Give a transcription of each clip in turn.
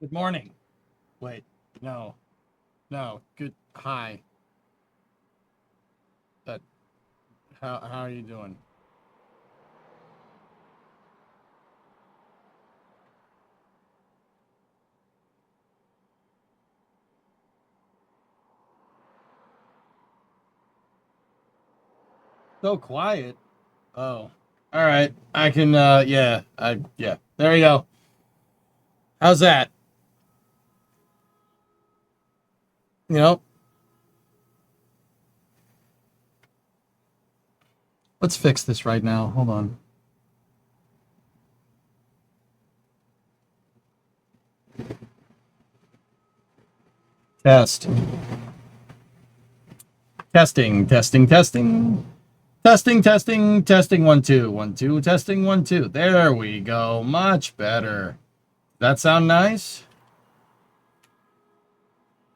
Good morning. Wait, no, no. Good. Hi. That. How are you doing? So quiet. Oh. All right. I can. Yeah. Yeah. There you go. How's that? You know. Let's fix this right now. Hold on. Test. Testing. Testing. Testing. Testing. Testing. Testing. 1 2 1 2. Testing 1 2. There we go. Much better. That sound nice?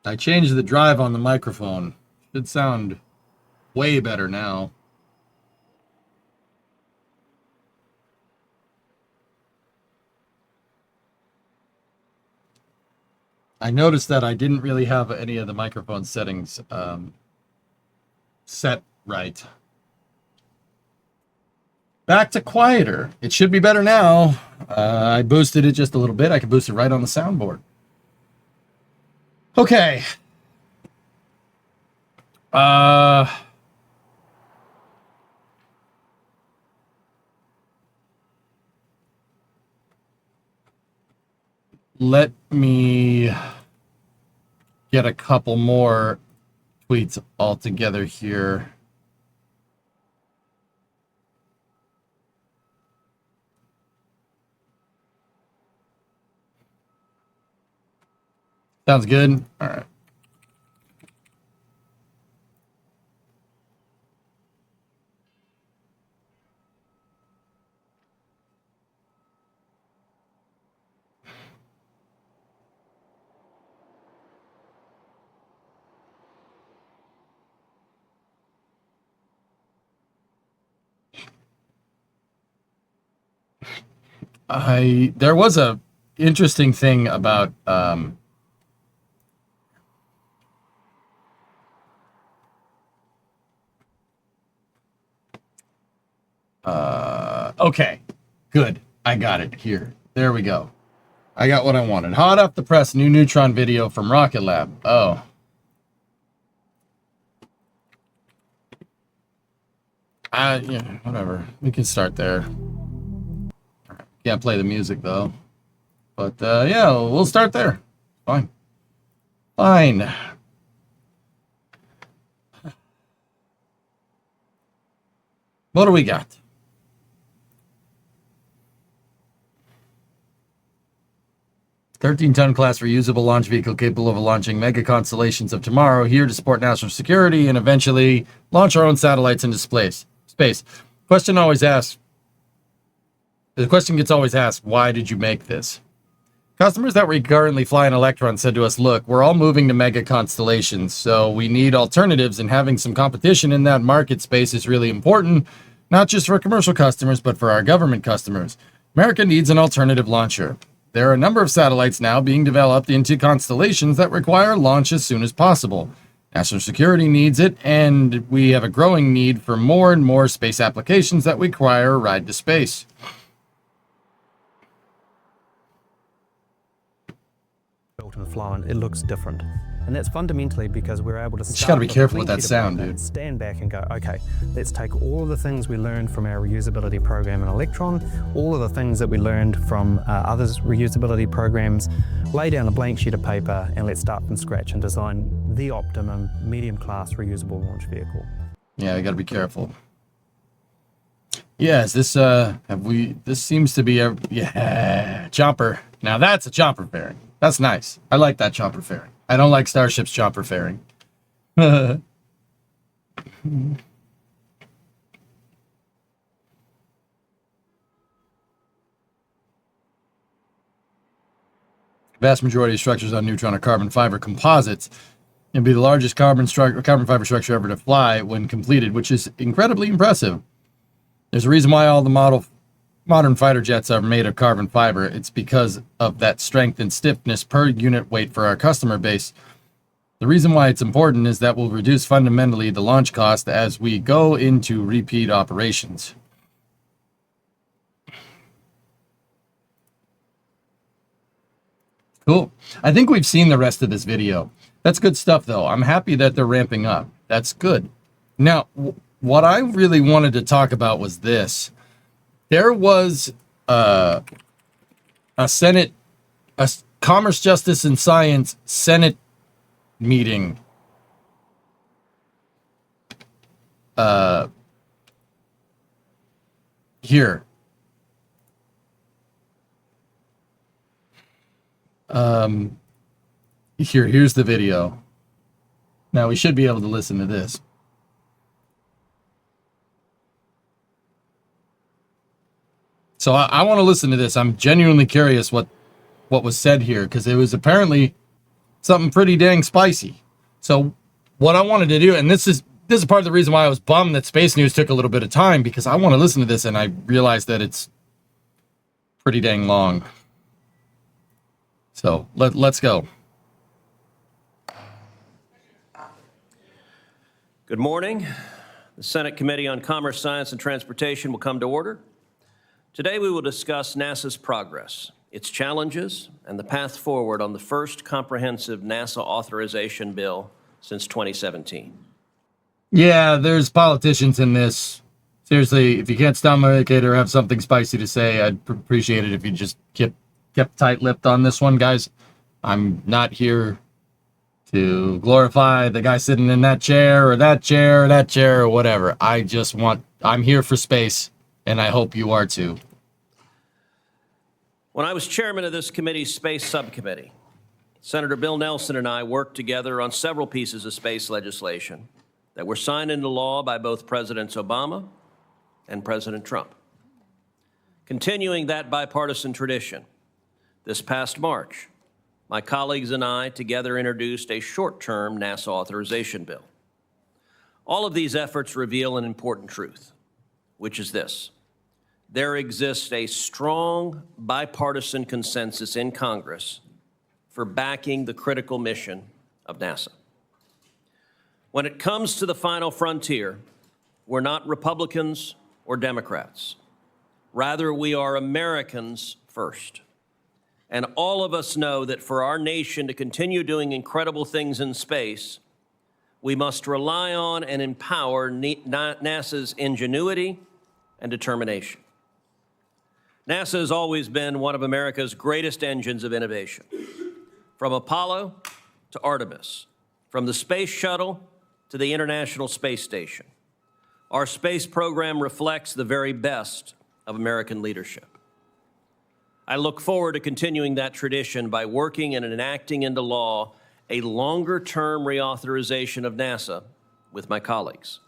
I changed the drive on the microphone. Should sound way better now. I noticed that I didn't really have any of the microphone settings set right. Back to quieter. It should be better now. I boosted it just a little bit. I can boost it right on the soundboard. Okay. Let me get a couple more tweets all together here. Sounds good. All right. There was a interesting thing about okay, good. I got it here. There we go. I got what I wanted. Hot off the press, new neutron video from Rocket Lab. Oh. Yeah, whatever. We can start there. Can't play the music though. But yeah, we'll start there. Fine. Fine. What do we got? "13-ton class reusable launch vehicle capable of launching mega constellations of tomorrow, here to support national security and eventually launch our own satellites into space. Question always asked. The question gets always asked, why did you make this? Customers that we currently fly in Electron said to us, look, we're all moving to mega constellations, so we need alternatives, and having some competition in that market space is really important, not just for commercial customers, but for our government customers. America needs an alternative launcher. There are a number of satellites now being developed into constellations that require launch as soon as possible. National security needs it, and we have a growing need for more and more space applications that require a ride to space." Built and flown, it looks different. And that's fundamentally because we're able to just gotta be careful with that sound, dude. Stand back and go, okay, let's take all of the things we learned from our reusability program in Electron, all of the things that we learned from others' reusability programs, lay down a blank sheet of paper, and let's start from scratch and design the optimum medium-class reusable launch vehicle. Yeah, I gotta be careful. Yes, this this seems to be a chopper. Now that's a chopper fairing. That's nice. I like that chopper fairing. I don't like Starship's chopper fairing. Vast majority of structures on Neutron are carbon fiber composites and be the largest carbon fiber structure ever to fly when completed, which is incredibly impressive. There's a reason why all the model modern fighter jets are made of carbon fiber. It's because of that strength and stiffness per unit weight for our customer base. The reason why it's important is that will reduce fundamentally the launch cost as we go into repeat operations. Cool. I think we've seen the rest of this video. That's good stuff, though. I'm happy that they're ramping up. That's good. Now, what I really wanted to talk about was this. There was a Commerce, Justice, and Science Senate meeting here. Here's the video. Now we should be able to listen to this. So I want to listen to this. I'm genuinely curious what was said here, because it was apparently something pretty dang spicy. So what I wanted to do, and this is part of the reason why I was bummed that Space News took a little bit of time, because I want to listen to this, and I realized that it's pretty dang long. So let's go. Good morning. The Senate Committee on Commerce, Science, and Transportation will come to order. Today we will discuss NASA's progress, its challenges, and the path forward on the first comprehensive NASA authorization bill since 2017. Yeah, there's politicians in this. Seriously, if you can't stomach it or have something spicy to say, I'd appreciate it if you just kept tight-lipped on this one, guys. I'm not here to glorify the guy sitting in that chair or that chair or that chair or whatever. I'm here for space, and I hope you are too. When I was chairman of this committee's space subcommittee, Senator Bill Nelson and I worked together on several pieces of space legislation that were signed into law by both Presidents Obama and President Trump. Continuing that bipartisan tradition, this past March, my colleagues and I together introduced a short-term NASA authorization bill. All of these efforts reveal an important truth, which is this: there exists a strong bipartisan consensus in Congress for backing the critical mission of NASA. When it comes to the final frontier, we're not Republicans or Democrats. Rather, we are Americans first. And all of us know that for our nation to continue doing incredible things in space, we must rely on and empower NASA's ingenuity and determination. NASA has always been one of America's greatest engines of innovation. From Apollo to Artemis, from the space shuttle to the International Space Station, our space program reflects the very best of American leadership. I look forward to continuing that tradition by working and enacting into law a longer-term reauthorization of NASA with my colleagues.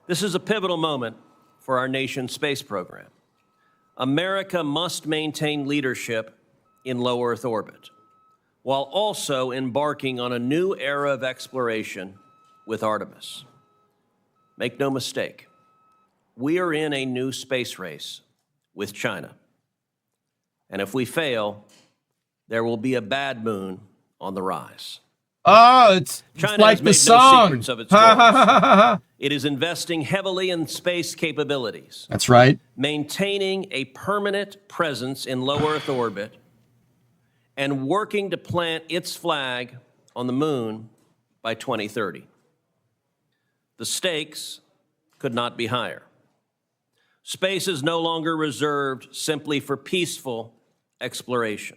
This is a pivotal moment for our nation's space program. America must maintain leadership in low Earth orbit, while also embarking on a new era of exploration with Artemis. Make no mistake, we are in a new space race with China. And if we fail, there will be a bad moon on the rise. Oh, it's China like has the made song. no secrets of its goals. It is investing heavily in space capabilities, That's right. maintaining a permanent presence in low Earth orbit, and working to plant its flag on the moon by 2030. The stakes could not be higher. Space is no longer reserved simply for peaceful exploration.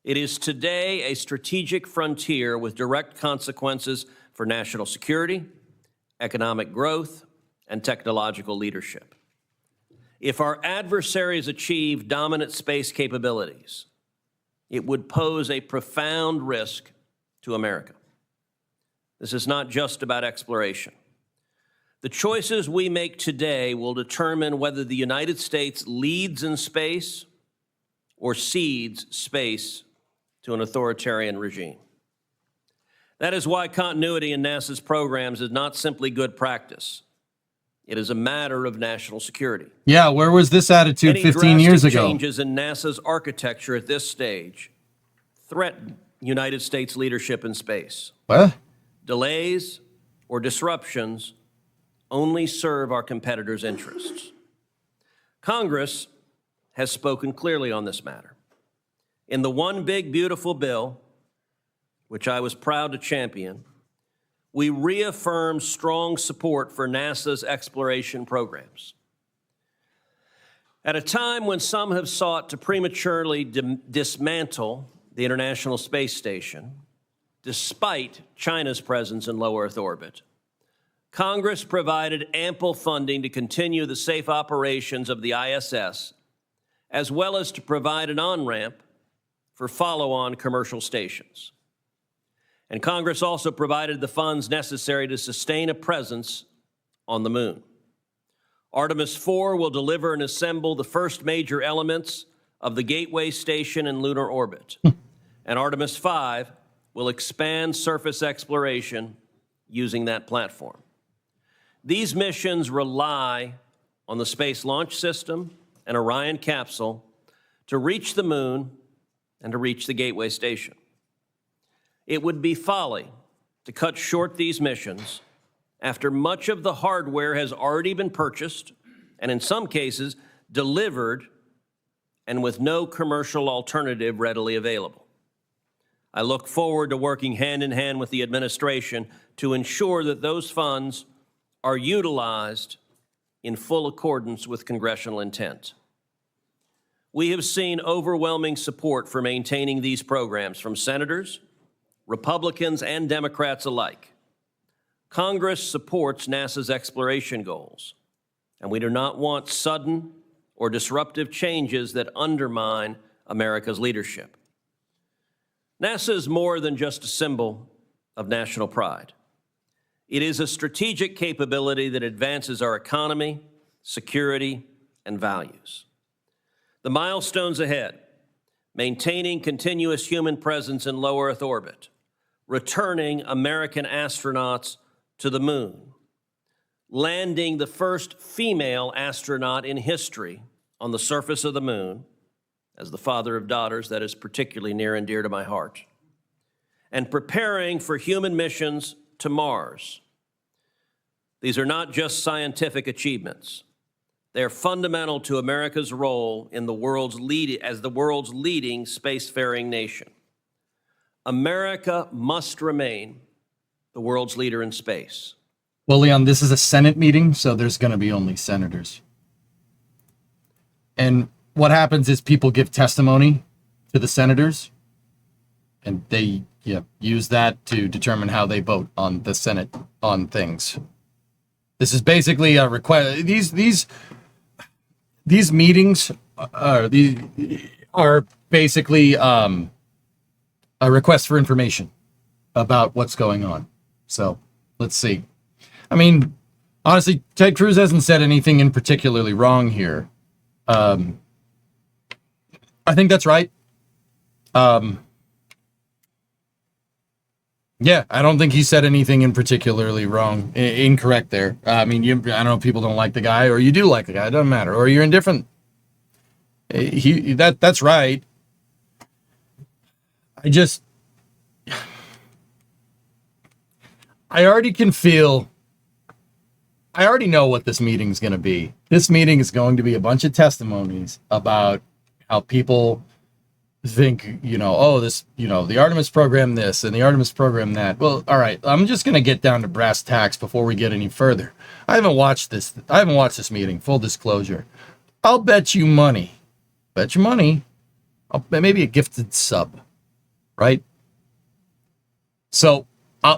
It is today a strategic frontier with direct consequences for national security, economic growth, and technological leadership. If our adversaries achieve dominant space capabilities, it would pose a profound risk to America. This is not just about exploration. The choices we make today will determine whether the United States leads in space or cedes space to an authoritarian regime. That is why continuity in NASA's programs is not simply good practice. It is a matter of national security. Yeah, where was this attitude Any 15 years drastic ago? changes in NASA's architecture at this stage threaten United States leadership in space. What? Delays or disruptions only serve our competitors' interests. Congress has spoken clearly on this matter. In the One Big Beautiful Bill, which I was proud to champion, we reaffirmed strong support for NASA's exploration programs. At a time when some have sought to prematurely dismantle the International Space Station, despite China's presence in low Earth orbit, Congress provided ample funding to continue the safe operations of the ISS, as well as to provide an on-ramp for follow-on commercial stations. And Congress also provided the funds necessary to sustain a presence on the moon. Artemis 4 will deliver and assemble the first major elements of the Gateway Station in lunar orbit. And Artemis 5 will expand surface exploration using that platform. These missions rely on the Space Launch System and Orion capsule to reach the moon and to reach the Gateway Station. It would be folly to cut short these missions after much of the hardware has already been purchased and in some cases delivered and with no commercial alternative readily available. I look forward to working hand in hand with the administration to ensure that those funds are utilized in full accordance with congressional intent. We have seen overwhelming support for maintaining these programs from senators, Republicans, and Democrats alike. Congress supports NASA's exploration goals, and we do not want sudden or disruptive changes that undermine America's leadership. NASA is more than just a symbol of national pride. It is a strategic capability that advances our economy, security, and values. The milestones ahead: maintaining continuous human presence in low Earth orbit, returning American astronauts to the moon, landing the first female astronaut in history on the surface of the moon. As the father of daughters, that is particularly near and dear to my heart, and preparing for human missions to Mars. These are not just scientific achievements. They are fundamental to America's role in the world's as the world's leading spacefaring nation. America must remain the world's leader in space. Well, Leon, this is a Senate meeting, so there's going to be only senators. And what happens is people give testimony to the senators, and they use that to determine how they vote on the Senate on things. This is basically a request. These meetings are basically a request for information about what's going on. So let's see. I mean, honestly, Ted Cruz hasn't said anything in particularly wrong here. I think that's right. Yeah, I don't think he said anything in particularly wrong, incorrect there. I mean, I don't know if people don't like the guy, or you do like the guy, it doesn't matter, or you're indifferent. That's right. I already know what this meeting's going to be. This meeting is going to be a bunch of testimonies about how people think, the Artemis program this and the Artemis program that. Well, all right, I'm just going to get down to brass tacks before we get any further. I haven't watched this meeting, full disclosure. I'll bet you money. Maybe a gifted sub, right? So,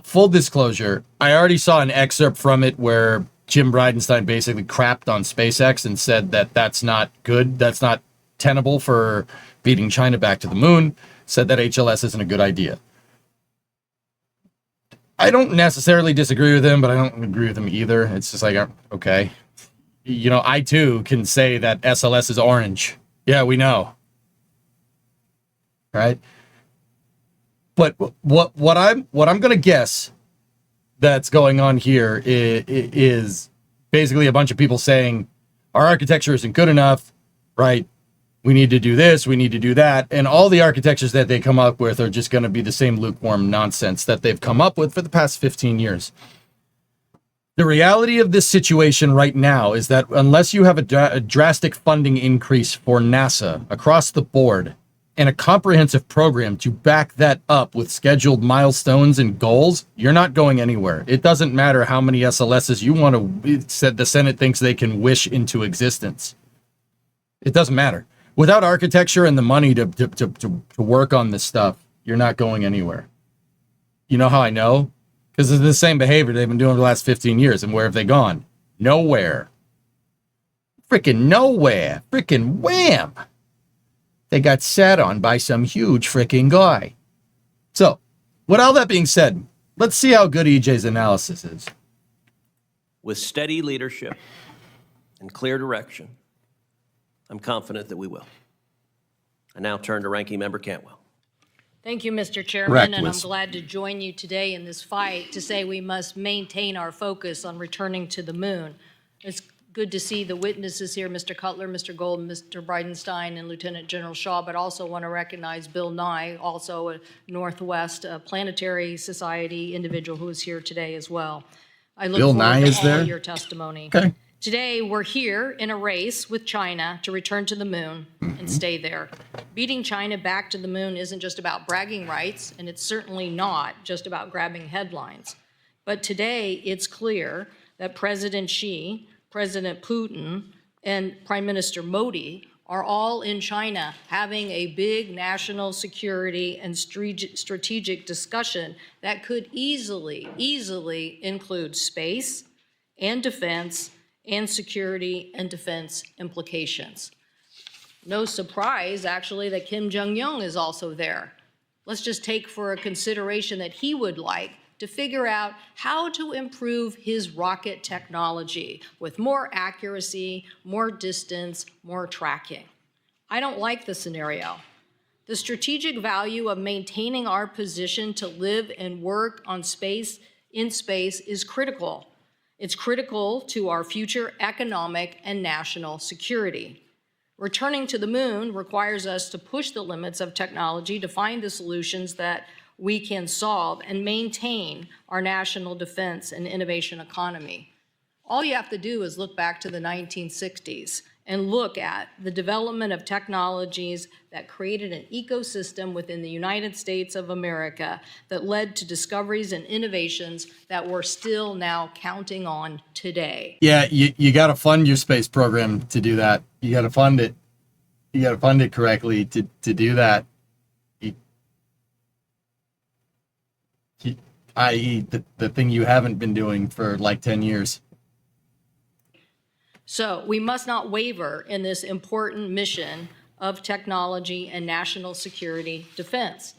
full disclosure, I already saw an excerpt from it where Jim Bridenstine basically crapped on SpaceX and said that that's not good. That's not tenable for beating China back to the moon. Said that HLS isn't a good idea. I don't necessarily disagree with him, but I don't agree with him either. It's just like, okay. I too can say that SLS is orange. Yeah, we know. Right? But what I'm going to guess that's going on here is basically a bunch of people saying our architecture isn't good enough, right? We need to do this, we need to do that. And all the architectures that they come up with are just going to be the same lukewarm nonsense that they've come up with for the past 15 years. The reality of this situation right now is that unless you have a drastic funding increase for NASA across the board and a comprehensive program to back that up with scheduled milestones and goals, you're not going anywhere. It doesn't matter how many SLSs you want to, said the Senate thinks they can wish into existence. It doesn't matter. Without architecture and the money to work on this stuff, you're not going anywhere. You know how I know? Because it's the same behavior they've been doing for the last 15 years. And where have they gone? Nowhere. Freaking nowhere. Freaking wham. They got sat on by some huge freaking guy. So, with all that being said, let's see how good EJ's analysis is. With steady leadership and clear direction, I'm confident that we will. I now turn to Ranking Member Cantwell. Thank you, Mr. Chairman, Correct, and I'm Liz. glad to join you today in this fight to say we must maintain our focus on returning to the moon. It's good to see the witnesses here, Mr. Cutler, Mr. Golden, Mr. Bridenstine, and Lieutenant General Shaw, but also want to recognize Bill Nye, also a Northwest Planetary Society individual who is here today as well. I look Bill forward Nye to is all there? your testimony. Okay. Today, we're here in a race with China to return to the moon and stay there. Beating China back to the moon isn't just about bragging rights, and it's certainly not just about grabbing headlines. But today, it's clear that President Xi, President Putin, and Prime Minister Modi are all in China having a big national security and strategic discussion that could easily include space and defense and security and defense implications. No surprise, actually, that Kim Jong-un is also there. Let's just take for a consideration that he would like to figure out how to improve his rocket technology with more accuracy, more distance, more tracking. I don't like the scenario. The strategic value of maintaining our position to live and work in space is critical. It's critical to our future economic and national security. Returning to the moon requires us to push the limits of technology to find the solutions that we can solve and maintain our national defense and innovation economy. All you have to do is look back to the 1960s and look at the development of technologies that created an ecosystem within the United States of America that led to discoveries and innovations that we're still now counting on today. Yeah, you got to fund your space program to do that. You got to fund it. You got to fund it correctly to do that. I.e. the thing you haven't been doing for like 10 years. So we must not waver in this important mission of technology and national security defense.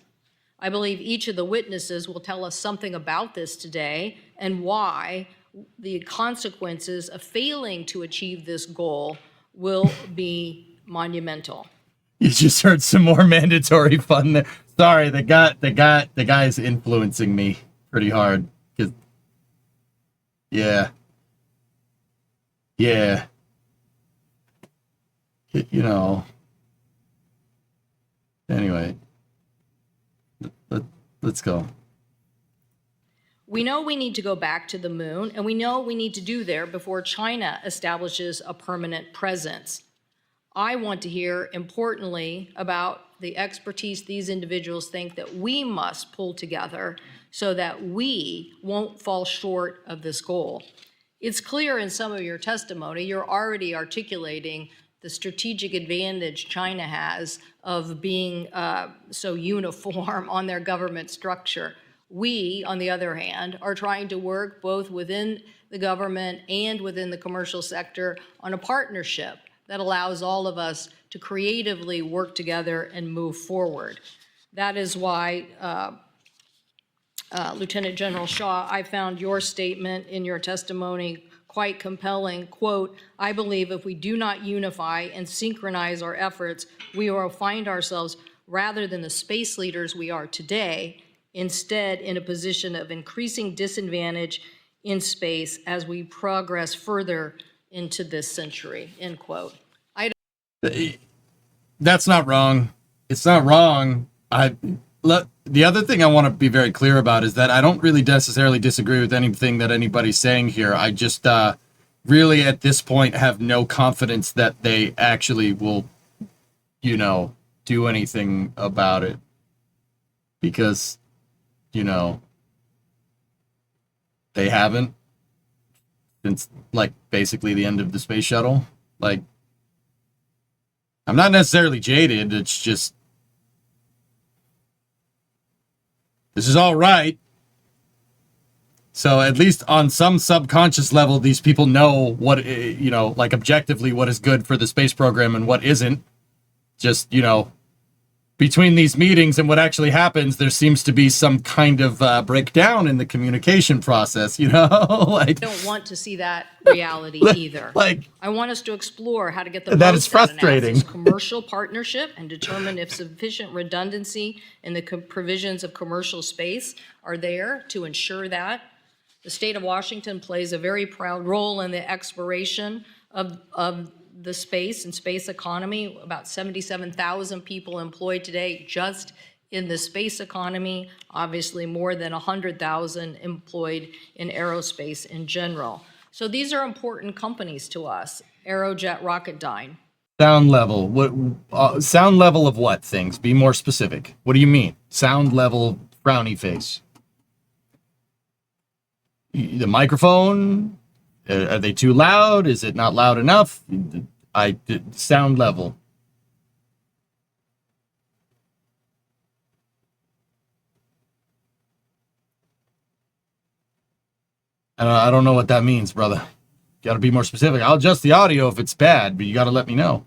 I believe each of the witnesses will tell us something about this today and why the consequences of failing to achieve this goal will be monumental. You just heard some more mandatory fun there. Sorry, the guy's influencing me pretty hard. 'Cause, yeah. You know. Anyway, let's go. We know we need to go back to the moon, and we know we need to do there before China establishes a permanent presence. I want to hear, importantly, about the expertise these individuals think that we must pull together so that we won't fall short of this goal. It's clear in some of your testimony, you're already articulating the strategic advantage China has of being so uniform on their government structure. We, on the other hand, are trying to work both within the government and within the commercial sector on a partnership that allows all of us to creatively work together and move forward. That is why, Lieutenant General Shaw, I found your statement in your testimony quite compelling. Quote, "I believe if we do not unify and synchronize our efforts, we will find ourselves, rather than the space leaders we are today, instead in a position of increasing disadvantage in space as we progress further into this century, end quote. That's not wrong. It's not wrong. The other thing I want to be very clear about is that I don't really necessarily disagree with anything that anybody's saying here. I just really at this point have no confidence that they actually will, do anything about it. Because, they haven't since, basically the end of the space shuttle. I'm not necessarily jaded. It's just, this is all right. So at least on some subconscious level, these people know what, objectively what is good for the space program and what isn't. Just, between these meetings and what actually happens, there seems to be some kind of breakdown in the communication process, I don't want to see that reality either. I want us to explore how to get the that most is frustrating. out of NASA's commercial partnership and determine if sufficient redundancy in the provisions of commercial space are there to ensure that. The state of Washington plays a very proud role in the exploration of the space and space economy. About 77,000 people employed today just in the space economy, obviously more than 100,000 employed in aerospace in general. So these are important companies to us. Aerojet Rocketdyne. Sound level. What sound level of what things? Be more specific. What do you mean? Sound level, frowny face. The microphone? Are they too loud? Is it not loud enough? Sound level. I don't know what that means, brother. Got to be more specific. I'll adjust the audio if it's bad, but you got to let me know.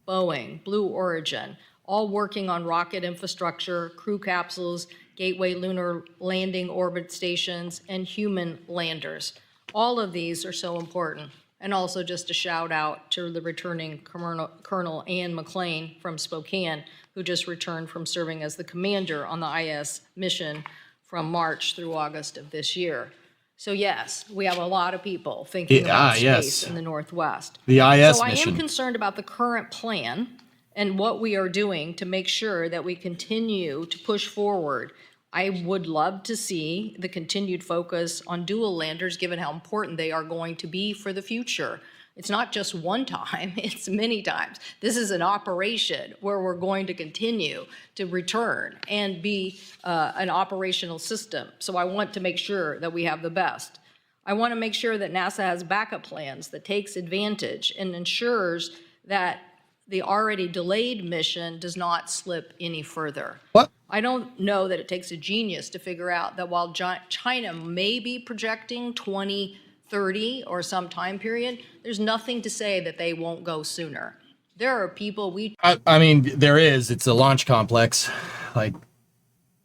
Boeing, Blue Origin, all working on rocket infrastructure, crew capsules, Gateway lunar landing orbit stations, and human landers. All of these are so important. And also just a shout out to the returning Colonel Ann McLean from Spokane, who just returned from serving as the commander on the IS mission from March through August of this year. So yes, we have a lot of people thinking about space in the Northwest. The IS so mission. I am concerned about the current plan and what we are doing to make sure that we continue to push forward. I would love to see the continued focus on dual landers, given how important they are going to be for the future. It's not just one time, it's many times. This is an operation where we're going to continue to return and be an operational system. So I want to make sure that we have the best. I want to make sure that NASA has backup plans that takes advantage and ensures that the already delayed mission does not slip any further. What? I don't know that it takes a genius to figure out that while China may be projecting 2030 or some time period, there's nothing to say that they won't go sooner. There are people I mean, there is. It's a launch complex. Like,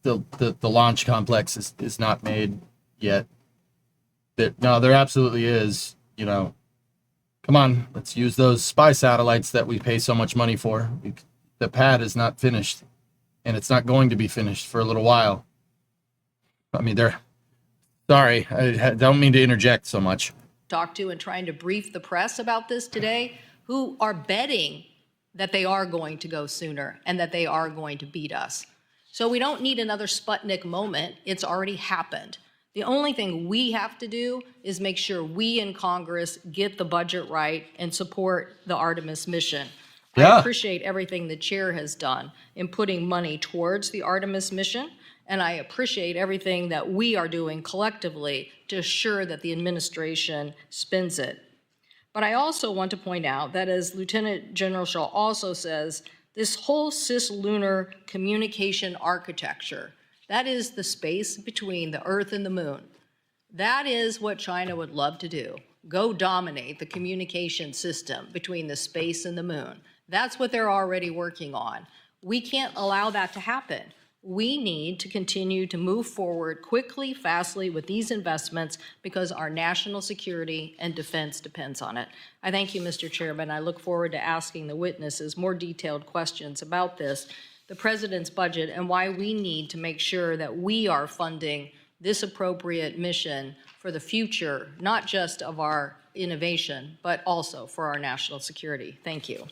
the launch complex is not made yet. No, there absolutely is, Come on, let's use those spy satellites that we pay so much money for. The pad is not finished, and it's not going to be finished for a little while. I mean, sorry, I don't mean to interject so much. Talk to and trying to brief the press about this today, who are betting that they are going to go sooner and that they are going to beat us. So we don't need another Sputnik moment. It's already happened. The only thing we have to do is make sure we in Congress get the budget right and support the Artemis mission. Yeah. I appreciate everything the chair has done in putting money towards the Artemis mission, and I appreciate everything that we are doing collectively to assure that the administration spends it. But I also want to point out that, as Lieutenant General Shaw also says, this whole cislunar communication architecture, that is the space between the Earth and the Moon. That is what China would love to do. Go dominate the communication system between the space and the Moon. That's what they're already working on. We can't allow that to happen. We need to continue to move forward quickly, fastly with these investments because our national security and defense depends on it. I thank you, Mr. Chairman. I look forward to asking the witnesses more detailed questions about this, the President's budget, and why we need to make sure that we are funding this appropriate mission for the future, not just of our innovation, but also for our national security. Thank you.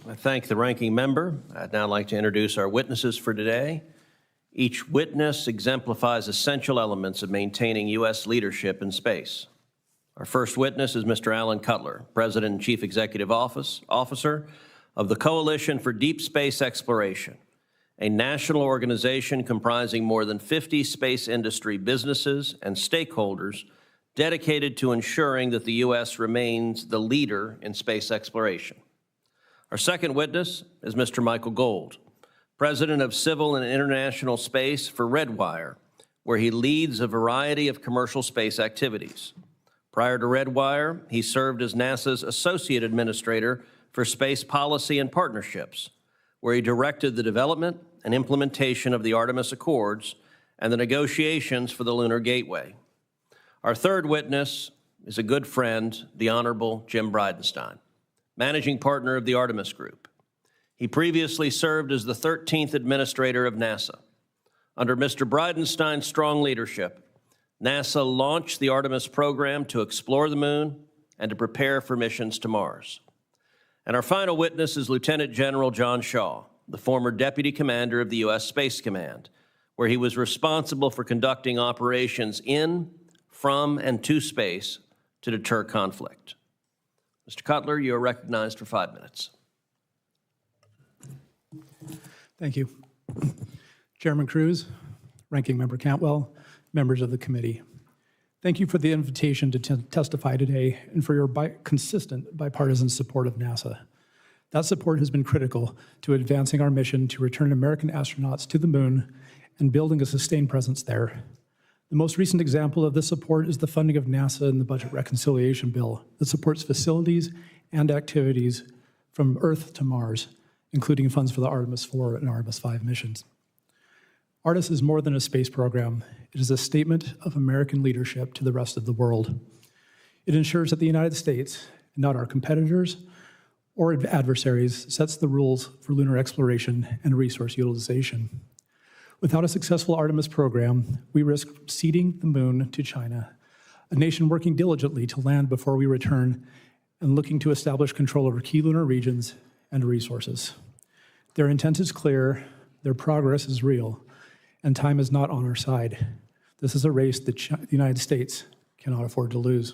I thank the ranking member. I'd now like to introduce our witnesses for today. Each witness exemplifies essential elements of maintaining U.S. leadership in space. Our first witness is Mr. Alan Cutler, President and Chief Executive Officer of the Coalition for Deep Space Exploration, a national organization comprising more than 50 space industry businesses and stakeholders dedicated to ensuring that the U.S. remains the leader in space exploration. Our second witness is Mr. Michael Gold, President of Civil and International Space for Redwire, where he leads a variety of commercial space activities. Prior to Redwire, he served as NASA's Associate Administrator for Space Policy and Partnerships, where he directed the development and implementation of the Artemis Accords and the negotiations for the Lunar Gateway. Our third witness is a good friend, the Honorable Jim Bridenstine, Managing Partner of the Artemis Group. He previously served as the 13th Administrator of NASA. Under Mr. Bridenstine's strong leadership, NASA launched the Artemis program to explore the moon and to prepare for missions to Mars. And our final witness is Lieutenant General John Shaw, the former Deputy Commander of the U.S. Space Command, where he was responsible for conducting operations in, from, and to space to deter conflict. Mr. Cutler, you are recognized for 5 minutes. Thank you. Chairman Cruz, Ranking Member Cantwell, members of the committee. Thank you for the invitation to testify today and for your consistent bipartisan support of NASA. That support has been critical to advancing our mission to return American astronauts to the moon and building a sustained presence there. The most recent example of this support is the funding of NASA in the Budget Reconciliation Bill that supports facilities and activities from Earth to Mars, including funds for the Artemis 4 and Artemis 5 missions. Artemis is more than a space program. It is a statement of American leadership to the rest of the world. It ensures that the United States, not our competitors or adversaries, sets the rules for lunar exploration and resource utilization. Without a successful Artemis program, we risk ceding the moon to China, a nation working diligently to land before we return and looking to establish control over key lunar regions and resources. Their intent is clear, their progress is real, and time is not on our side. This is a race that the United States cannot afford to lose.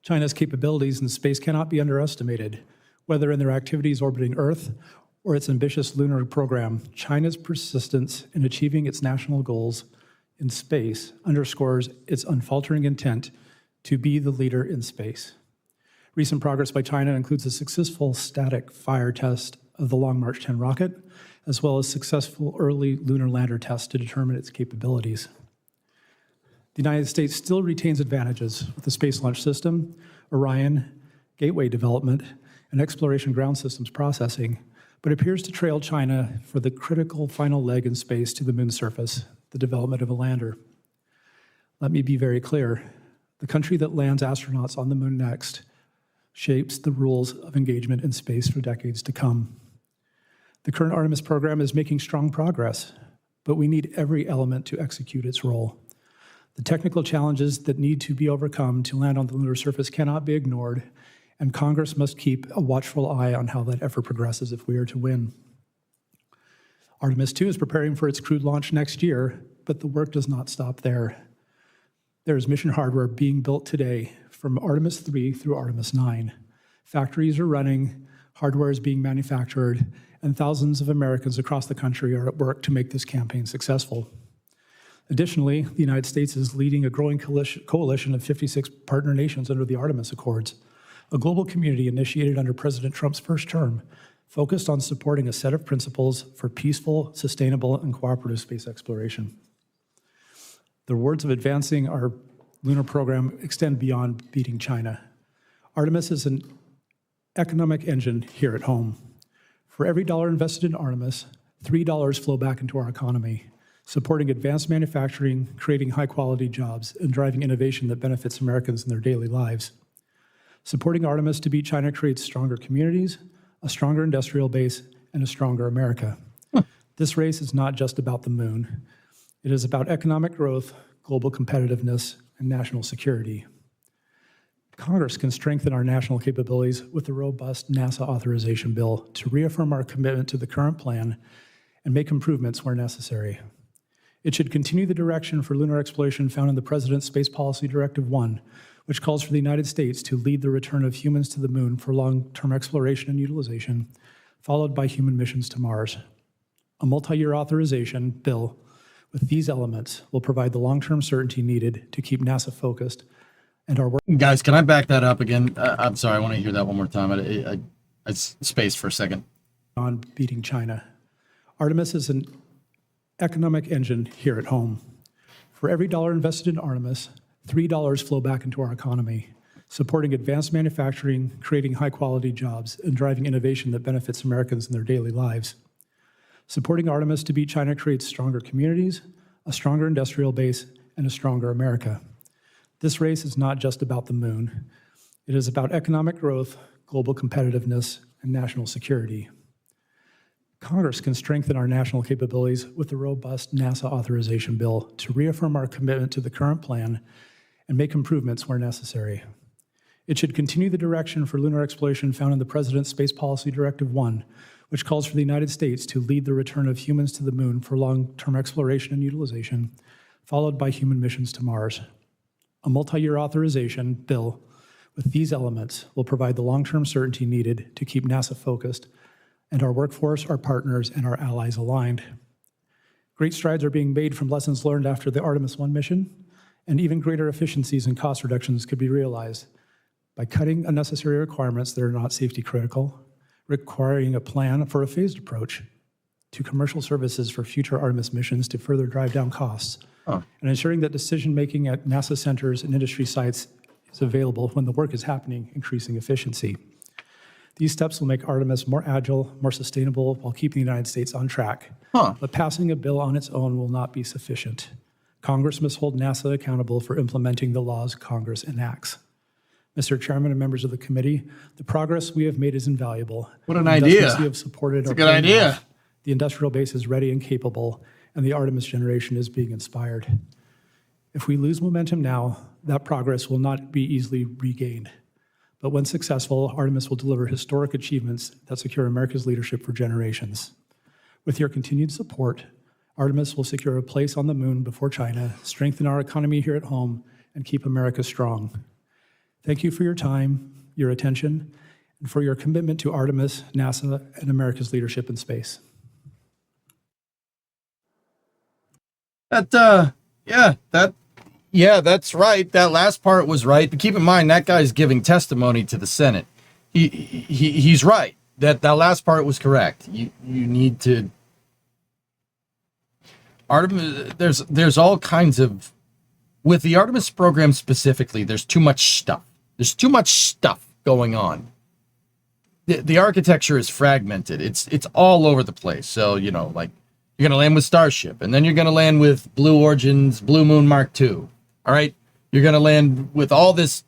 China's capabilities in space cannot be underestimated. Whether in their activities orbiting Earth or its ambitious lunar program, China's persistence in achieving its national goals in space underscores its unfaltering intent to be the leader in space. Recent progress by China includes a successful static fire test of the Long March 10 rocket, as well as successful early lunar lander tests to determine its capabilities. The United States still retains advantages with the Space Launch System, Orion, Gateway development, and exploration ground systems processing, but appears to trail China for the critical final leg in space to the moon's surface, the development of a lander. Let me be very clear. The country that lands astronauts on the moon next shapes the rules of engagement in space for decades to come. The current Artemis program is making strong progress, but we need every element to execute its role. The technical challenges that need to be overcome to land on the lunar surface cannot be ignored, and Congress must keep a watchful eye on how that effort progresses if we are to win. Artemis 2 is preparing for its crewed launch next year, but the work does not stop there. There is mission hardware being built today from Artemis 3 through Artemis 9. Factories are running, hardware is being manufactured, and thousands of Americans across the country are at work to make this campaign successful. Additionally, the United States is leading a growing coalition of 56 partner nations under the Artemis Accords, a global community initiated under President Trump's first term, focused on supporting a set of principles for peaceful, sustainable, and cooperative space exploration. The rewards of advancing our lunar program extend beyond beating China. Artemis is an economic engine here at home. For every dollar invested in Artemis, $3 flow back into our economy, supporting advanced manufacturing, creating high-quality jobs, and driving innovation that benefits Americans in their daily lives. Supporting Artemis to beat China creates stronger communities, a stronger industrial base, and a stronger America. This race is not just about the moon. It is about economic growth, global competitiveness, and national security. Congress can strengthen our national capabilities with a robust NASA authorization bill to reaffirm our commitment to the current plan and make improvements where necessary. It should continue the direction for lunar exploration found in the President's Space Policy Directive 1, which calls for the United States to lead the return of humans to the moon for long-term exploration and utilization, followed by human missions to Mars. A multi-year authorization bill with these elements will provide the long-term certainty needed to keep NASA focused and our work. Guys, can I back that up again? I'm sorry, I want to hear that one more time. I spaced for a second. On beating China. Artemis is an economic engine here at home. For every dollar invested in Artemis, $3 flow back into our economy, supporting advanced manufacturing, creating high-quality jobs, and driving innovation that benefits Americans in their daily lives. Supporting Artemis to beat China creates stronger communities, a stronger industrial base, and a stronger America. This race is not just about the moon. It is about economic growth, global competitiveness, and national security. Congress can strengthen our national capabilities with a robust NASA authorization bill to reaffirm our commitment to the current plan and make improvements where necessary. It should continue the direction for lunar exploration found in the President's Space Policy Directive 1, which calls for the United States to lead the return of humans to the moon for long-term exploration and utilization, followed by human missions to Mars. A multi-year authorization bill with these elements will provide the long-term certainty needed to keep NASA focused and our workforce, our partners, and our allies aligned. Great strides are being made from lessons learned after the Artemis 1 mission, and even greater efficiencies and cost reductions could be realized by cutting unnecessary requirements that are not safety critical, requiring a plan for a phased approach to commercial services for future Artemis missions to further drive down costs, and ensuring that decision-making at NASA centers and industry sites is available when the work is happening, increasing efficiency. These steps will make Artemis more agile, more sustainable, while keeping the United States on track. But passing a bill on its own will not be sufficient. Congress must hold NASA accountable for implementing the laws Congress enacts. Mr. Chairman and members of the committee, the progress we have made is invaluable. What an The idea. investments we have supported It's a are good paying idea. off. The industrial base is ready and capable, and the Artemis generation is being inspired. If we lose momentum now, that progress will not be easily regained. But when successful, Artemis will deliver historic achievements that secure America's leadership for generations. With your continued support, Artemis will secure a place on the moon before China, strengthen our economy here at home, and keep America strong. Thank you for your time, your attention, and for your commitment to Artemis, NASA, and America's leadership in space. That's right. That last part was right. But keep in mind, that guy's giving testimony to the Senate. He's right. That last part was correct. You need to. Artemis. There's all kinds of. With the Artemis program specifically, there's too much stuff. There's too much stuff going on. The architecture is fragmented. It's all over the place. So like. You're going to land with Starship, and then you're going to land with Blue Origin's Blue Moon Mark II. All right? You're going to land with all this.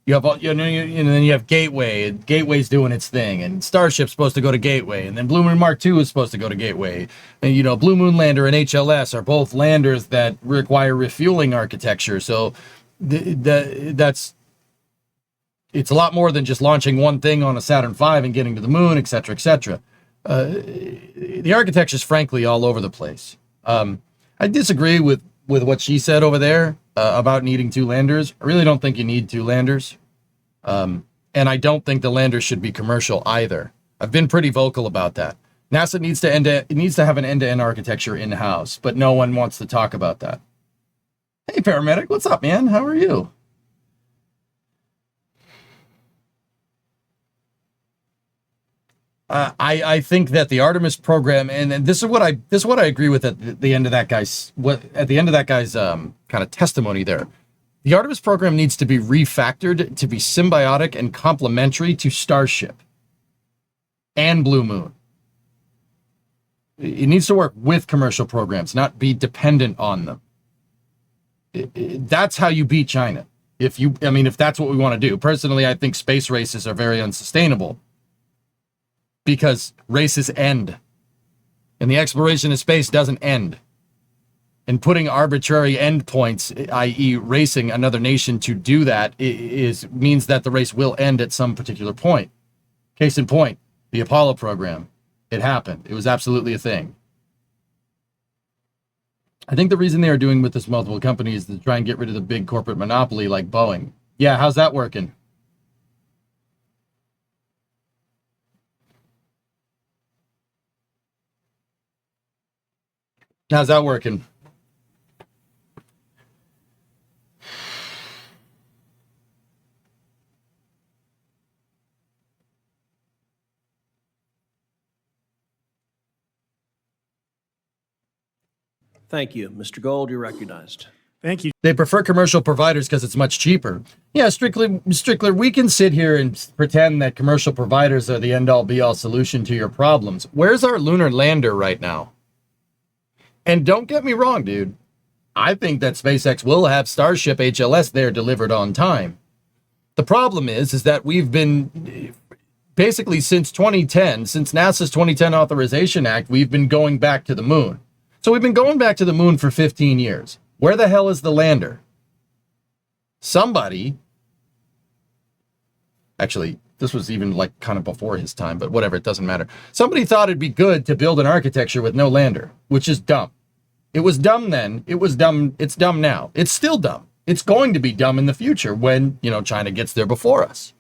You have, and then you have Gateway, and Gateway's doing its thing, and Starship's supposed to go to Gateway, and then Blue Moon Mark II is supposed to go to Gateway. And, Blue Moon Lander and HLS are both landers that require refueling architecture. So it's a lot more than just launching one thing on a Saturn V and getting to the moon, et cetera, et cetera. The architecture is frankly all over the place. I disagree with what she said over there about needing two landers. I really don't think you need two landers. And I don't think the landers should be commercial either. I've been pretty vocal about that. NASA needs to have an end-to-end architecture in-house, but no one wants to talk about that. Hey, paramedic, what's up, man? How are you? I think that the Artemis program, and this is what I agree with at the end of that guy's kind of testimony there. The Artemis program needs to be refactored to be symbiotic and complementary to Starship and Blue Moon. It needs to work with commercial programs, not be dependent on them. That's how you beat China. If that's what we want to do. Personally, I think space races are very unsustainable. Because races end. And the exploration of space doesn't end. And putting arbitrary endpoints, i.e. racing another nation to do that, means that the race will end at some particular point. Case in point, the Apollo program. It happened. It was absolutely a thing. I think the reason they are doing with this multiple companies is to try and get rid of the big corporate monopoly like Boeing. Yeah, how's that working? How's that working? Thank you. Mr. Gold, you're recognized. Thank you. They prefer commercial providers because it's much cheaper. Yeah, Strickler, we can sit here and pretend that commercial providers are the end-all be-all solution to your problems. Where's our lunar lander right now? And don't get me wrong, dude. I think that SpaceX will have Starship HLS there delivered on time. The problem is that we've been, basically since 2010, since NASA's 2010 Authorization Act, we've been going back to the moon. So we've been going back to the moon for 15 years. Where the hell is the lander? Somebody, actually, this was even like kind of before his time, but whatever, it doesn't matter. Somebody thought it'd be good to build an architecture with no lander, which is dumb. It was dumb then. It was dumb. It's dumb now. It's still dumb. It's going to be dumb in the future when, China gets there before us.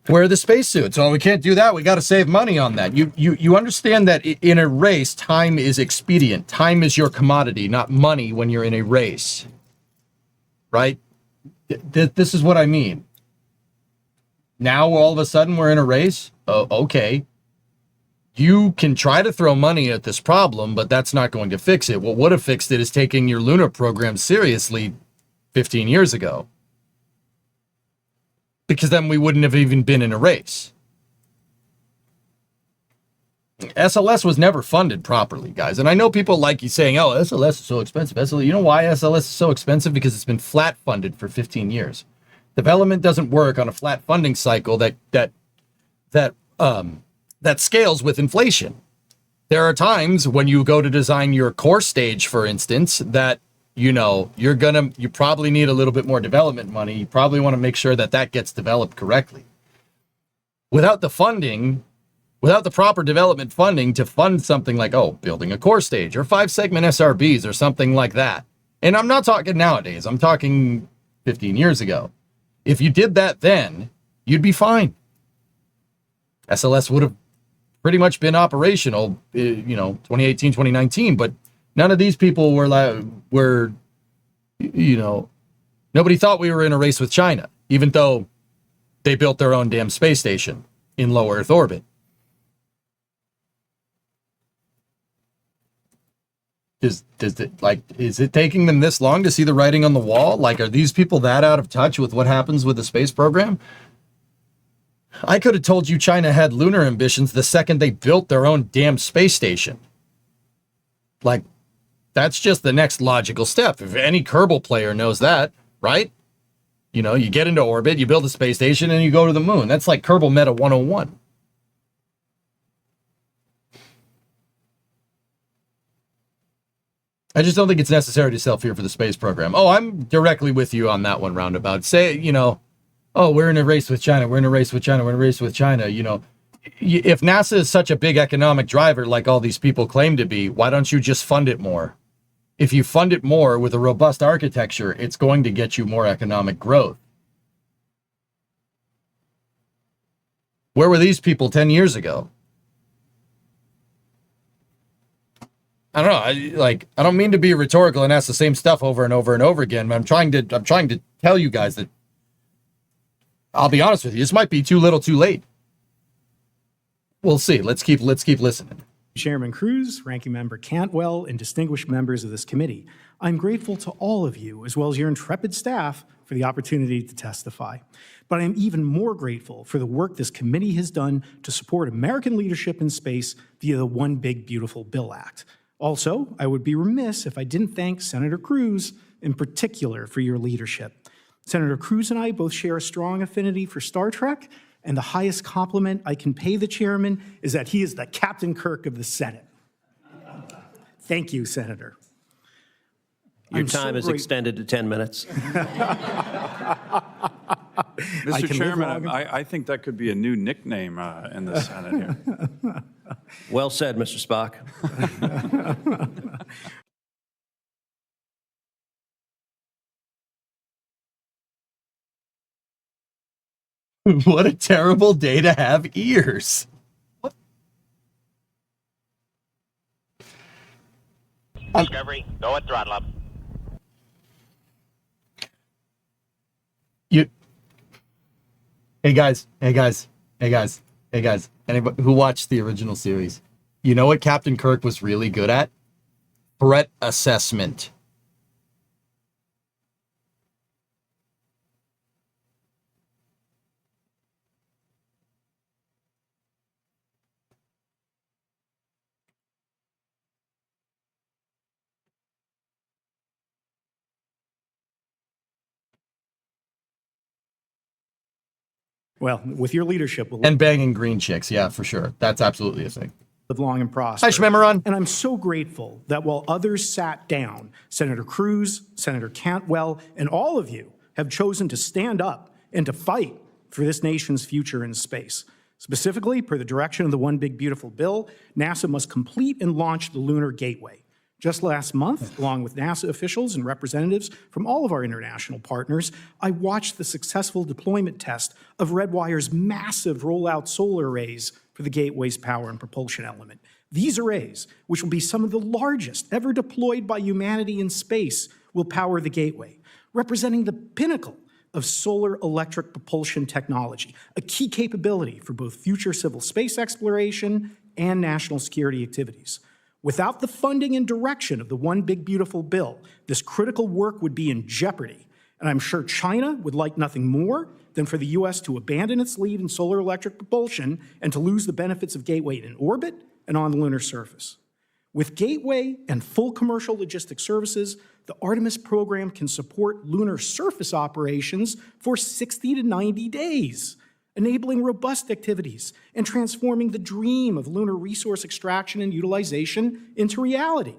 Where are the spacesuits? Oh, we can't do that. We got to save money on that. You understand that in a race, time is expedient. Time is your commodity, not money when you're in a race. Right? This is what I mean. Now, all of a sudden, we're in a race? Oh, okay. You can try to throw money at this problem, but that's not going to fix it. What would have fixed it is taking your lunar program seriously 15 years ago. Because then we wouldn't have even been in a race. SLS was never funded properly, guys. And I know people like you saying, oh, SLS is so expensive. SLS, you know why SLS is so expensive? Because it's been flat funded for 15 years. Development doesn't work on a flat funding cycle that scales with inflation. There are times when you go to design your core stage, for instance, that you probably need a little bit more development money. You probably want to make sure that gets developed correctly. Without the proper development funding to fund something like, building a core stage or 5-segment SRBs or something like that. And I'm not talking nowadays. I'm talking 15 years ago. If you did that then, you'd be fine. SLS would have pretty much been operational, 2018, 2019, but none of these people nobody thought we were in a race with China, even though they built their own damn space station in low Earth orbit. Is it taking them this long to see the writing on the wall? Like, are these people that out of touch with what happens with the space program? I could have told you China had lunar ambitions the second they built their own damn space station. Like, that's just the next logical step. If any Kerbal player knows that, right? You get into orbit, you build a space station, and you go to the moon. That's like Kerbal Meta 101. I just don't think it's necessary to sell fear for the space program. Oh, I'm directly with you on that one, Roundabout. Say, we're in a race with China. We're in a race with China. We're in a race with China. If NASA is such a big economic driver like all these people claim to be, why don't you just fund it more? If you fund it more with a robust architecture, it's going to get you more economic growth. Where were these people 10 years ago? I don't know. I don't mean to be rhetorical and ask the same stuff over and over and over again, but I'm trying to tell you guys that, I'll be honest with you, this might be too little too late. We'll see. Let's keep listening. Chairman Cruz, Ranking Member Cantwell, and distinguished members of this committee, I'm grateful to all of you, as well as your intrepid staff, for the opportunity to testify. But I'm even more grateful for the work this committee has done to support American leadership in space via the One Big Beautiful Bill Act. Also, I would be remiss if I didn't thank Senator Cruz in particular for your leadership. Senator Cruz and I both share a strong affinity for Star Trek, And the highest compliment I can pay the chairman is that he is the Captain Kirk of the Senate. Thank you, Senator. Your time is extended to 10 minutes. Mr. Chairman, I think that could be a new nickname in the Senate here. Well said, Mr. Spock. What a terrible day to have ears. Discovery, go at throttle up. Hey guys. Anybody who watched the original series, you know what Captain Kirk was really good at? Threat assessment. Well, with your leadership, we'll And banging green chicks, yeah, for sure. That's absolutely a thing. live long and prosper. Hi, Shmemeron. And I'm so grateful that while others sat down, Senator Cruz, Senator Cantwell, and all of you have chosen to stand up and to fight for this nation's future in space. Specifically, per the direction of the One Big Beautiful Bill, NASA must complete and launch the Lunar Gateway. Just last month, along with NASA officials and representatives from all of our international partners, I watched the successful deployment test of Redwire's massive rollout solar arrays for the Gateway's power and propulsion element. These arrays, which will be some of the largest ever deployed by humanity in space, will power the Gateway, representing the pinnacle of solar electric propulsion technology, a key capability for both future civil space exploration and national security activities. Without the funding and direction of the One Big Beautiful Bill, this critical work would be in jeopardy. And I'm sure China would like nothing more than for the U.S. to abandon its lead in solar electric propulsion and to lose the benefits of Gateway in orbit and on the lunar surface. With Gateway and full commercial logistics services, the Artemis program can support lunar surface operations for 60 to 90 days, enabling robust activities and transforming the dream of lunar resource extraction and utilization into reality.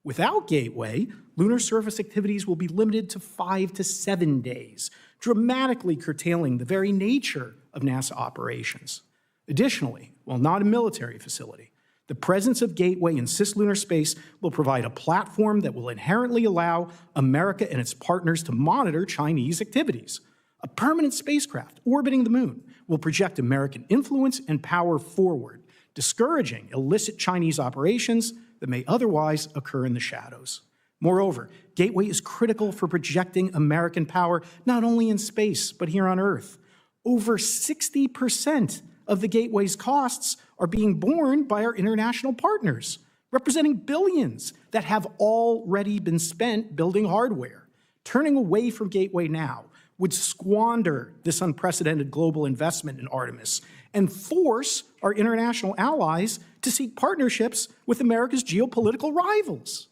Without Gateway, lunar surface activities will be limited to 5 to 7 days, dramatically curtailing the very nature of NASA operations. Additionally, while not a military facility, the presence of Gateway in cislunar space will provide a platform that will inherently allow America and its partners to monitor Chinese activities. A permanent spacecraft orbiting the moon will project American influence and power forward, discouraging illicit Chinese operations that may otherwise occur in the shadows. Moreover, Gateway is critical for projecting American power not only in space, but here on Earth. Over 60% of the Gateway's costs are being borne by our international partners, representing billions that have already been spent building hardware. Turning away from Gateway now would squander this unprecedented global investment in Artemis and force our international allies to seek partnerships with America's geopolitical rivals.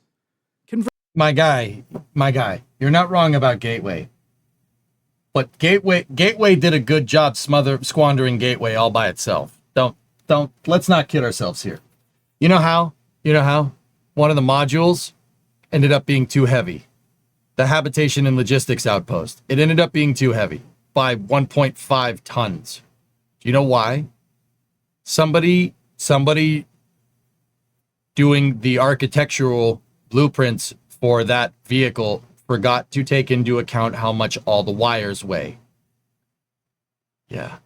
My guy, you're not wrong about Gateway. But Gateway did a good job squandering Gateway all by itself. Let's not kid ourselves here. You know how one of the modules ended up being too heavy. The habitation and logistics outpost. It ended up being too heavy by 1.5 tons. Do you know why? Somebody doing the architectural blueprints for that vehicle forgot to take into account how much all the wires weigh. Yeah,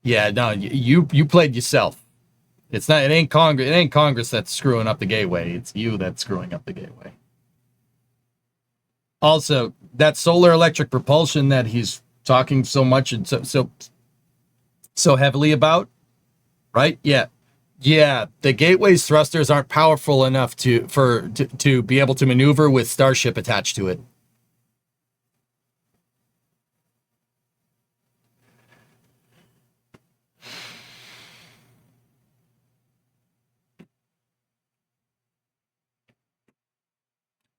no, you played yourself. It ain't Congress that's screwing up the Gateway. It's you that's screwing up the Gateway. Also, that solar electric propulsion that he's talking so much and so heavily about, right? Yeah, the Gateway's thrusters aren't powerful enough to be able to maneuver with Starship attached to it.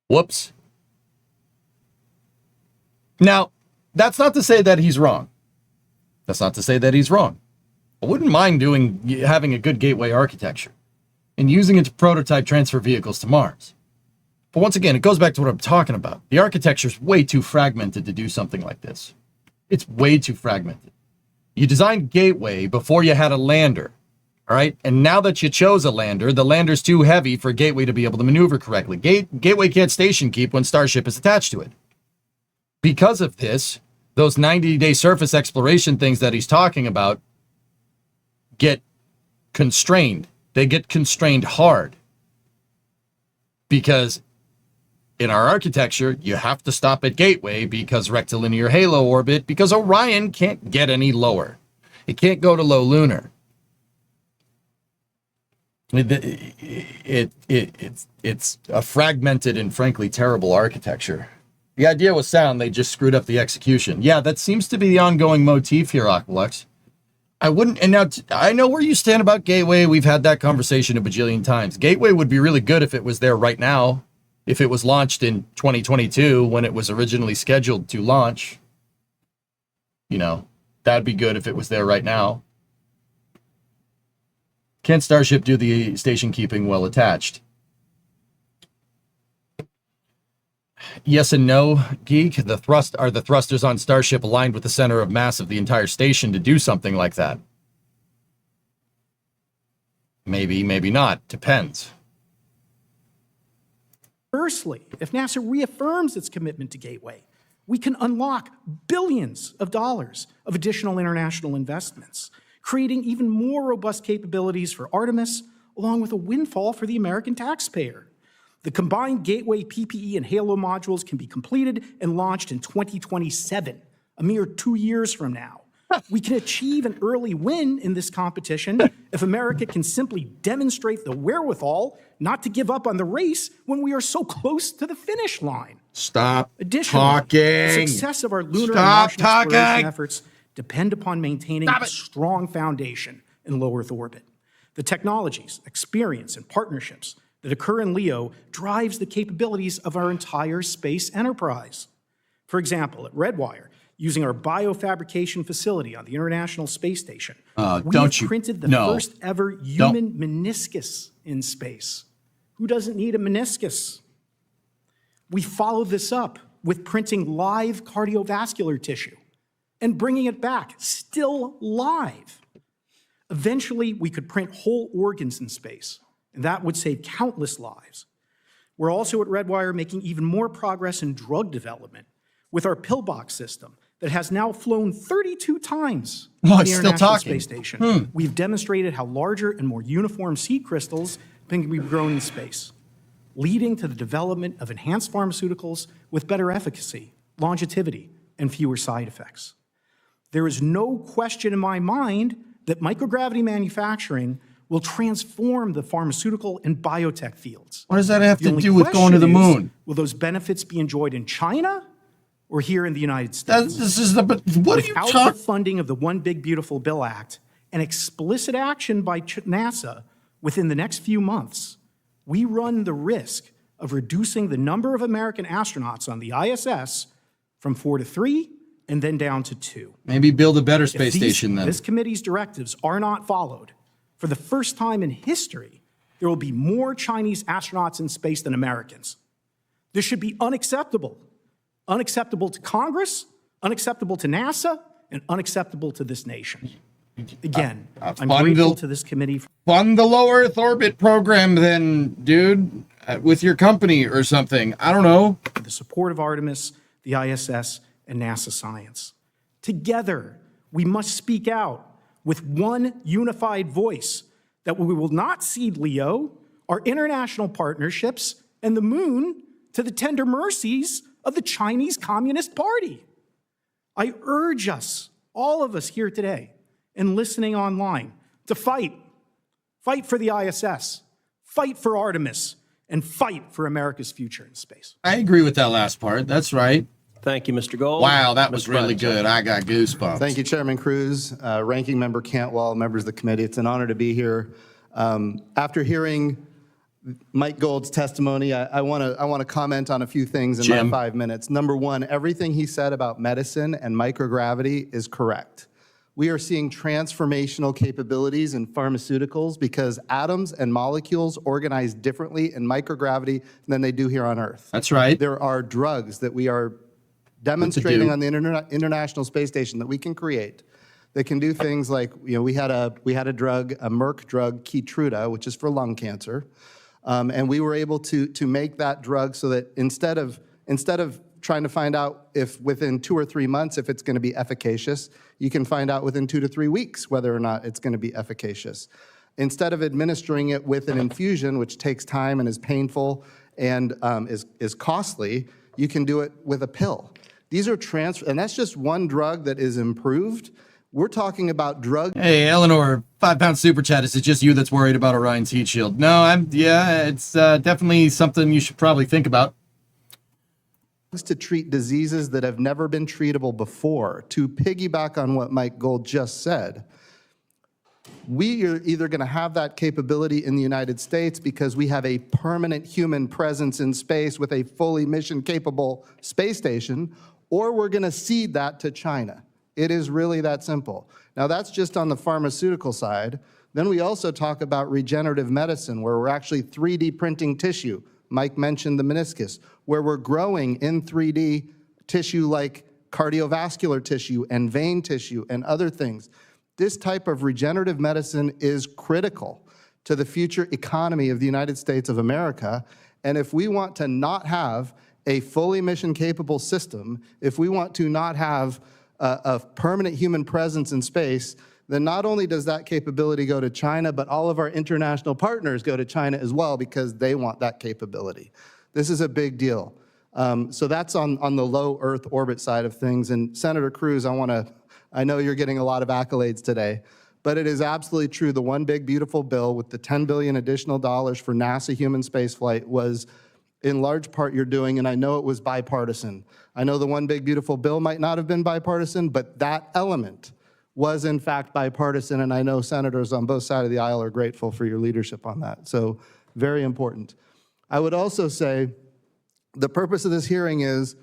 Whoops. Now, that's not to say that he's wrong. That's not to say that he's wrong. I wouldn't mind having a good gateway architecture and using it to prototype transfer vehicles to Mars. But once again, it goes back to what I'm talking about. The architecture is way too fragmented to do something like this. It's way too fragmented. You designed Gateway before you had a lander, all right? And now that you chose a lander, the lander's too heavy for Gateway to be able to maneuver correctly. Gateway can't station keep when Starship is attached to it. Because of this, those 90-day surface exploration things that he's talking about get constrained. They get constrained hard. Because in our architecture, you have to stop at Gateway because rectilinear halo orbit, because Orion can't get any lower. It can't go to low lunar. It's a fragmented and frankly terrible architecture. The idea was sound, they just screwed up the execution. Yeah, that seems to be the ongoing motif here, Aqualux. I wouldn't, and now I know where you stand about Gateway. We've had that conversation a bajillion times. Gateway would be really good if it was there right now. If it was launched in 2022 when it was originally scheduled to launch, you know, that'd be good if it was there right now. Can Starship do the station keeping well attached? Yes and no, Geek. The thrusters on Starship aligned with the center of mass of the entire station to do something like that? Maybe, maybe not. Depends. Conversely, if NASA reaffirms its commitment to Gateway, we can unlock billions of dollars of additional international investments, creating even more robust capabilities for Artemis, along with a windfall for the American taxpayer. The combined Gateway PPE and Halo modules can be completed and launched in 2027, a mere 2 years from now. We can achieve an early win in this competition if America can simply demonstrate the wherewithal not to give up on the race when we are so close to the finish line. Stop Additionally, talking. the success of our lunar and Martian exploration efforts depend upon maintaining a strong foundation in low Earth orbit. The technologies, experience, and partnerships that occur in LEO drives the capabilities of our entire space enterprise. For example, at Redwire, using our biofabrication facility on the International Space Station, we have printed the first ever human meniscus in space. Who doesn't need a meniscus? We follow this up with printing live cardiovascular tissue and bringing it back, still live. Eventually, we could print whole organs in space, and that would save countless lives. We're also at Redwire making even more progress in drug development with our pillbox system that has now flown 32 times on the International Space Station. We've demonstrated how larger and more uniform seed crystals can be grown in space, leading to the development of enhanced pharmaceuticals with better efficacy, longevity, and fewer side effects. There is no question in my mind that microgravity manufacturing will transform the pharmaceutical and biotech fields. What does that have to do with going to the moon? Will those benefits be enjoyed in China or here in the United States? What are you talking? Without the funding of the One Big Beautiful Bill Act and explicit action by NASA within the next few months, we run the risk of reducing the number of American astronauts on the ISS from 4 to 3 and then down to 2. Maybe build a better space station then. This committee's directives are not followed, for the first time in history, there will be more Chinese astronauts in space than Americans. This should be unacceptable. Unacceptable to Congress, unacceptable to NASA, and unacceptable to this nation. Again, I'm grateful to this committee. Fund the low Earth orbit program then, dude, with your company or something. I don't know. The support of Artemis, the ISS, and NASA science. Together, we must speak out with one unified voice that we will not cede LEO, our international partnerships, and the moon to the tender mercies of the Chinese Communist Party. I urge us, all of us here today and listening online, to fight. Fight for the ISS, fight for Artemis, and fight for America's future in space. I agree with that last part. That's right. Thank you, Mr. Gold. Wow, that was really good. I got goosebumps. Thank you, Chairman Cruz, Ranking Member Cantwell, members of the committee. It's an honor to be here. After hearing Mike Gold's testimony, I want to comment on a few things in my 5 minutes. Number one, everything he said about medicine and microgravity is correct. We are seeing transformational capabilities in pharmaceuticals because atoms and molecules organize differently in microgravity than they do here on Earth. That's right. There are drugs that we are demonstrating on the International Space Station that we can create that can do things like, we had a drug, a Merck drug, Keytruda, which is for lung cancer, and we were able to make that drug so that instead of trying to find out if within 2 or 3 months if it's going to be efficacious, you can find out within 2 to 3 weeks whether or not it's going to be efficacious. Instead of administering it with an infusion, which takes time and is painful and is costly, you can do it with a pill. These are and that's just one drug that is improved. We're talking about drug. Hey, Eleanor, £5 super chat. Is it just you that's worried about Orion's heat shield? No, it's definitely something you should probably think about. To treat diseases that have never been treatable before. To piggyback on what Mike Gold just said, we are either going to have that capability in the United States because we have a permanent human presence in space with a fully mission-capable space station, or we're going to cede that to China. It is really that simple. Now, that's just on the pharmaceutical side. Then we also talk about regenerative medicine, where we're actually 3D printing tissue. Mike mentioned the meniscus, where we're growing in 3D tissue like cardiovascular tissue and vein tissue and other things. This type of regenerative medicine is critical to the future economy of the United States of America. And if we want to not have a fully mission-capable system, if we want to not have a permanent human presence in space, then not only does that capability go to China, but all of our international partners go to China as well because they want that capability. This is a big deal. So that's on the low Earth orbit side of things. And Senator Cruz, I know you're getting a lot of accolades today, but it is absolutely true. The one big beautiful bill with the $10 billion additional dollars for NASA human spaceflight was in large part your doing, and I know it was bipartisan. I know the one big beautiful bill might not have been bipartisan, but that element was in fact bipartisan, and I know senators on both sides of the aisle are grateful for your leadership on that. So very important. I would also say the purpose of this hearing is,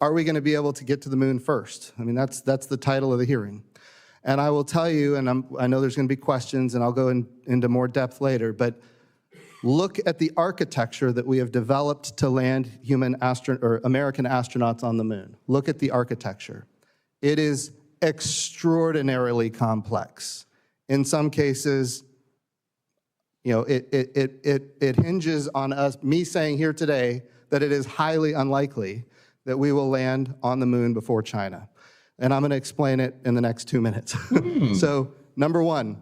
are we going to be able to get to the moon first? I mean, that's the title of the hearing. And I will tell you, and I know there's going to be questions, and I'll go into more depth later, but look at the architecture that we have developed to land American astronauts on the moon. Look at the architecture. It is extraordinarily complex. In some cases, it hinges on me saying here today that it is highly unlikely that we will land on the moon before China. And I'm going to explain it in the next 2 minutes. So, number one,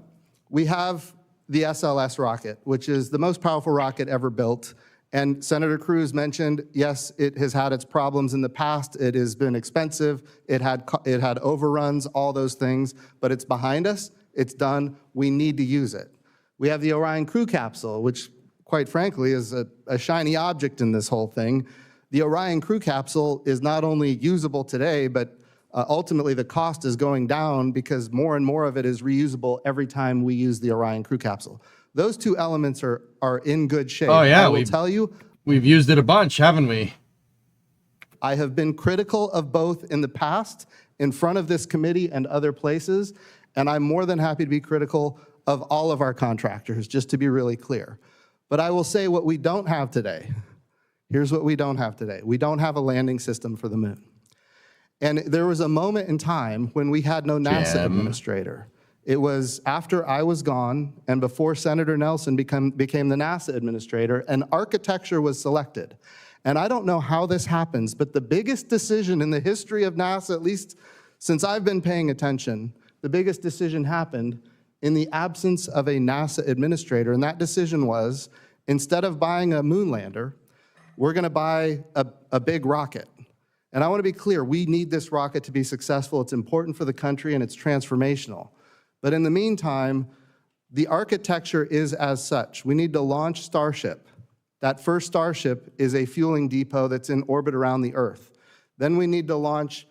we have the SLS rocket, which is the most powerful rocket ever built. And Senator Cruz mentioned, yes, it has had its problems in the past. It has been expensive. It had overruns, all those things. But it's behind us. It's done. We need to use it. We have the Orion crew capsule, which, quite frankly, is a shiny object in this whole thing. The Orion crew capsule is not only usable today, but ultimately the cost is going down because more and more of it is reusable every time we use the Orion crew capsule. Those two elements are in good shape. Oh, yeah. I will tell you, we've used it a bunch, haven't we? I have been critical of both in the past, in front of this committee and other places, and I'm more than happy to be critical of all of our contractors, just to be really clear. But I will say what we don't have today. Here's what we don't have today. We don't have a landing system for the moon. And there was a moment in time when we had no NASA administrator. It was after I was gone and before Senator Nelson became the NASA administrator, an architecture was selected. And I don't know how this happens, but the biggest decision in the history of NASA, at least since I've been paying attention, the biggest decision happened in the absence of a NASA administrator. And that decision was, instead of buying a moon lander, we're going to buy a big rocket. And I want to be clear, we need this rocket to be successful. It's important for the country and it's transformational. But in the meantime, the architecture is as such. We need to launch Starship. That first Starship is a fueling depot that's in orbit around the Earth. Then we need to launch,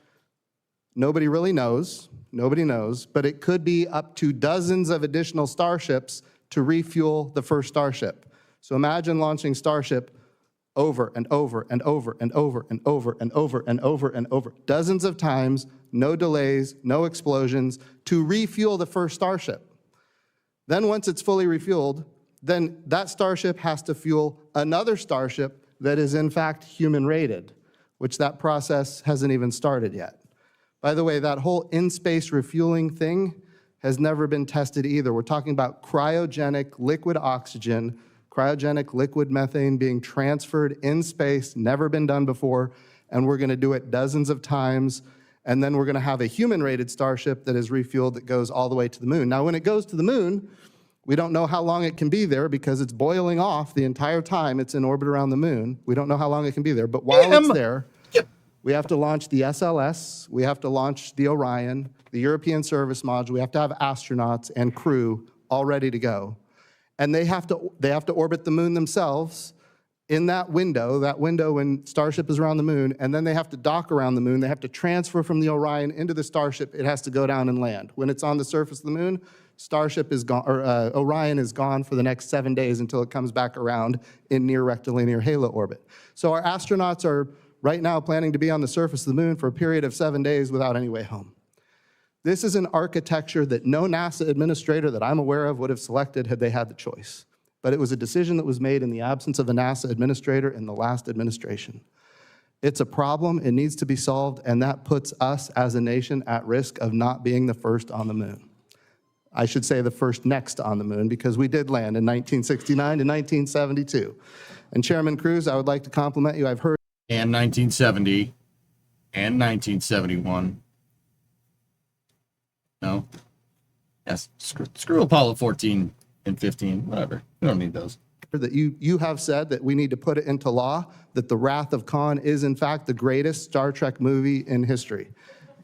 nobody really knows, but it could be up to dozens of additional Starships to refuel the first Starship. So imagine launching Starship over and over and over and over and over and over and over and over, dozens of times, no delays, no explosions, to refuel the first Starship. Then once it's fully refueled, then that Starship has to fuel another Starship that is in fact human-rated, which that process hasn't even started yet. By the way, that whole in-space refueling thing has never been tested either. We're talking about cryogenic liquid oxygen, cryogenic liquid methane being transferred in space, never been done before, and we're gonna do it dozens of times, and then we're gonna have a human-rated Starship that is refueled that goes all the way to the moon. Now, when it goes to the moon, we don't know how long it can be there because it's boiling off the entire time it's in orbit around the moon. We don't know how long it can be there, but while it's there, we have to launch the SLS, we have to launch the Orion, the European Service Module, we have to have astronauts and crew all ready to go. And they have to orbit the moon themselves in that window when Starship is around the moon, and then they have to dock around the moon. They have to transfer from the Orion into the Starship. It has to go down and land. When it's on the surface of the moon, Starship is gone, or Orion is gone for the next 7 days until it comes back around in near rectilinear halo orbit. So our astronauts are right now planning to be on the surface of the moon for a period of 7 days without any way home. This is an architecture that no NASA administrator that I'm aware of would have selected had they had the choice. But it was a decision that was made in the absence of a NASA administrator in the last administration. It's a problem, it needs to be solved, and that puts us as a nation at risk of not being the first on the moon. I should say the first next on the moon, because we did land in 1969 and 1972. And Chairman Cruz, I would like to compliment you. I've heard. And 1970 and 1971. No. Yes. Screw Apollo 14 and 15. Whatever. We don't need those. That you have said that we need to put it into law, that The Wrath of Khan is in fact the greatest Star Trek movie in history.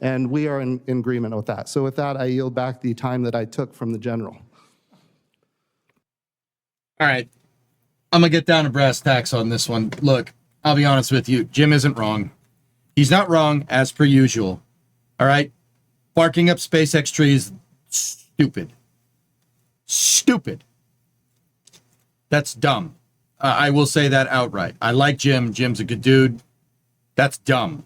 And we are in agreement with that. So with that, I yield back the time that I took from the general. All right. I'm going to get down to brass tacks on this one. Look, I'll be honest with you. Jim isn't wrong. He's not wrong as per usual. All right. Barking up SpaceX trees, stupid. Stupid. That's dumb. I will say that outright. I like Jim. Jim's a good dude. That's dumb.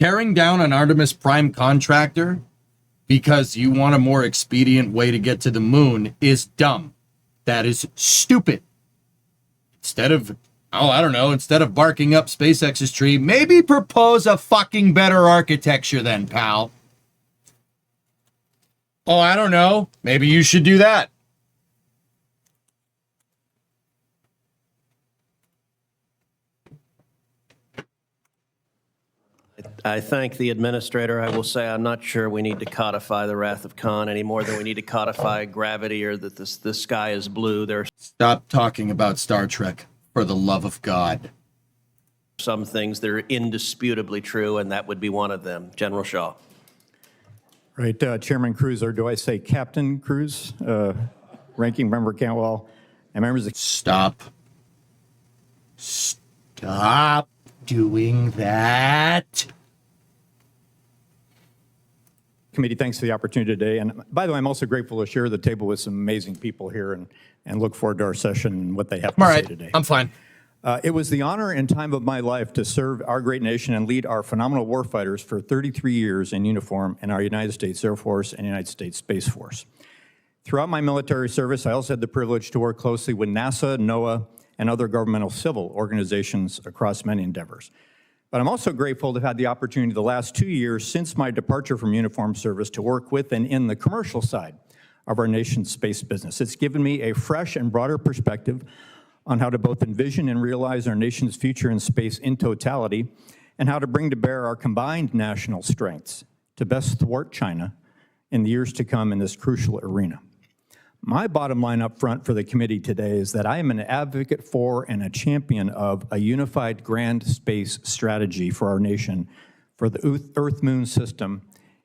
Tearing down an Artemis Prime contractor because you want a more expedient way to get to the moon is dumb. That is stupid. Instead of barking up SpaceX's tree, maybe propose a fucking better architecture then, pal. Oh, I don't know. Maybe you should do that. I thank the administrator. I will say I'm not sure we need to codify the Wrath of Khan any more than we need to codify gravity or that the sky is blue. There are Stop talking about Star Trek, for the love of God. some things that are indisputably true, and that would be one of them. General Shaw. Right, Chairman Cruz, or do I say Captain Cruz? Ranking Member Cantwell, and members of Stop doing that. Committee, thanks for the opportunity today. And by the way, I'm also grateful to share the table with some amazing people here and look forward to our session and what they have to say today. I'm fine. It was the honor and time of my life to serve our great nation and lead our phenomenal warfighters for 33 years in uniform in our United States Air Force and United States Space Force. Throughout my military service, I also had the privilege to work closely with NASA, NOAA, and other governmental civil organizations across many endeavors. But I'm also grateful to have had the opportunity the last 2 years since my departure from uniformed service to work with and in the commercial side of our nation's space business. It's given me a fresh and broader perspective on how to both envision and realize our nation's future in space in totality, and how to bring to bear our combined national strengths to best thwart China in the years to come in this crucial arena. My bottom line up front for the committee today is that I am an advocate for and a champion of a unified grand space strategy for our nation, for the Earth-Moon system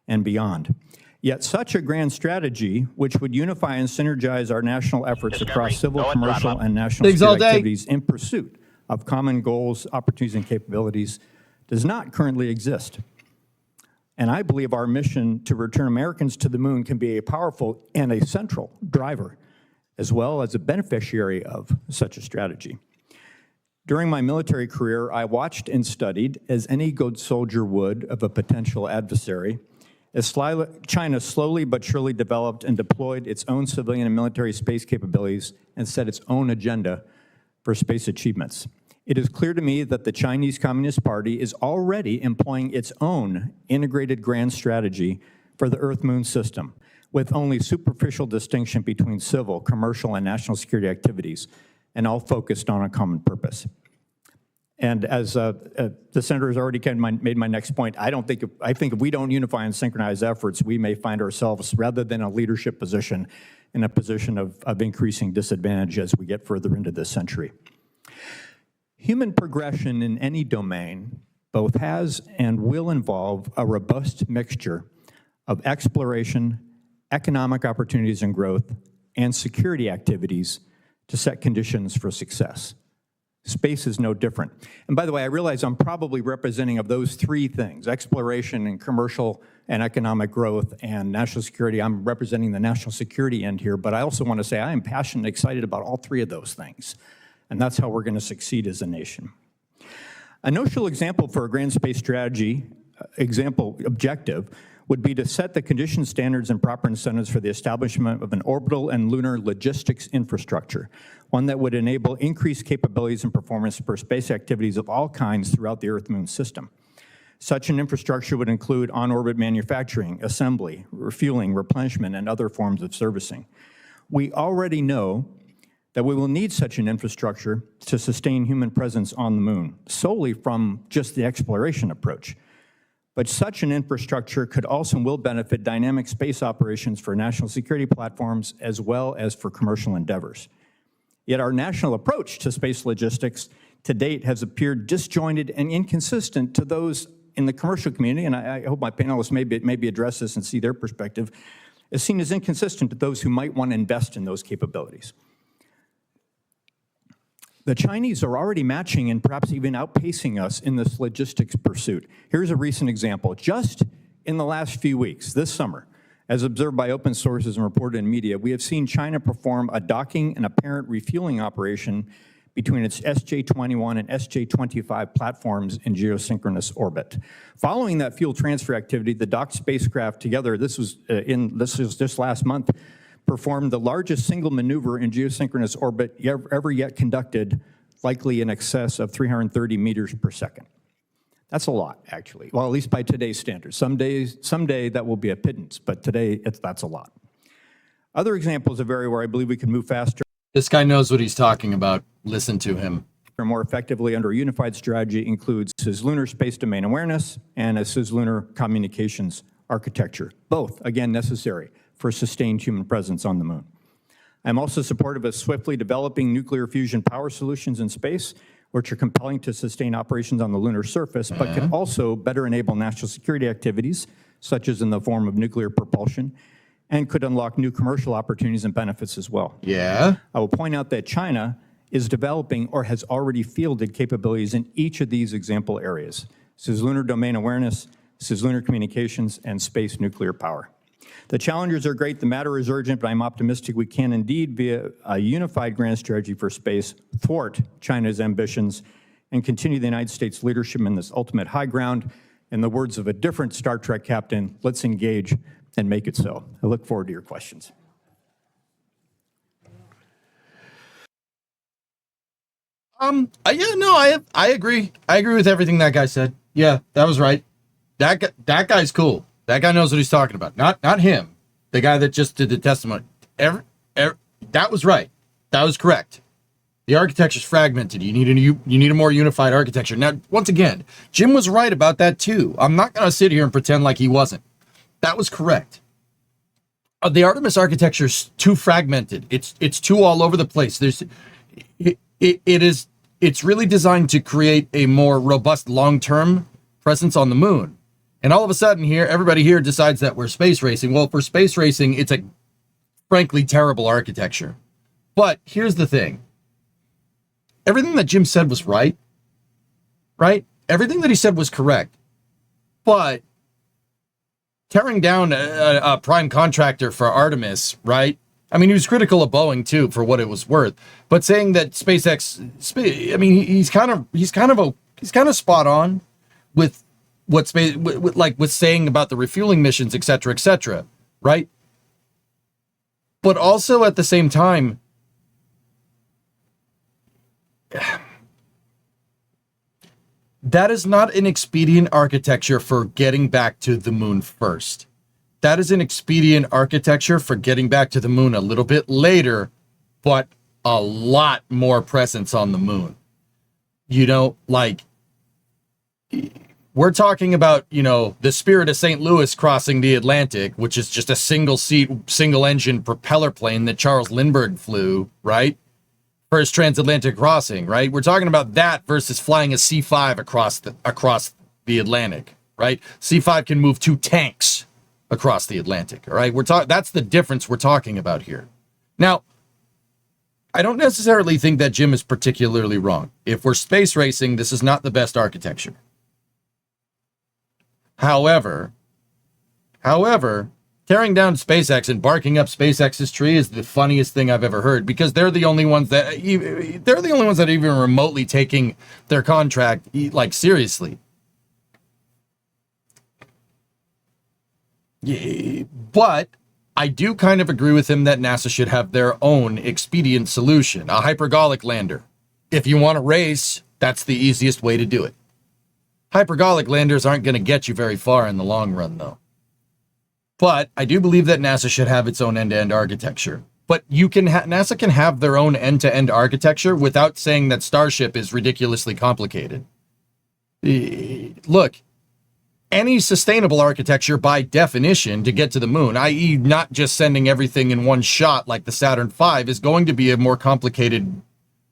and beyond. Yet such a grand strategy, which would unify and synergize our national efforts across civil, commercial, and national security activities in pursuit of common goals, opportunities, and capabilities, does not currently exist. And I believe our mission to return Americans to the moon can be a powerful and a central driver, as well as a beneficiary of such a strategy. During my military career, I watched and studied, as any good soldier would of a potential adversary, as China slowly but surely developed and deployed its own civilian and military space capabilities and set its own agenda for space achievements. It is clear to me that the Chinese Communist Party is already employing its own integrated grand strategy for the Earth-Moon system, with only superficial distinction between civil, commercial, and national security activities, and all focused on a common purpose. And as the senator has already made my next point, I think if we don't unify and synchronize efforts, we may find ourselves, rather than a leadership position, in a position of increasing disadvantage as we get further into this century. Human progression in any domain both has and will involve a robust mixture of exploration, economic opportunities and growth, and security activities to set conditions for success. Space is no different. And by the way, I realize I'm probably representing of those three things, exploration and commercial and economic growth and national security. I'm representing the national security end here, but I also want to say I am passionate and excited about all three of those things. And that's how we're going to succeed as a nation. A notional example for a grand space strategy, objective, would be to set the conditions, standards, and proper incentives for the establishment of an orbital and lunar logistics infrastructure, one that would enable increased capabilities and performance for space activities of all kinds throughout the Earth-Moon system. Such an infrastructure would include on-orbit manufacturing, assembly, refueling, replenishment, and other forms of servicing. We already know that we will need such an infrastructure to sustain human presence on the moon, solely from just the exploration approach. But such an infrastructure could also and will benefit dynamic space operations for national security platforms as well as for commercial endeavors. Yet our national approach to space logistics to date has appeared disjointed and inconsistent to those in the commercial community, and I hope my panelists maybe address this and see their perspective, is seen as inconsistent to those who might want to invest in those capabilities. The Chinese are already matching and perhaps even outpacing us in this logistics pursuit. Here's a recent example. Just in the last few weeks, this summer, as observed by open sources and reported in media, we have seen China perform a docking and apparent refueling operation between its SJ-21 and SJ-25 platforms in geosynchronous orbit. Following that fuel transfer activity, the docked spacecraft together, this was just last month, performed the largest single maneuver in geosynchronous orbit ever yet conducted, likely in excess of 330 meters per second. That's a lot, actually. Well, at least by today's standards. Someday that will be a pittance, but today that's a lot. Other examples of area where I believe we can move faster. This guy knows what he's talking about. Listen to him. More effectively under a unified strategy includes cislunar space domain awareness and a cislunar communications architecture, both, again, necessary for sustained human presence on the moon. I'm also supportive of swiftly developing nuclear fusion power solutions in space, which are compelling to sustain operations on the lunar surface, but can also better enable national security activities, such as in the form of nuclear propulsion, and could unlock new commercial opportunities and benefits as well. Yeah. I will point out that China is developing or has already fielded capabilities in each of these example areas: cislunar domain awareness, cislunar communications, and space nuclear power. The challenges are great, the matter is urgent, but I'm optimistic we can indeed, via a unified grand strategy for space, thwart China's ambitions and continue the United States' leadership in this ultimate high ground. In the words of a different Star Trek captain, let's engage and make it so. I look forward to your questions. I agree. I agree with everything that guy said. Yeah, that was right. That guy's cool. That guy knows what he's talking about. Not him. The guy that just did the testimony. That was right. That was correct. The architecture's fragmented. You need a more unified architecture. Now, once again, Jim was right about that too. I'm not going to sit here and pretend like he wasn't. That was correct. The Artemis architecture is too fragmented. It's too all over the place. It's really designed to create a more robust long-term presence on the moon. And all of a sudden here, everybody here decides that we're space racing. Well, for space racing, it's a frankly terrible architecture. But here's the thing. Everything that Jim said was right? Everything that he said was correct. But tearing down a prime contractor for Artemis, right? I mean, he was critical of Boeing too for what it was worth, but saying that SpaceX, I mean, he's kind of spot on with what space, with saying about the refueling missions, et cetera, right? But also at the same time, that is not an expedient architecture for getting back to the moon first. That is an expedient architecture for getting back to the moon a little bit later, but a lot more presence on the moon. You know, like, we're talking about, you know, the Spirit of St. Louis crossing the Atlantic, which is just a single-seat, single-engine propeller plane that Charles Lindbergh flew, right? First transatlantic crossing, right? We're talking about that versus flying a C-5 across the Atlantic, right? C-5 can move 2 tanks across the Atlantic, all right? That's the difference we're talking about here. Now, I don't necessarily think that Jim is particularly wrong. If we're space racing, this is not the best architecture. However, tearing down SpaceX and barking up SpaceX's tree is the funniest thing I've ever heard, because they're the only ones that are even remotely taking their contract like seriously. But I do kind of agree with him that NASA should have their own expedient solution, a hypergolic lander. If you want to race, that's the easiest way to do it. Hypergolic landers aren't going to get you very far in the long run, though. But I do believe that NASA should have its own end-to-end architecture. But NASA can have their own end-to-end architecture without saying that Starship is ridiculously complicated. Look, any sustainable architecture by definition to get to the moon, i.e. not just sending everything in one shot like the Saturn V, is going to be a more complicated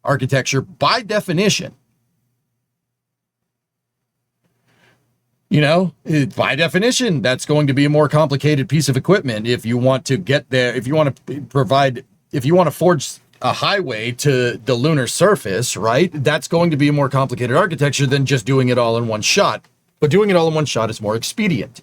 architecture by definition. You know, by definition, that's going to be a more complicated piece of equipment if you want to get there, if you want to forge a highway to the lunar surface, right? That's going to be a more complicated architecture than just doing it all in one shot. But doing it all in one shot is more expedient.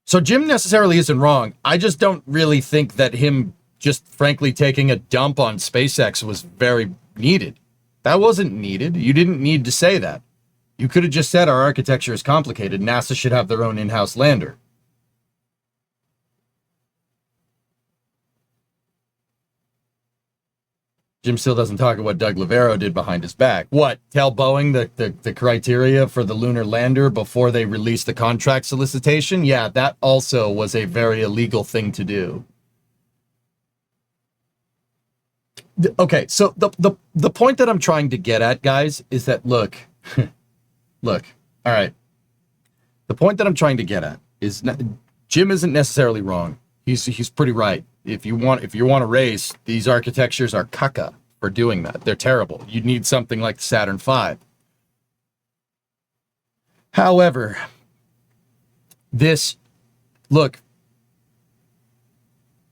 So Jim necessarily isn't wrong. I just don't really think that him just frankly taking a dump on SpaceX was very needed. That wasn't needed. You didn't need to say that. You could have just said our architecture is complicated. NASA should have their own in-house lander. Jim still doesn't talk about what Doug Lavero did behind his back. What? Tell Boeing the criteria for the lunar lander before they released the contract solicitation? Yeah, that also was a very illegal thing to do. Okay, so the point that I'm trying to get at, guys, is that look, all right. The point that I'm trying to get at is Jim isn't necessarily wrong. He's pretty right. If you want to race, these architectures are caca for doing that. They're terrible. You need something like the Saturn V. However,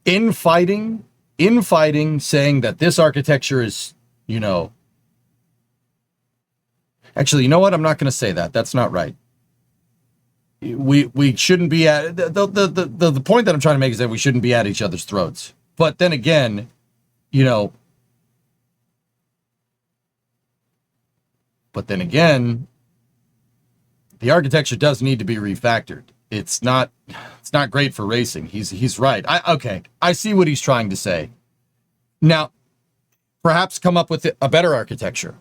in fighting, saying that this architecture is, you know, actually, you know what? I'm not going to say that. That's not right. We shouldn't be at the point that I'm trying to make is that we shouldn't be at each other's throats. But then again, you know, the architecture does need to be refactored. It's not great for racing. He's right. I see what he's trying to say. Now, perhaps come up with a better architecture.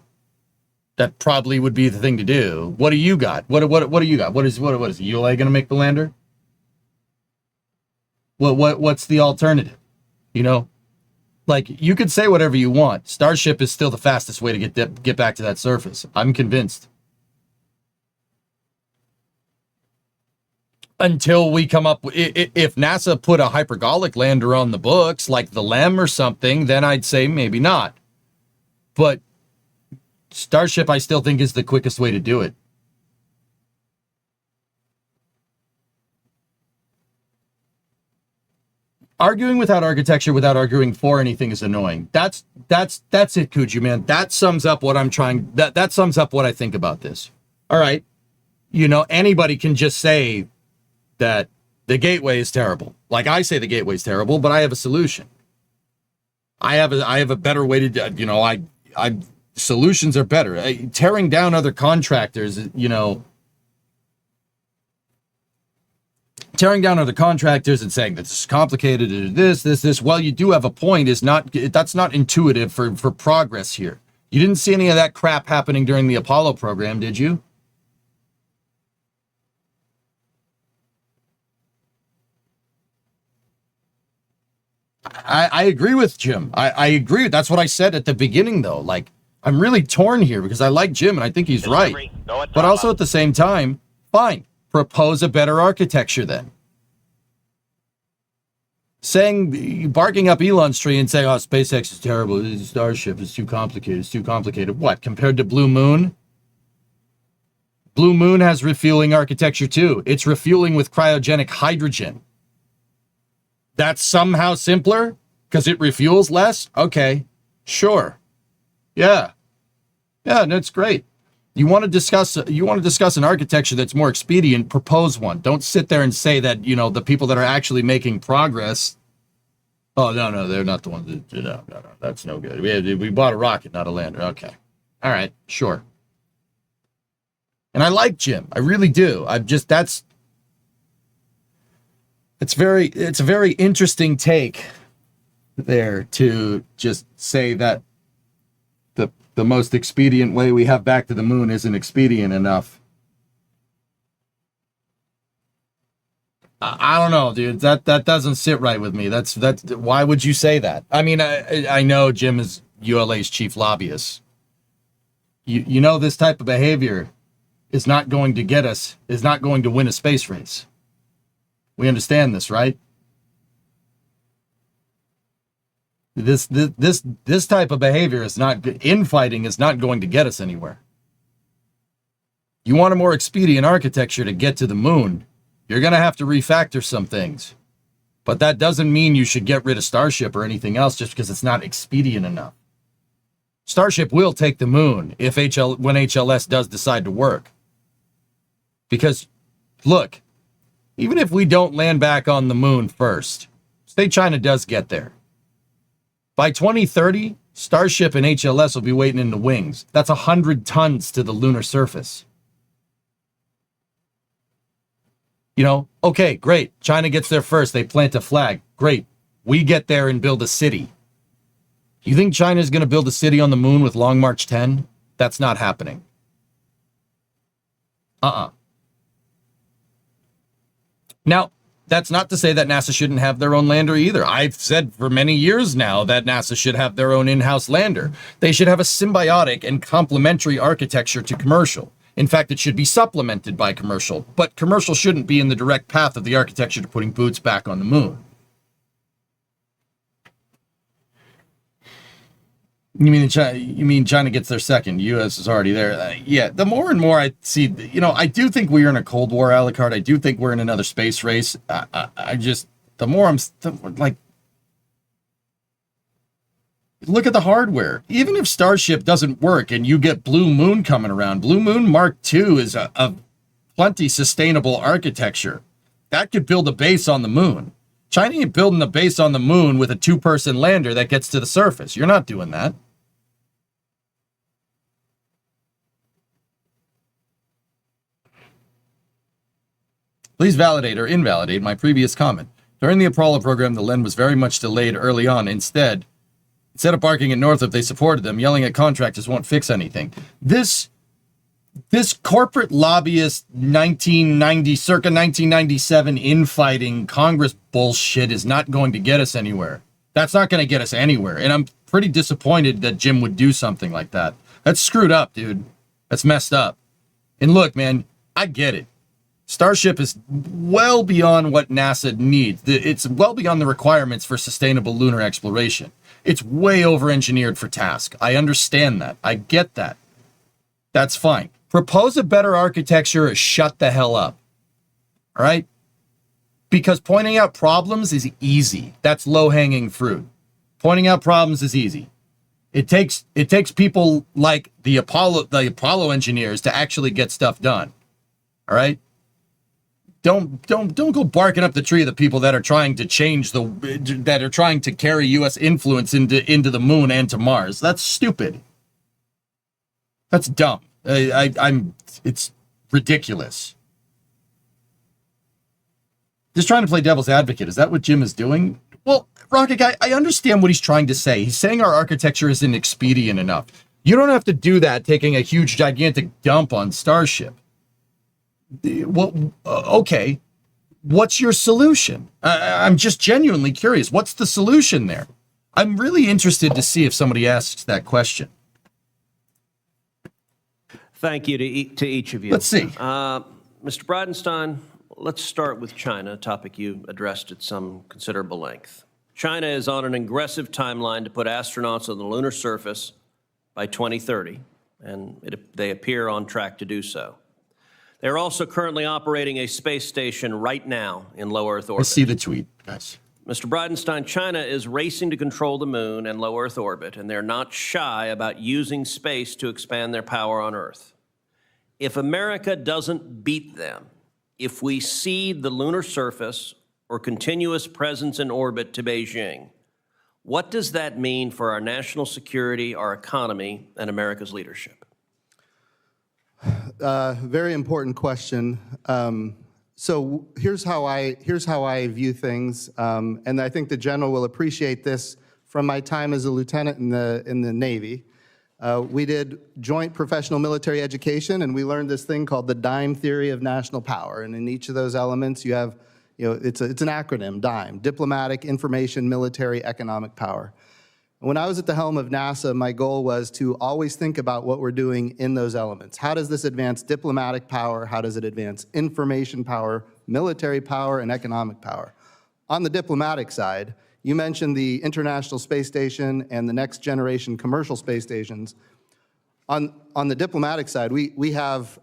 That probably would be the thing to do. What do you got? What do you got? What is ULA going to make the lander? What's the alternative? You know, like, you could say whatever you want. Starship is still the fastest way to get back to that surface. I'm convinced. Until we come up, if NASA put a hypergolic lander on the books, like the LEM or something, then I'd say maybe not. But Starship, I still think, is the quickest way to do it. Arguing without architecture, without arguing for anything, is annoying. That's it, Kuju, man. That sums up what I'm trying. That sums up what I think about this. All right, you know, anybody can just say that The gateway is terrible. Like I say the gateway is terrible, but I have a solution. I have a better way to do, solutions are better. Tearing down other contractors, tearing down other contractors and saying that this is complicated, this. Well, you do have a point. That's not intuitive for progress here. You didn't see any of that crap happening during the Apollo program, did you? I agree with Jim. I agree. That's what I said at the beginning, though. Like, I'm really torn here because I like Jim and I think he's right. But also at the same time, fine, propose a better architecture then. Barking up Elon's tree and saying, oh, SpaceX is terrible, it's Starship, it's too complicated. What, compared to Blue Moon? Blue Moon has refueling architecture too. It's refueling with cryogenic hydrogen. That's somehow simpler because it refuels less? Okay, sure. Yeah, that's great. You want to discuss an architecture that's more expedient, propose one. Don't sit there and say that, the people that are actually making progress, oh, no, they're not the ones that, no, that's no good. We bought a rocket, not a lander. Okay. All right, sure. And I like Jim. I really do. It's a very interesting take there to just say that the most expedient way we have back to the moon isn't expedient enough. I don't know, dude. That doesn't sit right with me. That's why would you say that? I mean, I know Jim is ULA's chief lobbyist. You know this type of behavior is not going to win a space race. We understand this, right? This type of behavior is not, infighting is not going to get us anywhere. You want a more expedient architecture to get to the moon, you're going to have to refactor some things. But that doesn't mean you should get rid of Starship or anything else just because it's not expedient enough. Starship will take the moon when HLS does decide to work. Because, look, even if we don't land back on the moon first, say China does get there. By 2030, Starship and HLS will be waiting in the wings. That's 100 tons to the lunar surface. Okay, great. China gets there first. They plant a flag. Great. We get there and build a city. You think China's going to build a city on the moon with Long March 10? That's not happening. Now, that's not to say that NASA shouldn't have their own lander either. I've said for many years now that NASA should have their own in-house lander. They should have a symbiotic and complementary architecture to commercial. In fact, it should be supplemented by commercial, but commercial shouldn't be in the direct path of the architecture to putting boots back on the moon. You mean China gets there second? U.S. is already there. Yeah, the more and more I see, I do think we're in a Cold War, Alucard. I do think we're in another space race. The more I'm like, look at the hardware. Even if Starship doesn't work and you get Blue Moon coming around, Blue Moon Mark II is a plenty sustainable architecture. That could build a base on the moon. China ain't building a base on the moon with a 2-person lander that gets to the surface. You're not doing that. Please validate or invalidate my previous comment. During the Apollo program, the LEN was very much delayed early on. Instead of barking at Northrop, they supported them. Yelling at contractors won't fix anything. This corporate lobbyist circa 1997 infighting Congress bullshit is not going to get us anywhere. That's not going to get us anywhere. And I'm pretty disappointed that Jim would do something like that. That's screwed up, dude. That's messed up. And look, man, I get it. Starship is well beyond what NASA needs. It's well beyond the requirements for sustainable lunar exploration. It's way over-engineered for task. I understand that. I get that. That's fine. Propose a better architecture or shut the hell up. All right? Because pointing out problems is easy. That's low-hanging fruit. Pointing out problems is easy. It takes people like the Apollo engineers to actually get stuff done. All right? don't go barking up the tree of the people that are trying to that are trying to carry U.S. influence into the moon and to Mars. That's stupid. That's dumb. It's ridiculous. Just trying to play devil's advocate. Is that what Jim is doing? Well, Rocket Guy, I understand what he's trying to say. He's saying our architecture isn't expedient enough. You don't have to do that taking a huge, gigantic dump on Starship. Well, okay. What's your solution? I'm just genuinely curious. What's the solution there? I'm really interested to see if somebody asks that question. Thank you to each of you. Let's see. Mr. Bridenstine, let's start with China, a topic you addressed at some considerable length. China is on an aggressive timeline to put astronauts on the lunar surface by 2030, and they appear on track to do so. They're also currently operating a space station right now in low Earth orbit. Let's see the tweet, guys. Mr. Bridenstine, China is racing to control the moon and low Earth orbit, and they're not shy about using space to expand their power on Earth. If America doesn't beat them, if we cede the lunar surface or continuous presence in orbit to Beijing, what does that mean for our national security, our economy, and America's leadership? Very important question. So here's how I view things, and I think the general will appreciate this from my time as a lieutenant in the Navy. We did joint professional military education, and we learned this thing called the DIME theory of national power. And in each of those elements, you have, it's an acronym, DIME: diplomatic, information, military, economic power. When I was at the helm of NASA, my goal was to always think about what we're doing in those elements. How does this advance diplomatic power? How does it advance information power, military power, and economic power? On the diplomatic side, you mentioned the International Space Station and the next generation commercial space stations. On the diplomatic side, we have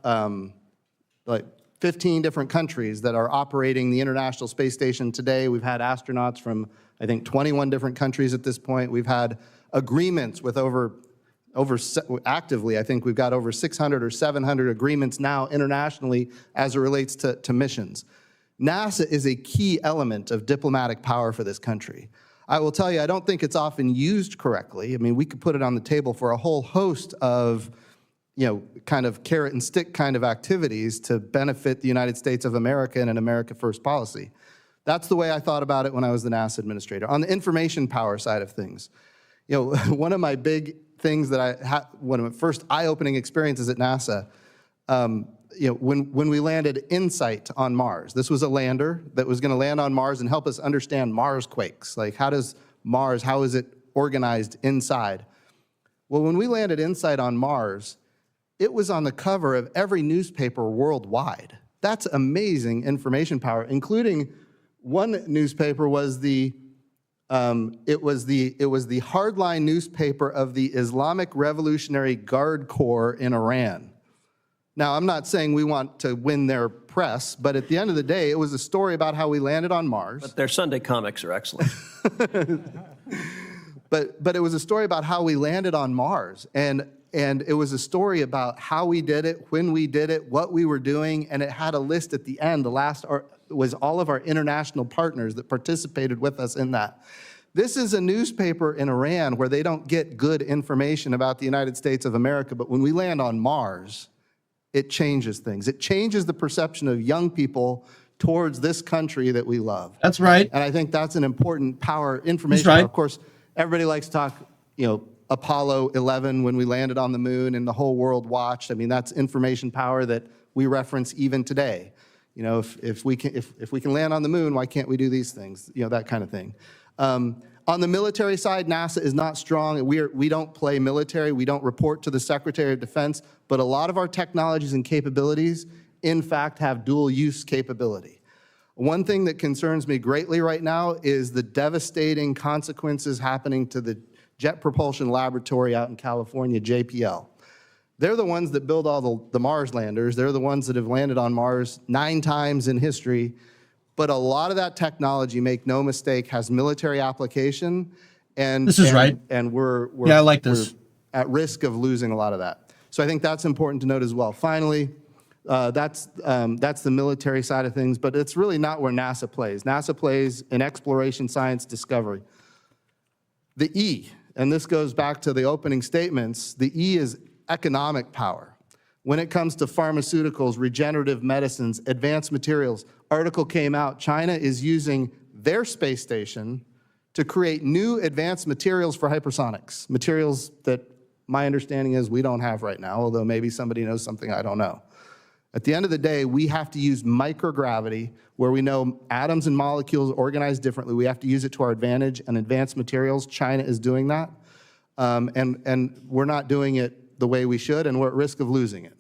like 15 different countries that are operating the International Space Station today. We've had astronauts from, I think, 21 different countries at this point. We've had agreements with actively, I think we've got over 600 or 700 agreements now internationally as it relates to missions. NASA is a key element of diplomatic power for this country. I will tell you, I don't think it's often used correctly. I mean, we could put it on the table for a whole host of, kind of carrot and stick kind of activities to benefit the United States of America and an America First policy. That's the way I thought about it when I was the NASA administrator. On the information power side of things, one of my big things that I had, one of my first eye-opening experiences at NASA, when we landed InSight on Mars. This was a lander that was going to land on Mars and help us understand Mars quakes. Like, how is it organized inside? Well, when we landed InSight on Mars, it was on the cover of every newspaper worldwide. That's amazing information power, including one newspaper was the hardline newspaper of the Islamic Revolutionary Guard Corps in Iran. Now, I'm not saying we want to win their press, but at the end of the day, it was a story about how we landed on Mars. But their Sunday comics are excellent. But it was a story about how we landed on Mars, and it was a story about how we did it, when we did it, what we were doing, and it had a list at the end. The last was all of our international partners that participated with us in that. This is a newspaper in Iran where they don't get good information about the United States of America, but when we land on Mars, it changes things. It changes the perception of young people towards this country that we love. That's right. And I think that's an important power, information. That's right. Of course, everybody likes to talk, Apollo 11 when we landed on the moon and the whole world watched. I mean, that's information power that we reference even today. If we can land on the moon, why can't we do these things? That kind of thing. On the military side, NASA is not strong. We don't play military. We don't report to the Secretary of Defense. But a lot of our technologies and capabilities, in fact, have dual use capability. One thing that concerns me greatly right now is the devastating consequences happening to the Jet Propulsion Laboratory out in California, JPL. They're the ones that build all the Mars landers. They're the ones that have landed on Mars 9 times in history. But a lot of that technology, make no mistake, has military application. And this is right. And we're I like this. We're at risk of losing a lot of that. So I think that's important to note as well. Finally, That's the military side of things, but it's really not where NASA plays. NASA plays in exploration, science, discovery. The E, and this goes back to the opening statements, the E is economic power. When it comes to pharmaceuticals, regenerative medicines, advanced materials, article came out, China is using their space station to create new advanced materials for hypersonics, materials that my understanding is we don't have right now, although maybe somebody knows something I don't know. At the end of the day, we have to use microgravity, where we know atoms and molecules organize differently. We have to use it to our advantage, and advanced materials, China is doing that. And we're not doing it the way we should, and we're at risk of losing it.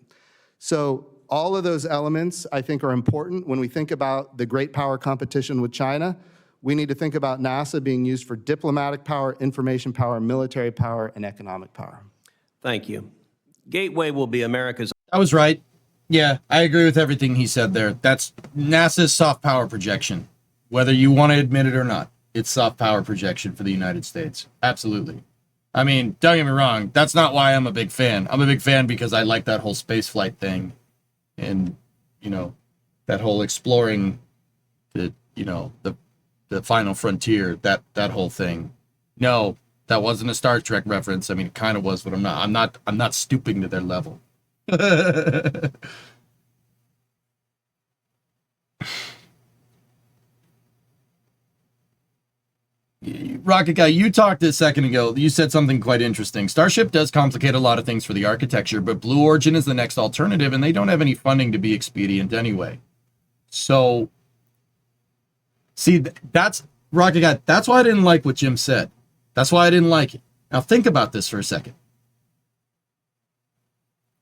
So all of those elements, I think, are important. When we think about the great power competition with China, we need to think about NASA being used for diplomatic power, information power, military power, and economic power. Thank you. Gateway will be America's... I was right. Yeah, I agree with everything he said there. That's NASA's soft power projection. Whether you want to admit it or not, it's soft power projection for the United States. Absolutely. I mean, don't get me wrong, that's not why I'm a big fan. I'm a big fan because I like that whole space flight thing and, you know, that whole exploring the, you know, the final frontier, that whole thing. No, that wasn't a Star Trek reference. I mean, it kind of was, but I'm not stooping to their level. Rocket Guy, you talked a second ago. You said something quite interesting. Starship does complicate a lot of things for the architecture, but Blue Origin is the next alternative, and they don't have any funding to be expedient anyway. So, see, that's, Rocket Guy, that's why I didn't like what Jim said. That's why I didn't like it. Now, think about this for a second.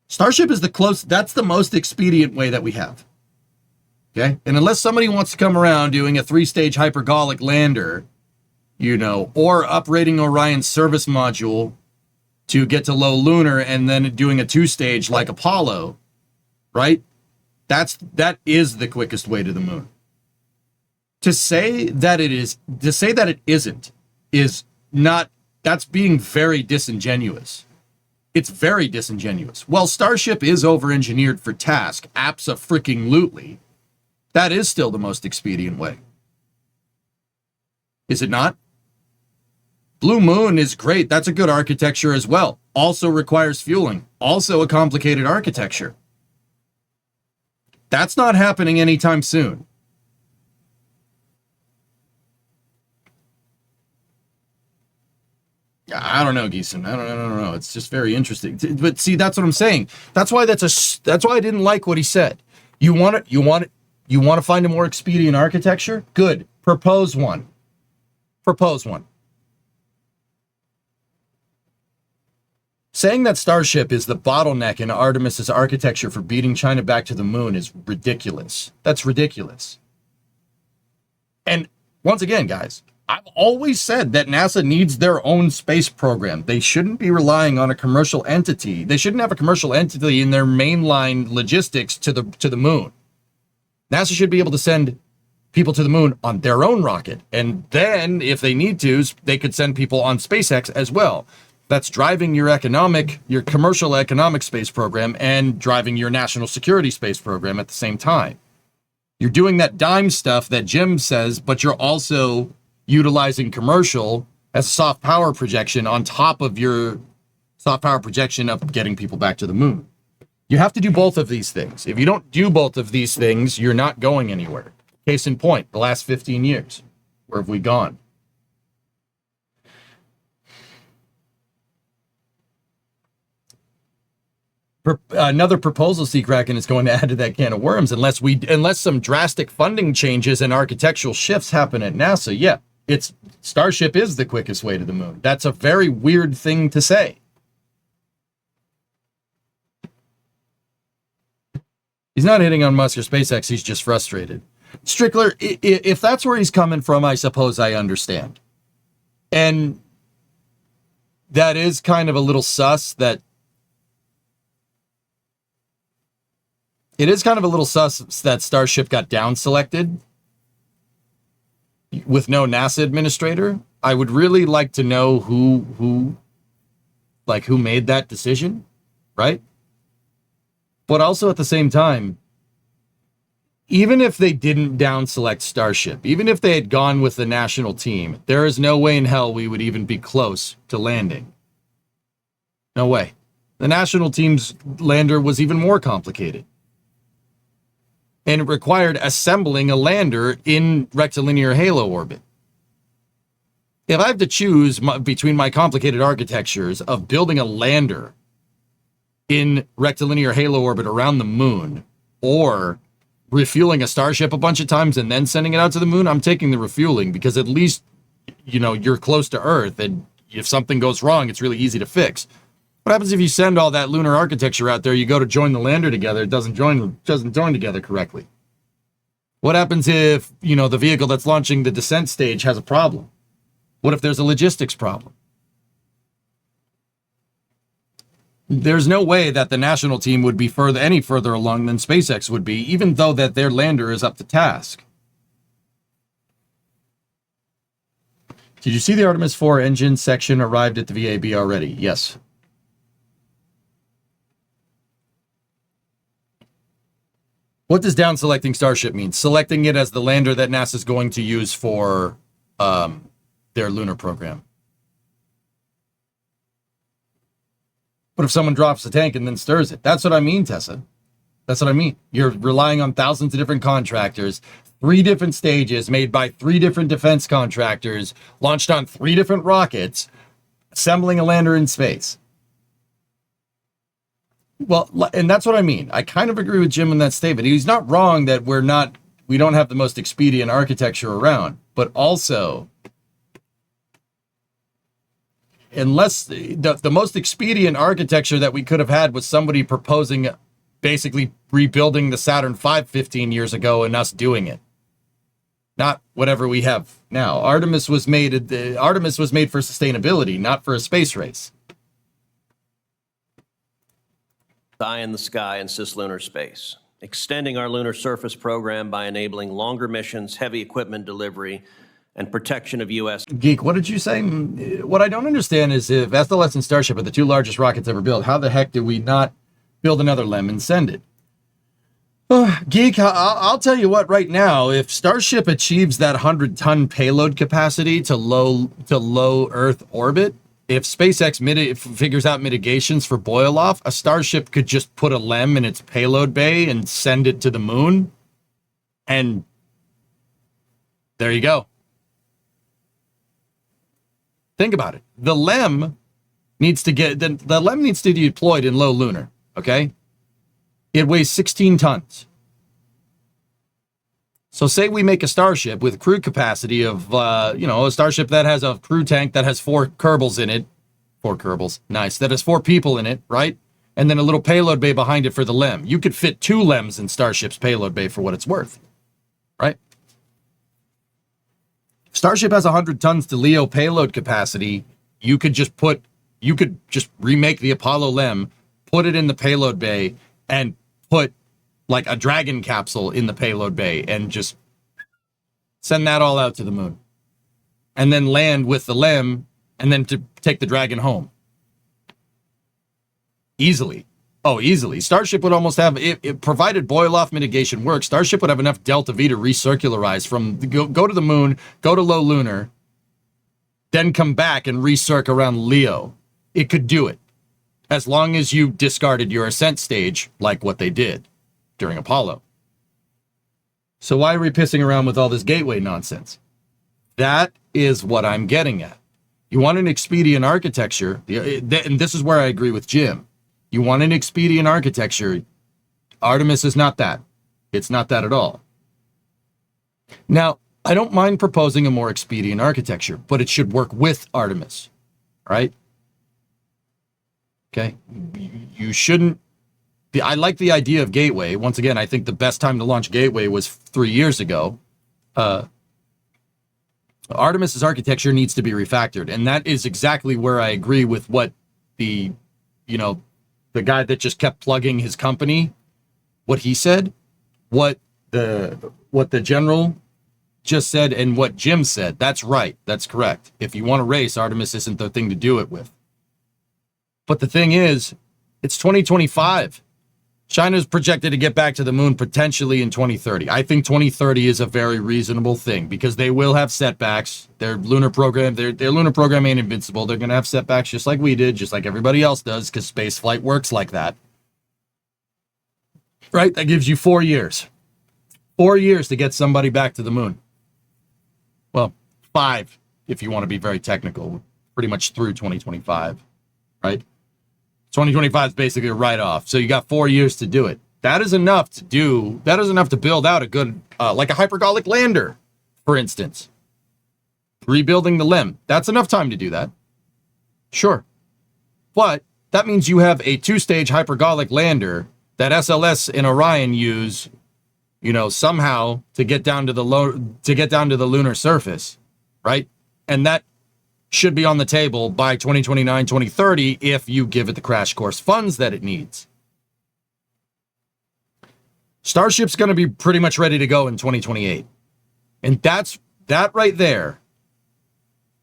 Starship is that's the most expedient way that we have. Okay? And unless somebody wants to come around doing a 3-stage hypergolic lander, you know, or uprating Orion's service module to get to low lunar and then doing a 2-stage like Apollo, right? That is the quickest way to the moon. To say that it isn't is not, that's being very disingenuous. It's very disingenuous. Well, Starship is over-engineered for task, abso-freaking-lutely. That is still the most expedient way. Is it not? Blue Moon is great. That's a good architecture as well. Also requires fueling. Also a complicated architecture. That's not happening anytime soon. I don't know, Geeson. I don't know. It's just very interesting. But see, that's what I'm saying. That's why that's why I didn't like what he said. You want to find a more expedient architecture? Good. Propose one. Propose one. Saying that Starship is the bottleneck in Artemis's architecture for beating China back to the moon is ridiculous. That's ridiculous. And once again, guys, I've always said that NASA needs their own space program. They shouldn't be relying on a commercial entity. They shouldn't have a commercial entity in their mainline logistics to the moon. NASA should be able to send people to the moon on their own rocket. And then, if they need to, they could send people on SpaceX as well. That's driving your commercial economic space program and driving your national security space program at the same time. You're doing that dime stuff that Jim says, but you're also utilizing commercial as a soft power projection on top of your soft power projection of getting people back to the moon. You have to do both of these things. If you don't do both of these things, you're not going anywhere. Case in point, the last 15 years. Where have we gone? Another proposal, Seacracken, is going to add to that can of worms unless some drastic funding changes and architectural shifts happen at NASA. Yeah, Starship is the quickest way to the moon. That's a very weird thing to say. He's not hitting on Musk or SpaceX, he's just frustrated. Strickler, if that's where he's coming from, I suppose I understand. And that is kind of a little sus that it is kind of a little sus that Starship got down selected with no NASA administrator. I would really like to know who made that decision, right? But also at the same time, even if they didn't down select Starship, even if they had gone with the national team, there is no way in hell we would even be close to landing. No way. The national team's lander was even more complicated. And it required assembling a lander in rectilinear halo orbit. If I have to choose between my complicated architectures of building a lander in rectilinear halo orbit around the moon or refueling a Starship a bunch of times and then sending it out to the moon, I'm taking the refueling because at least, you're close to Earth, and if something goes wrong, it's really easy to fix. What happens if you send all that lunar architecture out there, you go to join the lander together, it doesn't join together correctly? What happens if, the vehicle that's launching the descent stage has a problem? What if there's a logistics problem? There's no way that the national team would be any further along than SpaceX would be, even though that their lander is up to task. Did you see the Artemis 4 engine section arrived at the VAB already? Yes. What does down selecting Starship mean? Selecting it as the lander that NASA's going to use for their lunar program. But if someone drops the tank and then stirs it, that's what I mean, Tessa. That's what I mean. You're relying on thousands of different contractors, 3 different stages made by 3 different defense contractors, launched on 3 different rockets, assembling a lander in space. Well, and that's what I mean. I kind of agree with Jim in that statement. He's not wrong that we don't have the most expedient architecture around, but also, unless the most expedient architecture that we could have had was somebody proposing basically rebuilding the Saturn V 15 years ago and us doing it. Not whatever we have now. Artemis was made for sustainability, not for a space race. Eye in the sky in cislunar space, extending our lunar surface program by enabling longer missions, heavy equipment delivery, and protection of U.S. Geek, what did you say? What I don't understand is if SLS and Starship are the 2 largest rockets ever built, how the heck do we not build another LEM and send it? Geek, I'll tell you what right now, if Starship achieves that 100-ton payload capacity to low Earth orbit, if SpaceX figures out mitigations for boil-off, a Starship could just put a LEM in its payload bay and send it to the moon, and there you go. Think about it. The LEM needs to the LEM needs to be deployed in low lunar, okay? It weighs 16 tons. So say we make a Starship with crew capacity of, a Starship that has a crew tank that has 4 Kerbals in it. 4 Kerbals, nice. That has 4 people in it, right? And then a little payload bay behind it for the LEM. You could fit 2 LEMs in Starship's payload bay for what it's worth, right? Starship has 100 tons to LEO payload capacity. You could just remake the Apollo LEM, put it in the payload bay, and put like a Dragon capsule in the payload bay and just send that all out to the moon. And then land with the LEM and then to take the Dragon home. Easily. Oh, easily. Starship would almost have, it provided boil-off mitigation work, Starship would have enough delta V to recircularize from, go to the moon, go to low lunar, then come back and recirc around Leo. It could do it. As long as you discarded your ascent stage, like what they did during Apollo. So why are we pissing around with all this gateway nonsense? That is what I'm getting at. You want an expedient architecture, and this is where I agree with Jim. You want an expedient architecture, Artemis is not that. It's not that at all. Now, I don't mind proposing a more expedient architecture, but it should work with Artemis, right? Okay, you shouldn't. I like the idea of Gateway. Once again, I think the best time to launch Gateway was 3 years ago. Artemis's architecture needs to be refactored, and that is exactly where I agree with what the guy that just kept plugging his company, what he said, what the general just said, and what Jim said. That's right. That's correct. If you want to race, Artemis isn't the thing to do it with. But the thing is, it's 2025. China's projected to get back to the moon potentially in 2030. I think 2030 is a very reasonable thing because they will have setbacks. Their lunar program ain't invincible. They're going to have setbacks just like we did, just like everybody else does, because space flight works like that. Right? That gives you 4 years. 4 years to get somebody back to the moon. Well, 5 if you want to be very technical. Pretty much through 2025, right? 2025 is basically a write-off. So you got 4 years to do it. That is enough to build out a good, like a hypergolic lander, for instance. Rebuilding the LEM. That's enough time to do that. Sure. But that means you have a 2-stage hypergolic lander that SLS and Orion use, somehow to get down to the lunar surface, right? And that should be on the table by 2029, 2030 if you give it the crash course funds that it needs. Starship's going to be pretty much ready to go in 2028. And that right there,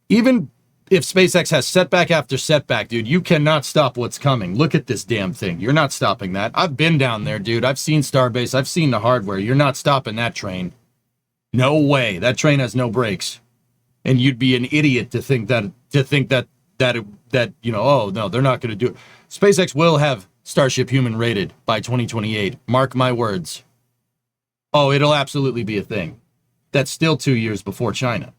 even if SpaceX has setback after setback, dude, you cannot stop what's coming. Look at this damn thing. You're not stopping that. I've been down there, dude. I've seen Starbase. I've seen the hardware. You're not stopping that train. No way. That train has no brakes. And you'd be an idiot to think that oh no, they're not going to do it. SpaceX will have Starship human rated by 2028. Mark my words. Oh, it'll absolutely be a thing. That's still 2 years before China.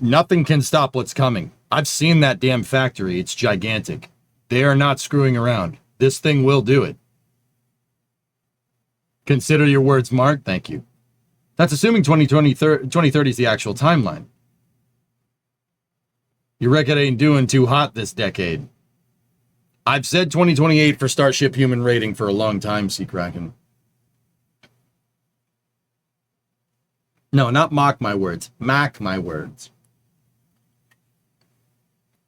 Nothing can stop what's coming. I've seen that damn factory. It's gigantic. They are not screwing around. This thing will do it. Consider your words, Mark. Thank you. That's assuming 2030 is the actual timeline. You reckon it ain't doing too hot this decade? I've said 2028 for Starship human rating for a long time, Seakraken. No, not mock my words. Mac my words.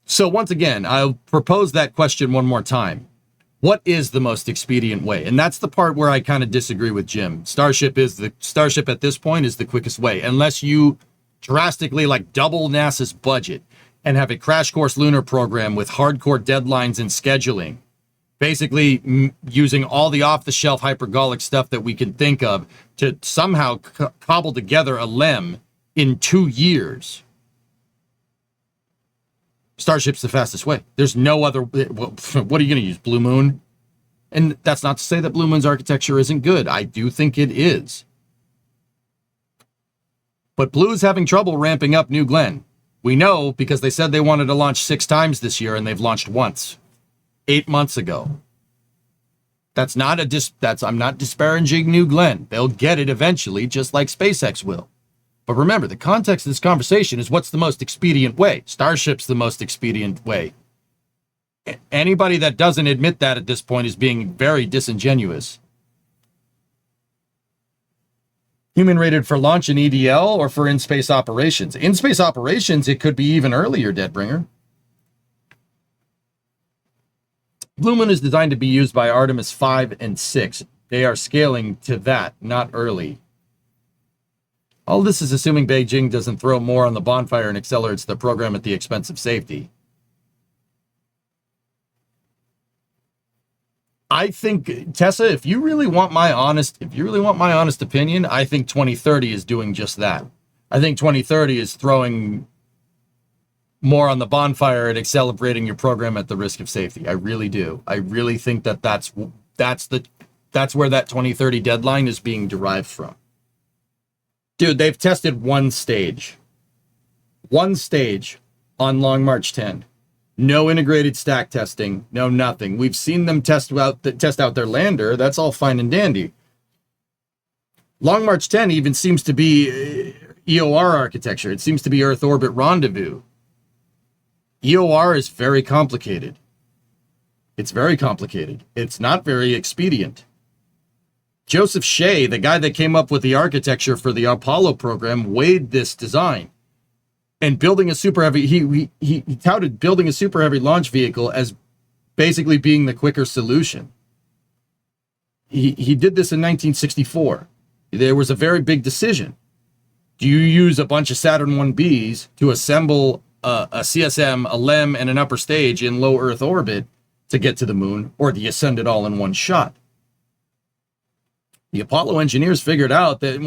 So once again, I'll propose that question one more time. What is the most expedient way? And that's the part where I kind of disagree with Jim. Starship at this point is the quickest way, unless you drastically double NASA's budget and have a crash course lunar program with hardcore deadlines and scheduling, basically using all the off-the-shelf hypergolic stuff that we can think of to somehow cobble together a LEM in 2 years. Starship's the fastest way. There's no other. What are you going to use? Blue Moon? And that's not to say that Blue Moon's architecture isn't good. I do think it is. But Blue's having trouble ramping up New Glenn. We know because they said they wanted to launch 6 times this year and they've launched once. 8 months ago. I'm not disparaging New Glenn. They'll get it eventually, just like SpaceX will. But remember, the context of this conversation is what's the most expedient way. Starship's the most expedient way. Anybody that doesn't admit that at this point is being very disingenuous. Human rated for launch in EDL or for in-space operations? In-space operations, it could be even earlier, Deadbringer. Blue Moon is designed to be used by Artemis 5 and 6. They are scaling to that, not early. All this is assuming Beijing doesn't throw more on the bonfire and accelerates the program at the expense of safety. I think, Tessa, if you really want my honest opinion, I think 2030 is doing just that. I think 2030 is throwing more on the bonfire and accelerating your program at the risk of safety. I really do. I really think that's where that 2030 deadline is being derived from. Dude, they've tested one stage on Long March 10. No integrated stack testing, no nothing. We've seen them test out their lander. That's all fine and dandy. Long March 10 even seems to be EOR architecture. It seems to be Earth Orbit Rendezvous. EOR is very complicated. It's very complicated. It's not very expedient. Joseph Shea, the guy that came up with the architecture for the Apollo program, weighed this design. And building a super heavy, he touted building a super heavy launch vehicle as basically being the quicker solution. He did this in 1964. There was a very big decision. Do you use a bunch of Saturn 1Bs to assemble a CSM, a LEM, and an upper stage in low Earth orbit to get to the moon, or do you send it all in one shot? The Apollo engineers figured out that,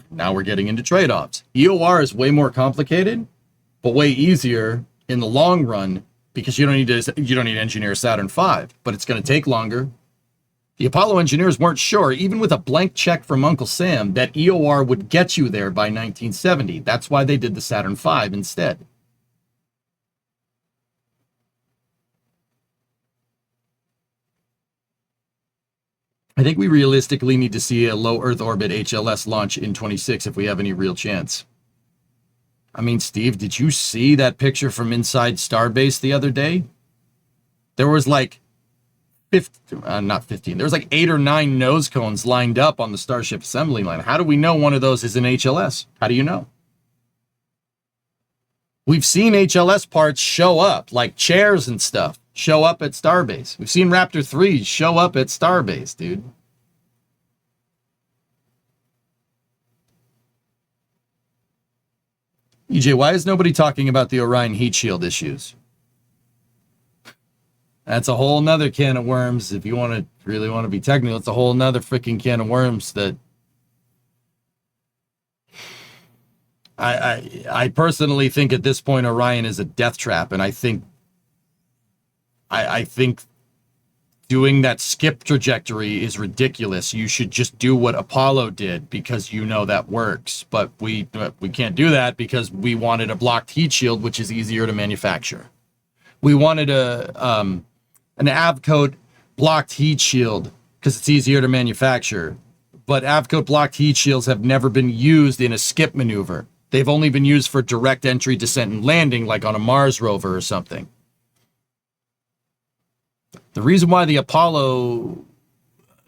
now we're getting into trade-offs. EOR is way more complicated, but way easier in the long run because you don't need to engineer Saturn V, but it's going to take longer. The Apollo engineers weren't sure, even with a blank check from Uncle Sam, that EOR would get you there by 1970. That's why they did the Saturn V instead. I think we realistically need to see a low Earth orbit HLS launch in 26 if we have any real chance. I mean, Steve, did you see that picture from inside Starbase the other day? There was like 15, there was like 8 or 9 nose cones lined up on the Starship assembly line. How do we know one of those is an HLS? How do you know? We've seen HLS parts show up, like chairs and stuff, show up at Starbase. We've seen Raptor 3s show up at Starbase, dude. EJ, why is nobody talking about the Orion heat shield issues? That's a whole nother can of worms. If you really want to be technical, it's a whole nother freaking can of worms that I personally think at this point Orion is a death trap, and I think doing that skip trajectory is ridiculous. You should just do what Apollo did because that works. But we can't do that because we wanted a blocked heat shield, which is easier to manufacture. We wanted an Avcoat blocked heat shield because it's easier to manufacture. But Avcoat blocked heat shields have never been used in a skip maneuver. They've only been used for direct entry, descent, and landing, like on a Mars rover or something. The reason why the Apollo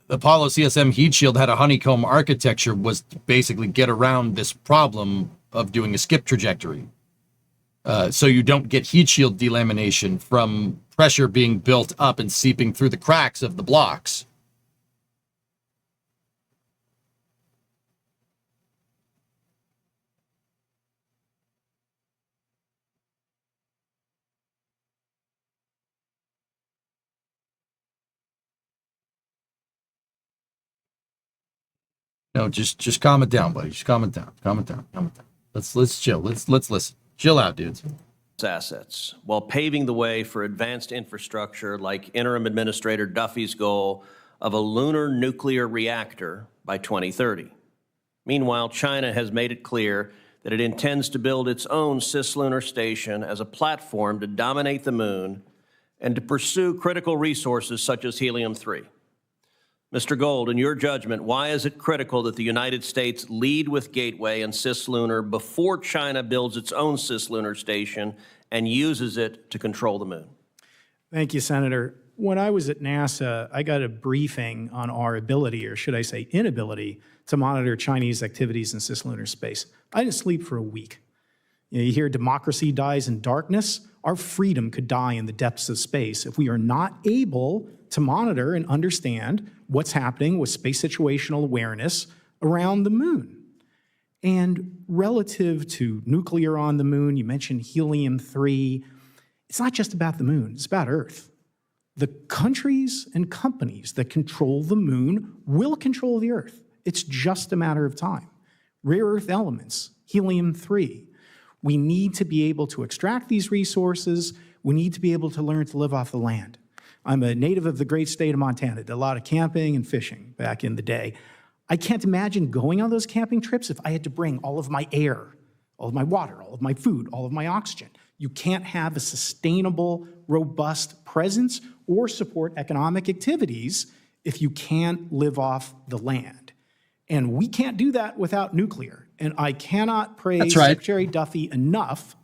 CSM heat shield had a honeycomb architecture was to basically get around this problem of doing a skip trajectory. So you don't get heat shield delamination from pressure being built up and seeping through the cracks of the blocks. No, just calm it down, buddy. Just calm it down. Calm it down. Calm it down. Let's chill. Let's listen. Chill out, dudes. Assets, while paving the way for advanced infrastructure like Interim Administrator Duffy's goal of a lunar nuclear reactor by 2030. Meanwhile, China has made it clear that it intends to build its own cislunar station as a platform to dominate the moon and to pursue critical resources such as helium-3. Mr. Gold, in your judgment, why is it critical that the United States lead with Gateway and cislunar before China builds its own cislunar station and uses it to control the moon? Thank you, Senator. When I was at NASA, I got a briefing on our ability, or should I say inability, to monitor Chinese activities in cislunar space. I didn't sleep for a week. You hear democracy dies in darkness. Our freedom could die in the depths of space if we are not able to monitor and understand what's happening with space situational awareness around the moon. And relative to nuclear on the moon, you mentioned helium-3. It's not just about the moon, it's about Earth. The countries and companies that control the moon will control the Earth. It's just a matter of time. Rare earth elements, helium-3. We need to be able to extract these resources. We need to be able to learn to live off the land. I'm a native of the great state of Montana, did a lot of camping and fishing back in the day. I can't imagine going on those camping trips if I had to bring all of my air, all of my water, all of my food, all of my oxygen. You can't have a sustainable, robust presence or support economic activities if you can't live off the land. And we can't do that without nuclear. And I cannot praise Secretary Duffy enough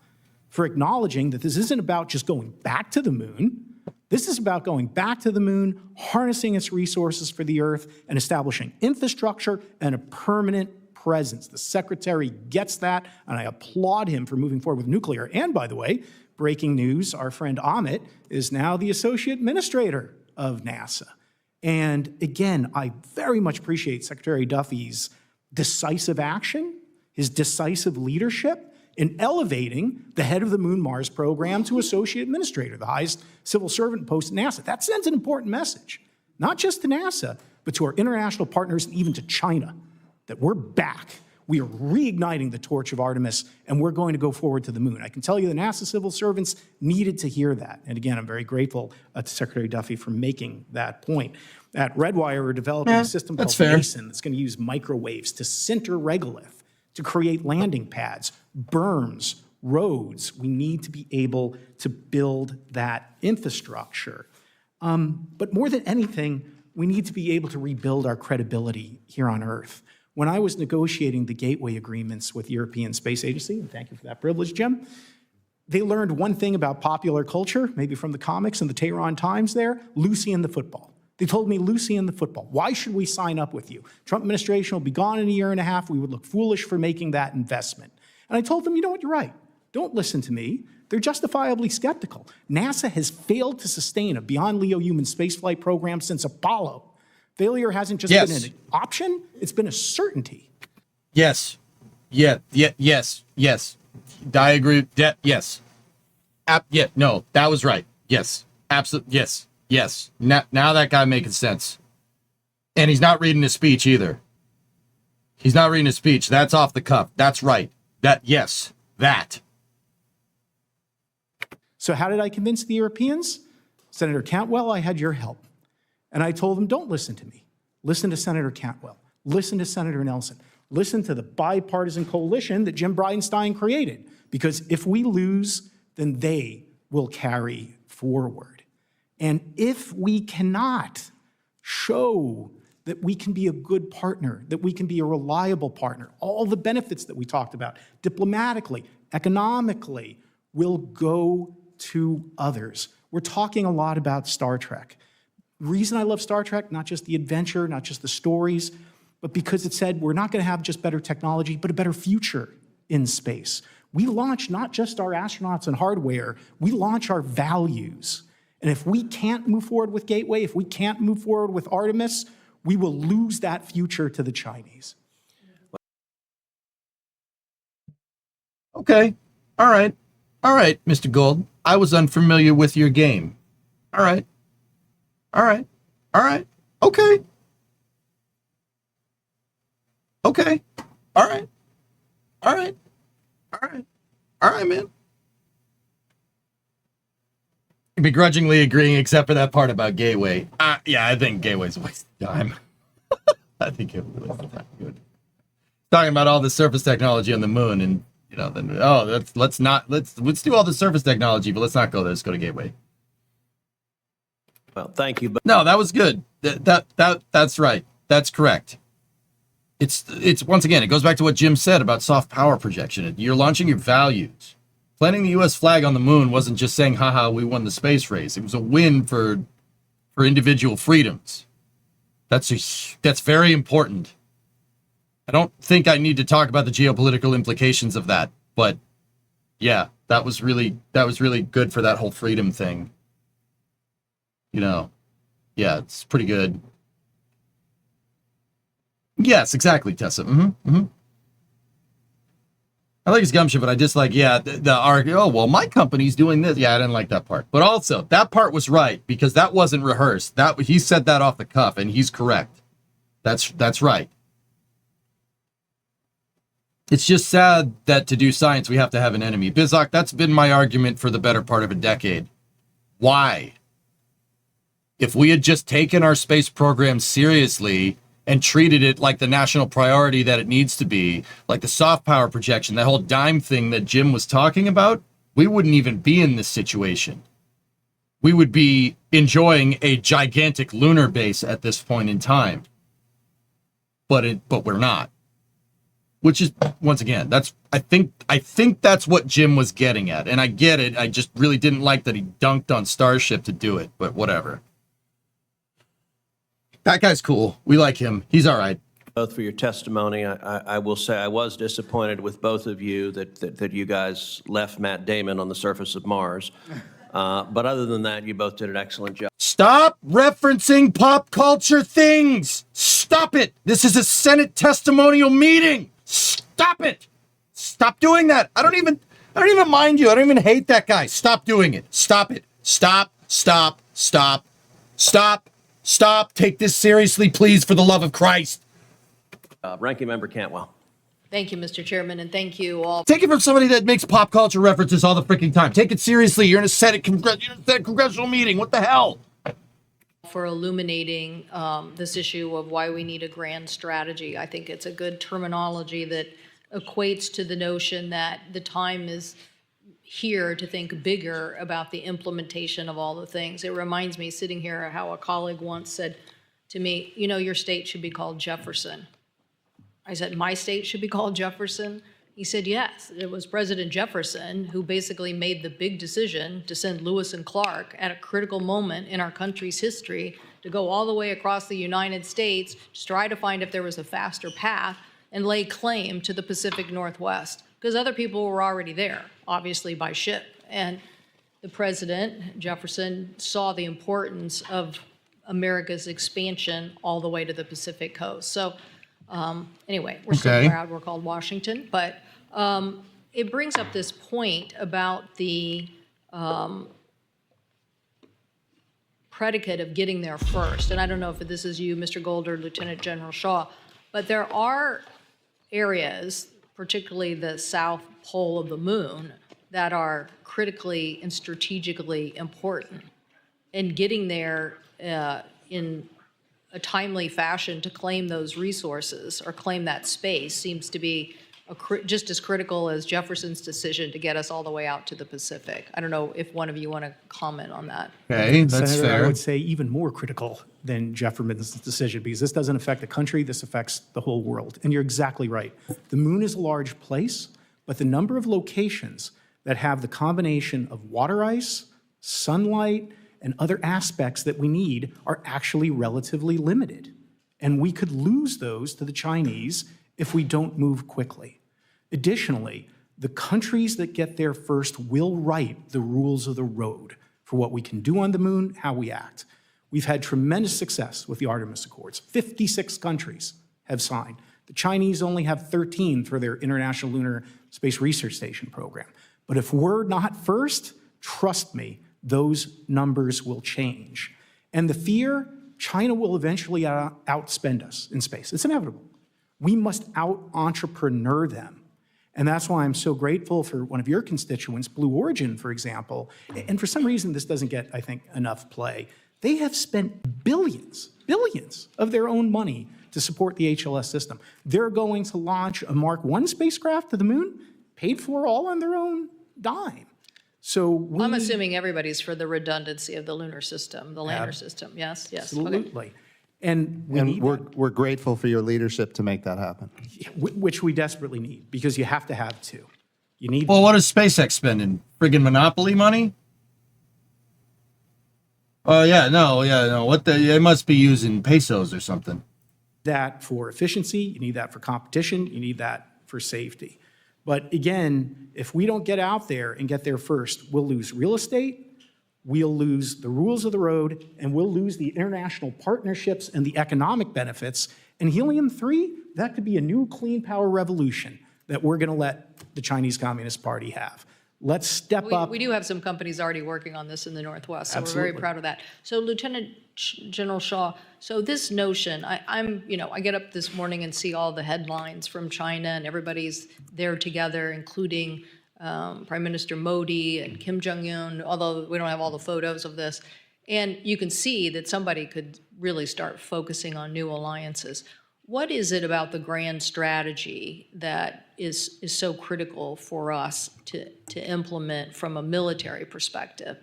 for acknowledging that this isn't about just going back to the moon. This is about going back to the moon, harnessing its resources for the Earth, and establishing infrastructure and a permanent presence. The Secretary gets that, and I applaud him for moving forward with nuclear. And by the way, breaking news, our friend Amit is now the Associate Administrator of NASA. And again, I very much appreciate Secretary Duffy's decisive action, his decisive leadership, in elevating the head of the Moon Mars program to associate administrator, the highest civil servant post at NASA. That sends an important message, not just to NASA, but to our international partners and even to China, that we're back. We are reigniting the torch of Artemis, and we're going to go forward to the moon. I can tell you the NASA civil servants needed to hear that. And again, I'm very grateful to Secretary Duffy for making that point. At Redwire, we're developing a system called Mason that's going to use microwaves to sinter regolith, to create landing pads, berms, roads. We need to be able to build that infrastructure. But more than anything, we need to be able to rebuild our credibility here on Earth. When I was negotiating the gateway agreements with the European Space Agency, and thank you for that privilege, Jim, they learned one thing about popular culture, maybe from the comics and the Tehran Times there, Lucy and the football. They told me, Lucy and the football, why should we sign up with you? Trump administration will be gone in a year and a half. We would look foolish for making that investment. And I told them, you know what, you're right. Don't listen to me. They're justifiably skeptical. NASA has failed to sustain a beyond LEO human spaceflight program since Apollo. Failure hasn't just been an option, it's been a certainty. Yes. Yes. I agree. Yes. No, that was right. Yes. Absolutely. Yes. Now that guy making sense. And he's not reading his speech either. He's not reading his speech. That's off the cuff. That's right. That. So how did I convince the Europeans? Senator Cantwell, I had your help. And I told them, don't listen to me. Listen to Senator Cantwell. Listen to Senator Nelson. Listen to the bipartisan coalition that Jim Bridenstine created. Because if we lose, then they will carry forward. And if we cannot show that we can be a good partner, that we can be a reliable partner, all the benefits that we talked about, diplomatically, economically, will go to others. We're talking a lot about Star Trek. The reason I love Star Trek, not just the adventure, not just the stories, but because it said we're not going to have just better technology, but a better future in space. We launch not just our astronauts and hardware, we launch our values. And if we can't move forward with Gateway, if we can't move forward with Artemis, we will lose that future to the Chinese. Okay. All right, Mr. Gold. I was unfamiliar with your game. All right. Okay. All right, man. Begrudgingly agreeing, except for that part about Gateway. Yeah, I think Gateway's a waste of time. I think it was a waste of time. Talking about all the surface technology on the moon, and then let's do all the surface technology, but let's not go there. Let's go to Gateway. Well, thank you. But no, that was good. That's right. That's correct. It's once again, it goes back to what Jim said about soft power projection. You're launching your values. Planting the U.S. flag on the moon wasn't just saying, haha, we won the space race. It was a win for individual freedoms. That's very important. I don't think I need to talk about the geopolitical implications of that, but yeah, that was really good for that whole freedom thing. Yeah, it's pretty good. Yes, exactly, Tessa. I like his gumption, but I dislike, the argue, my company's doing this. Yeah, I didn't like that part. But also, that part was right, because that wasn't rehearsed. He said that off the cuff, and he's correct. That's right. It's just sad that to do science, we have to have an enemy. Bizak, that's been my argument for the better part of a decade. Why? If we had just taken our space program seriously and treated it like the national priority that it needs to be, like the soft power projection, that whole dime thing that Jim was talking about, we wouldn't even be in this situation. We would be enjoying a gigantic lunar base at this point in time. But we're not. Which is, once again, I think that's what Jim was getting at. And I get it. I just really didn't like that he dunked on Starship to do it, but whatever. That guy's cool. We like him. He's all right. Both for your testimony. I will say I was disappointed with both of you that you guys left Matt Damon on the surface of Mars. But other than that, you both did an excellent job. Stop referencing pop culture things. Stop it. This is a Senate testimonial meeting. Stop it. Stop. Stop doing that. I don't even mind you. I don't even hate that guy. Stop doing it. Stop it. Stop. Take this seriously, please, for the love of Christ. Ranking Member Cantwell. Thank you, Mr. Chairman, and thank you all. Take it from somebody that makes pop culture references all the freaking time. Take it seriously. You're in a Senate congressional meeting. What the hell? For illuminating this issue of why we need a grand strategy. I think it's a good terminology that equates to the notion that the time is here to think bigger about the implementation of all the things. It reminds me, sitting here, how a colleague once said to me, you know, your state should be called Jefferson. I said, my state should be called Jefferson? He said, yes. It was President Jefferson who basically made the big decision to send Lewis and Clark at a critical moment in our country's history to go all the way across the United States to try to find if there was a faster path and lay claim to the Pacific Northwest, because other people were already there, obviously by ship. And the President, Jefferson, saw the importance of America's expansion all the way to the Pacific coast. So anyway, we're so proud we're called Washington, but it brings up this point about the predicate of getting there first. And I don't know if this is you, Mr. Gold, or Lieutenant General Shaw, but there are areas, particularly the south pole of the moon, that are critically and strategically important. And getting there in a timely fashion to claim those resources or claim that space seems to be just as critical as Jefferson's decision to get us all the way out to the Pacific. I don't know if one of you want to comment on that. Okay, that's Senator, fair. I would say even more critical than Jefferson's decision, because this doesn't affect the country, this affects the whole world. And you're exactly right. The moon is a large place, but the number of locations that have the combination of water ice, sunlight, and other aspects that we need are actually relatively limited. And we could lose those to the Chinese if we don't move quickly. Additionally, the countries that get there first will write the rules of the road for what we can do on the moon, how we act. We've had tremendous success with the Artemis Accords. 56 countries have signed. The Chinese only have 13 for their International Lunar Space Research Station program. But if we're not first, trust me, those numbers will change. And the fear, China will eventually outspend us in space. It's inevitable. We must out-entrepreneur them. And that's why I'm so grateful for one of your constituents, Blue Origin, for example. And for some reason, this doesn't get, I think, enough play. They have spent billions of their own money to support the HLS system. They're going to launch a Mark I spacecraft to the moon, paid for all on their own dime. So I'm assuming everybody's for the redundancy of the lunar system, the lander system. Yes, yes. Absolutely. Okay. And we're grateful for your leadership to make that happen. Which we desperately need, because you have to have two. You need. Well, what is SpaceX spending? Friggin' monopoly money? Oh, yeah, no. What they must be using pesos or something. That for efficiency, you need that for competition, you need that for safety. But again, if we don't get out there and get there first, we'll lose real estate, we'll lose the rules of the road, and we'll lose the international partnerships and the economic benefits. And helium-3, that could be a new clean power revolution that we're going to let the Chinese Communist Party have. Let's step up. We do have some companies already working on this in the Northwest, so Absolutely. we're very proud of that. So Lieutenant General Shaw, so this notion, I get up this morning and see all the headlines from China, and everybody's there together, including Prime Minister Modi and Kim Jong-un, although we don't have all the photos of this. And you can see that somebody could really start focusing on new alliances. What is it about the grand strategy that is so critical for us to implement from a military perspective?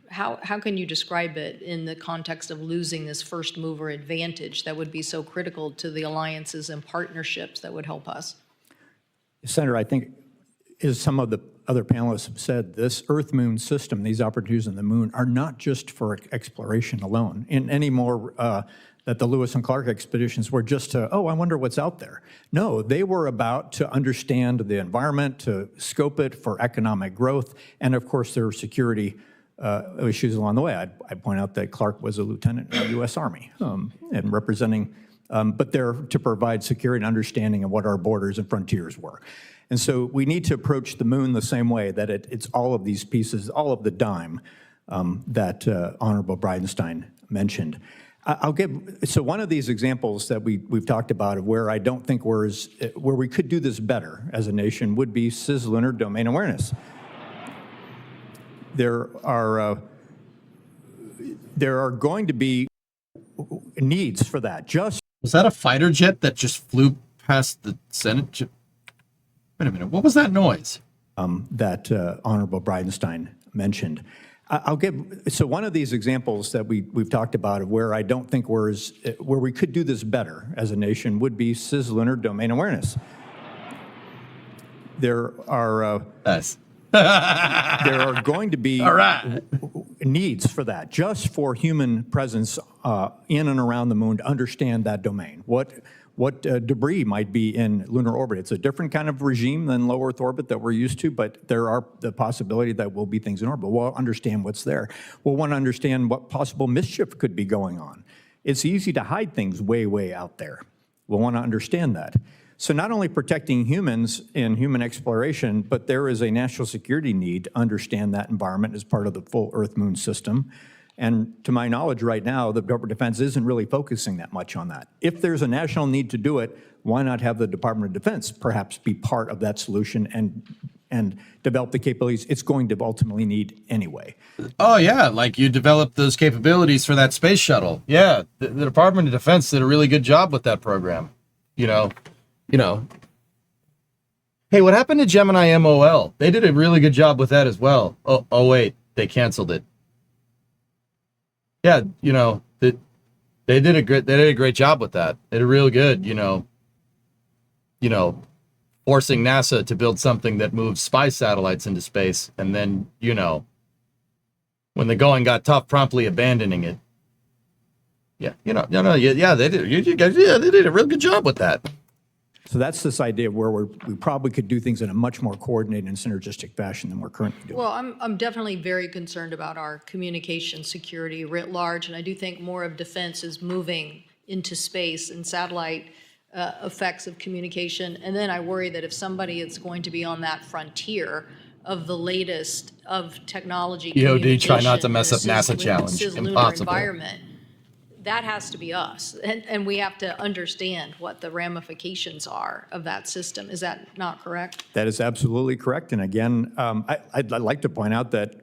How can you describe it in the context of losing this first mover advantage that would be so critical to the alliances and partnerships that would help us? Senator, I think, as some of the other panelists have said, this Earth-Moon system, these opportunities on the moon, are not just for exploration alone, in any more that the Lewis and Clark expeditions were just to, I wonder what's out there. No, they were about to understand the environment, to scope it for economic growth, and of course there were security issues along the way. I'd point out that Clark was a lieutenant in the U.S. Army and representing but they're to provide security and understanding of what our borders and frontiers were. And so we need to approach the moon the same way, that it's all of these pieces, all of the dime that Honorable Bridenstine mentioned. So one of these examples that we've talked about of where I don't think where we could do this better as a nation would be cislunar domain awareness. There are going to be needs for that. Was that a fighter jet that just flew past the Senate? Wait a minute, what was that noise? That Honorable Bridenstine mentioned. So one of these examples that we've talked about of where I don't think where we could do this better as a nation would be cislunar domain awareness. There are going to be needs for that, just for human presence in and around the moon to understand that domain. What debris might be in lunar orbit. It's a different kind of regime than low Earth orbit that we're used to, but there are the possibility that will be things in orbit. We'll understand what's there. We'll want to understand what possible mischief could be going on. It's easy to hide things way, way out there. We'll want to understand that. So not only protecting humans in human exploration, but there is a national security need to understand that environment as part of the full Earth-Moon system. And to my knowledge right now, the Department of Defense isn't really focusing that much on that. If there's a national need to do it, why not have the Department of Defense perhaps be part of that solution and develop the capabilities it's going to ultimately need anyway? Oh, yeah, like you developed those capabilities for that space shuttle. Yeah, the Department of Defense did a really good job with that program. You know. Hey, what happened to Gemini MOL? They did a really good job with that as well. Oh wait, they canceled it. Yeah, they did a great job with that. They did real good, forcing NASA to build something that moves spy satellites into space, and then, when the going got tough, promptly abandoning it. Yeah, they did a real good job with that. So that's this idea of where we probably could do things in a much more coordinated and synergistic fashion than we're currently doing. Well, I'm definitely very concerned about our communication security writ large, and I do think more of defense is moving into space and satellite effects of communication. And then I worry that if somebody is going to be on that frontier of the latest of technology, EOD, try not to mess up NASA challenge. Impossible. Environment, that has to be us, and we have to understand what the ramifications are of that system. Is that not correct? That is absolutely correct. And again, I'd like to point out that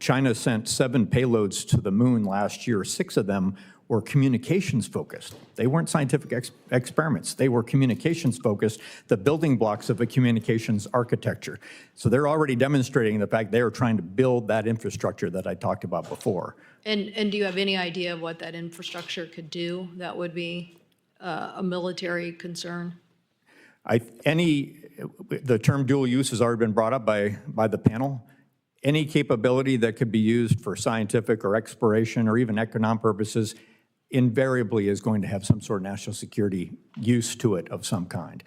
China sent 7 payloads to the moon last year. 6 of them were communications focused. They weren't scientific experiments. They were communications focused, the building blocks of a communications architecture. So they're already demonstrating the fact they are trying to build that infrastructure that I talked about before. And do you have any idea of what that infrastructure could do that would be a military concern? The term dual use has already been brought up by the panel. Any capability that could be used for scientific or exploration or even economic purposes invariably is going to have some sort of national security use to it of some kind.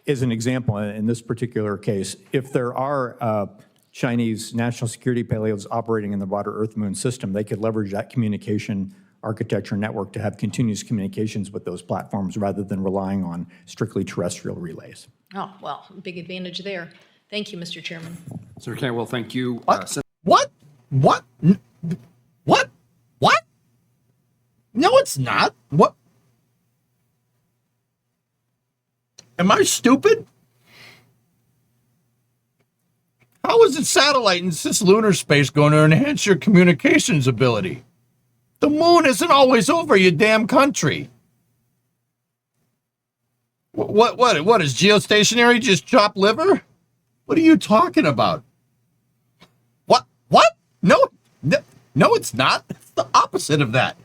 As an example, in this particular case, if there are Chinese national security payloads operating in the broader Earth-Moon system, they could leverage that communication architecture network to have continuous communications with those platforms rather than relying on strictly terrestrial relays. Oh, well, big advantage there. Thank you, Mr. Chairman. Senator Cantwell, thank you. What? No, it's not. What? Am I stupid? How is it satellite in cislunar space going to enhance your communications ability? The moon isn't always over your damn country. What is geostationary just chopped liver? What are you talking about? What? No, it's not. It's the opposite of that.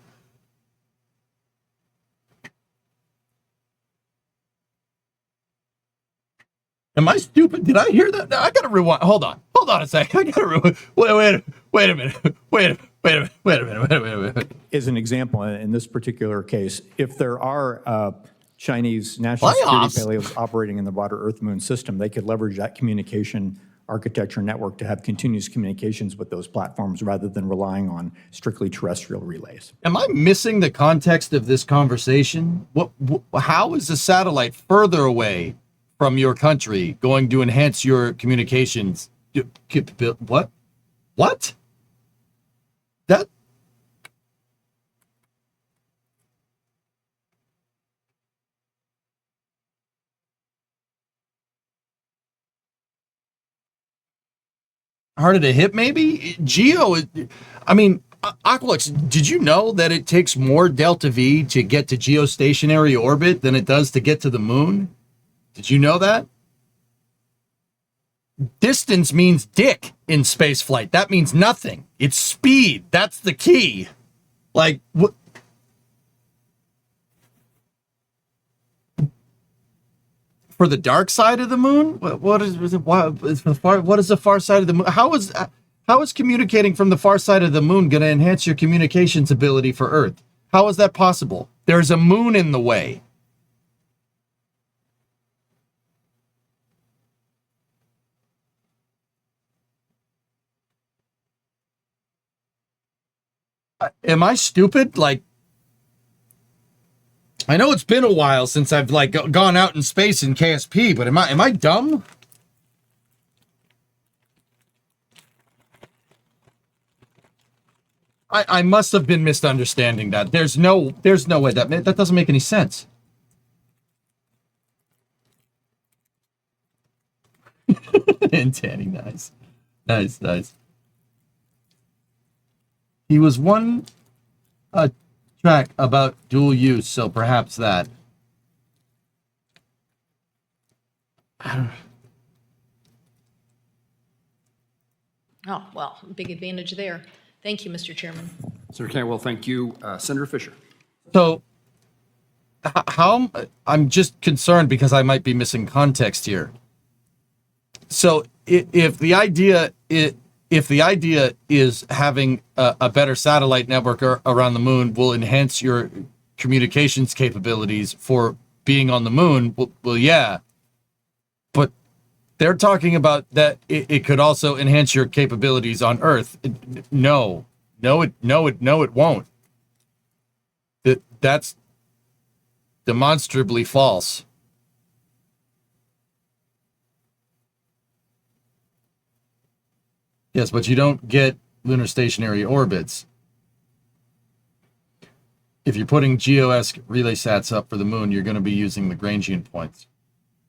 Am I stupid? Did I hear that? No, I gotta rewind. Hold on a second. I gotta rewind. Wait a minute. As an example, in this particular case, if there are Chinese national security payloads operating in the broader Earth-Moon system, they could leverage that communication architecture network to have continuous communications with those platforms rather than relying on strictly terrestrial relays. Am I missing the context of this conversation? How is a satellite further away from your country going to enhance your communications? What? What? That? Harder to hit, maybe? Geo, I mean, Aqualux, did you know that it takes more delta V to get to geostationary orbit than it does to get to the moon? Did you know that? Distance means dick in spaceflight. That means nothing. It's speed. That's the key. Like, what? For the dark side of the moon? What is the far side of the moon? How is communicating from the far side of the moon going to enhance your communications ability for Earth? How is that possible? There's a moon in the way. Am I stupid? Like, I know it's been a while since I've like gone out in space in KSP, but am I dumb? I must have been misunderstanding that. There's no way that doesn't make any sense. And Tanny, nice. Nice. He was one track about dual use, so perhaps that. Oh, well, big advantage there. Thank you, Mr. Chairman. Senator Cantwell, thank you. Senator Fisher. So, how I'm just concerned because I might be missing context here. So, if the idea is having a better satellite network around the moon will enhance your communications capabilities for being on the moon, well, yeah. But they're talking about that it could also enhance your capabilities on Earth. No, it won't. That's demonstrably false. Yes, but you don't get lunar stationary orbits. If you're putting GEO-esque relay sats up for the moon, you're going to be using Lagrangian points.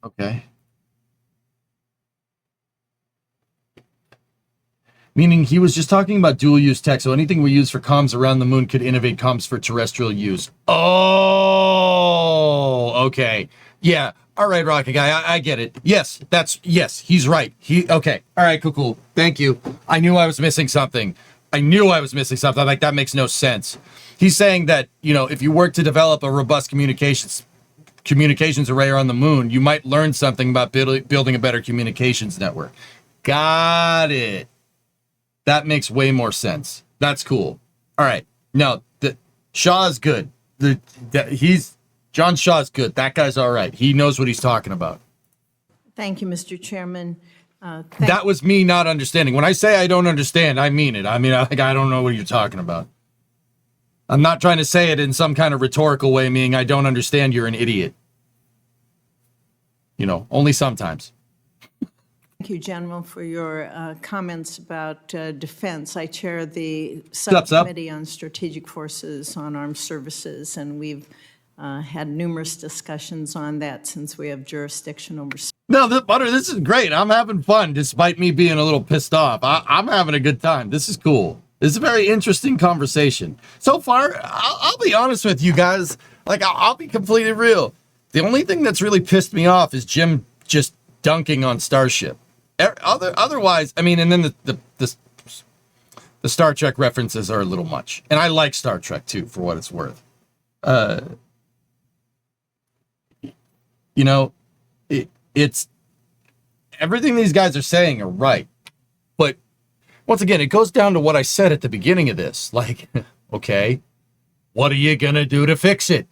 Okay. Meaning he was just talking about dual-use tech, so anything we use for comms around the moon could innovate comms for terrestrial use. Oh, okay. Yeah. All right, Rocket Guy, I get it. Yes, he's right. Okay. All right, cool. Thank you. I knew I was missing something. I'm like, that makes no sense. He's saying that, if you work to develop a robust communications array on the moon, you might learn something about building a better communications network. Got it. That makes way more sense. That's cool. All right. No, Shaw's good. John Shaw's good. That guy's all right. He knows what he's talking about. Thank you, Mr. Chairman. That was me not understanding. When I say I don't understand, I mean it. I don't know what you're talking about. I'm not trying to say it in some kind of rhetorical way, meaning I don't understand, you're an idiot. Only sometimes. Thank you, General, for your comments about defense. I chair the subcommittee on strategic forces on armed services, and we've had numerous discussions on that since we have jurisdiction over. No, Butter, this is great. I'm having fun, despite me being a little pissed off. I'm having a good time. This is cool. This is a very interesting conversation. So far, I'll be honest with you guys. Like, I'll be completely real. The only thing that's really pissed me off is Jim just dunking on Starship. Otherwise, and then the Star Trek references are a little much. And I like Star Trek, too, for what it's worth. It's everything these guys are saying are right. But once again, it goes down to what I said at the beginning of this. Like, okay, what are you going to do to fix it?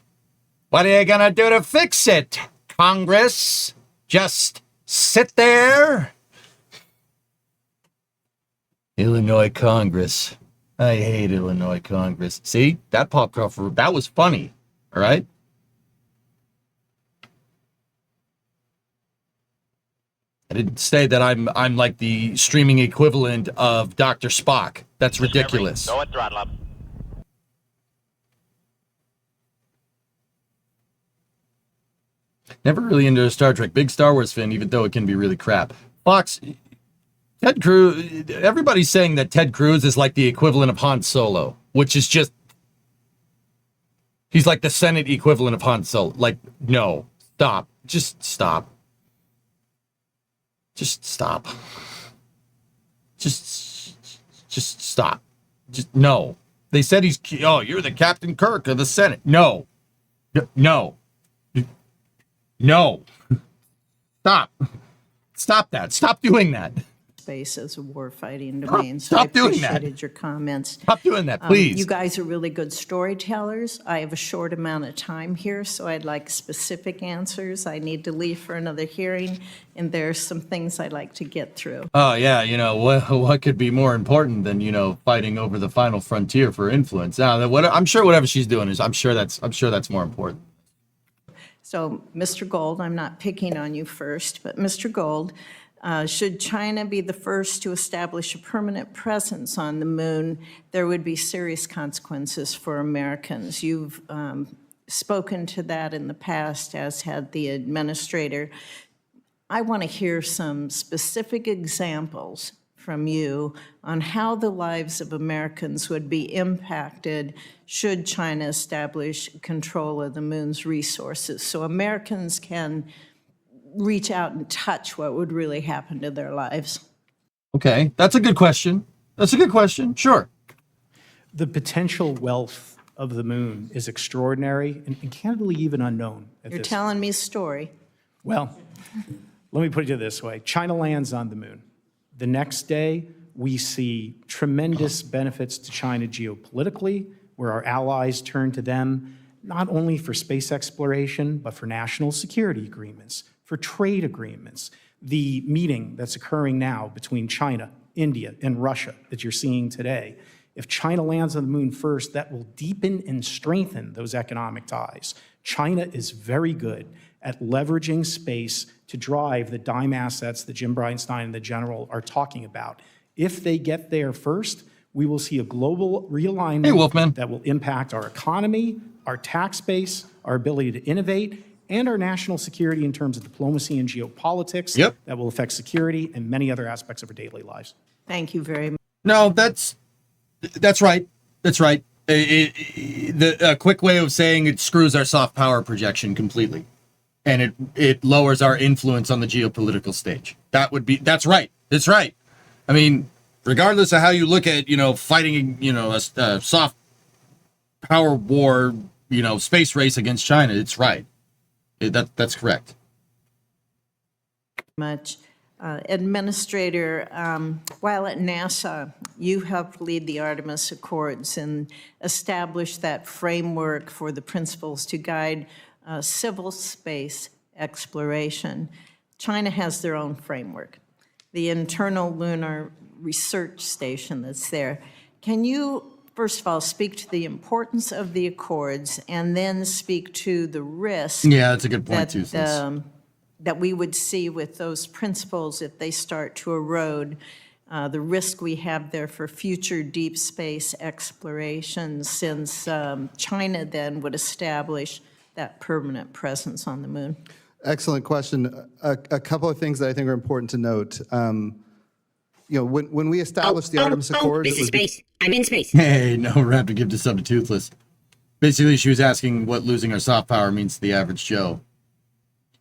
What are you going to do to fix it, Congress? Just sit there? Illinois Congress. I hate Illinois Congress. See, that popped off. That was funny. All right. I didn't say that I'm like the streaming equivalent of Dr. Spock. That's ridiculous. Go at throttle up. Never really into Star Trek. Big Star Wars fan, even though it can be really crap. Fox, Ted Cruz, everybody's saying that Ted Cruz is like the equivalent of Han Solo, which is just, he's like the Senate equivalent of Han Solo. Like, no, stop. Just stop. Just stop. Just stop. Just, no. They said he's, oh, you're the Captain Kirk of the Senate. No. No. No. Stop. Stop that. Stop doing that. Space as a warfighting domain. Stop doing that. I appreciated your comments. Stop doing that, please. You guys are really good storytellers. I have a short amount of time here, so I'd like specific answers. I need to leave for another hearing, and there's some things I'd like to get through. Oh, yeah, you know, what could be more important than, you know, fighting over the final frontier for influence? Now, I'm sure whatever she's doing is, I'm sure that's more important. So, Mr. Gold, I'm not picking on you first, but Mr. Gold, should China be the first to establish a permanent presence on the moon, there would be serious consequences for Americans. You've spoken to that in the past, as had the administrator. I want to hear some specific examples from you on how the lives of Americans would be impacted should China establish control of the moon's resources, so Americans can reach out and touch what would really happen to their lives. Okay, that's a good question. That's a good question. Sure. The potential wealth of the moon is extraordinary and candidly even unknown. You're telling me a story. Well, let me put it this way. China lands on the moon. The next day, we see tremendous benefits to China geopolitically, where our allies turn to them not only for space exploration, but for national security agreements, for trade agreements. The meeting that's occurring now between China, India, and Russia that you're seeing today, if China lands on the moon first, that will deepen and strengthen those economic ties. China is very good at leveraging space to drive the dime assets that Jim Bridenstine and the General are talking about. If they get there first, we will see a global realignment that will impact our economy, our tax base, our ability to innovate, and our national security in terms of diplomacy and geopolitics. Yep. That will affect security and many other aspects of our daily lives. Thank you very much. No, that's right. That's right. A quick way of saying it screws our soft power projection completely. And it lowers our influence on the geopolitical stage. That's right. That's right. I mean, regardless of how you look at, you know, fighting, you know, a soft power war, you know, space race against China, it's right. That's correct. Much. Administrator, while at NASA, you helped lead the Artemis Accords and establish that framework for the principles to guide civil space exploration. China has their own framework, the internal lunar research station that's there. Can you, first of all, speak to the importance of the Accords and then speak to the risk? Yeah, that's a good point, too. That we would see with those principles if they start to erode, the risk we have there for future deep space exploration, since China then would establish that permanent presence on the moon? Excellent question. A couple of things that I think are important to note. You know, when we established the Artemis Accords, this is space. I'm in space. Hey, no rap to give to sub to Toothless. Basically, she was asking what losing our soft power means to the average Joe.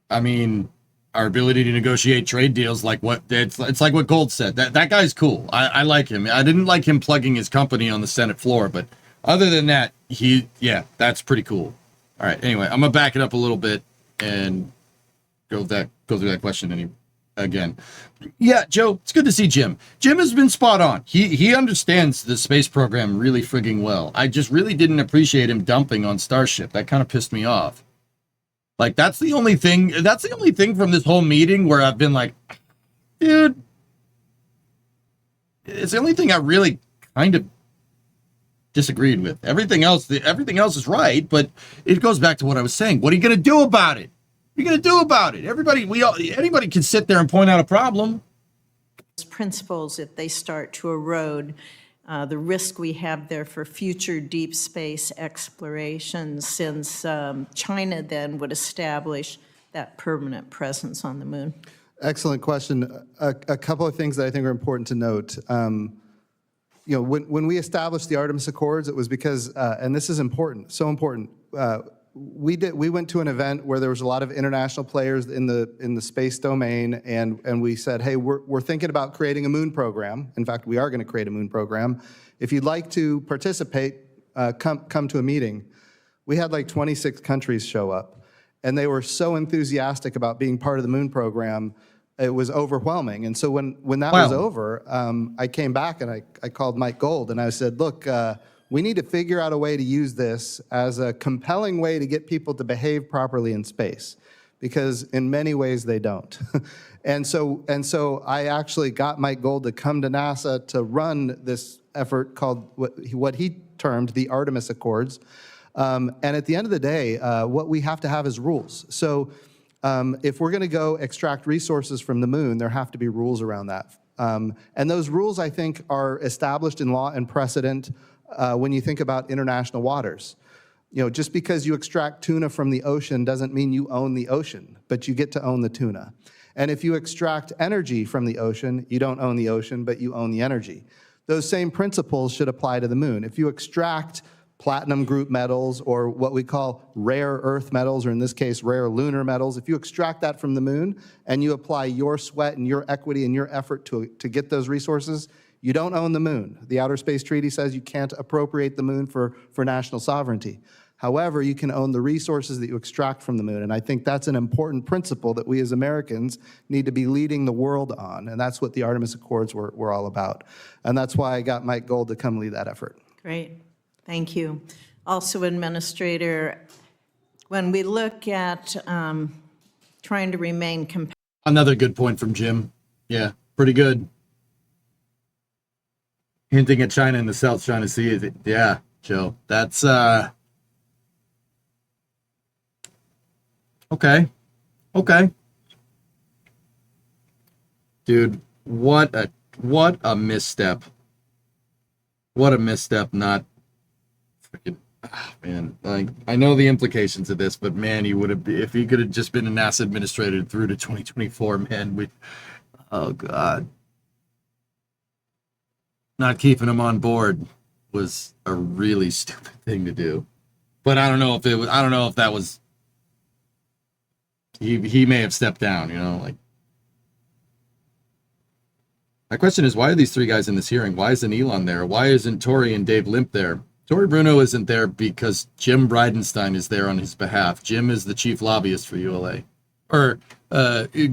I mean, our ability to negotiate trade deals, like what it's like what Gold said. That guy's cool. I like him. I didn't like him plugging his company on the Senate floor, but other than that, that's pretty cool. All right. Anyway, I'm gonna back it up a little bit and go through that question again. Yeah, Joe, it's good to see Jim. Jim has been spot on. He understands the space program really frigging well. I just really didn't appreciate him dumping on Starship. That kind of pissed me off. Like, that's the only thing from this whole meeting where I've been like, dude, it's the only thing I really kind of disagreed with. Everything else is right, but it goes back to what I was saying. What are you going to do about it? What are you going to do about it? Anybody can sit there and point out a problem. Principles, if they start to erode, the risk we have there for future deep space exploration, since China then would establish that permanent presence on the moon. Excellent question. A couple of things that I think are important to note. You know, when we established the Artemis Accords, it was because, and this is important, so important. We went to an event where there was a lot of international players in the space domain, and we said, hey, we're thinking about creating a moon program. In fact, we are going to create a moon program. If you'd like to participate, come to a meeting. We had like 26 countries show up, and they were so enthusiastic about being part of the moon program. It was overwhelming. And so when that was over, I came back and I called Mike Gold and I said, look, we need to figure out a way to use this as a compelling way to get people to behave properly in space, because in many ways they don't. And so I actually got Mike Gold to come to NASA to run this effort called what he termed the Artemis Accords. And at the end of the day, what we have to have is rules. So if we're going to go extract resources from the moon, there have to be rules around that. And those rules, I think, are established in law and precedent when you think about international waters. You know, just because you extract tuna from the ocean doesn't mean you own the ocean, but you get to own the tuna. And if you extract energy from the ocean, you don't own the ocean, but you own the energy. Those same principles should apply to the moon. If you extract platinum group metals, or what we call rare earth metals, or in this case, rare lunar metals, if you extract that from the moon and you apply your sweat and your equity and your effort to get those resources, you don't own the moon. The Outer Space Treaty says you can't appropriate the moon for national sovereignty. However, you can own the resources that you extract from the moon, and I think that's an important principle that we as Americans need to be leading the world on, and that's what the Artemis Accords were all about. And that's why I got Mike Gold to come lead that effort. Great. Thank you. Also, Administrator, when we look at trying to remain competitive. Another good point from Jim. Yeah, pretty good. Hinting at China in the South China Sea. Yeah, Joe. That's okay. Dude, what a misstep. What a misstep, not freaking, man. Like, I know the implications of this, but man, he would have, if he could have just been a NASA administrator through to 2024, man, oh God. Not keeping him on board was a really stupid thing to do. But I don't know if that was, he may have stepped down, you know, like. My question is, why are these three guys in this hearing? Why isn't Elon there? Why isn't Tori and Dave Limp there? Tori Bruno isn't there because Jim Bridenstine is there on his behalf. Jim is the chief lobbyist for ULA. Or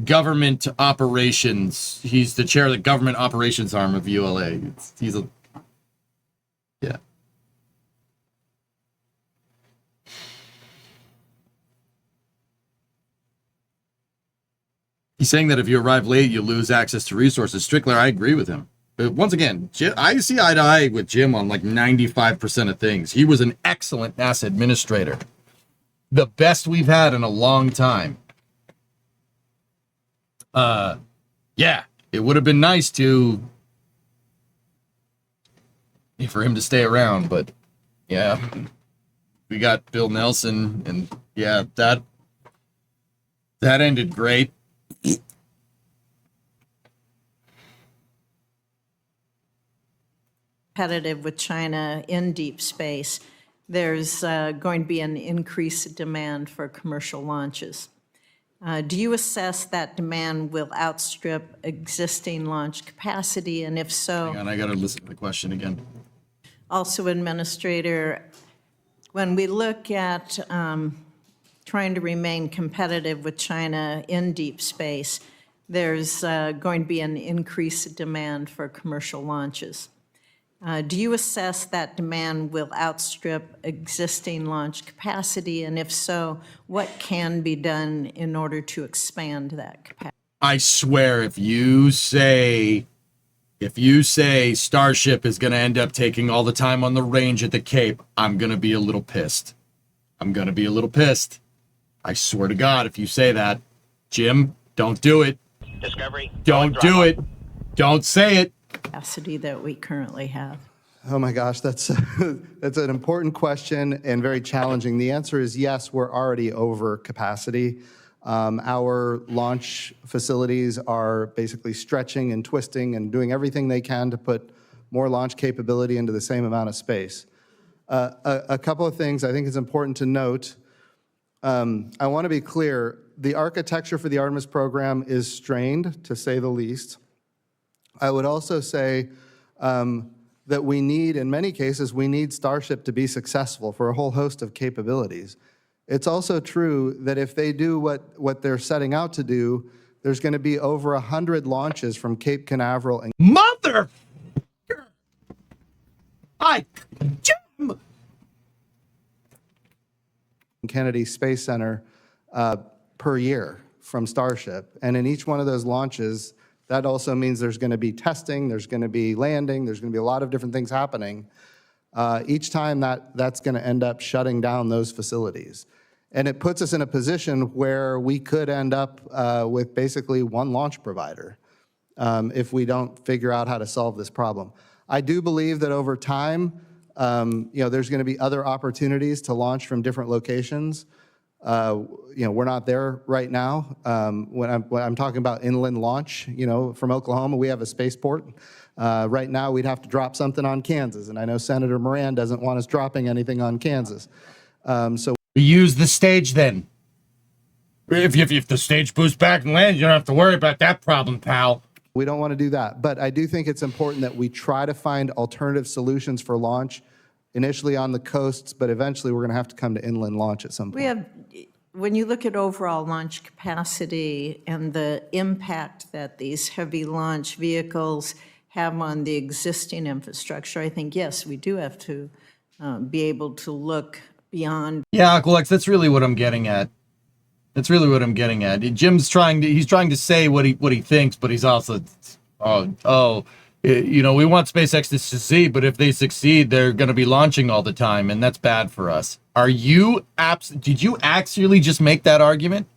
government operations. He's the chair of the government operations arm of ULA. Yeah. He's saying that if you arrive late, you lose access to resources. Strickler, I agree with him. But once again, I see eye to eye with Jim on like 95% of things. He was an excellent NASA administrator. The best we've had in a long time. Yeah, it would have been nice for him to stay around, but yeah, we got Bill Nelson, and yeah, that ended great. Competitive with China in deep space, there's going to be an increased demand for commercial launches. Do you assess that demand will outstrip existing launch capacity, and if so? Hang on, I got to listen to the question again. Also, Administrator, when we look at trying to remain competitive with China in deep space, there's going to be an increased demand for commercial launches. Do you assess that demand will outstrip existing launch capacity? And if so, what can be done in order to expand that capacity? I swear, if you say If you say Starship is going to end up taking all the time on the range at the Cape, I'm going to be a little pissed. I'm going to be a little pissed. I swear to God, if you say that, Jim, don't do it. Discovery. Don't do it. Don't say it. Capacity that we currently have. Oh my gosh, that's that's an important question and very challenging. The answer is yes, we're already over capacity. Our launch facilities are basically stretching and twisting and doing everything they can to put more launch capability into the same amount of space. A couple of things I think is important to note. I want to be clear, the architecture for the Artemis program is strained, to say the least. I would also say that we need, in many cases, we need Starship to be successful for a whole host of capabilities. It's also true that if they do what they're setting out to do, there's going to be over 100 launches from Cape Canaveral and Mother! Jim! Kennedy Space Center per year from Starship. And in each one of those launches, that also means there's going to be testing, there's going to be landing, there's going to be a lot of different things happening. Each time that's going to end up shutting down those facilities. And it puts us in a position where we could end up with basically one launch provider if we don't figure out how to solve this problem. I do believe that over time, there's going to be other opportunities to launch from different locations. We're not there right now. When I'm talking about inland launch, from Oklahoma, we have a spaceport. Right now, we'd have to drop something on Kansas, and I know Senator Moran doesn't want us dropping anything on Kansas. So use the stage then. If the stage boosts back and lands, you don't have to worry about that problem, pal. we don't want to do that. But I do think it's important that we try to find alternative solutions for launch, initially on the coasts, but eventually we're going to have to come to inland launch at some point. When you look at overall launch capacity and the impact that these heavy launch vehicles have on the existing infrastructure, I think, yes, we do have to be able to look beyond. Yeah, Aqualex, that's really what I'm getting at. That's really what I'm getting at. Jim's trying to say what he thinks, but he's also, we want SpaceX to succeed, but if they succeed, they're going to be launching all the time, and that's bad for us. Did you actually just make that argument?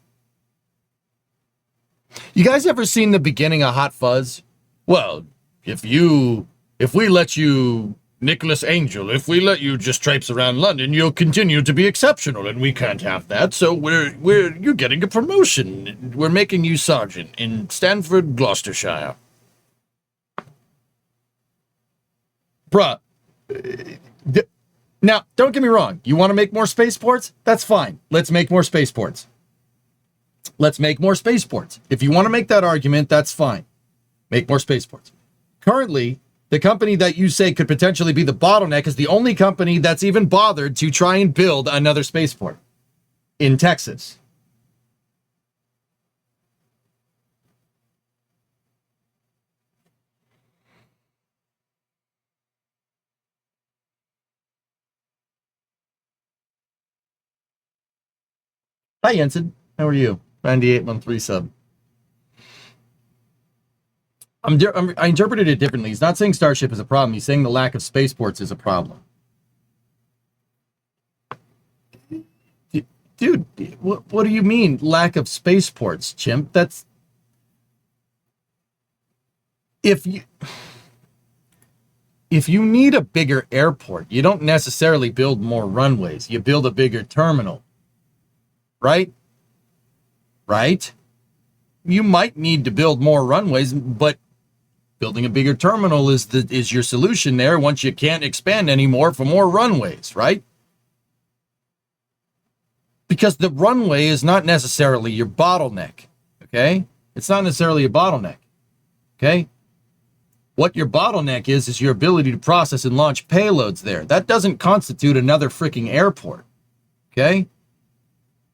You guys ever seen the beginning of Hot Fuzz? Well, if we let you, Nicholas Angel, if we let you just traipse around London, you'll continue to be exceptional, and we can't have that. So you're getting a promotion. We're making you sergeant in Stanford, Gloucestershire. Bruh. Now, don't get me wrong. You want to make more spaceports? That's fine. Let's make more spaceports. Let's make more spaceports. If you want to make that argument, that's fine. Make more spaceports. Currently, the company that you say could potentially be the bottleneck is the only company that's even bothered to try and build another spaceport in Texas. Hi, Jensen. How are you? 9813 sub. I interpreted it differently. He's not saying Starship is a problem. He's saying the lack of spaceports is a problem. Dude, what do you mean lack of spaceports, chimp? That's... If you need a bigger airport, you don't necessarily build more runways. You build a bigger terminal. Right? Right? You might need to build more runways, but building a bigger terminal is your solution there once you can't expand anymore for more runways, right? Because the runway is not necessarily your bottleneck, okay? It's not necessarily a bottleneck, okay? What your bottleneck is your ability to process and launch payloads there. That doesn't constitute another freaking airport, okay?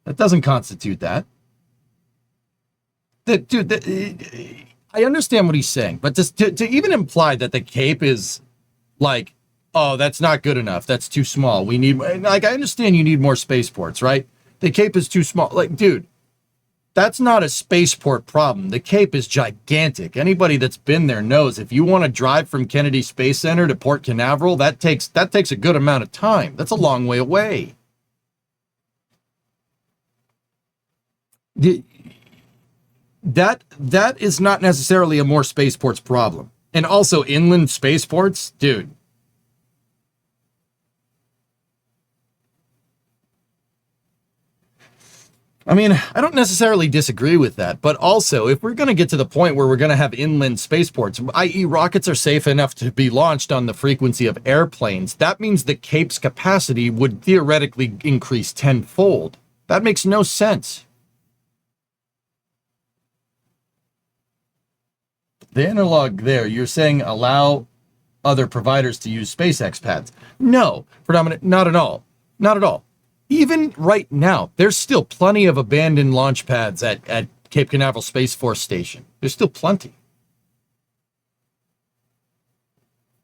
That doesn't constitute that. I understand what he's saying, but to even imply that the Cape is like, oh, that's not good enough. That's too small. We need, like, I understand you need more spaceports, right? The Cape is too small. Like, dude, That's not a spaceport problem. The Cape is gigantic. Anybody that's been there knows if you want to drive from Kennedy Space Center to Port Canaveral, that takes a good amount of time. That's a long way away. That is not necessarily a more spaceports problem. And also inland spaceports, dude. I mean, I don't necessarily disagree with that, but also if we're going to get to the point where we're going to have inland spaceports, i.e. rockets are safe enough to be launched on the frequency of airplanes, that means the Cape's capacity would theoretically increase tenfold. That makes no sense. The analog there, you're saying allow other providers to use SpaceX pads. No, not at all. Not at all. Even right now, there's still plenty of abandoned launch pads at Cape Canaveral Space Force Station. There's still plenty.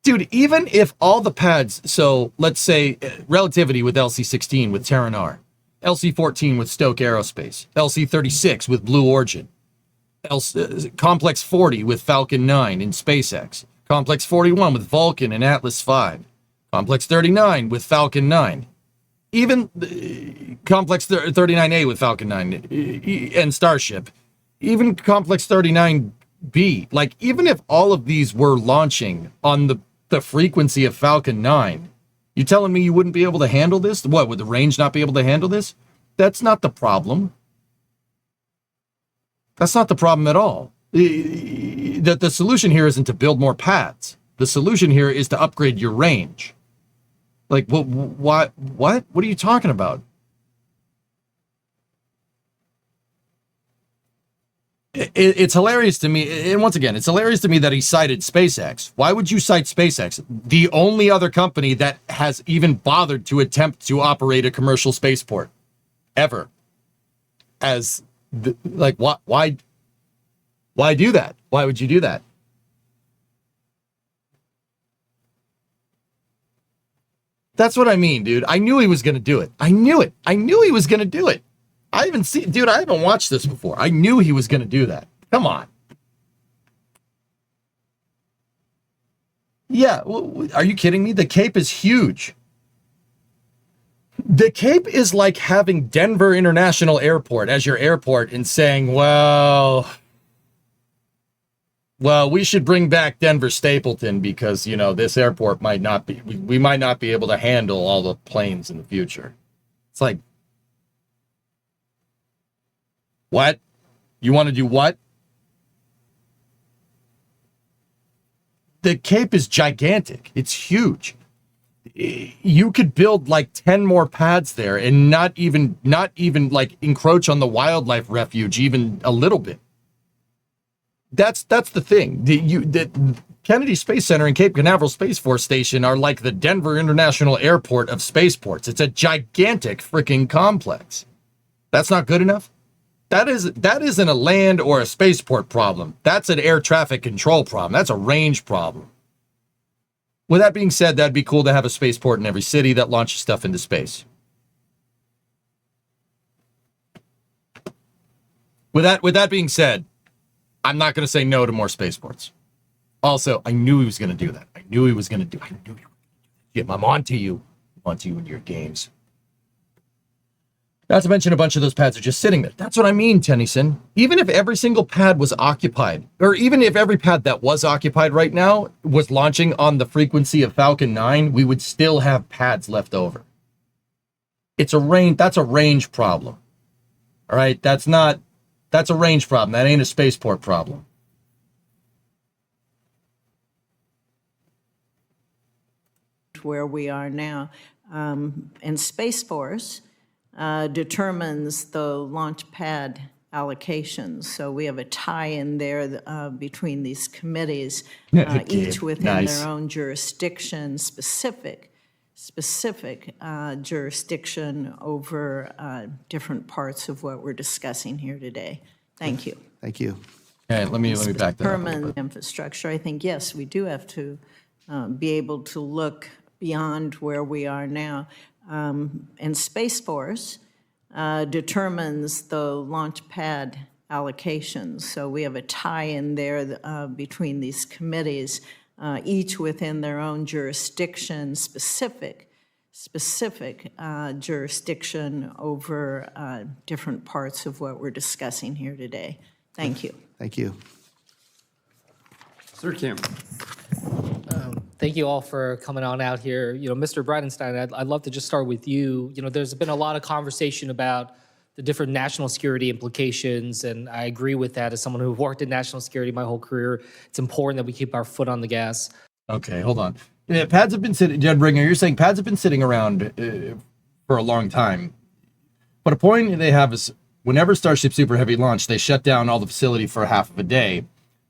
Dude, even if all the pads, so let's say Relativity with LC-16 with Terran-R, LC-14 with Stoke Aerospace, LC-36 with Blue Origin, Complex 40 with Falcon 9 in SpaceX, Complex 41 with Vulcan and Atlas V, Complex 39 with Falcon 9, even Complex 39A with Falcon 9 and Starship, even Complex 39B, like even if all of these were launching on the frequency of Falcon 9, you telling me you wouldn't be able to handle this? What, would the range not be able to handle this? That's not the problem. That's not the problem at all. The solution here isn't to build more pads. The solution here is to upgrade your range. Like, what? What are you talking about? It's hilarious to me. And once again, it's hilarious to me that he cited SpaceX. Why would you cite SpaceX? The only other company that has even bothered to attempt to operate a commercial spaceport ever. Why do that? Why would you do that? That's what I mean, dude. I knew he was going to do it. I knew it. I knew he was going to do it. I haven't watched this before. I knew he was going to do that. Come on. Yeah, are you kidding me? The Cape is huge. The Cape is like having Denver International Airport as your airport and saying, well, we should bring back Denver Stapleton because, this airport might not be, we might not be able to handle all the planes in the future. It's like, what? You want to do what? The Cape is gigantic. It's huge. You could build like 10 more pads there and not even like encroach on the wildlife refuge even a little bit. That's the thing. The Kennedy Space Center and Cape Canaveral Space Force Station are like the Denver International Airport of spaceports. It's a gigantic freaking complex. That's not good enough. That isn't a land or a spaceport problem. That's an air traffic control problem. That's a range problem. With that being said, that'd be cool to have a spaceport in every city that launches stuff into space. With that being said, I'm not going to say no to more spaceports. Also, I knew he was going to do that. I knew he was going to do it. I knew he would. I'm on to you. I'm on to you and your games. Not to mention a bunch of those pads are just sitting there. That's what I mean, Tennyson. Even if every single pad was occupied, or even if every pad that was occupied right now was launching on the frequency of Falcon 9, we would still have pads left over. That's a range problem. All right, that's a range problem. That ain't a spaceport problem. Where we are now. And Space Force determines the launch pad allocations. So we have a tie-in there between these committees, each within their own jurisdiction, specific jurisdiction over different parts of what we're discussing here today. Thank you. Thank you. Okay, let me back that up. Permanent infrastructure. I think, yes, we do have to be able to look beyond where we are now. And Space Force determines the launch pad allocations. So we have a tie in there between these committees, each within their own jurisdiction, specific jurisdiction over different parts of what we're discussing here today. Thank you. Thank you. Senator Campbell. Thank you all for coming on out here. Mr. Bridenstine, I'd love to just start with you. There's been a lot of conversation about the different national security implications, and I agree with that. As someone who worked in national security my whole career, it's important that we keep our foot on the gas. Okay, hold on. Yeah, pads have been sitting, Jed Bringer, you're saying pads have been sitting around for a long time. But a point they have is whenever Starship Super Heavy launched, they shut down all the facility for half of a day.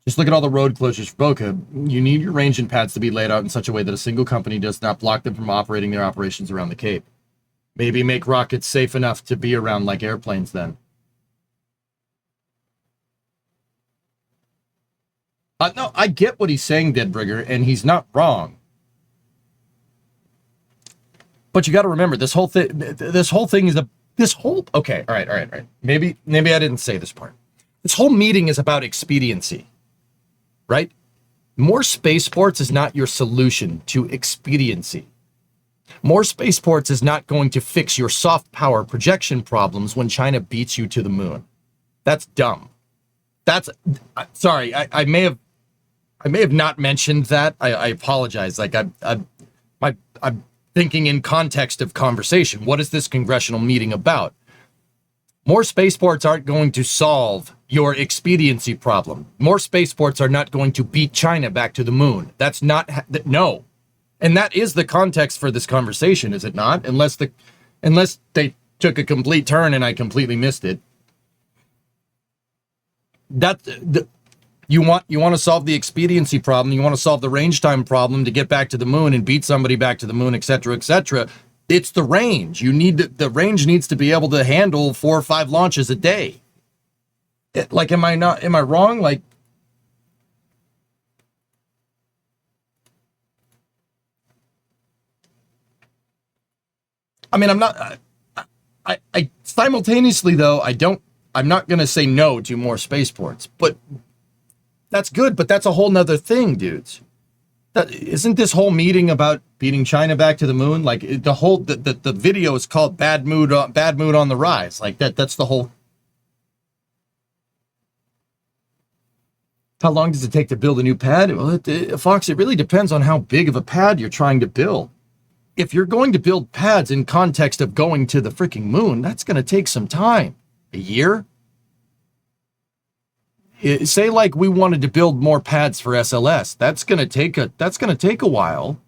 Just look at all the road closures for Boca. You need your ranging pads to be laid out in such a way that a single company does not block them from operating their operations around the Cape. Maybe make rockets safe enough to be around like airplanes then. No, I get what he's saying, Deadbrigger, and he's not wrong. But you got to remember, this whole thing is okay, all right. Maybe I didn't say this part. This whole meeting is about expediency, right? More spaceports is not your solution to expediency. More spaceports is not going to fix your soft power projection problems when China beats you to the moon. That's dumb. Sorry, I may have not mentioned that. I apologize. Like I'm thinking in context of conversation. What is this congressional meeting about? More spaceports aren't going to solve your expediency problem. More spaceports are not going to beat China back to the moon. That's not no. And that is the context for this conversation, is it not? Unless they took a complete turn and I completely missed it. You want to solve the expediency problem. You want to solve the range time problem to get back to the moon and beat somebody back to the moon, et cetera, et cetera. It's the range. The range needs to be able to handle 4 or 5 launches a day. Am I wrong? Like, I mean, I'm not, I simultaneously though, I'm not going to say no to more spaceports, but that's good. But that's a whole nother thing, dudes. Isn't this whole meeting about beating China back to the moon? Like the video is called Bad Mood on the Rise. Like that's the whole. How long does it take to build a new pad? Well, Fox, it really depends on how big of a pad you're trying to build. If you're going to build pads in context of going to the freaking moon, that's going to take some time. A year? Say like we wanted to build more pads for SLS. That's going to take a while.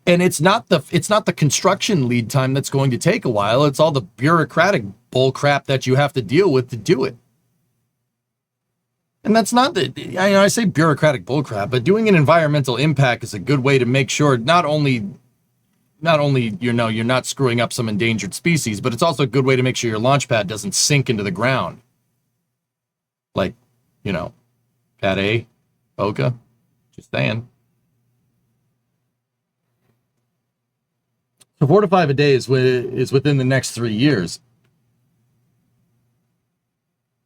And it's not the construction lead time that's going to take a while. It's all the bureaucratic bull crap that you have to deal with to do it. And that's not I say bureaucratic bullcrap, but doing an environmental impact is a good way to make sure not only you're not screwing up some endangered species, but it's also a good way to make sure your launch pad doesn't sink into the ground. Like, Pad A, Boca, just saying. So 4 to 5 a day is within the next 3 years.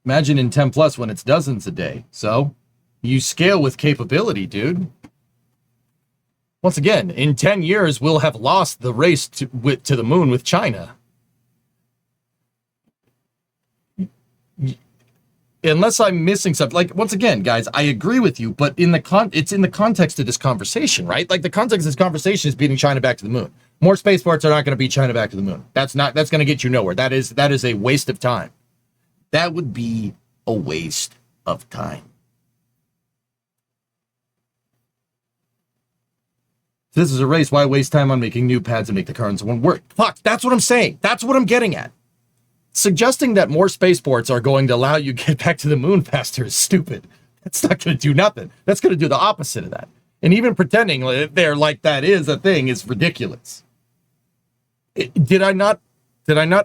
Imagine in 10 plus when it's dozens a day. So you scale with capability, dude. Once again, in 10 years, we'll have lost the race to the moon with China. Unless I'm missing something. Like, once again, guys, I agree with you, but it's in the context of this conversation, right? Like, the context of this conversation is beating China back to the moon. More spaceports are not going to beat China back to the moon. That's going to get you nowhere. That is a waste of time. That would be a waste of time. If this is a race, why waste time on making new pads and make the current one work? Fuck, that's what I'm saying. That's what I'm getting at. Suggesting that more spaceports are going to allow you to get back to the moon faster is stupid. That's not going to do nothing. That's going to do the opposite of that. And even pretending that is a thing is ridiculous. Did I not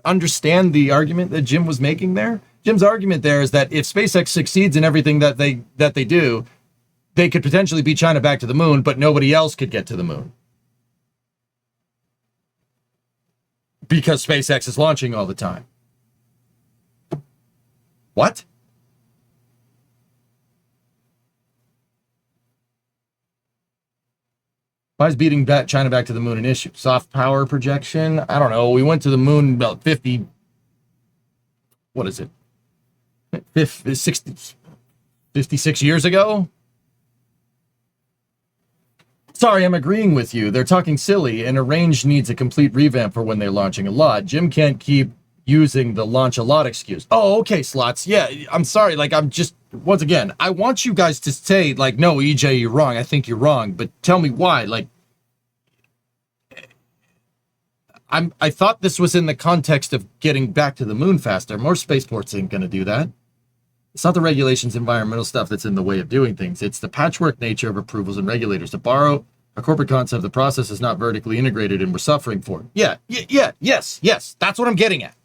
understand the argument that Jim was making there? Jim's argument there is that if SpaceX succeeds in everything that they do, they could potentially beat China back to the moon, but nobody else could get to the moon. because SpaceX is launching all the time. What? Why is beating China back to the moon an issue? Soft power projection? I don't know. We went to the moon about 50, what is it? 56 years ago? Sorry, I'm agreeing with you. They're talking silly, and a range needs a complete revamp for when they're launching a lot. Jim can't keep using the launch a lot excuse. Oh, okay, Slots. Yeah, I'm sorry. Like, I'm just, once again, I want you guys to say, like, no, EJ, you're wrong. I think you're wrong. But tell me why. Like, I thought this was in the context of getting back to the moon faster. More spaceports ain't going to do that. It's not the regulations, environmental stuff that's in the way of doing things. It's the patchwork nature of approvals and regulators. To borrow a corporate concept, the process is not vertically integrated and we're suffering for it. Yes. That's what I'm getting at.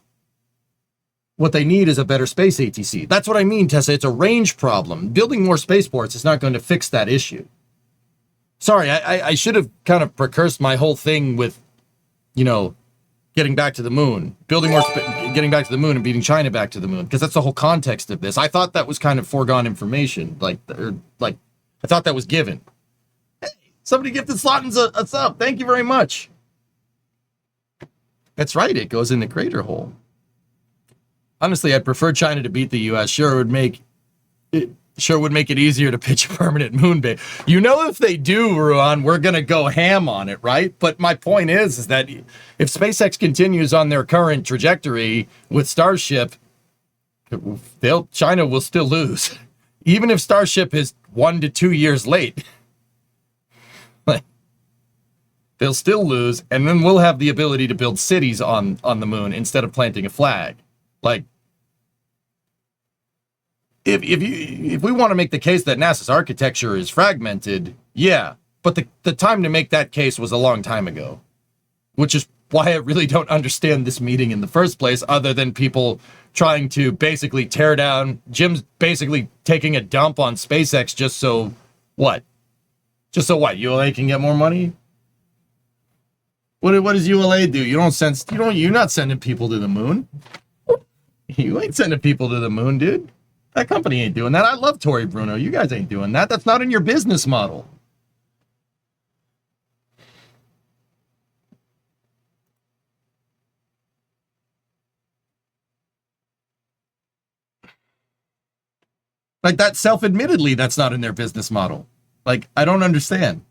What they need is a better space ATC. That's what I mean, Tessa. It's a range problem. Building more spaceports is not going to fix that issue. Sorry, I should have kind of precursed my whole thing with, you know, getting back to the moon, getting back to the moon and beating China back to the moon, because that's the whole context of this. I thought that was kind of foregone information. I thought that was given. Hey, somebody gifted Slottins a sub. Thank you very much. That's right. It goes in the crater hole. Honestly, I'd prefer China to beat the U.S. Sure would make it easier to pitch a permanent moon base. You know, if they do, Ruan, we're going to go ham on it, right? But my point is that if SpaceX continues on their current trajectory with Starship, China will still lose. Even if Starship is 1 to 2 years late, they'll still lose, and then we'll have the ability to build cities on the moon instead of planting a flag. Like, if we want to make the case that NASA's architecture is fragmented, yeah, but the time to make that case was a long time ago, which is why I really don't understand this meeting in the first place, other than people trying to basically tear down. Jim's basically taking a dump on SpaceX just so what? Just so what? ULA can get more money? What does ULA do? You're not sending people to the moon. You ain't sending people to the moon, dude. That company ain't doing that. I love Tory Bruno. You guys ain't doing that. That's not in your business model. Like, that self-admittedly, that's not in their business model. Like, I don't understand.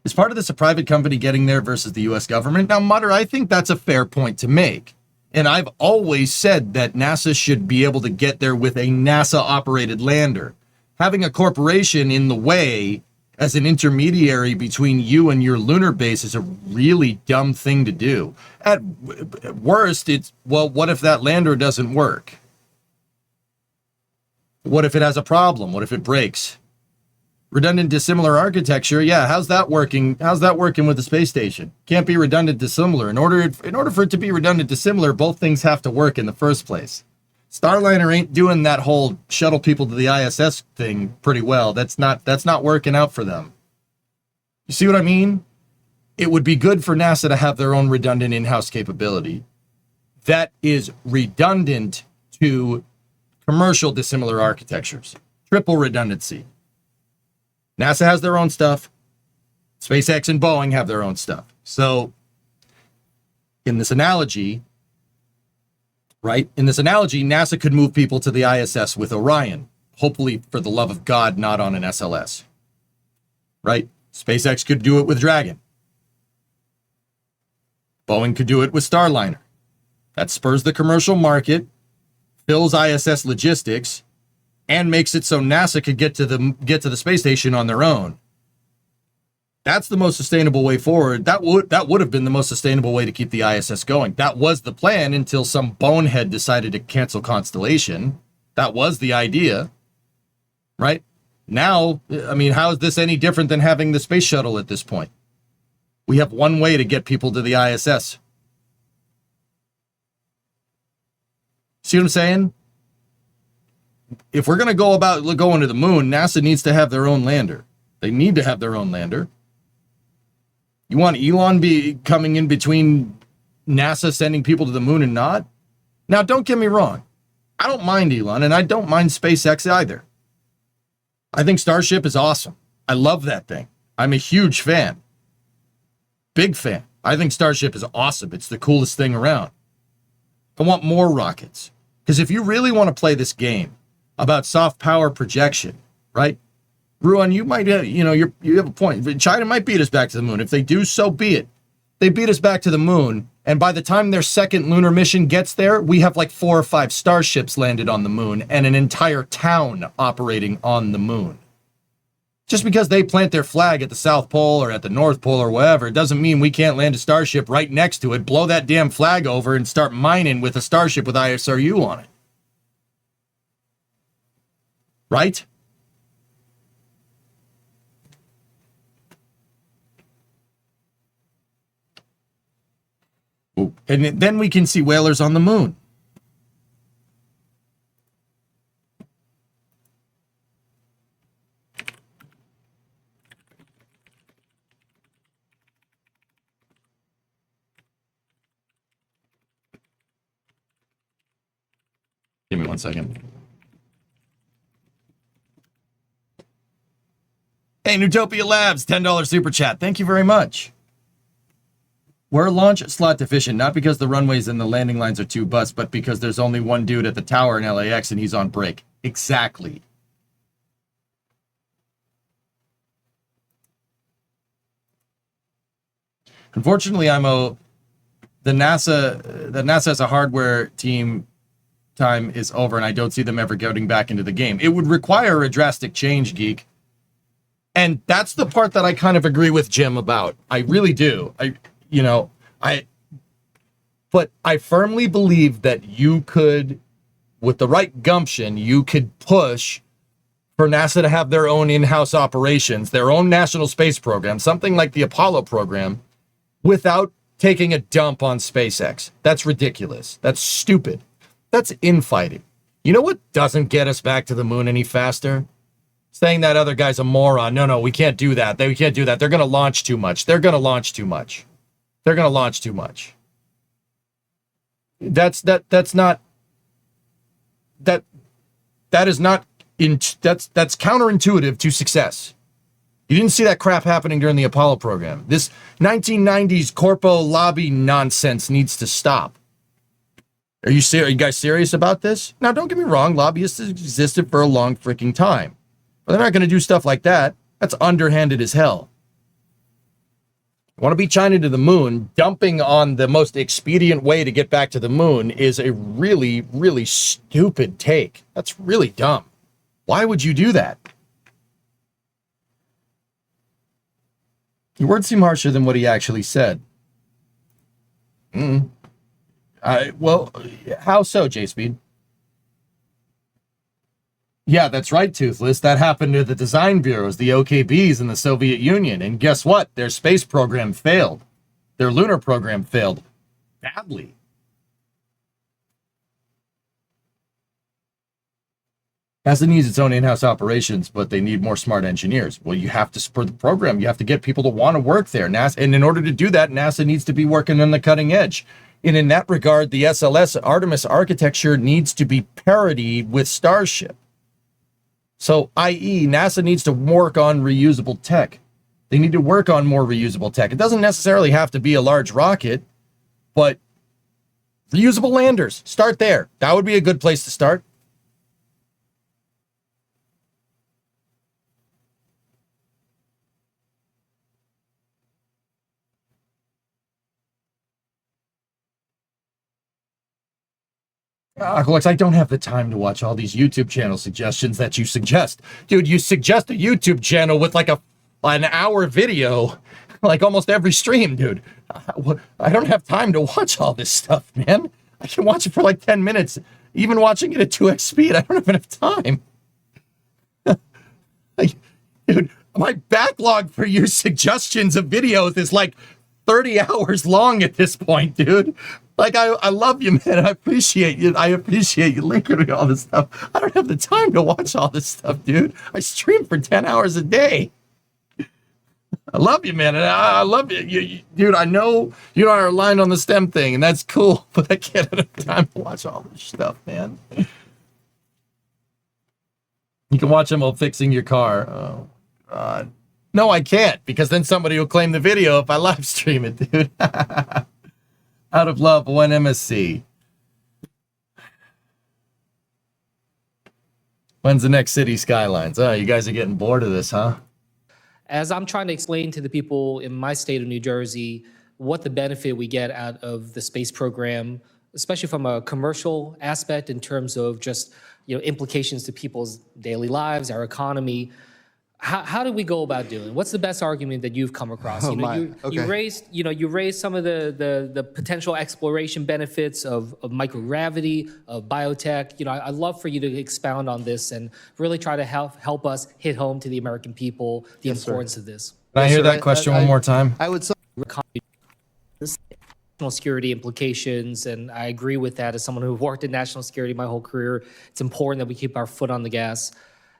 Is part of this a private company getting there versus the U.S. government? Now, Mutter, I think that's a fair point to make. And I've always said that NASA should be able to get there with a NASA-operated lander. Having a corporation in the way as an intermediary between you and your lunar base is a really dumb thing to do. At worst, it's, well, what if that lander doesn't work? What if it has a problem? What if it breaks? Redundant dissimilar architecture, yeah, how's that working? How's that working with the space station? Can't be redundant dissimilar. In order for it to be redundant dissimilar, both things have to work in the first place. Starliner ain't doing that whole shuttle people to the ISS thing pretty well. That's not working out for them. You see what I mean? It would be good for NASA to have their own redundant in-house capability. That is redundant to commercial dissimilar architectures. Triple redundancy. NASA has their own stuff. SpaceX and Boeing have their own stuff. So, in this analogy, NASA could move people to the ISS with Orion. Hopefully, for the love of God, not on an SLS. Right? SpaceX could do it with Dragon. Boeing could do it with Starliner. That spurs the commercial market, fills ISS logistics, and makes it so NASA could get to the space station on their own. That's the most sustainable way forward. That would have been the most sustainable way to keep the ISS going. That was the plan until some bonehead decided to cancel Constellation. That was the idea, right? Now, I mean, how is this any different than having the space shuttle at this point? We have one way to get people to the ISS. See what I'm saying? If we're going to go about going to the moon, NASA needs to have their own lander. They need to have their own lander. You want Elon be coming in between NASA sending people to the moon and not? Now, don't get me wrong. I don't mind Elon, and I don't mind SpaceX either. I think Starship is awesome. I love that thing. I'm a huge fan. Big fan. I think Starship is awesome. It's the coolest thing around. I want more rockets. Because if you really want to play this game about soft power projection, right? Ruan, you might have, you have a point. China might beat us back to the moon. If they do, so be it. They beat us back to the moon, and by the time their second lunar mission gets there, we have like 4 or 5 starships landed on the moon and an entire town operating on the moon. Just because they plant their flag at the South Pole or at the North Pole or wherever, it doesn't mean we can't land a starship right next to it, blow that damn flag over, and start mining with a starship with ISRU on it. Right? Ooh. And then we can see whalers on the moon. Give me 1 second. Hey, Newtopia Labs, $10 super chat. Thank you very much. We're launch slot deficient, not because the runways and the landing lines are too bust, but because there's only one dude at the tower in LAX and he's on break. Exactly. Unfortunately, the NASA as a hardware team time is over, and I don't see them ever getting back into the game. It would require a drastic change, Geek. And that's the part that I kind of agree with Jim about. I really do. But I firmly believe that you could, with the right gumption, you could push for NASA to have their own in-house operations, their own national space program, something like the Apollo program, without taking a dump on SpaceX. That's ridiculous. That's stupid. That's infighting. You know what doesn't get us back to the moon any faster? Saying that other guy's a moron. No, we can't do that. We can't do that. They're going to launch too much. They're going to launch too much. They're going to launch too much. That's counterintuitive to success. You didn't see that crap happening during the Apollo program. This 1990s corpo lobby nonsense needs to stop. Are you guys serious about this? Now, don't get me wrong. Lobbyists existed for a long freaking time. But they're not going to do stuff like that. That's underhanded as hell. Want to beat China to the moon, dumping on the most expedient way to get back to the moon is a really, really stupid take. That's really dumb. Why would you do that? Your words seem harsher than what he actually said. Well, how so, J-Speed? Yeah, that's right, Toothless. That happened to the design bureaus, the OKBs in the Soviet Union. And guess what? Their space program failed. Their lunar program failed badly. NASA needs its own in-house operations, but they need more smart engineers. Well, you have to support the program. You have to get people to want to work there. And in order to do that, NASA needs to be working on the cutting edge. And in that regard, the SLS Artemis architecture needs to be parity with Starship. So, i.e., NASA needs to work on reusable tech. They need to work on more reusable tech. It doesn't necessarily have to be a large rocket, but reusable landers. Start there. That would be a good place to start. Alex, I don't have the time to watch all these YouTube channel suggestions that you suggest. Dude, you suggest a YouTube channel with like an hour video, like almost every stream, dude. I don't have time to watch all this stuff, man. I can watch it for like 10 minutes. Even watching it at 2x speed, I don't have enough time. Dude, my backlog for your suggestions of videos is like 30 hours long at this point, dude. Like, I love you, man. I appreciate you. I appreciate you linking me all this stuff. I don't have the time to watch all this stuff, dude. I stream for 10 hours a day. I love you, man. And I love you. Dude, I know you and I are aligned on the STEM thing, and that's cool, but I can't have enough time to watch all this stuff, man. You can watch them while fixing your car. Oh, God. No, I can't, because then somebody will claim the video if I live stream it, dude. Out of love, one MSC. When's the next City Skylines? Oh, you guys are getting bored of this, huh? As I'm trying to explain to the people in my state of New Jersey what the benefit we get out of the space program, especially from a commercial aspect in terms of just implications to people's daily lives, our economy. How do we go about doing it? What's the best argument that you've come across? You raised some of the potential exploration benefits of microgravity, of biotech. I'd love for you to expound on this and really try to help us hit home to the American people the importance of this. Can I hear that question one more time? I would say national security implications, and I agree with that as someone who worked in national security my whole career. It's important that we keep our foot on the gas.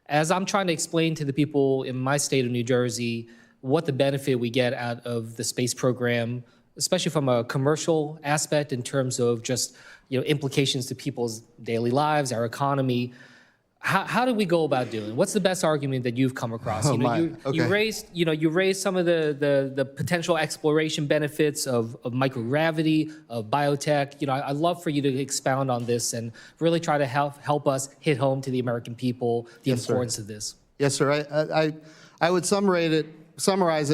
As I'm trying to explain to the people in my state of New Jersey what the benefit we get out of the space program, especially from a commercial aspect in terms of just implications to people's daily lives, our economy. How do we go about doing it? What's the best argument that you've come across? You raised some of the potential exploration benefits of microgravity, of biotech. I'd love for you to expound on this and really try to help us hit home to the American people the importance of this. Yes, sir. I would summarize it.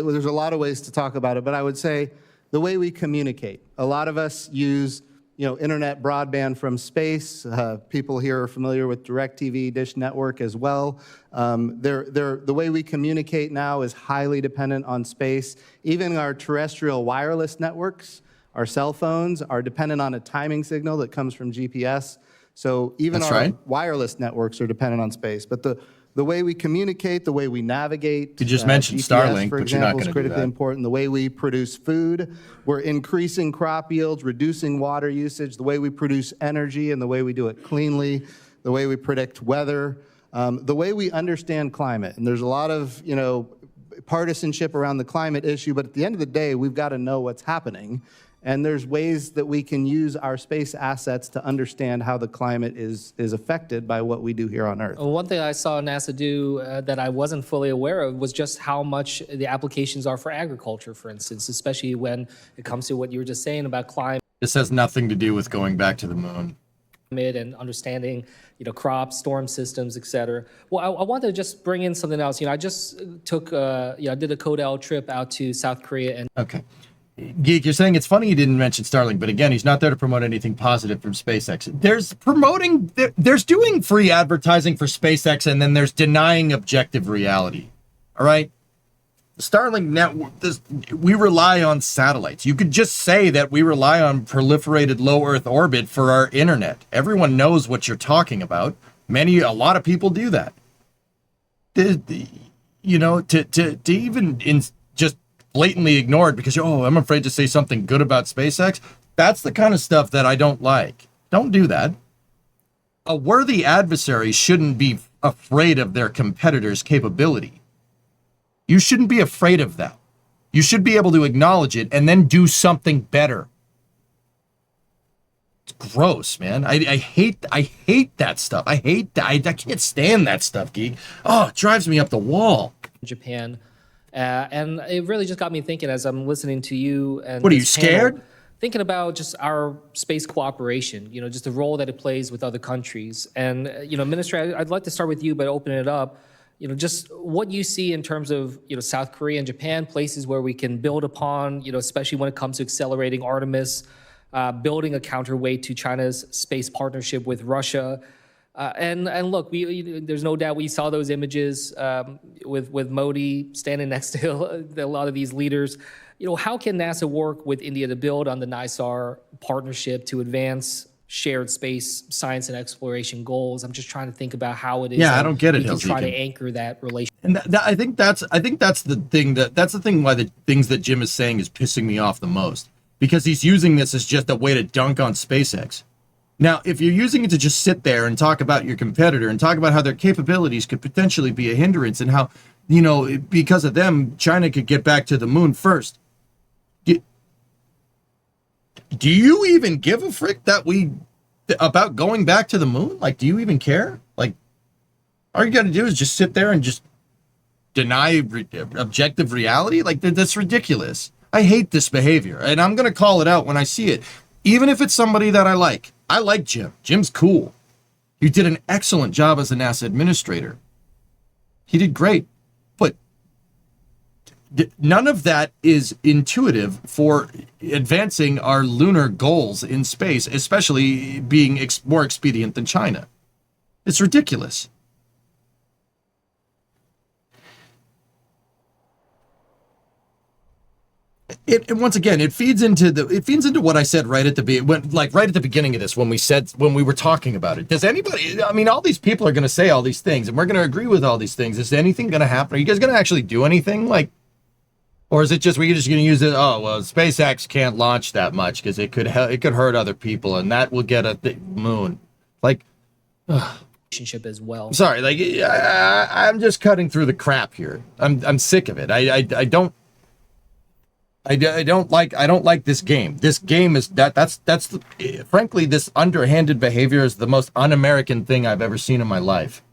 There's a lot of ways to talk about it, but I would say the way we communicate. A lot of us use internet broadband from space. People here are familiar with DirecTV, Dish Network as well. The way we communicate now is highly dependent on space. Even our terrestrial wireless networks, our cell phones, are dependent on a timing signal that comes from GPS. So even our wireless networks are dependent on space. But the way we communicate, the way we navigate. You just mentioned GPS, Starlink, for but you're not example, going to is do critically that. important. The way we produce food, we're increasing crop yields, reducing water usage, the way we produce energy and the way we do it cleanly, the way we predict weather, the way we understand climate. And there's a lot of, partisanship around the climate issue, but at the end of the day, we've got to know what's happening. And there's ways that we can use our space assets to understand how the climate is affected by what we do here on Earth. One thing I saw NASA do that I wasn't fully aware of was just how much the applications are for agriculture, for instance, especially when it comes to what you were just saying about climate. This has nothing to do with going back to the moon. And understanding, crops, storm systems, et cetera. Well, I wanted to just bring in something else. I just took, I did a Codel trip out to South Korea and. Okay. Geek, you're saying it's funny you didn't mention Starlink, but again, he's not there to promote anything positive from SpaceX. There's doing free advertising for SpaceX, and then there's denying objective reality. All right? The Starlink network, we rely on satellites. You could just say that we rely on proliferated low Earth orbit for our internet. Everyone knows what you're talking about. A lot of people do that. To even just blatantly ignored because, I'm afraid to say something good about SpaceX. That's the kind of stuff that I don't like. Don't do that. A worthy adversary shouldn't be afraid of their competitor's capability. You shouldn't be afraid of that. You should be able to acknowledge it and then do something better. It's gross, man. I hate that stuff. I can't stand that stuff, Geek. Oh, it drives me up the wall. Japan. And it really just got me thinking as I'm listening to you. And what, are you scared? Thinking about just our space cooperation, just the role that it plays with other countries. And, Minister, I'd like to start with you, but open it up. Just what you see in terms of, South Korea and Japan, places where we can build upon, especially when it comes to accelerating Artemis, building a counterweight to China's space partnership with Russia. And look, there's no doubt we saw those images with Modi standing next to a lot of these leaders. How can NASA work with India to build on the NISAR partnership to advance shared space science and exploration goals? I'm just trying to think about how it is. Yeah, I don't get it. We can try to anchor that relationship. And I think that's the thing. Why the things that Jim is saying is pissing me off the most, because he's using this as just a way to dunk on SpaceX. Now, if you're using it to just sit there and talk about your competitor and talk about how their capabilities could potentially be a hindrance and how you know, because of them, China could get back to the moon first. Do you even give a frick about going back to the moon? Like, do you even care? Like, all you got to do is just sit there and just deny objective reality? Like, that's ridiculous. I hate this behavior, and I'm going to call it out when I see it. Even if it's somebody that I like. I like Jim. Jim's cool. He did an excellent job as a NASA administrator. He did great. But none of that is intuitive for advancing our lunar goals in space, especially being more expedient than China. It's ridiculous. And once again, it feeds into what I said right at the beginning of this when we were talking about it. Does anybody? I mean, all these people are going to say all these things, and we're going to agree with all these things. Is anything going to happen? Are you guys going to actually do anything? Like, or is it just we're just going to use it? Oh well, SpaceX can't launch that much because it could hurt other people, and that will get at the moon. Like, relationship as well. Sorry, like I'm just cutting through the crap here. I'm sick of it. I don't like this game. This game is frankly, this underhanded behavior is the most un-American thing I've ever seen in my life.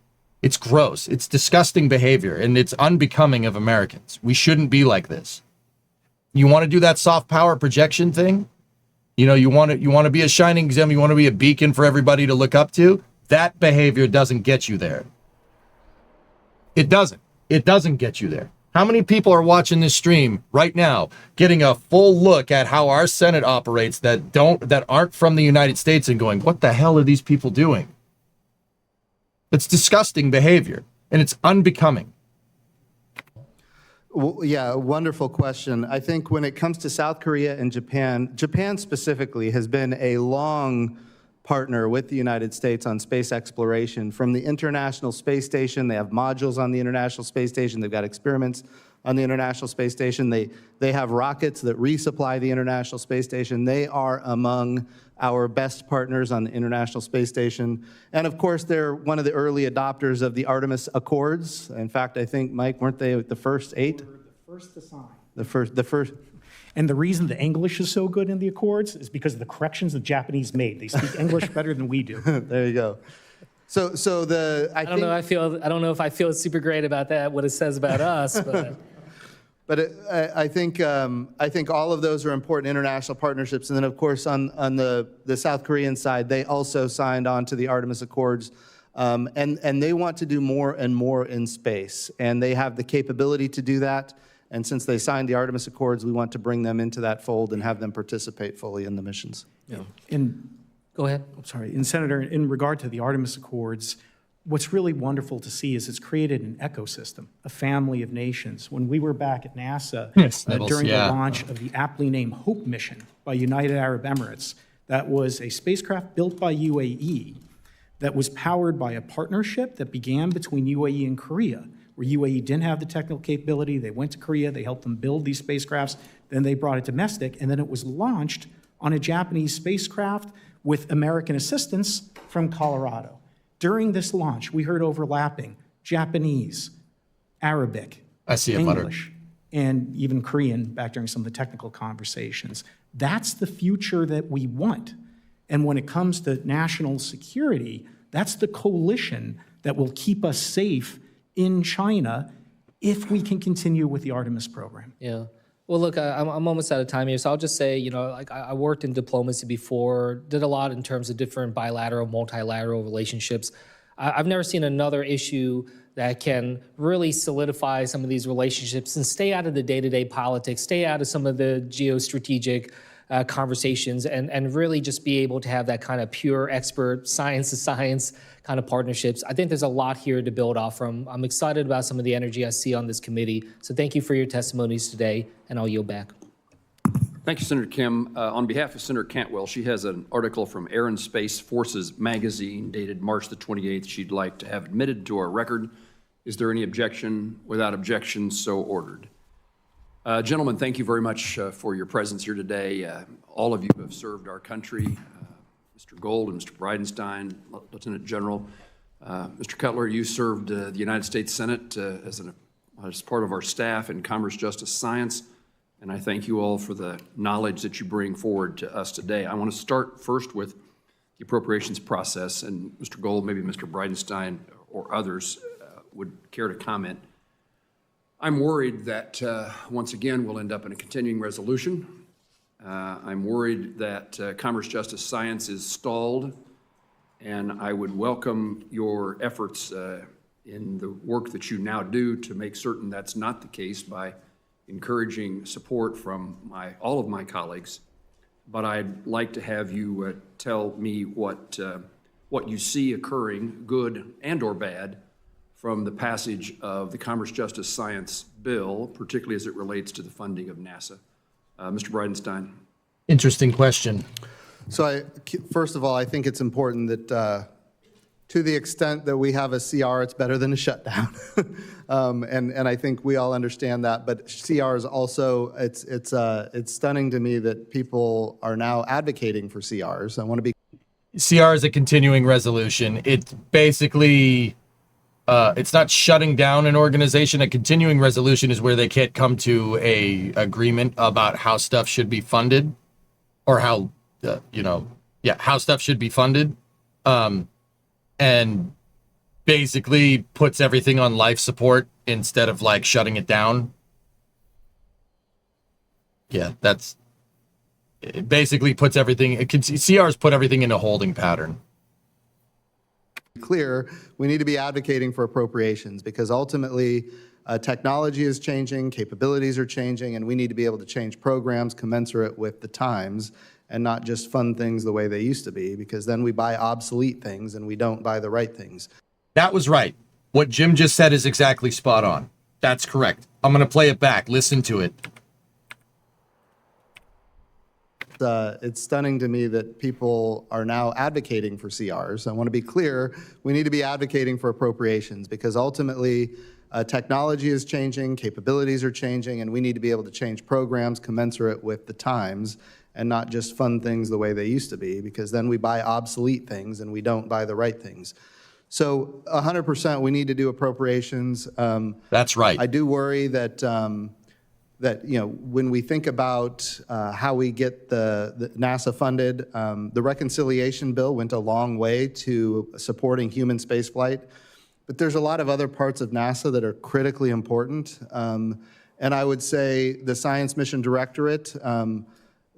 It's gross. It's disgusting behavior, and it's unbecoming of Americans. We shouldn't be like this. You want to do that soft power projection thing? You know, you want to be a shining example. You want to be a beacon for everybody to look up to. That behavior doesn't get you there. It doesn't. It doesn't get you there. How many people are watching this stream right now, getting a full look at how our Senate operates that aren't from the United States and going, what the hell are these people doing? It's disgusting behavior, and it's unbecoming. Well, yeah, wonderful question. I think when it comes to South Korea and Japan specifically has been a long partner with the United States on space exploration. From the International Space Station, they have modules on the International Space Station. They've got experiments on the International Space Station. They have rockets that resupply the International Space Station. They are among our best partners on the International Space Station. And of course, they're one of the early adopters of the Artemis Accords. In fact, I think, Mike, weren't they the first 8? They were the first to sign. The first. And the reason the English is so good in the Accords is because of the corrections the Japanese made. They speak English better than we do. There you go. I don't know if I feel super great about that, what it says about us, but. But I think all of those are important international partnerships. And then, of course, on the South Korean side, they also signed on to the Artemis Accords. And they want to do more and more in space. And they have the capability to do that. And since they signed the Artemis Accords, we want to bring them into that fold and have them participate fully in the missions. Yeah. Go ahead. I'm sorry. And Senator, in regard to the Artemis Accords, what's really wonderful to see is it's created an ecosystem, a family of nations. When we were back at NASA during the launch of the aptly named HOPE mission by United Arab Emirates, that was a spacecraft built by UAE that was powered by a partnership that began between UAE and Korea, where UAE didn't have the technical capability. They went to Korea, they helped them build these spacecrafts, then they brought it domestic, and then it was launched on a Japanese spacecraft with American assistance from Colorado. During this launch, we heard overlapping Japanese, Arabic, English, and even Korean back during some of the technical conversations. That's the future that we want. And when it comes to national security, that's the coalition that will keep us safe in China if we can continue with the Artemis program. Yeah. Well, look, I'm almost out of time here, so I'll just say, like I worked in diplomacy before, did a lot in terms of different bilateral, multilateral relationships. I've never seen another issue that can really solidify some of these relationships and stay out of the day-to-day politics, stay out of some of the geostrategic conversations, and really just be able to have that kind of pure expert science to science kind of partnerships. I think there's a lot here to build off from. I'm excited about some of the energy I see on this committee. So thank you for your testimonies today, and I'll yield back. Thank you, Senator Kim. On behalf of Senator Cantwell, she has an article from Air and Space Forces magazine dated March the 28th she'd like to have admitted to our record. Is there any objection? Without objection, so ordered. Gentlemen, thank you very much for your presence here today. All of you have served our country. Mr. Gold and Mr. Bridenstine, Lieutenant General. Mr. Cutler, you served the United States Senate as as part of our staff in Commerce, Justice, Science, and I thank you all for the knowledge that you bring forward to us today. I want to start first with the appropriations process, and Mr. Gold, maybe Mr. Bridenstine or others would care to comment. I'm worried that, once again, we'll end up in a continuing resolution. I'm worried that Commerce, Justice, Science is stalled, and I would welcome your efforts in the work that you now do to make certain that's not the case by encouraging support from all of my colleagues. But I'd like to have you tell me what you see occurring, good and or bad, from the passage of the Commerce, Justice, Science bill, particularly as it relates to the funding of NASA. Mr. Bridenstine. Interesting question. So first of all, I think it's important that to the extent that we have a CR, it's better than a shutdown. And I think we all understand that. But CR is also, it's stunning to me that people are now advocating for CRs. I want to be. CR is a continuing resolution. It's basically, it's not shutting down an organization. A continuing resolution is where they can't come to a agreement about how stuff should be funded, or how, how stuff should be funded. And basically puts everything on life support instead of like shutting it down. Yeah, it basically puts everything, CRs put everything in a holding pattern. Clear, we need to be advocating for appropriations because ultimately technology is changing, capabilities are changing, and we need to be able to change programs commensurate with the times and not just fund things the way they used to be, because then we buy obsolete things and we don't buy the right things. That was right. What Jim just said is exactly spot on. That's correct. I'm going to play it back. Listen to it. It's stunning to me that people are now advocating for CRs. I want to be clear, we need to be advocating for appropriations because ultimately technology is changing, capabilities are changing, and we need to be able to change programs commensurate with the times and not just fund things the way they used to be, because then we buy obsolete things and we don't buy the right things. So 100% we need to do appropriations. That's right. I do worry that when we think about how we get the NASA funded, the reconciliation bill went a long way to supporting human spaceflight, but there's a lot of other parts of NASA that are critically important. And I would say the Science Mission Directorate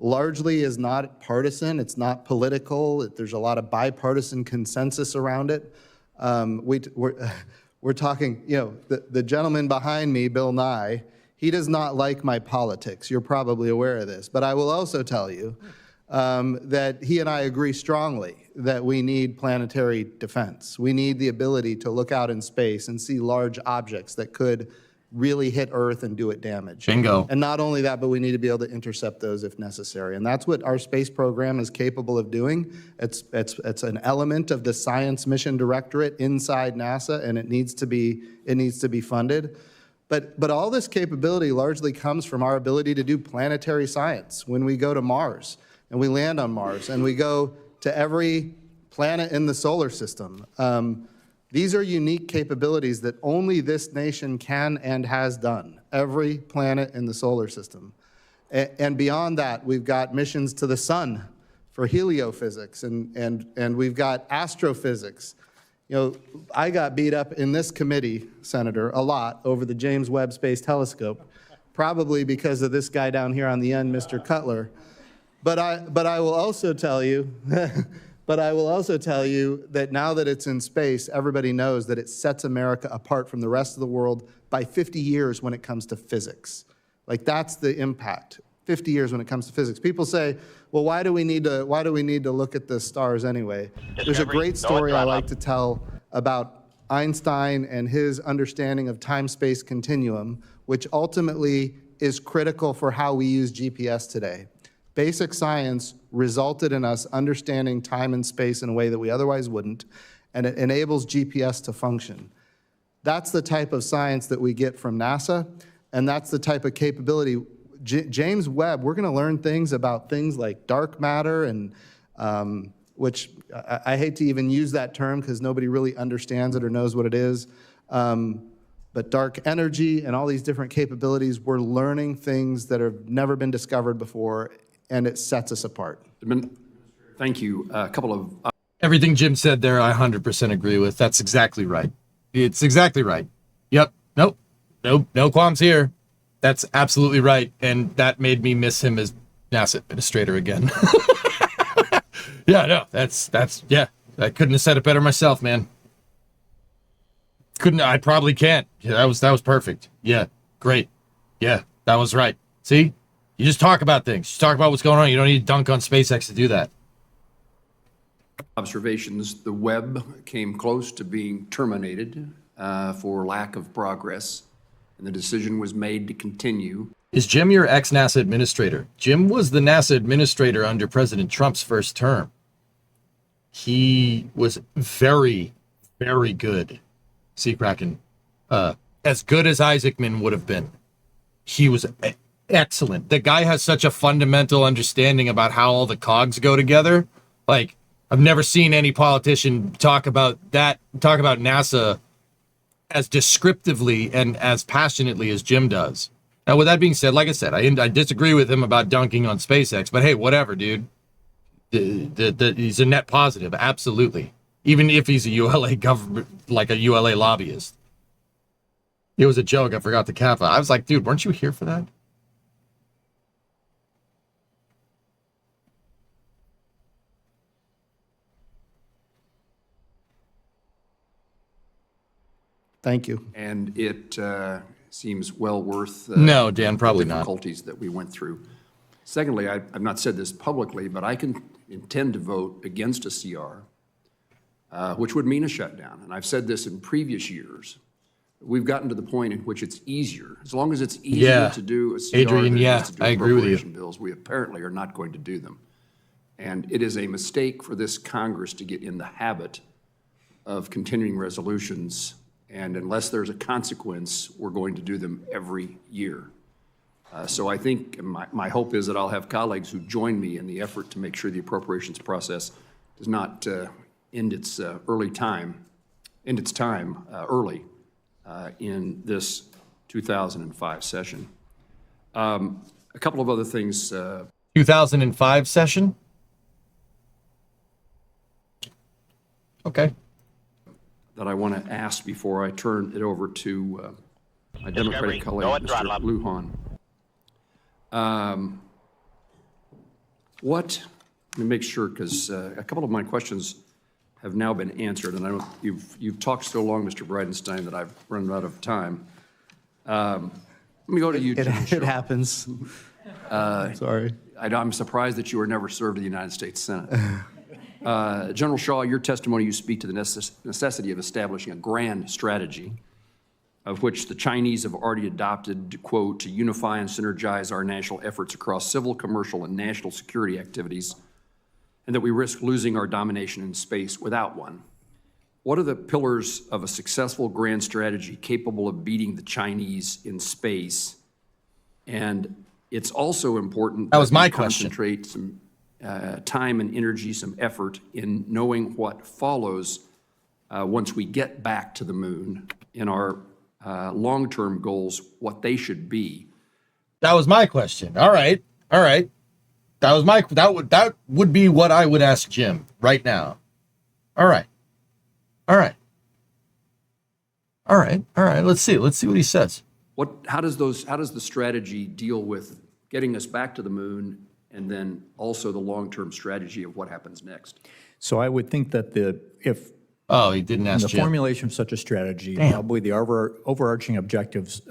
largely is not partisan, it's not political, there's a lot of bipartisan consensus around it. We're talking, the gentleman behind me, Bill Nye, he does not like my politics. You're probably aware of this. But I will also tell you that he and I agree strongly that we need planetary defense. We need the ability to look out in space and see large objects that could really hit Earth and do it damage. Bingo. And not only that, but we need to be able to intercept those if necessary. And that's what our space program is capable of doing. It's an element of the Science Mission Directorate inside NASA, and it needs to be funded. But all this capability largely comes from our ability to do planetary science. When we go to Mars and we land on Mars and we go to every planet in the solar system, these are unique capabilities that only this nation can and has done, every planet in the solar system. And beyond that, we've got missions to the sun for heliophysics, and we've got astrophysics. I got beat up in this committee, Senator, a lot over the James Webb Space Telescope, probably because of this guy down here on the end, Mr. Cutler. But I will also tell you, that now that it's in space, everybody knows that it sets America apart from the rest of the world by 50 years when it comes to physics. Like, that's the impact. 50 years when it comes to physics. People say, well, why do we need to look at the stars anyway? There's a great story I like to tell about Einstein and his understanding of time-space continuum, which ultimately is critical for how we use GPS today. Basic science resulted in us understanding time and space in a way that we otherwise wouldn't, and it enables GPS to function. That's the type of science that we get from NASA, and that's the type of capability. James Webb, we're going to learn things about things like dark matter, and which I hate to even use that term because nobody really understands it or knows what it is. But dark energy and all these different capabilities, we're learning things that have never been discovered before, and it sets us apart. Thank you. A couple of Everything Jim said there, I 100% agree with. That's exactly right. It's exactly right. Yep. Nope. No qualms here. That's absolutely right. And that made me miss him as NASA administrator again. Yeah, no, that's, yeah. I couldn't have said it better myself, man. I probably can't. Yeah, that was perfect. Yeah, great. Yeah, that was right. See? You just talk about things. Just talk about what's going on. You don't need to dunk on SpaceX to do that. observations. The Webb came close to being terminated for lack of progress, and the decision was made to continue. Is Jim your ex-NASA administrator? Jim was the NASA administrator under President Trump's first term. He was very, very good. Sea Kraken. As good as Isaacman would have been. He was excellent. The guy has such a fundamental understanding about how all the cogs go together. Like, I've never seen any politician talk about NASA as descriptively and as passionately as Jim does. Now, with that being said, like I said, I disagree with him about dunking on SpaceX, but hey, whatever, dude. He's a net positive, absolutely. Even if he's a ULA government, like a ULA lobbyist. It was a joke. I forgot the kappa. I was like, dude, weren't you here for that? Thank you. And it seems well worth no, Dan, probably the difficulties that we went through. Secondly, I've not said this publicly, but I can intend to vote against a CR, which would mean a shutdown. And I've said this in previous years. We've gotten to the point in which it's easier. As long as it's easier to do a CR Adrian, than yeah, it is to do I agree with you. appropriation bills, we apparently are not going to do them. And it is a mistake for this Congress to get in the habit of continuing resolutions. And unless there's a consequence, we're going to do them every year. So I think my hope is that I'll have colleagues who join me in the effort to make sure the appropriations process does not end its time early in this 2005 session. A couple of other things. 2005 session? Okay. That I want to ask before I turn it over to my Democratic colleague, Mr. Lujan. Let me make sure, because a couple of my questions have now been answered, and I don't, you've talked so long, Mr. Bridenstine, that I've run out of time. Let me go to you, It happens. Sorry. I'm surprised that you were never served in the United States Senate. General Shaw, your testimony, you speak to the necessity of establishing a grand strategy, of which the Chinese have already adopted, quote, to unify and synergize our national efforts across civil, commercial, and national security activities, and that we risk losing our domination in space without one. What are the pillars of a successful grand strategy capable of beating the Chinese in space? And it's also important that was my question. Concentrate some time and energy, some effort in knowing what follows once we get back to the moon in our long-term goals, what they should be. That was my question. All right. That would be what I would ask Jim right now. All right. Let's see what he says. How does the strategy deal with getting us back to the moon, and then also the long-term strategy of what happens next? So I would think that he didn't ask the Jim. formulation of such a strategy, probably the overarching objectives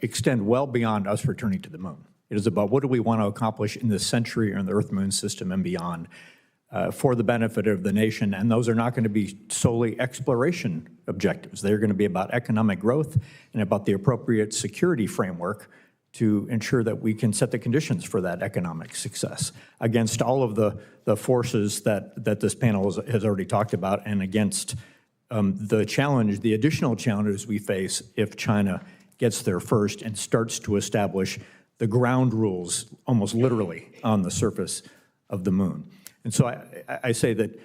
extend well beyond us returning to the moon. It is about what do we want to accomplish in this century or in the Earth-Moon system and beyond for the benefit of the nation. And those are not going to be solely exploration objectives. They're going to be about economic growth and about the appropriate security framework to ensure that we can set the conditions for that economic success against all of the forces that this panel has already talked about, and against the additional challenges we face if China gets there first and starts to establish the ground rules almost literally on the surface of the moon. And so I say that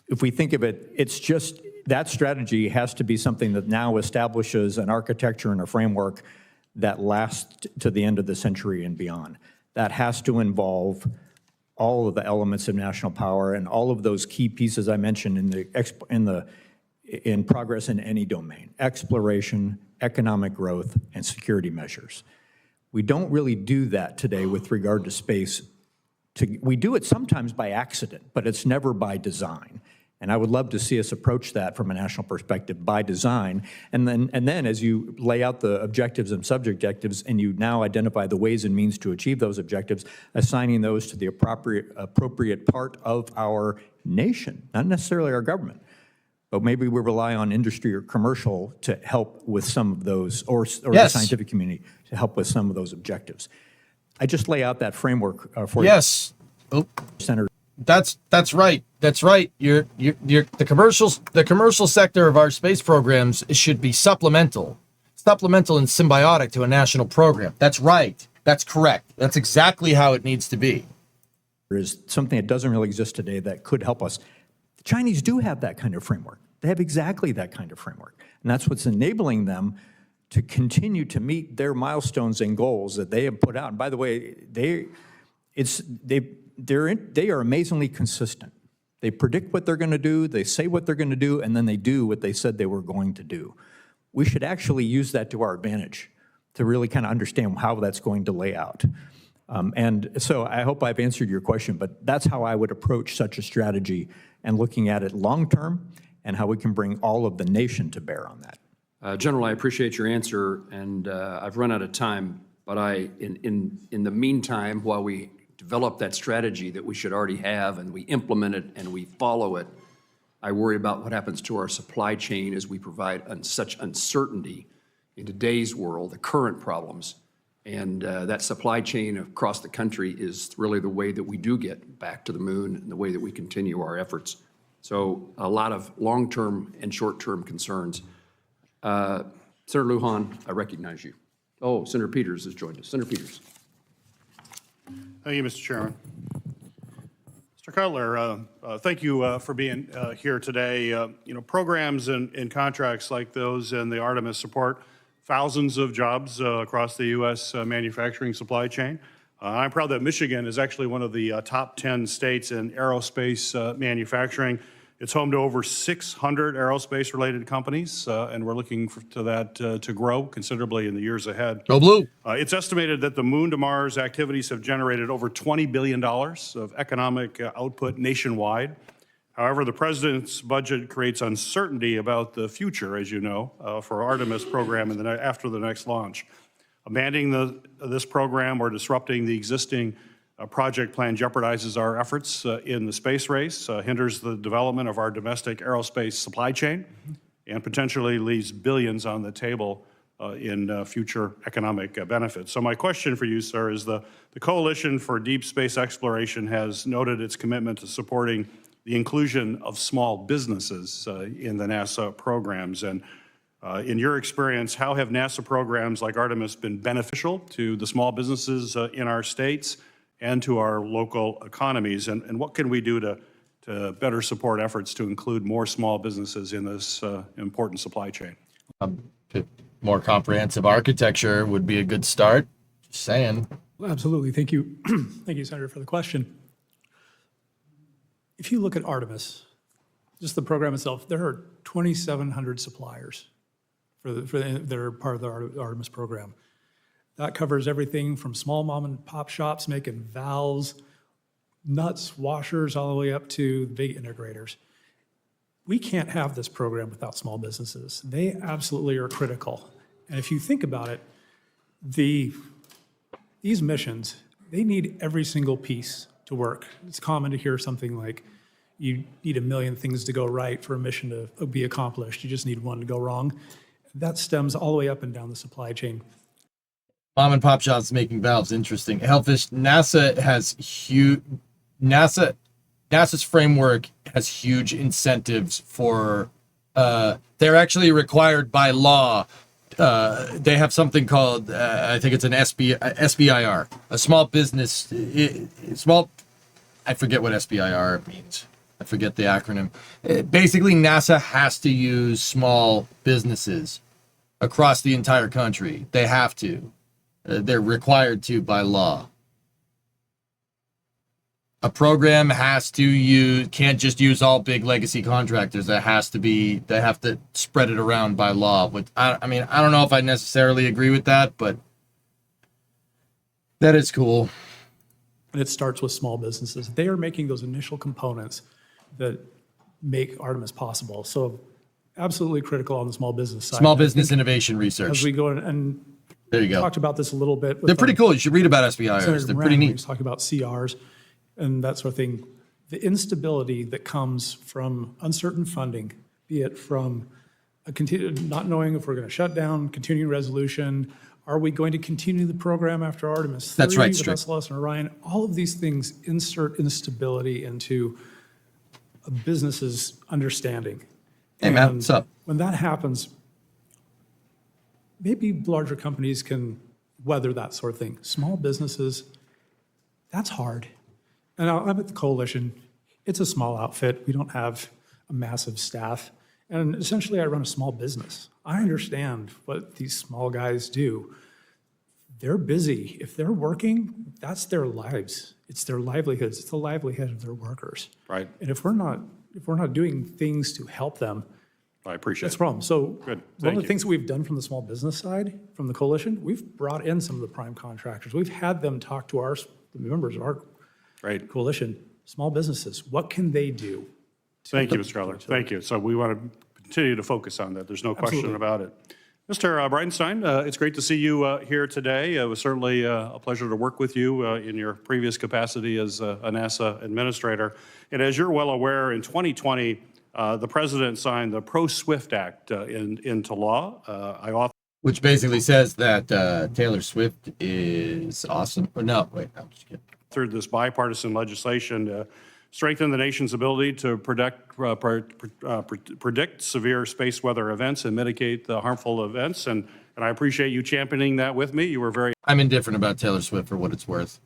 if we think of it, it's just that strategy has to be something that now establishes an architecture and a framework that lasts to the end of the century and beyond. That has to involve all of the elements of national power and all of those key pieces I mentioned in progress in any domain: exploration, economic growth, and security measures. We don't really do that today with regard to space. We do it sometimes by accident, but it's never by design. And I would love to see us approach that from a national perspective by design. And then as you lay out the objectives and subjectives, and you now identify the ways and means to achieve those objectives, assigning those to the appropriate part of our nation, not necessarily our government, but maybe we rely on industry or commercial to help with some of those, or the scientific community to help with some of those objectives. I just lay out that framework for you. Yes. Oh. Senator. That's right. That's right. The commercial sector of our space programs should be supplemental and symbiotic to a national program. That's right. That's correct. That's exactly how it needs to be. There is something that doesn't really exist today that could help us. The Chinese do have that kind of framework. They have exactly that kind of framework. And that's what's enabling them to continue to meet their milestones and goals that they have put out. And by the way, they are amazingly consistent. They predict what they're going to do, they say what they're going to do, and then they do what they said they were going to do. We should actually use that to our advantage to really kind of understand how that's going to lay out. And so I hope I've answered your question, but that's how I would approach such a strategy and looking at it long-term and how we can bring all of the nation to bear on that. General, I appreciate your answer, and I've run out of time, but in the meantime, while we develop that strategy that we should already have and we implement it and we follow it, I worry about what happens to our supply chain as we provide such uncertainty in today's world, the current problems. And that supply chain across the country is really the way that we do get back to the moon and the way that we continue our efforts. So a lot of long-term and short-term concerns. Senator Lujan, I recognize you. Oh, Senator Peters has joined us. Senator Peters. Thank you, Mr. Chairman. Mr. Cutler, thank you for being here today. Programs and contracts like those in the Artemis support thousands of jobs across the U.S. Manufacturing supply chain. I'm proud that Michigan is actually one of the top 10 states in aerospace manufacturing. It's home to over 600 aerospace-related companies, and we're looking to that to grow considerably in the years ahead. Go blue. It's estimated that the Moon to Mars activities have generated over $20 billion of economic output nationwide. However, the president's budget creates uncertainty about the future, as you know, for Artemis program after the next launch. Abandoning this program or disrupting the existing project plan jeopardizes our efforts in the space race, hinders the development of our domestic aerospace supply chain, and potentially leaves billions on the table in future economic benefits. So my question for you, sir, is the Coalition for Deep Space Exploration has noted its commitment to supporting the inclusion of small businesses in the NASA programs. And in your experience, how have NASA programs like Artemis been beneficial to the small businesses in our states and to our local economies? And what can we do to better support efforts to include more small businesses in this important supply chain? More comprehensive architecture would be a good start. Just saying. Well, absolutely. Thank you. Thank you, Senator, for the question. If you look at Artemis, just the program itself, there are 2,700 suppliers that are part of the Artemis program. That covers everything from small mom and pop shops making valves, nuts, washers, all the way up to big integrators. We can't have this program without small businesses. They absolutely are critical. And if you think about it, these missions, they need every single piece to work. It's common to hear something like, you need a million things to go right for a mission to be accomplished. You just need one to go wrong. That stems all the way up and down the supply chain. Mom and pop shops making valves. Interesting. Hellfish, NASA's framework has huge incentives for, they're actually required by law. They have something called, I think it's an SBIR, a small business, I forget what SBIR means. I forget the acronym. Basically, NASA has to use small businesses across the entire country. They have to. They're required to by law. A program has to can't just use all big legacy contractors. They have to spread it around by law. But I mean, I don't know if I necessarily agree with that, but that is cool. And it starts with small businesses. They are making those initial components that make Artemis possible. So absolutely critical on the small business side. Small business innovation research. As we go and there you go. Talked about this a little bit. They're pretty cool. You should read about SBIRs. They're pretty neat. He's talking about CRs and that sort of thing. The instability that comes from uncertain funding, be it from not knowing if we're going to shut down, continuing resolution, are we going to continue the program after Artemis 3 That's right, with Strick. SLS and Orion? All of these things insert instability into a business's understanding. Hey, Matt, what's up? When that happens, maybe larger companies can weather that sort of thing. Small businesses, that's hard. And I'm at the coalition. It's a small outfit. We don't have a massive staff. And essentially, I run a small business. I understand what these small guys do. They're busy. If they're working, that's their lives. It's their livelihoods. It's the livelihood of their workers. Right. And if we're not doing things to help them, I appreciate that's it. the problem. So Good. one of the you. things that we've done from the small business side, from the coalition, we've brought in some of the prime contractors. We've had them talk to the members of our coalition, small businesses. What can they do? Thank you, Mr. Cutler. Thank you. So we want to continue to focus on that. There's no question about it. Mr. Breitenstein, it's great to see you here today. It was certainly a pleasure to work with you in your previous capacity as a NASA administrator. And as you're well aware, in 2020, the president signed the Pro-SWIFT Act into law. Which basically says that Taylor Swift is awesome. Or no, wait, I'm just kidding. Through this bipartisan legislation to strengthen the nation's ability to predict severe space weather events and mitigate the harmful events. And I appreciate you championing that with me. You were very I'm indifferent about Taylor Swift for what it's worth.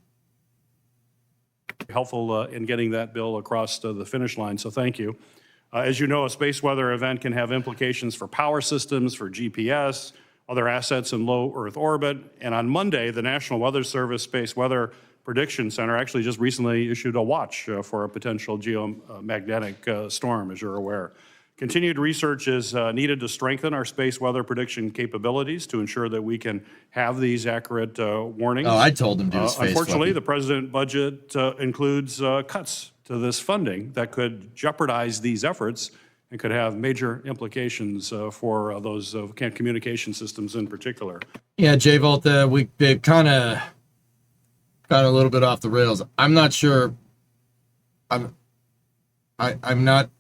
helpful in getting that bill across the finish line, so thank you. As you know, a space weather event can have implications for power systems, for GPS, other assets in low Earth orbit. And on Monday, the National Weather Service Space Weather Prediction Center actually just recently issued a watch for a potential geomagnetic storm, as you're aware. Continued research is needed to strengthen our space weather prediction capabilities to ensure that we can have these accurate warnings. Oh, I told him to his face. Unfortunately, the president budget includes cuts to this funding that could jeopardize these efforts and could have major implications for those communication systems in particular. Yeah, Jay Volta, we kind of got a little bit off the rails. I'm not sure. I'm not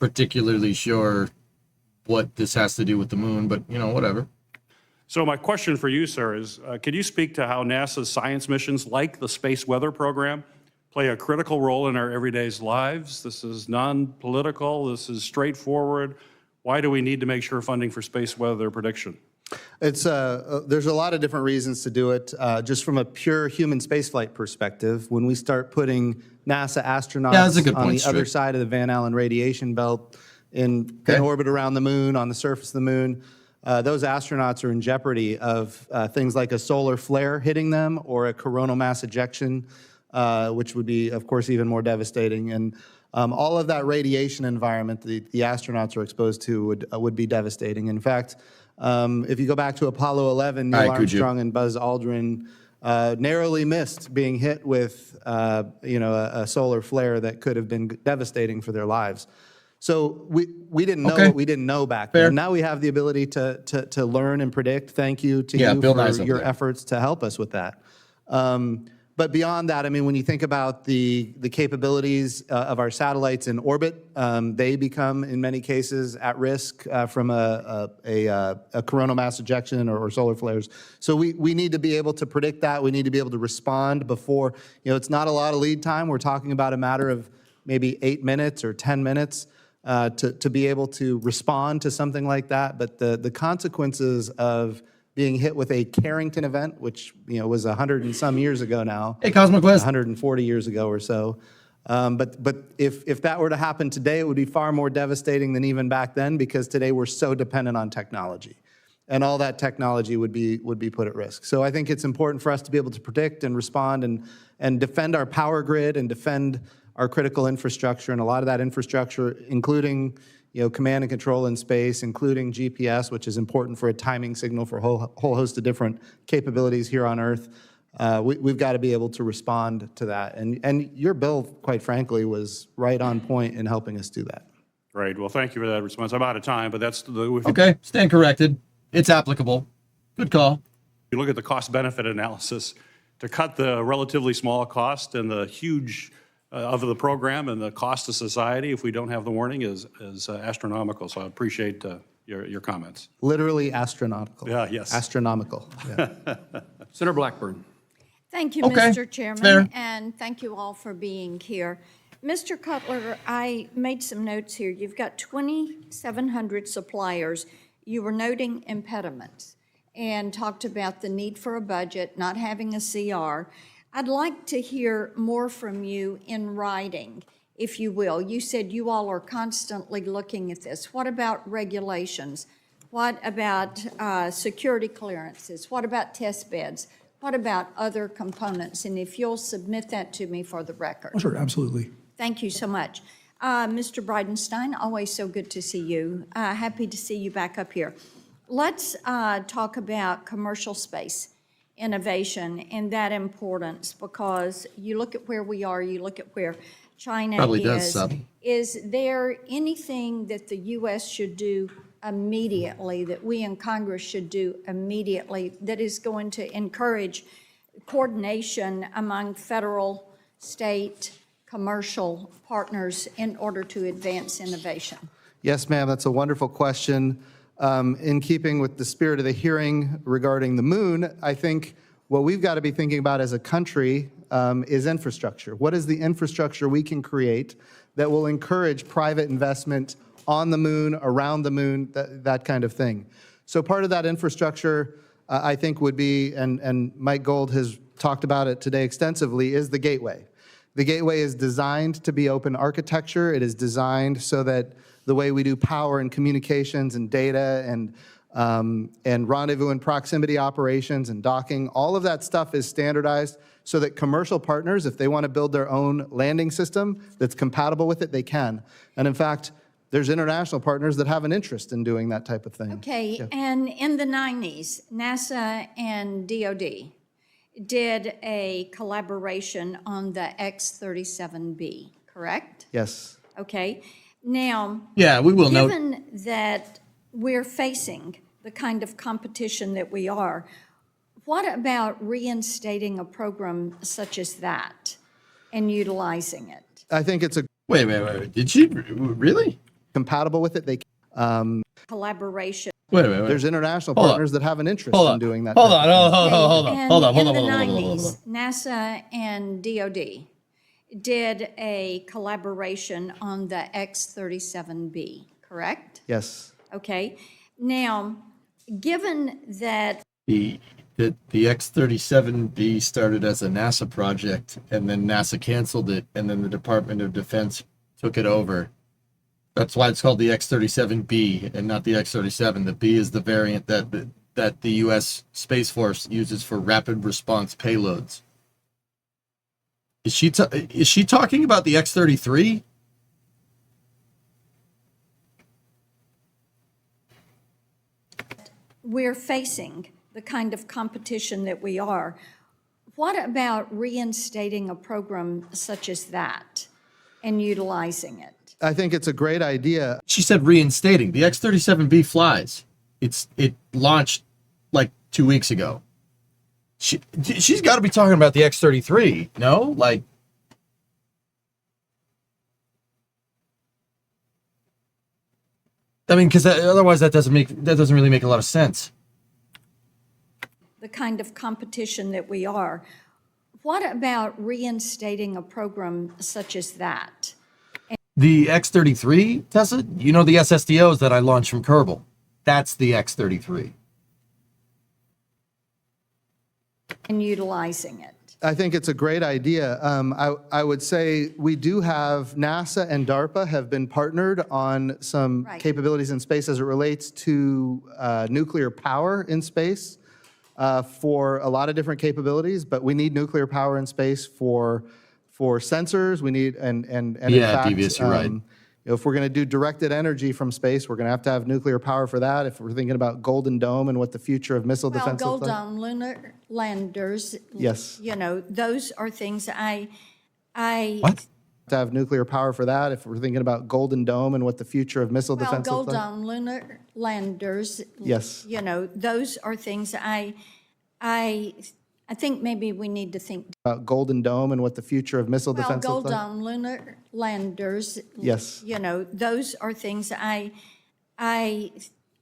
particularly sure what this has to do with the moon, but whatever. So my question for you, sir, is could you speak to how NASA's science missions, like the Space Weather Program, play a critical role in our everyday lives? This is non-political. This is straightforward. Why do we need to make sure funding for space weather prediction? There's a lot of different reasons to do it. Just from a pure human spaceflight perspective, when we start putting NASA astronauts on the other side of the Van Allen radiation belt in orbit around the moon, on the surface of the moon, those astronauts are in jeopardy of things like a solar flare hitting them or a coronal mass ejection, which would be, of course, even more devastating. And all of that radiation environment the astronauts are exposed to would be devastating. In fact, if you go back to Apollo 11, Neil Armstrong and Buzz Aldrin narrowly missed being hit with a solar flare that could have been devastating for their lives. So we didn't know what we didn't know back then. Now we have the ability to learn and predict. Thank you to you for your efforts to help us with that. But beyond that, I mean, when you think about the capabilities of our satellites in orbit, they become, in many cases, at risk from a coronal mass ejection or solar flares. So we need to be able to predict that. We need to be able to respond before, it's not a lot of lead time. We're talking about a matter of maybe 8 minutes or 10 minutes to be able to respond to something like that. But the consequences of being hit with a Carrington event, which was 100 and some years ago now. Hey, Cosmic Quest. 140 years ago or so. But if that were to happen today, it would be far more devastating than even back then, because today we're so dependent on technology. And all that technology would be put at risk. So I think it's important for us to be able to predict and respond and defend our power grid and defend our critical infrastructure. And a lot of that infrastructure, including command and control in space, including GPS, which is important for a timing signal for a whole host of different capabilities here on Earth. We've got to be able to respond to that. And your bill, quite frankly, was right on point in helping us do that. Right. Well, thank you for that response. I'm out of time, but that's the... Okay, stand corrected. It's applicable. Good call. You look at the cost-benefit analysis, to cut the relatively small cost and the huge of the program and the cost to society if we don't have the warning is astronomical. So I appreciate your comments. Literally astronomical. Yeah, yes. Astronomical. Yeah. Senator Blackburn. Thank you, Okay, Mr. Chairman, fair. and thank you all for being here. Mr. Cutler, I made some notes here. You've got 2,700 suppliers. You were noting impediments and talked about the need for a budget, not having a CR. I'd like to hear more from you in writing, if you will. You said you all are constantly looking at this. What about regulations? What about security clearances? What about test beds? What about other components? And if you'll submit that to me for the record. Oh, sure, absolutely. Thank you so much. Mr. Bridenstine, always so good to see you. Happy to see you back up here. Let's talk about commercial space innovation and that importance, because you look at where we are, you look at where China Probably is. does, Sub. Is there anything that the U.S. should do immediately, that we in Congress should do immediately, that is going to encourage coordination among federal, state, commercial partners in order to advance innovation? Yes, ma'am, that's a wonderful question. In keeping with the spirit of the hearing regarding the moon, I think what we've got to be thinking about as a country is infrastructure. What is the infrastructure we can create that will encourage private investment on the moon, around the moon, that kind of thing? So part of that infrastructure, I think, would be, and Mike Gold has talked about it today extensively, is the gateway. The gateway is designed to be open architecture. It is designed so that the way we do power and communications and data and rendezvous and proximity operations and docking, all of that stuff is standardized so that commercial partners, if they want to build their own landing system that's compatible with it, they can. And in fact, there's international partners that have an interest in doing that type of thing. Okay, Yeah. and in the 90s, NASA and DOD did a collaboration on the X-37B, correct? Yes. Okay. Now, Yeah, we will note. given that we're facing the kind of competition that we are, what about reinstating a program such as that and utilizing it? I think it's a Wait. Did she really? compatible with it. They Collaboration. Wait. There's international Hold on. partners that have an interest Hold in on. doing that. Hold type on. of thing. Hold on. And Hold on. in Hold the on. 90s, NASA and DOD did a collaboration on the X-37B, correct? Yes. Okay. Now, given that The X-37B started as a NASA project, and then NASA canceled it, and then the Department of Defense took it over. That's why it's called the X-37B and not the X-37. The B is the variant that the U.S. Space Force uses for rapid response payloads. Is she talking about the X-33? we're facing the kind of competition that we are, what about reinstating a program such as that and utilizing it? I think it's a great idea. She said reinstating. The X-37B flies. It launched like 2 weeks ago. She's got to be talking about the X-33, no? Like, I mean, because otherwise that doesn't really make a lot of sense. The kind of competition that we are, what about reinstating a program such as that? The X-33, Tessa, you know the SSDOs that I launched from Kerbal. That's the X-33. And utilizing it. I think it's a great idea. I would say we do have NASA and DARPA have been partnered on some Right. capabilities in space as it relates to nuclear power in space for a lot of different capabilities, but we need nuclear power in space for sensors. We need, and in Yeah, fact, Devious, you're right. if we're going to do directed energy from space, we're going to have nuclear power for that. If we're thinking about Golden Dome and what the future of missile Well, defense looks Gold like. Dome lunar landers. Yes. You know, those are things I. What? To have nuclear power for that, if we're thinking about Golden Dome and what the future of missile Well, defense Gold looks like. Dome lunar landers. Yes. You know, those are things I think maybe we need to think. About Golden Dome and what the future of missile Well, defense Gold looks like. Dome lunar landers. Yes. You know, those are things I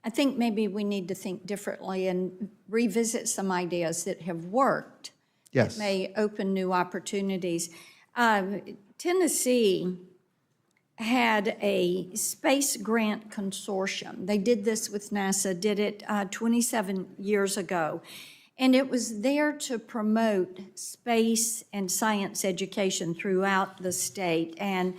think maybe we need to think differently and revisit some ideas that have worked. Yes. That may open new opportunities. Tennessee had a space grant consortium. They did this with NASA, did it 27 years ago. And it was there to promote space and science education throughout the state. And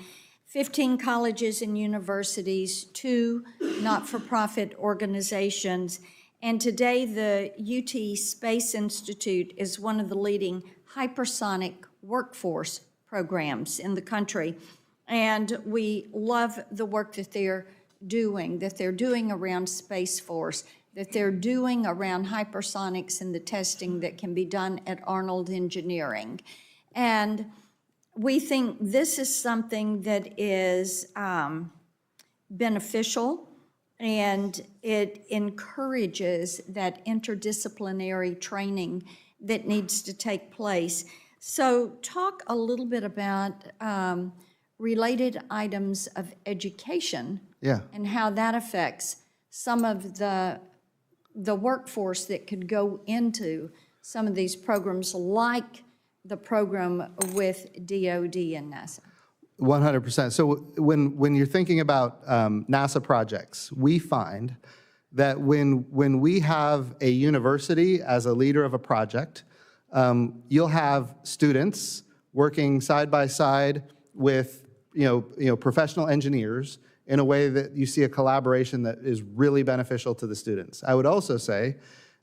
15 colleges and universities, 2 not-for-profit organizations. And today the UT Space Institute is one of the leading hypersonic workforce programs in the country. And we love the work that they're doing around Space Force, that they're doing around hypersonics and the testing that can be done at Arnold Engineering. And we think this is something that is beneficial, and it encourages that interdisciplinary training that needs to take place. So talk a little bit about related items of education. Yeah. And how that affects some of the workforce that could go into some of these programs, like the program with DOD and NASA. 100%. So when you're thinking about NASA projects, we find that when we have a university as a leader of a project, you'll have students working side by side with professional engineers in a way that you see a collaboration that is really beneficial to the students. I would also say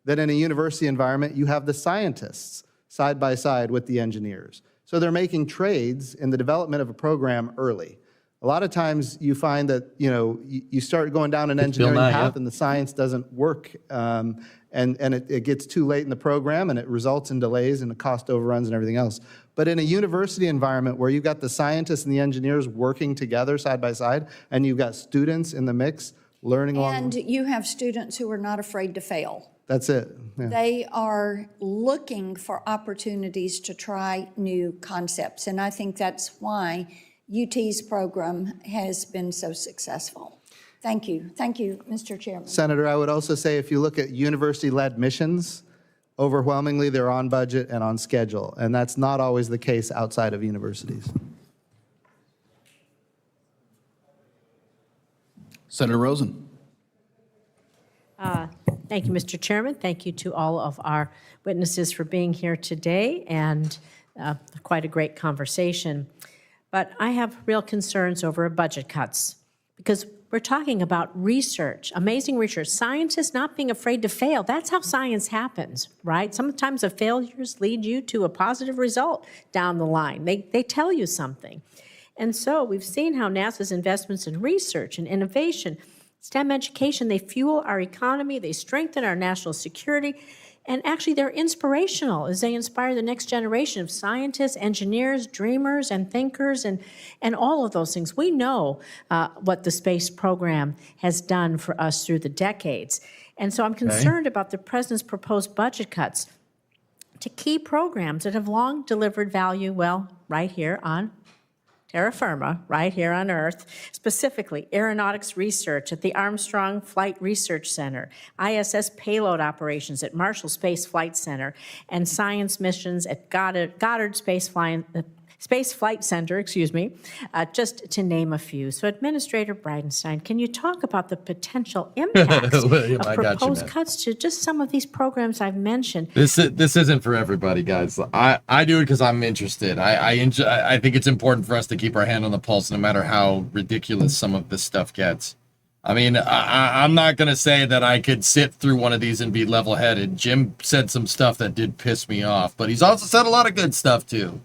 that in a university environment, you have the scientists side by side with the engineers. So they're making trades in the development of a program early. A lot of times you find that, you start going down an engineering path and the science doesn't work, and it gets too late in the program and it results in delays and the cost overruns and everything else. But in a university environment where you've got the scientists and the engineers working together side by side, and you've got students in the mix learning along. And you have students who are not afraid to fail. That's it. Yeah. They are looking for opportunities to try new concepts. And I think that's why UT's program has been so successful. Thank you. Thank you, Mr. Chairman. Senator, I would also say if you look at university-led missions, overwhelmingly they're on budget and on schedule. And that's not always the case outside of universities. Senator Rosen. Thank you, Mr. Chairman. Thank you to all of our witnesses for being here today, and quite a great conversation. But I have real concerns over budget cuts, because we're talking about research, amazing research, scientists not being afraid to fail. That's how science happens, right? Sometimes the failures lead you to a positive result down the line. They tell you something. And so we've seen how NASA's investments in research and innovation, STEM education, they fuel our economy, they strengthen our national security, and actually they're inspirational as they inspire the next generation of scientists, engineers, dreamers, and thinkers, and all of those things. We know what the space program has done for us through the decades. And so I'm concerned about the president's proposed budget cuts to key programs that have long delivered value, well, right here on terra firma, right here on Earth, specifically aeronautics research at the Armstrong Flight Research Center, ISS payload operations at Marshall Space Flight Center, and science missions at Goddard Space Space Flight Center, just to name a few. So Administrator Bridenstine, can you talk about the potential impacts William, of I got you, proposed man. cuts to just some of these programs I've mentioned? This isn't for everybody, guys. I do it because I'm interested. I think it's important for us to keep our hand on the pulse, no matter how ridiculous some of this stuff gets. I mean, I'm not gonna say that I could sit through one of these and be level-headed. Jim said some stuff that did piss me off, but he's also said a lot of good stuff too.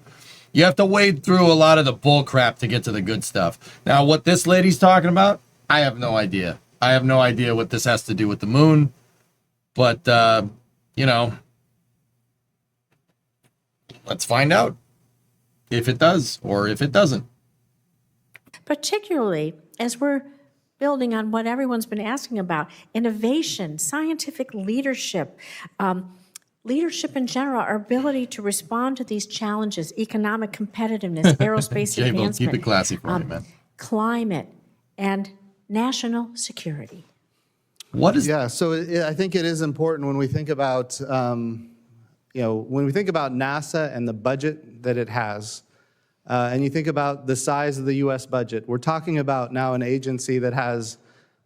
You have to wade through a lot of the bull crap to get to the good stuff. Now, what this lady's talking about, I have no idea. I have no idea what this has to do with the moon, but you know, let's find out if it does or if it doesn't. Particularly as we're building on what everyone's been asking about, innovation, scientific leadership, leadership in general, our ability to respond to these challenges, economic competitiveness, aerospace Jay, advancement, keep it classy for me, man. climate, and national security. What is? Yeah, so I think it is important when we think about, when we think about NASA and the budget that it has, and you think about the size of the U.S. budget, we're talking about now an agency that has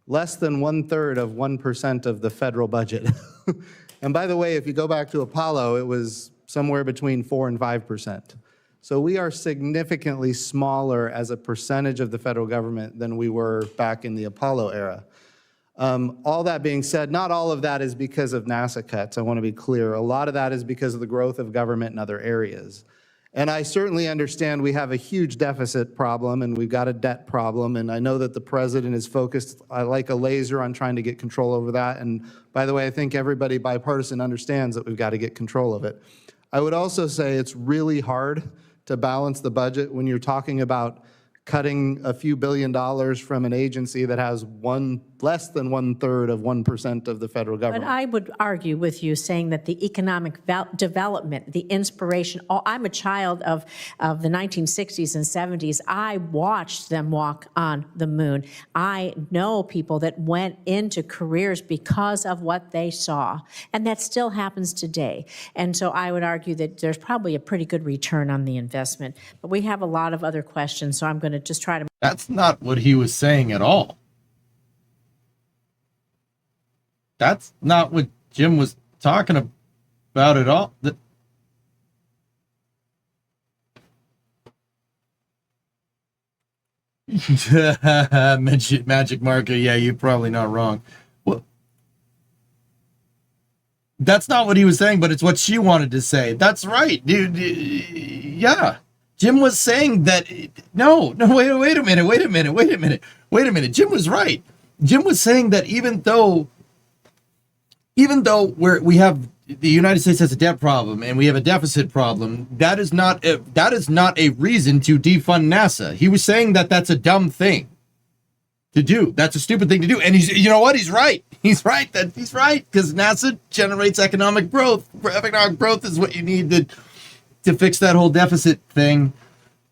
less than 1/3 of 1% of the federal budget. And by the way, if you go back to Apollo, it was somewhere between 4 and 5%. So we are significantly smaller as a percentage of the federal government than we were back in the Apollo era. All that being said, not all of that is because of NASA cuts. I want to be clear. A lot of that is because of the growth of government in other areas. And I certainly understand we have a huge deficit problem and we've got a debt problem. And I know that the president is focused like a laser on trying to get control over that. And by the way, I think everybody bipartisan understands that we've got to get control of it. I would also say it's really hard to balance the budget when you're talking about cutting a few $1 billion from an agency that has less than 1/3 of 1% of the federal government. But I would argue with you saying that the economic development, the inspiration, I'm a child of the 1960s and 70s. I watched them walk on the moon. I know people that went into careers because of what they saw, and that still happens today. And so I would argue that there's probably a pretty good return on the investment. But we have a lot of other questions, so I'm going to just try to... That's not what he was saying at all. That's not what Jim was talking about at all. Magic marker, yeah, you're probably not wrong. Well, that's not what he was saying, but it's what she wanted to say. That's right, dude. Yeah. Jim was saying that, no, wait a minute. Jim was right. Jim was saying that even though we have, the United States has a debt problem and we have a deficit problem, that is not a reason to defund NASA. He was saying that that's a dumb thing to do. That's a stupid thing to do. And you know what? He's right. He's right because NASA generates economic growth. Economic growth is what you need to fix that whole deficit thing.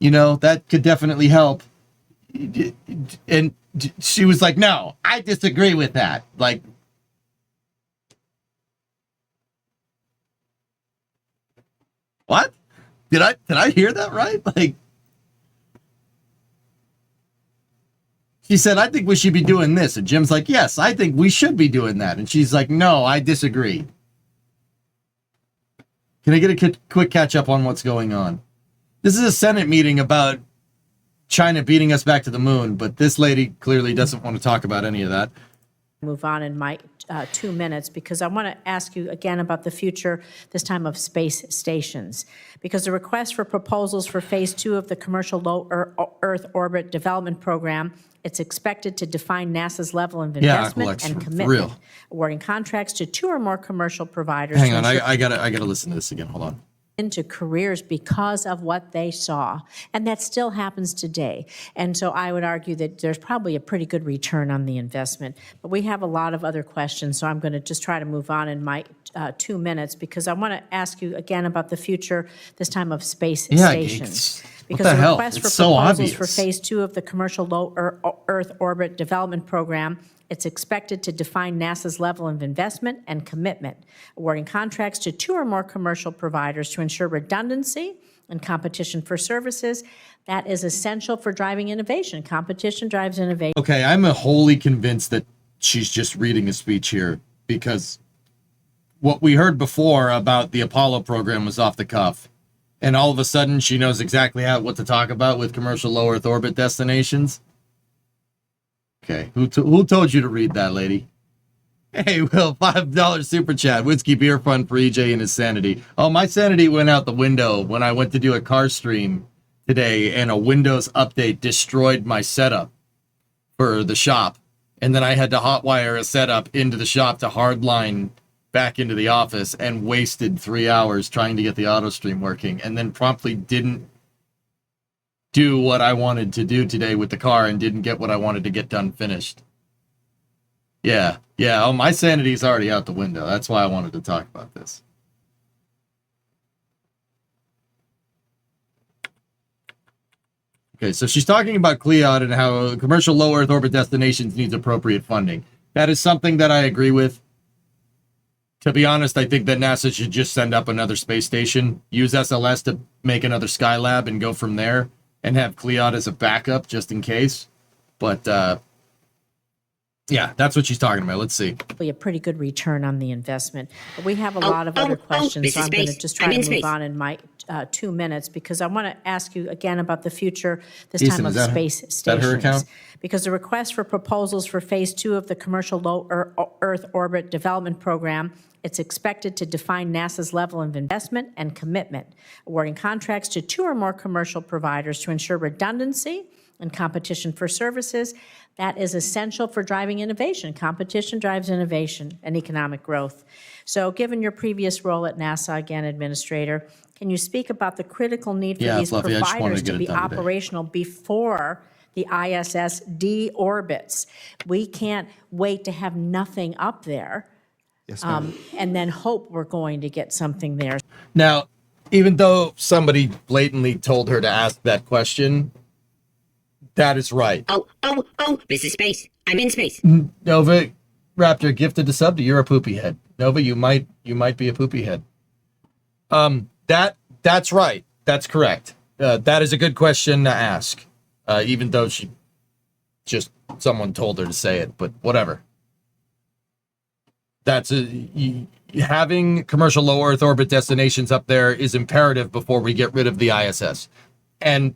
You know, that could definitely help. And she was like, no, I disagree with that. Like, what? Did I hear that right? Like, she said, I think we should be doing this. And Jim's like, yes, I think we should be doing that. And she's like, no, I disagree. Can I get a quick catch up on what's going on? This is a Senate meeting about China beating us back to the moon, but this lady clearly doesn't want to talk about any of that. Move on in my 2 minutes because I want to ask you again about the future, this time of space stations. Because the request for proposals for phase 2 of the Commercial Low Earth Orbit Development Program, it's expected to define NASA's level of investment and commitment, awarding contracts to 2 or more commercial providers. Hang on, I gotta listen to this again. Hold on. Into careers because of what they saw. And that still happens today. And so I would argue that there's probably a pretty good return on the investment. But we have a lot of other questions, so I'm going to just try to move on in my 2 minutes because I want to ask you again about the future, this time of space stations. Because the request for proposals for phase 2 of the Commercial Low Earth Orbit Development Program, it's expected to define NASA's level of investment and commitment, awarding contracts to 2 or more commercial providers to ensure redundancy and competition for services. That is essential for driving innovation. Competition drives innovation. Okay, I'm wholly convinced that she's just reading a speech here, because what we heard before about the Apollo program was off the cuff. And all of a sudden, she knows exactly what to talk about with commercial low Earth orbit destinations. Okay, who told you to read that, lady? Hey, Will, $5 super chat. Whiskey beer fund for EJ and his sanity. Oh, my sanity went out the window when I went to do a car stream today, and a Windows update destroyed my setup for the shop. And then I had to hotwire a setup into the shop to hardline back into the office, and wasted 3 hours trying to get the auto stream working, and then promptly didn't do what I wanted to do today with the car, and didn't get what I wanted to get done finished. Yeah. Oh, my sanity's already out the window. That's why I wanted to talk about this. Okay, so she's talking about CLEOD and how commercial low Earth orbit destinations needs appropriate funding. That is something that I agree with. To be honest, I think that NASA should just send up another space station, use SLS to make another Skylab, and go from there, and have CLEOD as a backup just in case. But, yeah, that's what she's talking about. Let's see. A pretty good return on the investment. But we have a lot of other questions, so I'm going to just try to move on in my 2 minutes, because I want to ask you again about the future, this time of space stations. Is that her account? Because the request for proposals for Phase 2 of the Commercial Low Earth Orbit Development Program, it's expected to define NASA's level of investment and commitment, awarding contracts to 2 or more commercial providers to ensure redundancy and competition for services. That is essential for driving innovation. Competition drives innovation and economic growth. So given your previous role at NASA, again, Administrator, can you speak about the critical need for these providers to be operational before the ISS deorbits? We can't wait to have nothing up there. Yes, ma'am. And then hope we're going to get something there. Now, even though somebody blatantly told her to ask that question, that is right. Oh, this is space. I'm in space. Nova, Raptor, gifted a sub to you're a poopy head. Nova, you might be a poopy head. That's right. That's correct. That is a good question to ask. Even though someone told her to say it, but whatever. Having commercial low Earth orbit destinations up there is imperative before we get rid of the ISS. And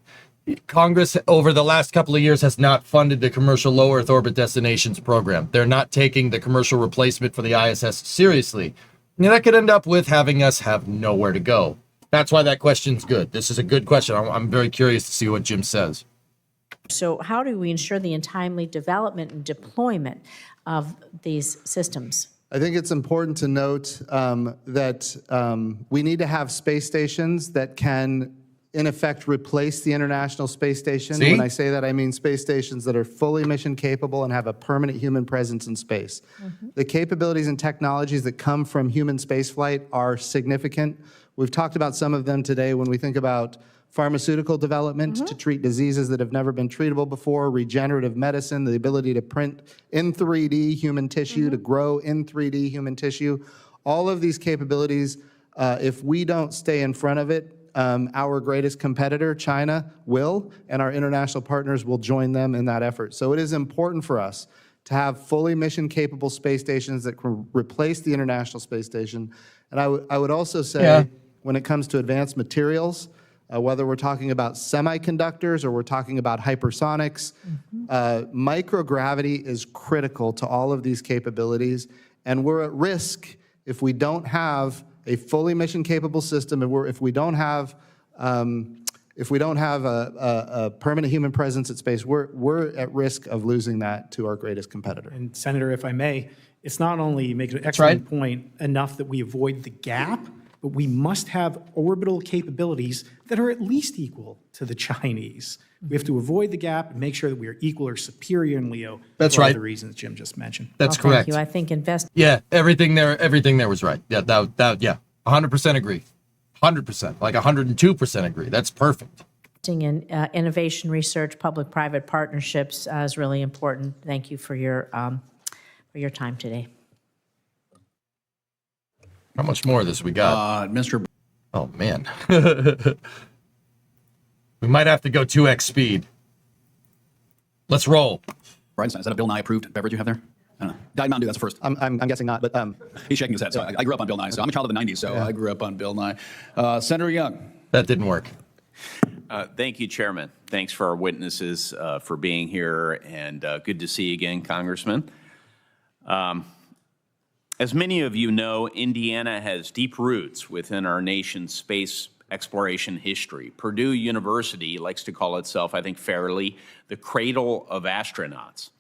Congress over the last couple of years has not funded the commercial low Earth orbit destinations program. They're not taking the commercial replacement for the ISS seriously. And that could end up with having us have nowhere to go. That's why that question's good. This is a good question. I'm very curious to see what Jim says. So how do we ensure the timely development and deployment of these systems? I think it's important to note that we need to have space stations that can, in effect, replace the International Space Station. See? When I say that, I mean space stations that are fully mission capable and have a permanent human presence in space. The capabilities and technologies that come from human spaceflight are significant. We've talked about some of them today when we think about pharmaceutical development to treat diseases that have never been treatable before, regenerative medicine, the ability to print in 3D human tissue, to grow in 3D human tissue. All of these capabilities, if we don't stay in front of it, our greatest competitor, China, will, and our international partners will join them in that effort. So it is important for us to have fully mission-capable space stations that can replace the International Space Station. And I would also say, when it comes to advanced materials, whether we're talking about semiconductors or we're talking about hypersonics, microgravity is critical to all of these capabilities, and we're at risk if we don't have a fully mission-capable system, and if we don't have a permanent human presence at space, we're at risk of losing that to our greatest competitor. And Senator, if I may, it's not only, you make an excellent point, enough that we avoid the gap, but we must have orbital capabilities that are at least equal to the Chinese. We have to avoid the gap and make sure that we are equal or superior in LEO. That's for all right. the reasons Jim just mentioned. That's correct. Thank you. I think Yeah, everything there was right. Yeah, yeah, 100% agree. 100%, like 102% agree. That's perfect. In innovation research, public-private partnerships is really important. Thank you for your time today. How much more of this we got? Mr. Oh, man. We might have to go 2x speed. Let's roll. Brian, is that a Bill Nye approved beverage you have there? I don't know. Diet Mountain Dew, that's the first. I'm guessing not, but He's shaking his head. So I grew up on Bill Nye. So I'm a child of the 90s, so I grew up on Bill Nye. Senator Young. That didn't work. Thank you, Chairman. Thanks for our witnesses for being here, and good to see you again, Congressman. As many of you know, Indiana has deep roots within our nation's space exploration history. Purdue University likes to call itself, I think fairly, the cradle of astronauts.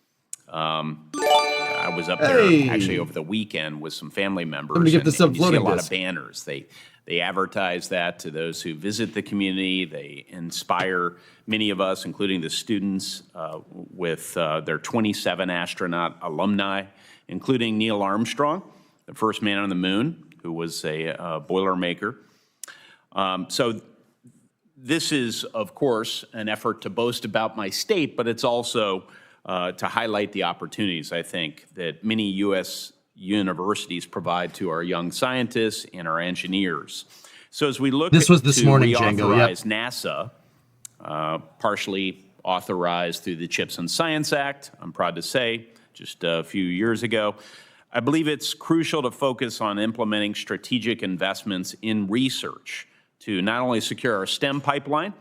I was up there actually over the weekend with some family members. Let me get this up and you see a floating lot disc. of banners. They advertise that to those who visit the community. They inspire many of us, including the students, with their 27 astronaut alumni, including Neil Armstrong, the first man on the moon, who was a Boilermaker. So this is, of course, an effort to boast about my state, but it's also to highlight the opportunities, I think, that many U.S. universities provide to our young scientists and our engineers. So as we look This was this to morning, Django, yep. reauthorize NASA, partially authorized through the CHIPS and Science Act, I'm proud to say, just a few years ago, I believe it's crucial to focus on implementing strategic investments in research to not only secure our STEM pipeline,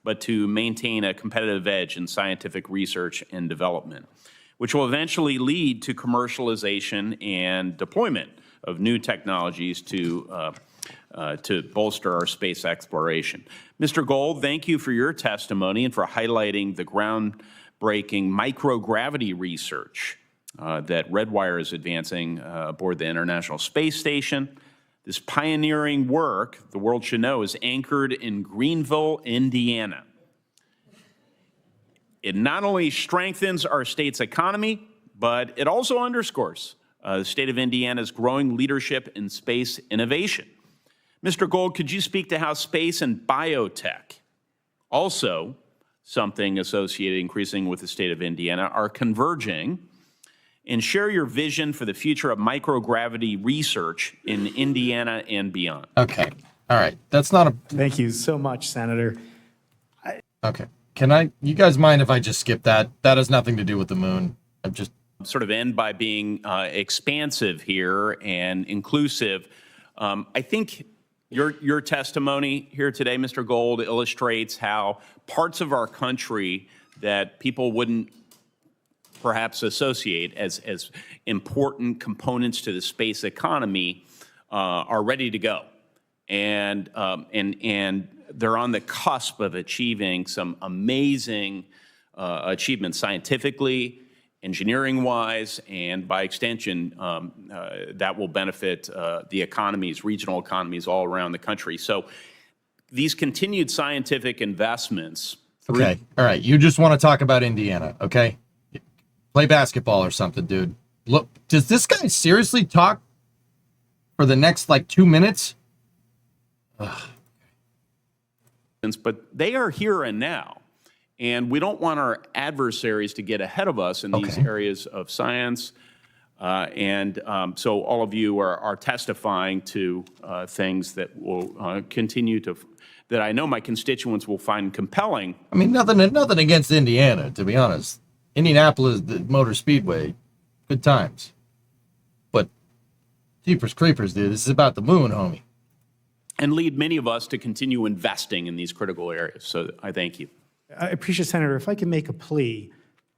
but to maintain a competitive edge in scientific research and development, which will eventually lead to commercialization and deployment of new technologies to bolster our space exploration. Mr. Gold, thank you for your testimony and for highlighting the groundbreaking microgravity research that Redwire is advancing aboard the International Space Station. This pioneering work, the world should know, is anchored in Greenville, Indiana. It not only strengthens our state's economy, but it also underscores the state of Indiana's growing leadership in space innovation. Mr. Gold, could you speak to how space and biotech, also something associated increasingly with the state of Indiana, are converging, and share your vision for the future of microgravity research in Indiana and beyond? Okay. All right. That's not a... Thank you so much, Senator. Okay. You guys mind if I just skip that? That has nothing to do with the moon. I'm just... Sort of end by being expansive here and inclusive. I think your testimony here today, Mr. Gold, illustrates how parts of our country that people wouldn't perhaps associate as important components to the space economy are ready to go, and they're on the cusp of achieving some amazing achievements scientifically, engineering-wise, and by extension, that will benefit the economies, regional economies all around the country. So these continued scientific investments. Okay. All right. You just want to talk about Indiana, okay? Play basketball or something, dude. Look, does this guy seriously talk for the next, 2 minutes? Ugh. But they are here and now. And we don't want our adversaries to get ahead of us in these areas of science. So all of you are testifying to things that will continue to, that I know my constituents will find compelling. I mean, nothing against Indiana, to be honest. Indianapolis, the Motor Speedway, good times. But Jeepers Creepers, dude, this is about the moon, homie. And lead many of us to continue investing in these critical areas. So I thank you. I appreciate, Senator, if I can make a plea,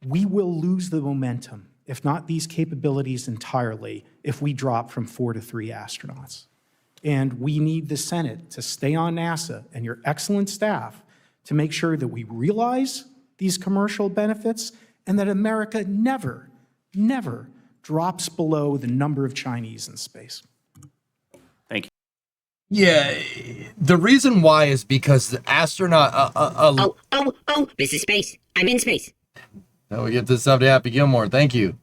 we will lose the momentum, if not these capabilities entirely, if we drop from 4 to 3 astronauts. And we need the Senate to stay on NASA and your excellent staff to make sure that we realize these commercial benefits and that America never, never drops below the number of Chinese in space. Thank you. Yeah, the reason why is because the astronaut... This is space. I'm in space. Now we get this up to Happy Gilmore. Thank you.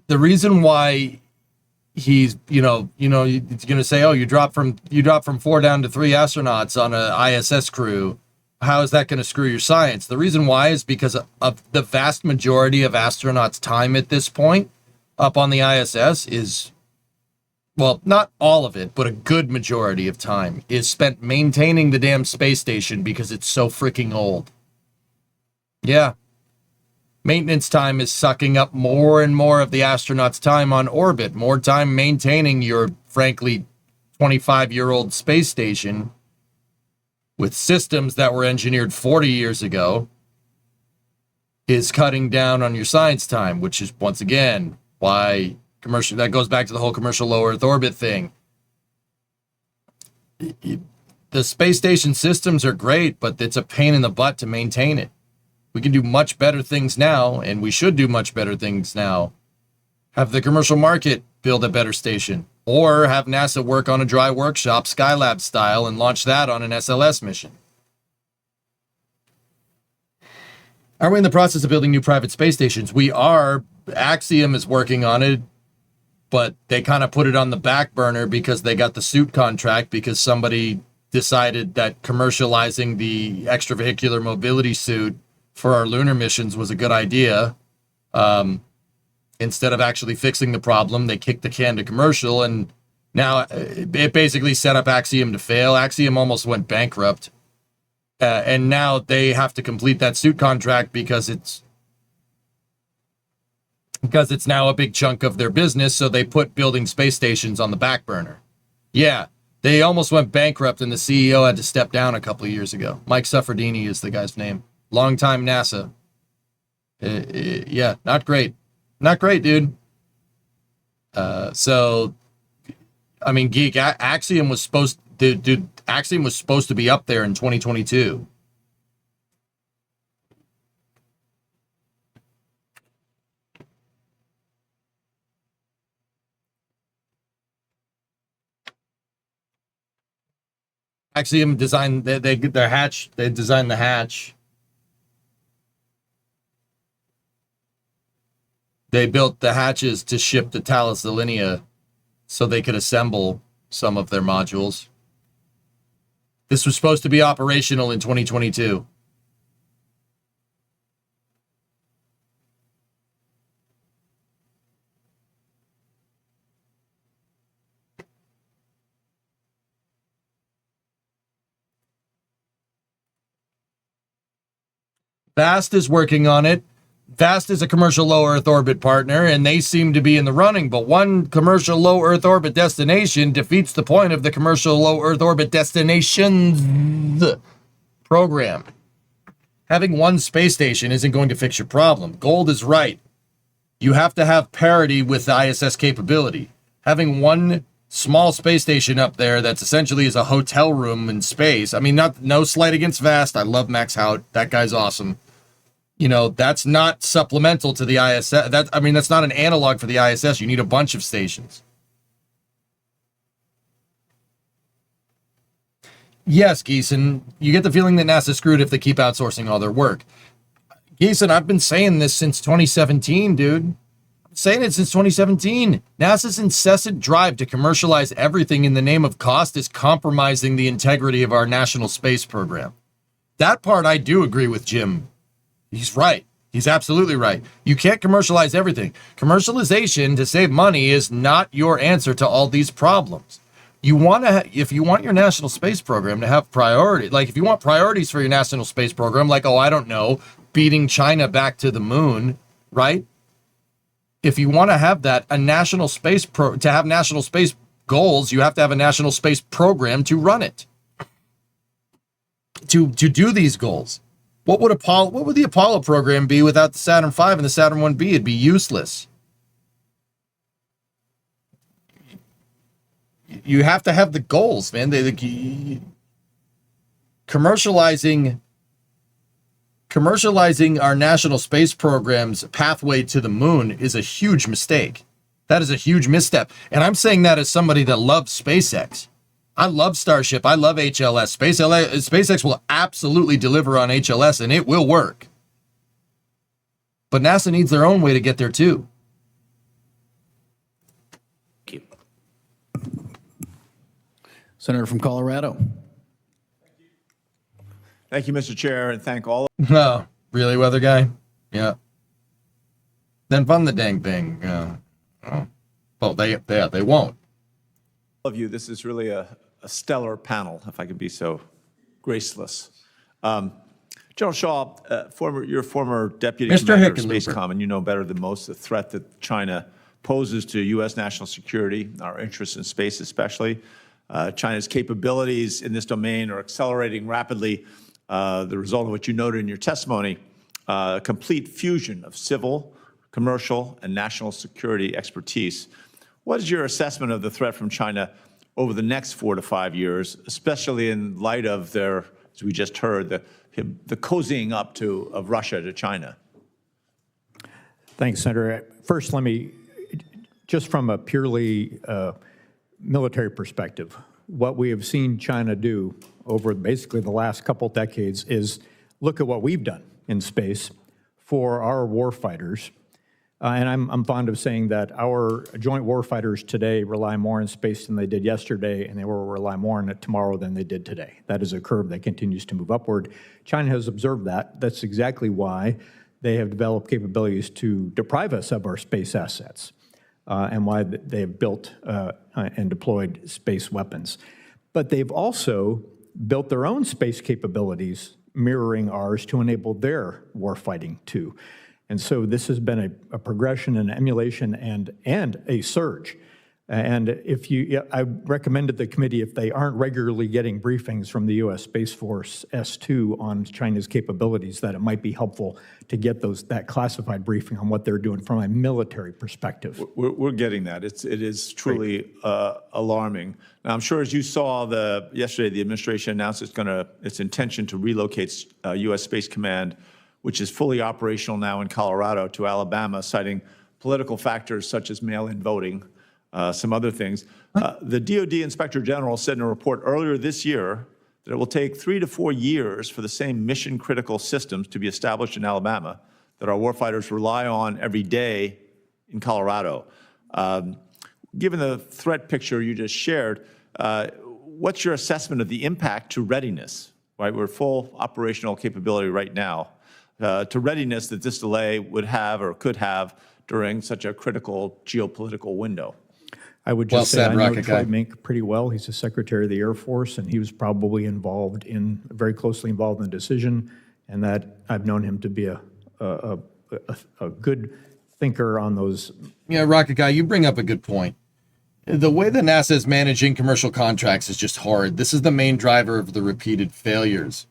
The reason why he's, he's going to say, oh, you dropped from 4 down to 3 astronauts on a ISS crew. How is that going to screw your science? The reason why is because of the vast majority of astronauts' time at this point up on the ISS is well, not all of it, but a good majority of time is spent maintaining the damn space station because it's so freaking old. Yeah. Maintenance time is sucking up more and more of the astronauts' time on orbit, more time maintaining your, frankly, 25-year-old space station with systems that were engineered 40 years ago is cutting down on your science time, which is, once again, why commercial, that goes back to the whole commercial low Earth orbit thing. The space station systems are great, but it's a pain in the butt to maintain it. We can do much better things now, and we should do much better things now. Have the commercial market build a better station, or have NASA work on a dry workshop, Skylab style, and launch that on an SLS mission. Are we in the process of building new private space stations? We are. Axiom is working on it, but they kind of put it on the back burner because they got the suit contract because somebody decided that commercializing the extravehicular mobility suit for our lunar missions was a good idea. Instead of actually fixing the problem, they kicked the can to commercial, and now it basically set up Axiom to fail. Axiom almost went bankrupt, and now they have to complete that suit contract because it's now a big chunk of their business, so they put building space stations on the back burner. Yeah, they almost went bankrupt, and the CEO had to step down a couple of years ago. Mike Suffredini is the guy's name. Longtime NASA. Yeah, not great. Not great, dude. So, I mean, geek, Axiom was supposed to be up there in 2022. Axiom designed their hatch. They designed the hatch. They built the hatches to ship to Thales Alenia so they could assemble some of their modules. This was supposed to be operational in 2022. Vast is working on it. Vast is a commercial low Earth orbit partner, and they seem to be in the running, but one commercial low Earth orbit destination defeats the point of the commercial low Earth orbit destinations program. Having one space station isn't going to fix your problem. Gold is right. You have to have parity with the ISS capability. Having one small space station up there that's essentially is a hotel room in space. I mean, no slight against Vast. I love Max Hout. That guy's awesome. You know, that's not supplemental to the ISS. That's not an analog for the ISS. You need a bunch of stations. Yes, Geeson, you get the feeling that NASA's screwed if they keep outsourcing all their work. Geeson, I've been saying this since 2017, dude. I'm saying it since 2017. NASA's incessant drive to commercialize everything in the name of cost is compromising the integrity of our national space program. That part I do agree with Jim. He's right. He's absolutely right. You can't commercialize everything. Commercialization to save money is not your answer to all these problems. If you want your national space program to have priority, like if you want priorities for your national space program, like, I don't know, beating China back to the moon, right? If you want to have that, to have national space goals, you have to have a national space program to run it. To do these goals. What would the Apollo program be without the Saturn V and the Saturn 1B? It'd be useless. You have to have the goals, man. Commercializing our national space program's pathway to the moon is a huge mistake. That is a huge misstep. And I'm saying that as somebody that loves SpaceX. I love Starship. I love HLS. SpaceX will absolutely deliver on HLS, and it will work. But NASA needs their own way to get there, too. Thank you. Senator from Colorado. Thank you, Mr. Chair, and thank all. No, really, weather guy? Yeah. Then fund the dang thing. Well, they won't. of you. This is really a stellar panel, if I could be so graceless. General Shaw, your former deputy Mr. commander of Hickenlooper. SPACECOM, and you know better than most the threat that China poses to U.S. national security, our interests in space especially. China's capabilities in this domain are accelerating rapidly, the result of what you noted in your testimony, a complete fusion of civil, commercial, and national security expertise. What is your assessment of the threat from China over the next 4 to 5 years, especially in light of their, as we just heard, the cozying up of Russia to China? Thanks, Senator. First, let me, just from a purely military perspective, what we have seen China do over basically the last couple decades is look at what we've done in space for our warfighters. And I'm fond of saying that our joint warfighters today rely more on space than they did yesterday, and they will rely more on it tomorrow than they did today. That is a curve that continues to move upward. China has observed that. That's exactly why they have developed capabilities to deprive us of our space assets, and why they have built and deployed space weapons. But they've also built their own space capabilities mirroring ours to enable their warfighting too. And so this has been a progression, an emulation, and a surge. And I recommended the committee, if they aren't regularly getting briefings from the U.S. Space Force S2 on China's capabilities, that it might be helpful to get that classified briefing on what they're doing from a military perspective. We're getting that. It is truly alarming. Now, I'm sure as you saw yesterday, the administration announced its intention to relocate U.S. Space Command, which is fully operational now in Colorado, to Alabama, citing political factors such as mail-in voting, some other things. The DoD Inspector General said in a report earlier this year that it will take 3 to 4 years for the same mission-critical systems to be established in Alabama that our warfighters rely on every day in Colorado. Given the threat picture you just shared, what's your assessment of the impact to readiness? Right, we're full operational capability right now. To readiness that this delay would have or could have during such a critical geopolitical window. I would just say I know Troy Mink pretty well. He's the Secretary of the Air Force, and he was probably very closely involved in the decision, and that I've known him to be a good thinker on those. Yeah, Rocket Guy, you bring up a good point. The way that NASA is managing commercial contracts is just horrid. This is the main driver of the repeated failures.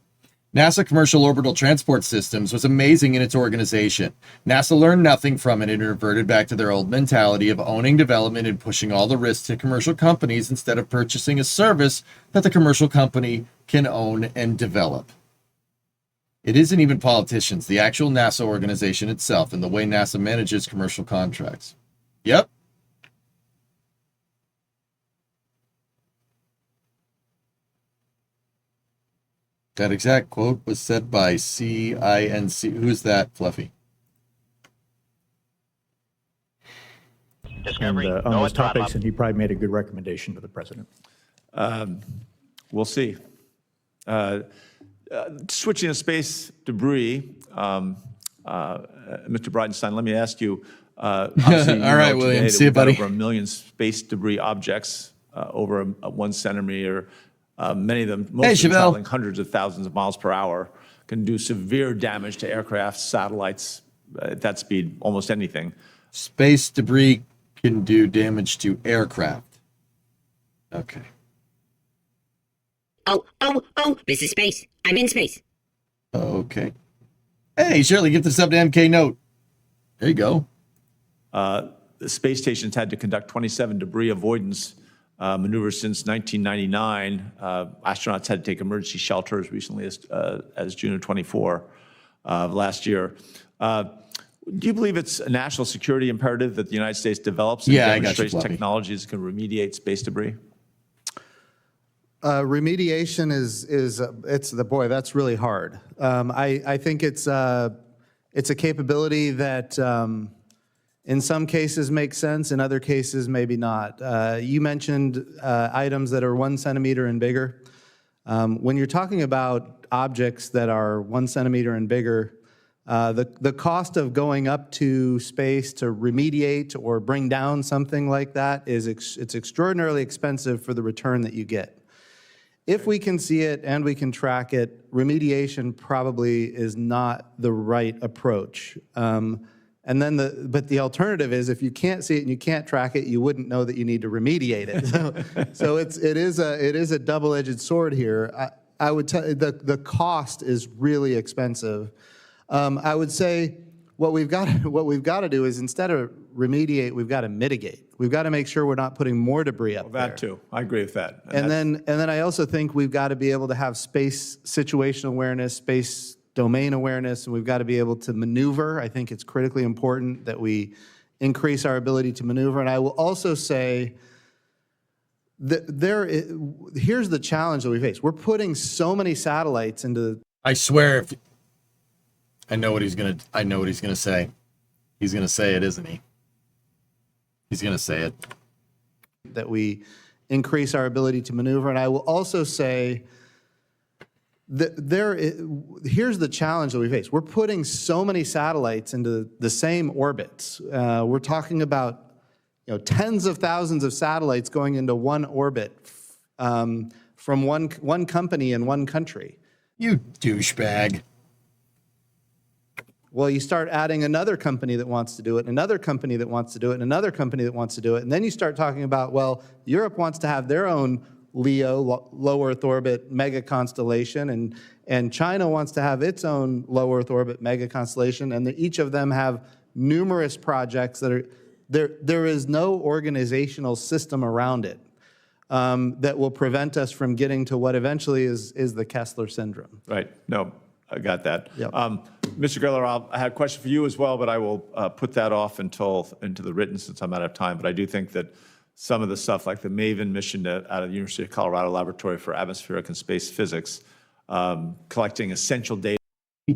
NASA Commercial Orbital Transport Systems was amazing in its organization. NASA learned nothing from it and reverted back to their old mentality of owning development and pushing all the risks to commercial companies instead of purchasing a service that the commercial company can own and develop. It isn't even politicians, the actual NASA organization itself and the way NASA manages commercial contracts. Yep. That exact quote was said by CINC. Who's that, Fluffy? And on those topics, and he probably made a good recommendation to the president. We'll see. Switching to space debris, Mr. Bridenstine, let me ask you. All right, William. See you, buddy. Over 1 million space debris objects over 1 centimeter. Many of them, most of them traveling hundreds of thousands of miles per hour, can do severe damage to aircraft, satellites, at that speed, almost anything. Space debris can do damage to aircraft. Okay. Oh, this is space. I'm in space. Okay. Hey, Shirley, get this up to MK Note. There you go. The space station's had to conduct 27 debris avoidance maneuvers since 1999. Astronauts had to take emergency shelter as recently as June of 24 of last year. Do you believe it's a national security imperative that the United States develops and demonstrates technologies that can remediate space debris? Remediation that's really hard. I think it's a capability that in some cases makes sense, in other cases maybe not. You mentioned items that are 1 centimeter and bigger. When you're talking about objects that are 1 centimeter and bigger, The cost of going up to space to remediate or bring down something like that it's extraordinarily expensive for the return that you get. If we can see it and we can track it, remediation probably is not the right approach. And then but the alternative is if you can't see it and you can't track it, you wouldn't know that you need to remediate it. So it is a double-edged sword here. I would tell the cost is really expensive. I would say what we've got to do is instead of remediate, we've got to mitigate. We've got to make sure we're not putting more debris up there. That too. I agree with that. And then I also think we've got to be able to have space situational awareness, space domain awareness, and we've got to be able to maneuver. I think it's critically important that we increase our ability to maneuver. And I will also say that here's the challenge that we face. We're putting so many satellites into. I swear, I know what he's gonna say. He's gonna say it, isn't he? He's gonna say it. That we increase our ability to maneuver. And I will also say that here's the challenge that we face. We're putting so many satellites into the same orbits. We're talking about tens of thousands of satellites going into one orbit from one company in one country. You douchebag. Well, you start adding another company that wants to do it, another company that wants to do it, and another company that wants to do it. And then you start talking about, well, Europe wants to have their own LEO, low Earth orbit mega constellation, and China wants to have its own low Earth orbit mega constellation, and each of them have numerous projects that are, there is no organizational system around it that will prevent us from getting to what eventually is the Kessler syndrome. Right. No, I got that. Yep. Mr. Griller, I had a question for you as well, but I will put that off into the written since I'm out of time. But I do think that some of the stuff like the MAVEN mission out of the University of Colorado Laboratory for Atmospheric and Space Physics, collecting essential data.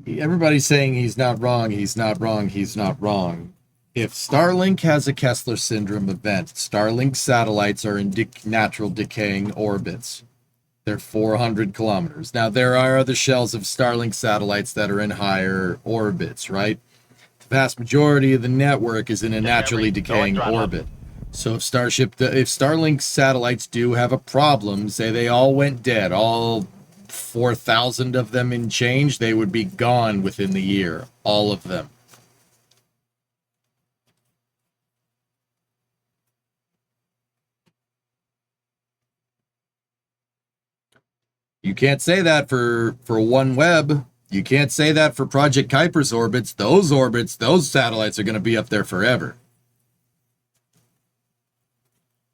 Everybody's saying he's not wrong, he's not wrong, he's not wrong. If Starlink has a Kessler syndrome event, Starlink satellites are in natural decaying orbits. They're 400 kilometers. Now, there are other shells of Starlink satellites that are in higher orbits, right? The vast majority of the network is in a naturally decaying orbit. So if Starlink satellites do have a problem, say they all went dead, all 4,000 of them in change, they would be gone within the year, all of them. You can't say that for OneWeb. You can't say that for Project Kuiper's orbits. Those satellites are going to be up there forever.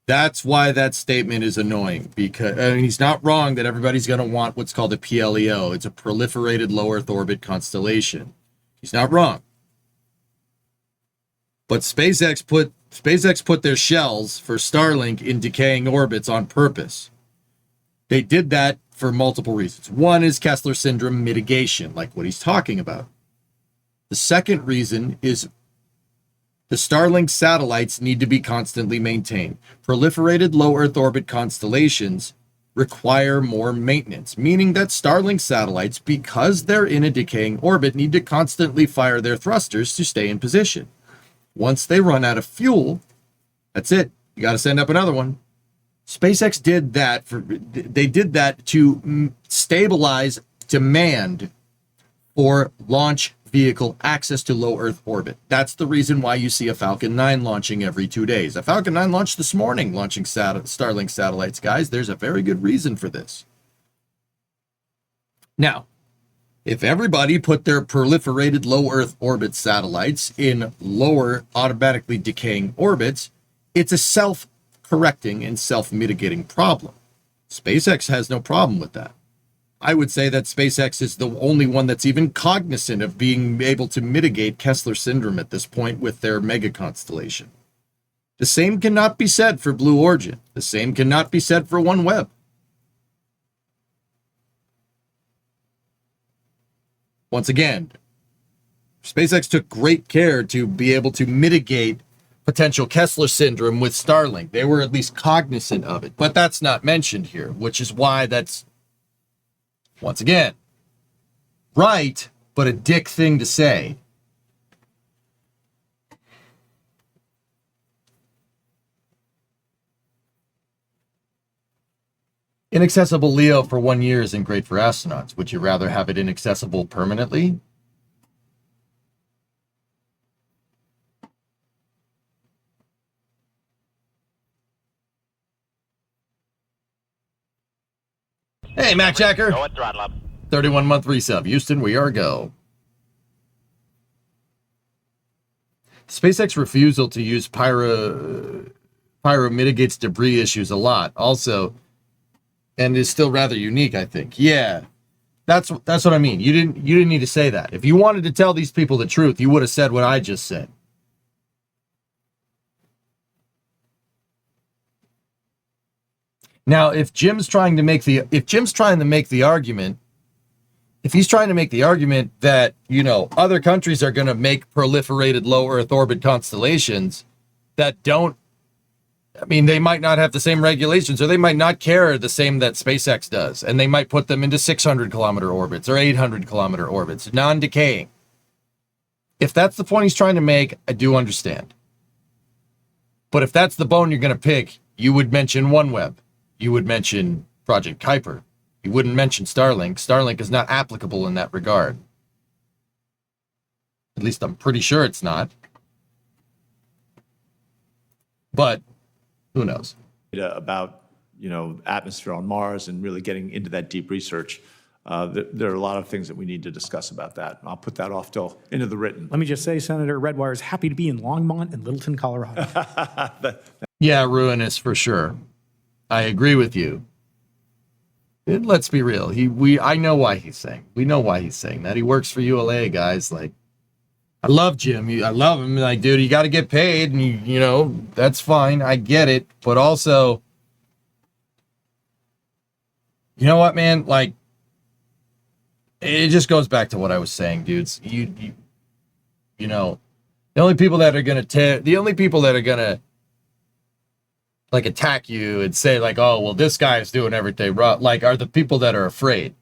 That's why that statement is annoying, because he's not wrong that everybody's going to want what's called a PLEO. It's a proliferated low Earth orbit constellation. He's not wrong. But SpaceX put their shells for Starlink in decaying orbits on purpose. They did that for multiple reasons. One is Kessler syndrome mitigation, like what he's talking about. The second reason is the Starlink satellites need to be constantly maintained. Proliferated low Earth orbit constellations require more maintenance, meaning that Starlink satellites, because they're in a decaying orbit, need to constantly fire their thrusters to stay in position. Once they run out of fuel, that's it. You got to send up another one. SpaceX did that to stabilize demand for launch vehicle access to low Earth orbit. That's the reason why you see a Falcon 9 launching every 2 days. A Falcon 9 launched this morning, launching Starlink satellites, guys. There's a very good reason for this. Now, if everybody put their proliferated low Earth orbit satellites in lower automatically decaying orbits, it's a self-correcting and self-mitigating problem. SpaceX has no problem with that. I would say that SpaceX is the only one that's even cognizant of being able to mitigate Kessler syndrome at this point with their mega constellation. The same cannot be said for Blue Origin. The same cannot be said for OneWeb. Once again, SpaceX took great care to be able to mitigate potential Kessler syndrome with Starlink. They were at least cognizant of it, but that's not mentioned here, which is why that's, once again, right, but a dick thing to say. Inaccessible LEO for 1 year isn't great for astronauts. Would you rather have it inaccessible permanently? Hey, Mac Jacker. Go at throttle up. 31-month resub. Houston, we are go. SpaceX refusal to use pyro mitigates debris issues a lot. Also, and is still rather unique, I think. Yeah, that's what I mean. You didn't need to say that. If you wanted to tell these people the truth, you would have said what I just said. Now, if Jim's trying to make the argument, if he's trying to make the argument that, you know, other countries are going to make proliferated low Earth orbit constellations that don't, I mean, they might not have the same regulations, or they might not care the same that SpaceX does, and they might put them into 600-kilometer orbits or 800-kilometer orbits, non-decaying. If that's the point he's trying to make, I do understand. But if that's the bone you're going to pick, you would mention OneWeb. You would mention Project Kuiper. You wouldn't mention Starlink. Starlink is not applicable in that regard. At least I'm pretty sure it's not. But who knows? About, you know, atmosphere on Mars and really getting into that deep research. There are a lot of things that we need to discuss about that. I'll put that off till into the written. Let me just say, Senator Redwire is happy to be in Longmont and Littleton, Colorado. Yeah, ruinous for sure. I agree with you. Let's be real. I know why he's saying. We know why he's saying that. He works for ULA, guys. Like, I love Jim. I love him. Like, dude, you got to get paid, and you know that's fine. I get it, but also, you know what, man? Like, it just goes back to what I was saying, dudes. You know, the only people that are gonna like attack you and say like, oh, well, this guy is doing everything wrong, like, are the people that are afraid.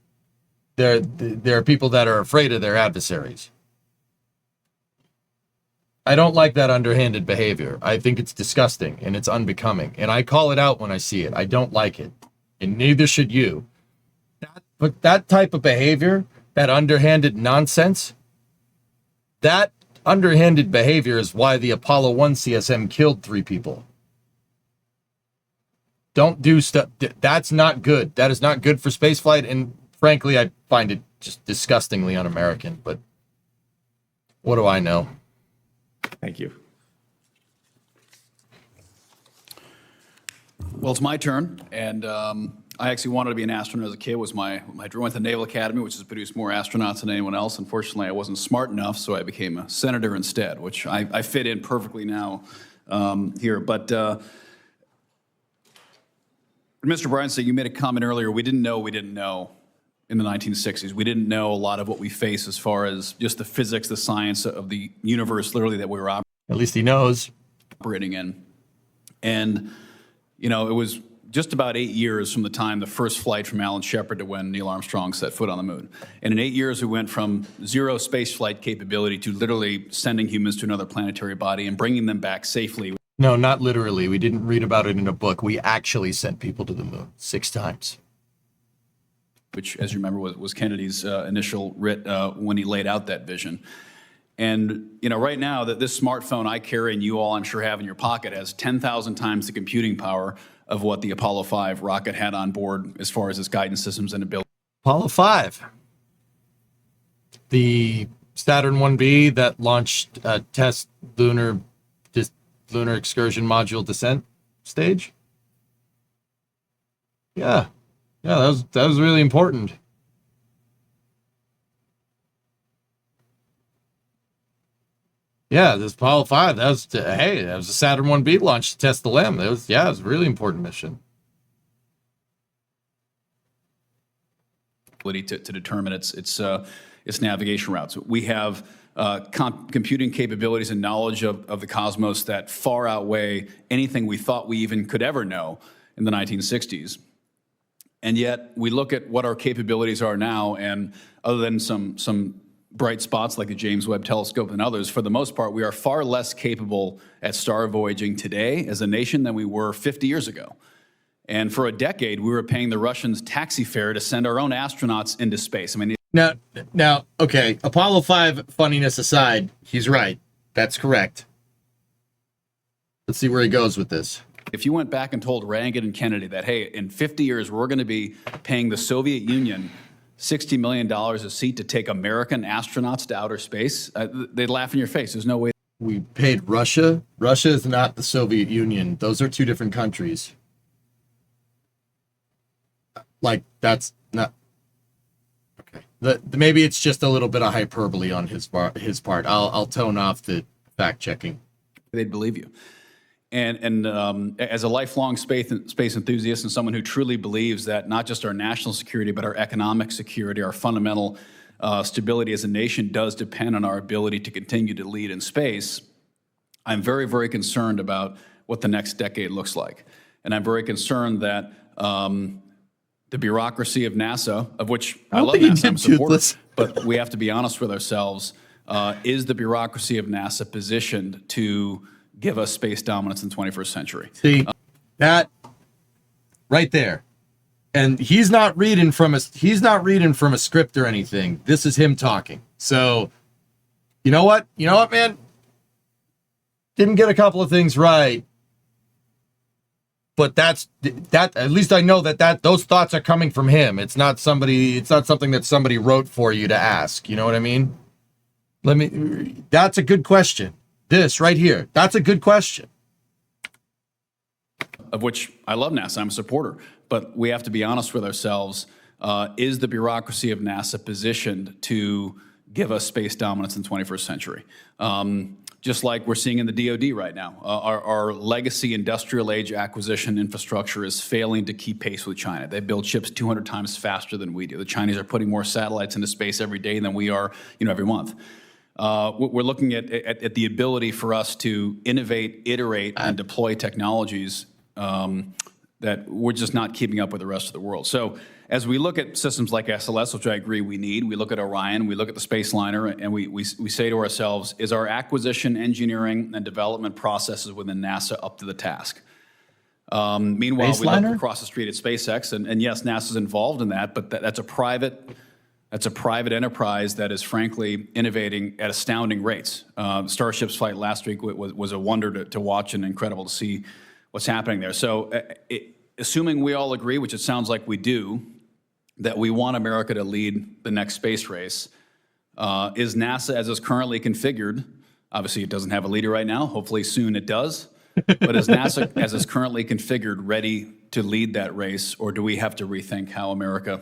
There are people that are afraid of their adversaries. I don't like that underhanded behavior. I think it's disgusting and it's unbecoming, and I call it out when I see it. I don't like it, and neither should you. But that type of behavior, that underhanded nonsense, that underhanded behavior is why the Apollo 1 CSM killed 3 people. Don't do stuff. That's not good. That is not good for spaceflight, and frankly, I find it just disgustingly un-American, but what do I know? Thank you. Well, it's my turn, and I actually wanted to be an astronaut as a kid. I went to the Naval Academy, which has produced more astronauts than anyone else. Unfortunately, I wasn't smart enough, so I became a senator instead, which I fit in perfectly now here. But Mr. Bridenstine, you made a comment earlier. We didn't know in the 1960s. We didn't know a lot of what we face as far as just the physics, the science of the universe, literally, that we were operating. At least he knows. Operating in. And, you know, it was just about 8 years from the time the first flight from Alan Shepard to when Neil Armstrong set foot on the moon. And in 8 years, we went from 0 space flight capability to literally sending humans to another planetary body and bringing them back safely. No, not literally. We didn't read about it in a book. We actually sent people to the moon 6 times. Which, as you remember, was Kennedy's initial writ when he laid out that vision. And, you know, right now, that this smartphone I carry and you all, I'm sure, have in your pocket has 10,000 times the computing power of what the Apollo 5 rocket had on board as far as its guidance systems and ability. Apollo 5. The Saturn 1B that launched a test lunar excursion module descent stage. Yeah, that was really important. Yeah, this Apollo 5, that was a Saturn 1B launch to test the LEM. It was a really important mission. To determine its navigation routes. We have computing capabilities and knowledge of the cosmos that far outweigh anything we thought we even could ever know in the 1960s. And yet we look at what our capabilities are now, and other than some bright spots like the James Webb Telescope and others, for the most part, we are far less capable at star voyaging today as a nation than we were 50 years ago. And for a decade, we were paying the Russians taxi fare to send our own astronauts into space. I mean, now, okay, Apollo 5 funniness aside, he's right. That's correct. Let's see where he goes with this. if you went back and told Reagan and Kennedy that, hey, in 50 years, we're going to be paying the Soviet Union $60 million a seat to take American astronauts to outer space, they'd laugh in your face. There's no way. We paid Russia. Russia is not the Soviet Union. Those are two different countries. Like, that's not... Okay. Maybe it's just a little bit of hyperbole on his part. I'll tone off the fact-checking. They'd believe you. And as a lifelong space enthusiast and someone who truly believes that not just our national security, but our economic security, our fundamental stability as a nation does depend on our ability to continue to lead in space, I'm very, very concerned about what the next decade looks like. And I'm very concerned that the bureaucracy of NASA, of which I love NASA, I'm a supporter, but we have to be honest with ourselves, is the bureaucracy of NASA positioned to give us space dominance in the 21st century? See, that right there. And he's not reading from a script or anything. This is him talking. So, you know what? You know what, man? Didn't get a couple of things right. But that at least I know that those thoughts are coming from him. It's not something that somebody wrote for you to ask. You know what I mean? That's a good question. This right here, that's a good question. Of which I love NASA, I'm a supporter, but we have to be honest with ourselves. Is the bureaucracy of NASA positioned to give us space dominance in the 21st century? Just like we're seeing in the DoD right now. Our legacy industrial age acquisition infrastructure is failing to keep pace with China. They build chips 200 times faster than we do. The Chinese are putting more satellites into space every day than we are, every month. We're looking at the ability for us to innovate, iterate, and deploy technologies that we're just not keeping up with the rest of the world. So as we look at systems like SLS, which I agree we need, we look at Orion, we look at the Space Liner, and we say to ourselves, is our acquisition, engineering, and development processes within NASA up to the task? Meanwhile, we look across the street at SpaceX, and yes, NASA's involved in that, but that's a private enterprise that is frankly innovating at astounding rates. Starship's flight last week was a wonder to watch and incredible to see what's happening there. So assuming we all agree, which it sounds like we do, that we want America to lead the next space race, is NASA, as is currently configured, obviously it doesn't have a leader right now, hopefully soon it does, but is NASA, as is currently configured, ready to lead that race, or do we have to rethink how America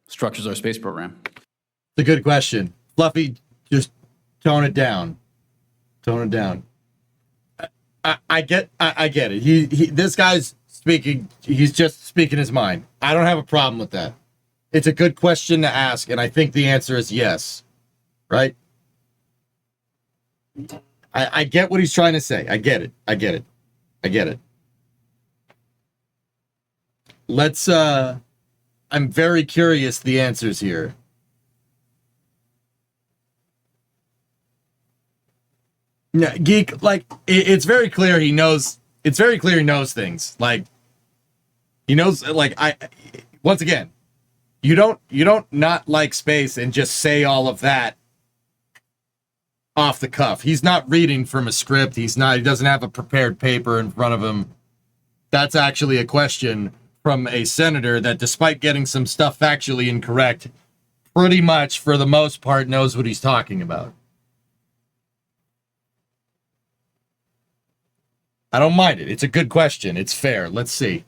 structures our space program? It's a good question. Fluffy, just tone it down. Tone it down. I get it. This guy's speaking, he's just speaking his mind. I don't have a problem with that. It's a good question to ask, and I think the answer is yes. Right? I get what he's trying to say. I get it. Let's I'm very curious the answers here. Yeah, Geek, like it's very clear he knows. It's very clear he knows things. Like he knows. Like once again, you don't not like space and just say all of that off the cuff. He's not reading from a script. He doesn't have a prepared paper in front of him. That's actually a question from a senator that, despite getting some stuff factually incorrect, pretty much for the most part knows what he's talking about. I don't mind it. It's a good question. It's fair. Let's see.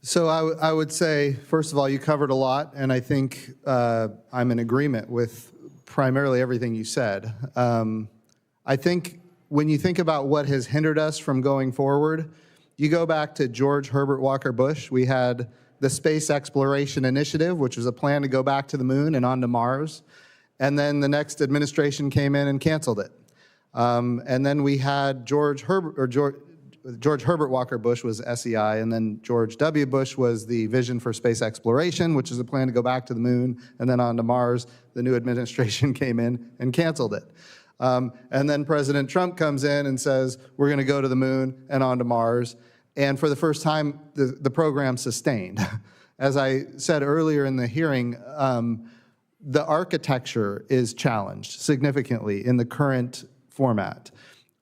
So I would say, first of all, you covered a lot, and I think I'm in agreement with primarily everything you said. I think when you think about what has hindered us from going forward, you go back to George Herbert Walker Bush. We had the Space Exploration Initiative, which was a plan to go back to the moon and onto Mars. And then the next administration came in and canceled it. And then we had George Herbert Walker Bush was SEI, and then George W. Bush was the Vision for Space Exploration, which is a plan to go back to the moon and then on to Mars. The new administration came in and canceled it. And then President Trump comes in and says, we're going to go to the moon and on to Mars. And for the first time, the program sustained. As I said earlier in the hearing, the architecture is challenged significantly in the current format.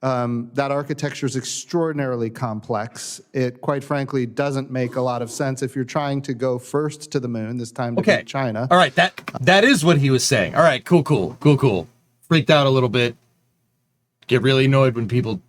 That architecture is extraordinarily complex. It, quite frankly, doesn't make a lot of sense if you're trying to go first to the moon, this time to beat China. All right, that is what he was saying. All right, cool. Freaked out a little bit. Get really annoyed when people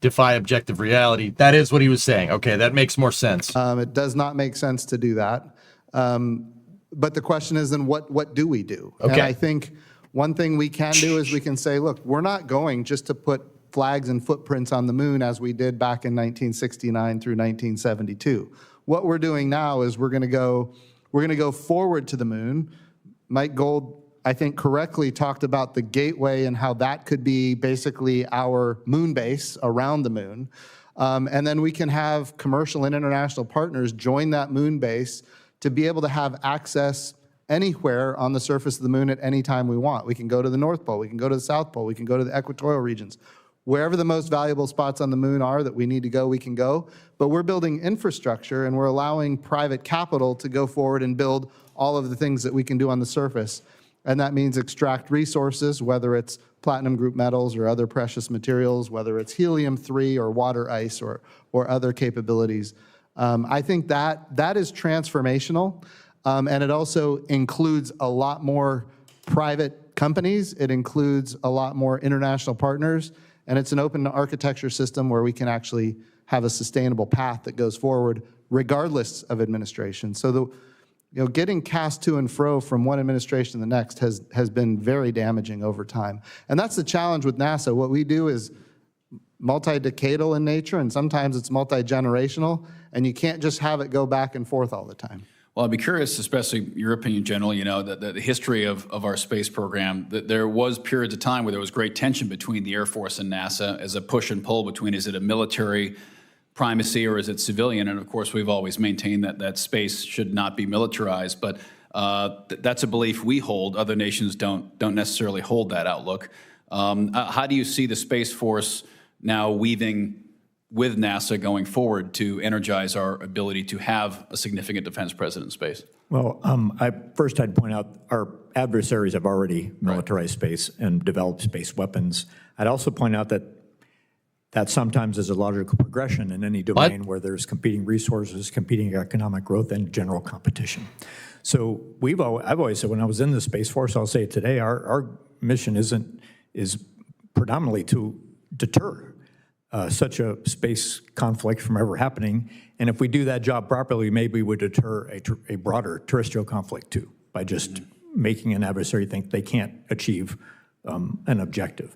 defy objective reality. That is what he was saying. Okay, that makes more sense. It does not make sense to do that. But the question is, then what do we do? Okay. And I think one thing we can do is we can say, look, we're not going just to put flags and footprints on the moon as we did back in 1969 through 1972. What we're doing now is we're going to go forward to the moon. Mike Gold, I think, correctly talked about the gateway and how that could be basically our moon base around the moon. And then we can have commercial and international partners join that moon base to be able to have access anywhere on the surface of the moon at any time we want. We can go to the North Pole, we can go to the South Pole, we can go to the equatorial regions. Wherever the most valuable spots on the moon are that we need to go, we can go. But we're building infrastructure and we're allowing private capital to go forward and build all of the things that we can do on the surface. And that means extract resources, whether it's platinum group metals or other precious materials, whether it's helium-3 or water ice or other capabilities. I think that is transformational. And it also includes a lot more private companies. It includes a lot more international partners. And it's an open architecture system where we can actually have a sustainable path that goes forward regardless of administration. So getting cast to and fro from one administration to the next has been very damaging over time. And that's the challenge with NASA. What we do is multi-decadal in nature, and sometimes it's multi-generational, and you can't just have it go back and forth all the time. Well, I'd be curious, especially your opinion, General, the history of our space program, that there was periods of time where there was great tension between the Air Force and NASA as a push and pull between, is it a military primacy or is it civilian? And of course, we've always maintained that space should not be militarized, but that's a belief we hold. Other nations don't necessarily hold that outlook. How do you see the Space Force now weaving with NASA going forward to energize our ability to have a significant defense presence in space? Well, I'd point out our adversaries have already militarized space and developed space weapons. I'd also point out that sometimes is a logical progression in any domain where there's competing resources, competing economic growth, and general competition. So I've always said, when I was in the Space Force, I'll say it today, our mission is predominantly to deter such a space conflict from ever happening. And if we do that job properly, maybe we would deter a broader terrestrial conflict too, by just making an adversary think they can't achieve an objective.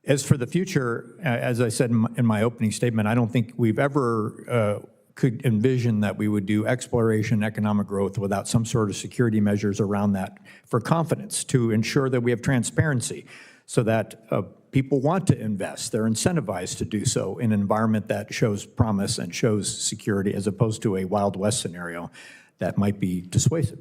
As for the future, as I said in my opening statement, I don't think we've ever could envision that we would do exploration, economic growth without some sort of security measures around that for confidence, to ensure that we have transparency so that people want to invest. They're incentivized to do so in an environment that shows promise and shows security, as opposed to a Wild West scenario that might be dissuasive.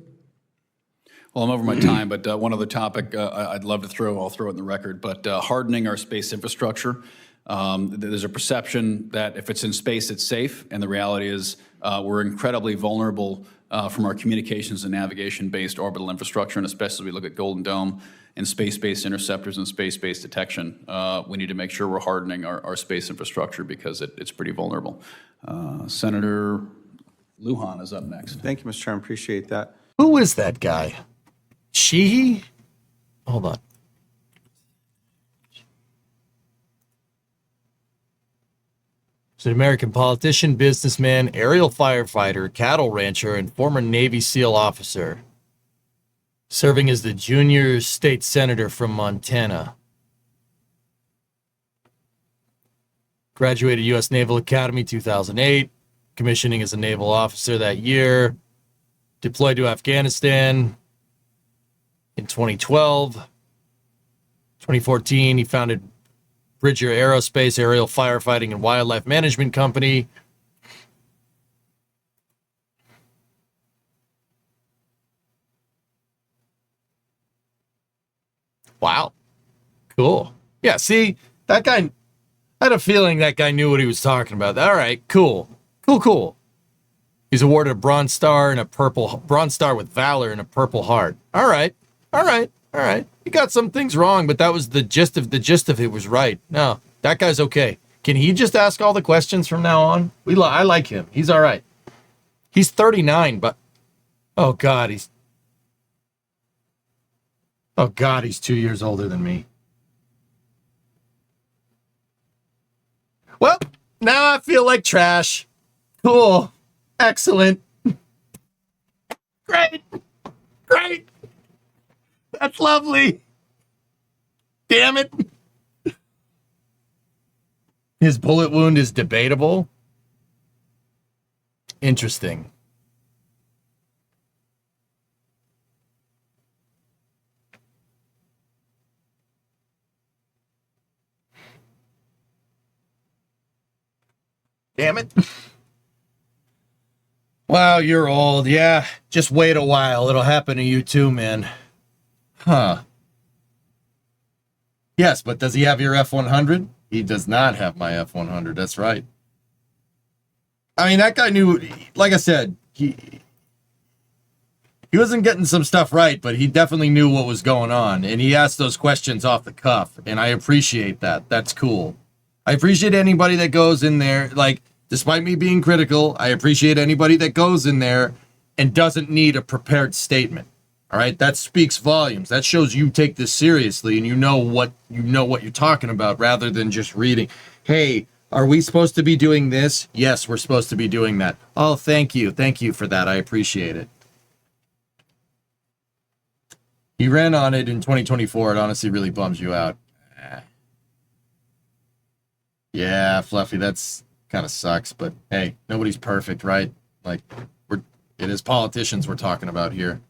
Well, I'm over my time, but one other topic I'd love to I'll throw it in the record, but hardening our space infrastructure. There's a perception that if it's in space, it's safe, and the reality is we're incredibly vulnerable from our communications and navigation-based orbital infrastructure, and especially as we look at Golden Dome and space-based interceptors and space-based detection. We need to make sure we're hardening our space infrastructure because it's pretty vulnerable. Senator Lujan is up next. Thank you, Mr. Chairman. Appreciate that. Who is that guy? Sheehy? Hold on. He's an American politician, businessman, aerial firefighter, cattle rancher, and former Navy SEAL officer, serving as the junior state senator from Montana. Graduated U.S. Naval Academy 2008, commissioning as a naval officer that year. Deployed to Afghanistan in 2012. 2014, he founded Bridger Aerospace, Aerial Firefighting and Wildlife Management Company. Wow. Cool. Yeah, see, that guy, I had a feeling that guy knew what he was talking about. All right, cool. Cool. He's awarded a Bronze Star and a Bronze Star with Valor and a Purple Heart. All right. He got some things wrong, but that was the gist of it was right. No, that guy's okay. Can he just ask all the questions from now on? I like him. He's all right. He's 39, but oh God, he's 2 years older than me. Well, now I feel like trash. Cool. Excellent. Great. That's lovely. Damn it. His bullet wound is debatable. Interesting. Damn it. Wow, you're old. Yeah, just wait a while. It'll happen to you too, man. Huh. Yes, but does he have your F-100? He does not have my F-100. That's right. I mean, that guy knew, like I said, he wasn't getting some stuff right, but he definitely knew what was going on. And he asked those questions off the cuff. And I appreciate that. That's cool. I appreciate anybody that goes in there, like, despite me being critical, I appreciate anybody that goes in there and doesn't need a prepared statement. All right, that speaks volumes. That shows you take this seriously and you know what you're talking about, rather than just reading. Hey, are we supposed to be doing this? Yes, we're supposed to be doing that. Oh, thank you for that. I appreciate it. He ran on it in 2024. It honestly really bums you out. Yeah, Fluffy, that's kind of sucks, but hey, nobody's perfect, right? Like, it is politicians we're talking about here.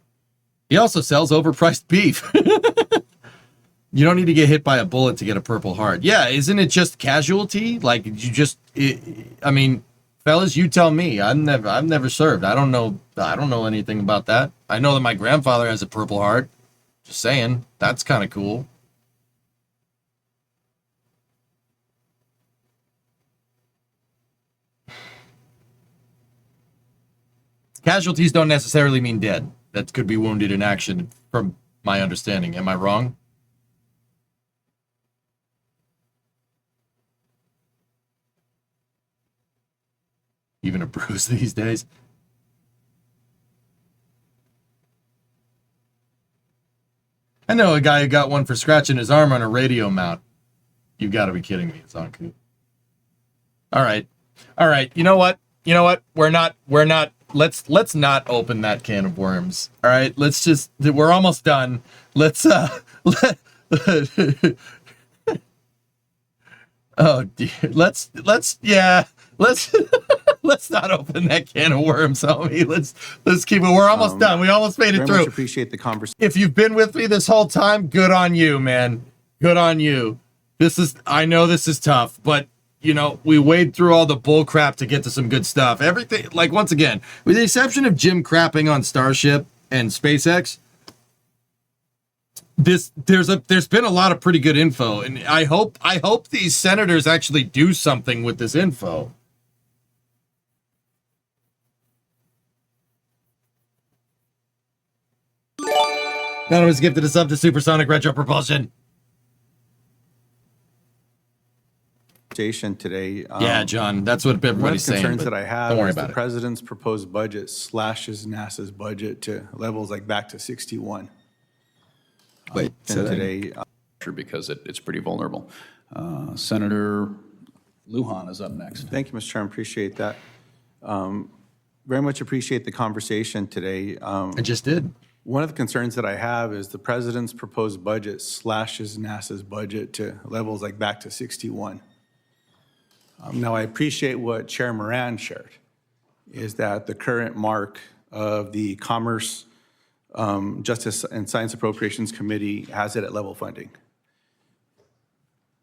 He also sells overpriced beef. You don't need to get hit by a bullet to get a Purple Heart. Yeah, isn't it just casualty? Like, I mean, fellas, you tell me. I've never served. I don't know anything about that. I know that my grandfather has a Purple Heart. Just saying, that's kind of cool. Casualties don't necessarily mean dead. That could be wounded in action, from my understanding. Am I wrong? Even a bruise these days. I know a guy who got one for scratching his arm on a radio mount. You've got to be kidding me, Zonku. All right. You know what? We're not. Let's not open that can of worms. All right. We're almost done. Let's oh dear. Let's let's not open that can of worms, homie. Let's keep it. We're almost done. We almost made it through. Very much appreciate the conversation. If you've been with me this whole time, good on you, man. Good on you. I know this is tough, but we wade through all the bull crap to get to some good stuff. Everything, like, once again, with the exception of Jim crapping on Starship and SpaceX, there's been a lot of pretty good info, and I hope these senators actually do something with this info. None of us gifted us up to supersonic retro propulsion. Today. Yeah, John, that's what everybody's saying. One of the concerns that I have is the president's proposed budget slashes NASA's budget to levels like back to 61. Wait, today, because it's pretty vulnerable. Senator Lujan is up next. Thank you, Mr. Chairman. Appreciate that. Very much appreciate the conversation today. I just did. One of the concerns that I have is the president's proposed budget slashes NASA's budget to levels like back to 61. Now, I appreciate what Chair Moran shared, is that the current mark of the Commerce, Justice, and Science Appropriations Committee has it at level funding.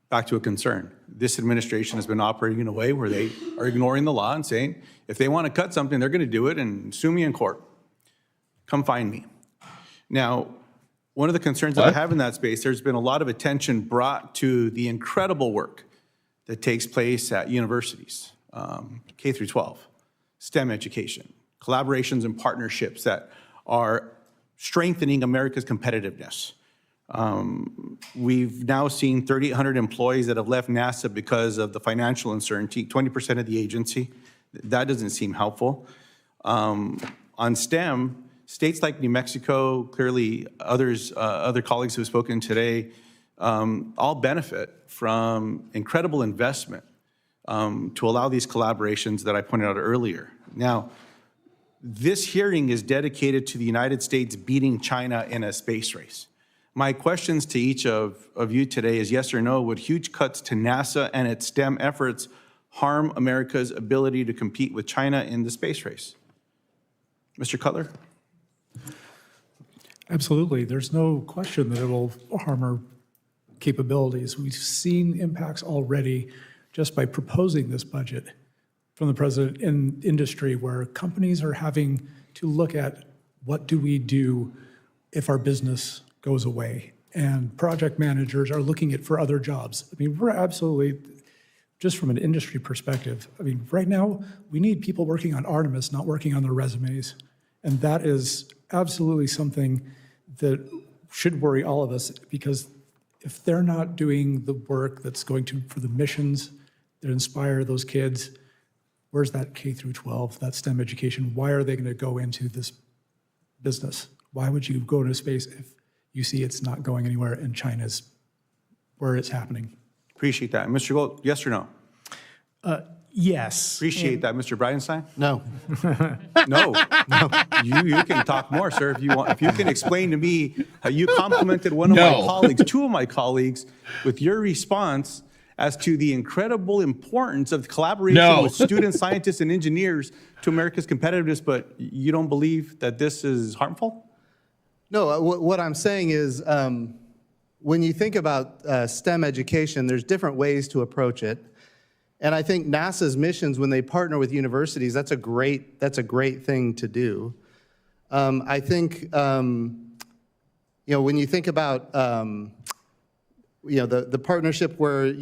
back to a concern. This administration has been operating in a way where they are ignoring the law and saying, if they want to cut something, they're going to do it and sue me in court. Come find me. Now, one of the concerns that I have in that space, there's been a lot of attention brought to the incredible work that takes place at universities, K through 12, STEM education, collaborations and partnerships that are strengthening America's competitiveness. We've now seen 3,800 employees that have left NASA because of the financial uncertainty, 20% of the agency. That doesn't seem helpful. On STEM, states like New Mexico, clearly other colleagues who have spoken today, all benefit from incredible investment to allow these collaborations that I pointed out earlier. Now, this hearing is dedicated to the United States beating China in a space race. My questions to each of you today is yes or no, would huge cuts to NASA and its STEM efforts harm America's ability to compete with China in the space race? Mr. Cutler? Absolutely. There's no question that it will harm our capabilities. We've seen impacts already just by proposing this budget from the president in industry, where companies are having to look at what do we do if our business goes away, and project managers are looking at for other jobs. I mean, we're absolutely, just from an industry perspective, I mean, right now we need people working on Artemis, not working on their resumes, and that is absolutely something that should worry all of us, because if they're not doing the work that's going to for the missions that inspire those kids, where's that K through 12, that STEM education? Why are they going to go into this business? Why would you go into space if you see it's not going anywhere and China's where it's happening? Appreciate that. Mr. Gold, yes or no? Yes. Appreciate that. Mr. Bridenstine? No. No. You can talk more, sir, if you want. If you can explain to me how you complimented one of my colleagues, two of my colleagues, with your response as to the incredible importance of collaboration with students, scientists, and engineers to America's competitiveness, but you don't believe that this is harmful? No, what I'm saying is when you think about STEM education, there's different ways to approach it. And I think NASA's missions, when they partner with universities, that's a great thing to do. I think, when you think about, the partnership where,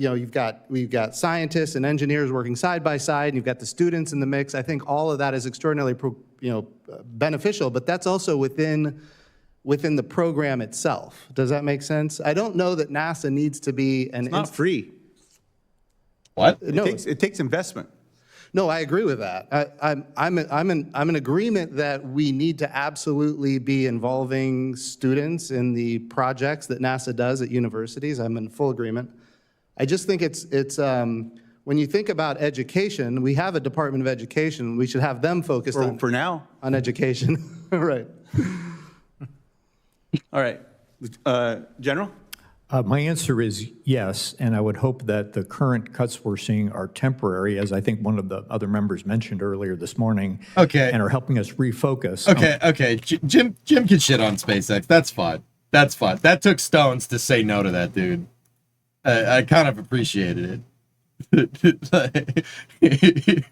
we've got scientists and engineers working side by side, and you've got the students in the mix. I think all of that is extraordinarily, beneficial, but that's also within the program itself. Does that make sense? I don't know that NASA needs to be an... It's not free. What? No, it takes investment. No, I agree with that. I'm in agreement that we need to absolutely be involving students in the projects that NASA does at universities. I'm in full agreement. I just think it's when you think about education, we have a Department of Education. We should have them focused for now on education. Right. All right. General? My answer is yes, and I would hope that the current cuts we're seeing are temporary, as I think one of the other members mentioned earlier this morning. Okay. And are helping us refocus. Okay. Jim can shit on SpaceX. That's fine. That took stones to say no to that, dude. I kind of appreciated it.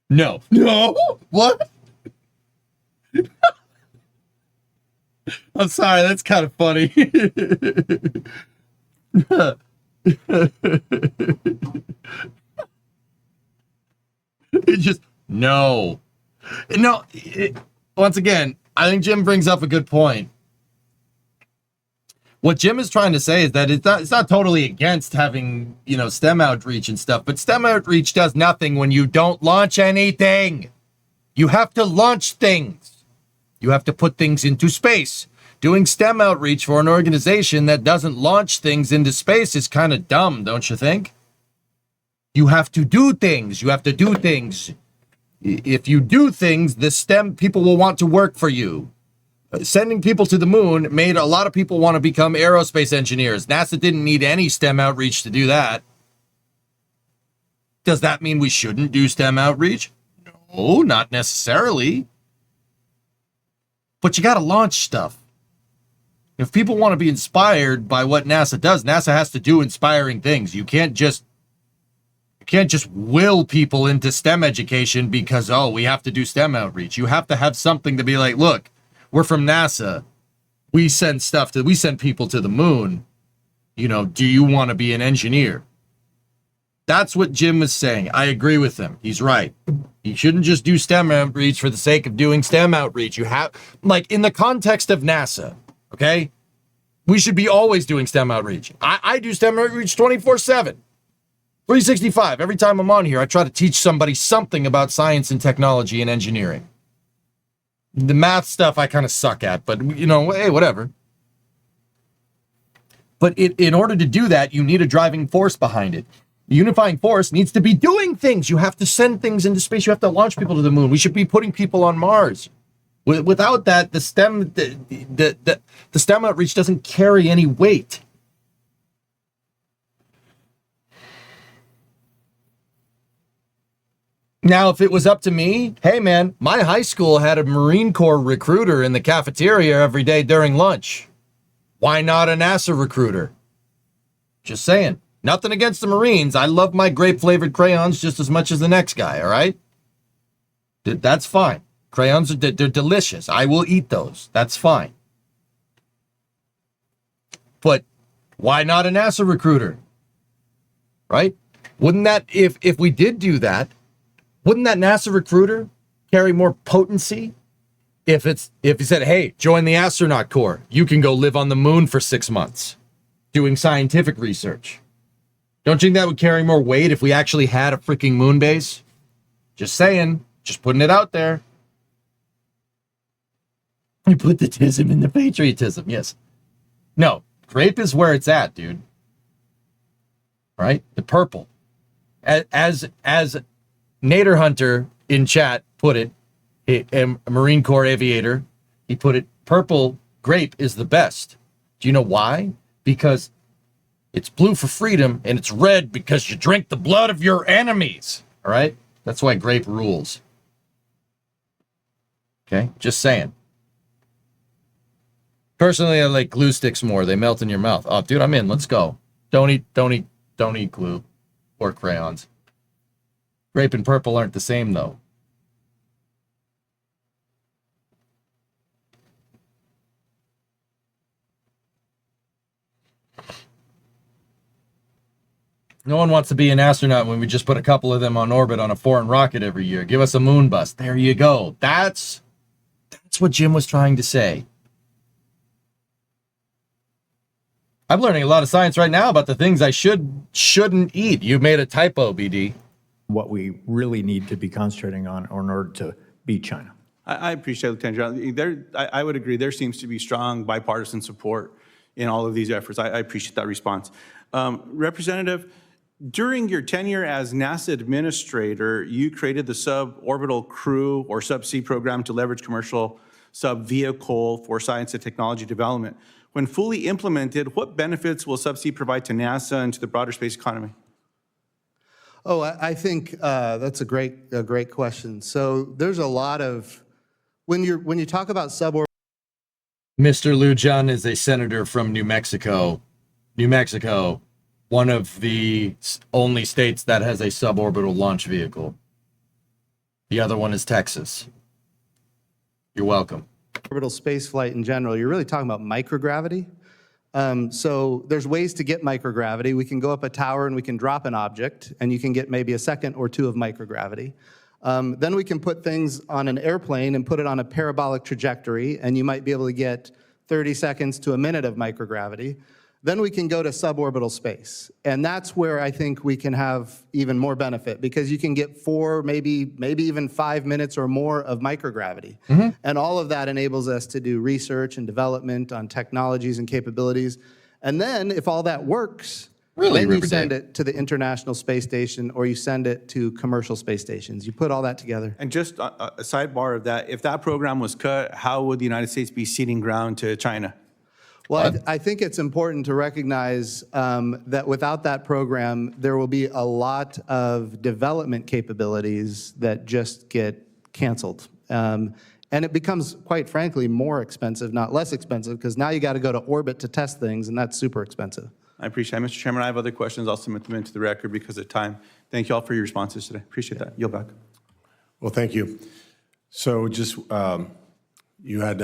No. What? I'm sorry, that's kind of funny. It just, no. Once again, I think Jim brings up a good point. What Jim is trying to say is that it's not totally against having, STEM outreach and stuff, but STEM outreach does nothing when you don't launch anything. You have to launch things. You have to put things into space. Doing STEM outreach for an organization that doesn't launch things into space is kind of dumb, don't you think? You have to do things. If you do things, the STEM people will want to work for you. Sending people to the moon made a lot of people want to become aerospace engineers. NASA didn't need any STEM outreach to do that. Does that mean we shouldn't do STEM outreach? No, not necessarily. But you got to launch stuff. If people want to be inspired by what NASA does, NASA has to do inspiring things. You can't just will people into STEM education because, oh, we have to do STEM outreach. You have to have something to be like, look, we're from NASA. We send people to the moon. You know, do you want to be an engineer? That's what Jim was saying. I agree with him. He's right. You shouldn't just do STEM outreach for the sake of doing STEM outreach. You have, like, in the context of NASA, okay? We should be always doing STEM outreach. I do STEM outreach 24/7, 365. Every time I'm on here, I try to teach somebody something about science and technology and engineering. The math stuff I kind of suck at, but, you know, hey, whatever. But in order to do that, you need a driving force behind it. The unifying force needs to be doing things. You have to send things into space. You have to launch people to the moon. We should be putting people on Mars. Without that, the STEM outreach doesn't carry any weight. Now, if it was up to me, hey man, my high school had a Marine Corps recruiter in the cafeteria every day during lunch. Why not a NASA recruiter? Just saying. Nothing against the Marines. I love my grape-flavored crayons just as much as the next guy, all right? That's fine. Crayons, they're delicious. I will eat those. That's fine. But why not a NASA recruiter? Right? Wouldn't that, if we did do that, wouldn't that NASA recruiter carry more potency? If he said, hey, join the astronaut corps, you can go live on the moon for 6 months doing scientific research. Don't you think that would carry more weight if we actually had a freaking moon base? Just saying, just putting it out there. You put the tism in the patriotism, yes. No, grape is where it's at, dude. Right? The purple. As Nader Hunter in chat put it, a Marine Corps aviator, he put it, purple grape is the best. Do you know why? Because it's blue for freedom and it's red because you drink the blood of your enemies. All right? That's why grape rules. Okay? Just saying. Personally, I like glue sticks more. They melt in your mouth. Oh, dude, I'm in. Let's go. Don't eat glue or crayons. Grape and purple aren't the same, though. No one wants to be an astronaut when we just put a couple of them on orbit on a foreign rocket every year. Give us a moon bust. There you go. That's what Jim was trying to say. I'm learning a lot of science right now about the things I shouldn't eat. You made a typo, BD. What we really need to be concentrating on in order to beat China. I appreciate Lieutenant General. I would agree. There seems to be strong bipartisan support in all of these efforts. I appreciate that response. Representative, during your tenure as NASA administrator, you created the Suborbital Crew or Subsea program to leverage commercial sub-vehicle for science and technology development. When fully implemented, what benefits will Subsea provide to NASA and to the broader space economy? Oh, I think that's a great question. So there's a lot of, when you talk about suborbital. Mr. Lujan is a senator from New Mexico. New Mexico, one of the only states that has a suborbital launch vehicle. The other one is Texas. You're welcome. Orbital space flight in general, you're really talking about microgravity. So there's ways to get microgravity. We can go up a tower and we can drop an object, and you can get maybe a second or two of microgravity. Then we can put things on an airplane and put it on a parabolic trajectory, and you might be able to get 30 seconds to a minute of microgravity. Then we can go to suborbital space, and that's where I think we can have even more benefit, because you can get 4, maybe even 5 minutes or more of microgravity. Mm-hmm. And all of that enables us to do research and development on technologies and capabilities. And then if all that works, then you send it to the International Space Station, or you send it to commercial space stations. You put all that together. And just a sidebar of that, if that program was cut, how would the United States be ceding ground to China? Well, I think it's important to recognize that without that program, there will be a lot of development capabilities that just get canceled. And it becomes, quite frankly, more expensive, not less expensive, because now you got to go to orbit to test things, and that's super expensive. I appreciate it. Mr. Chairman, I have other questions. I'll submit them into the record because of time. Thank you all for your responses today. Appreciate that. Yield back. Well, thank you. So just, you had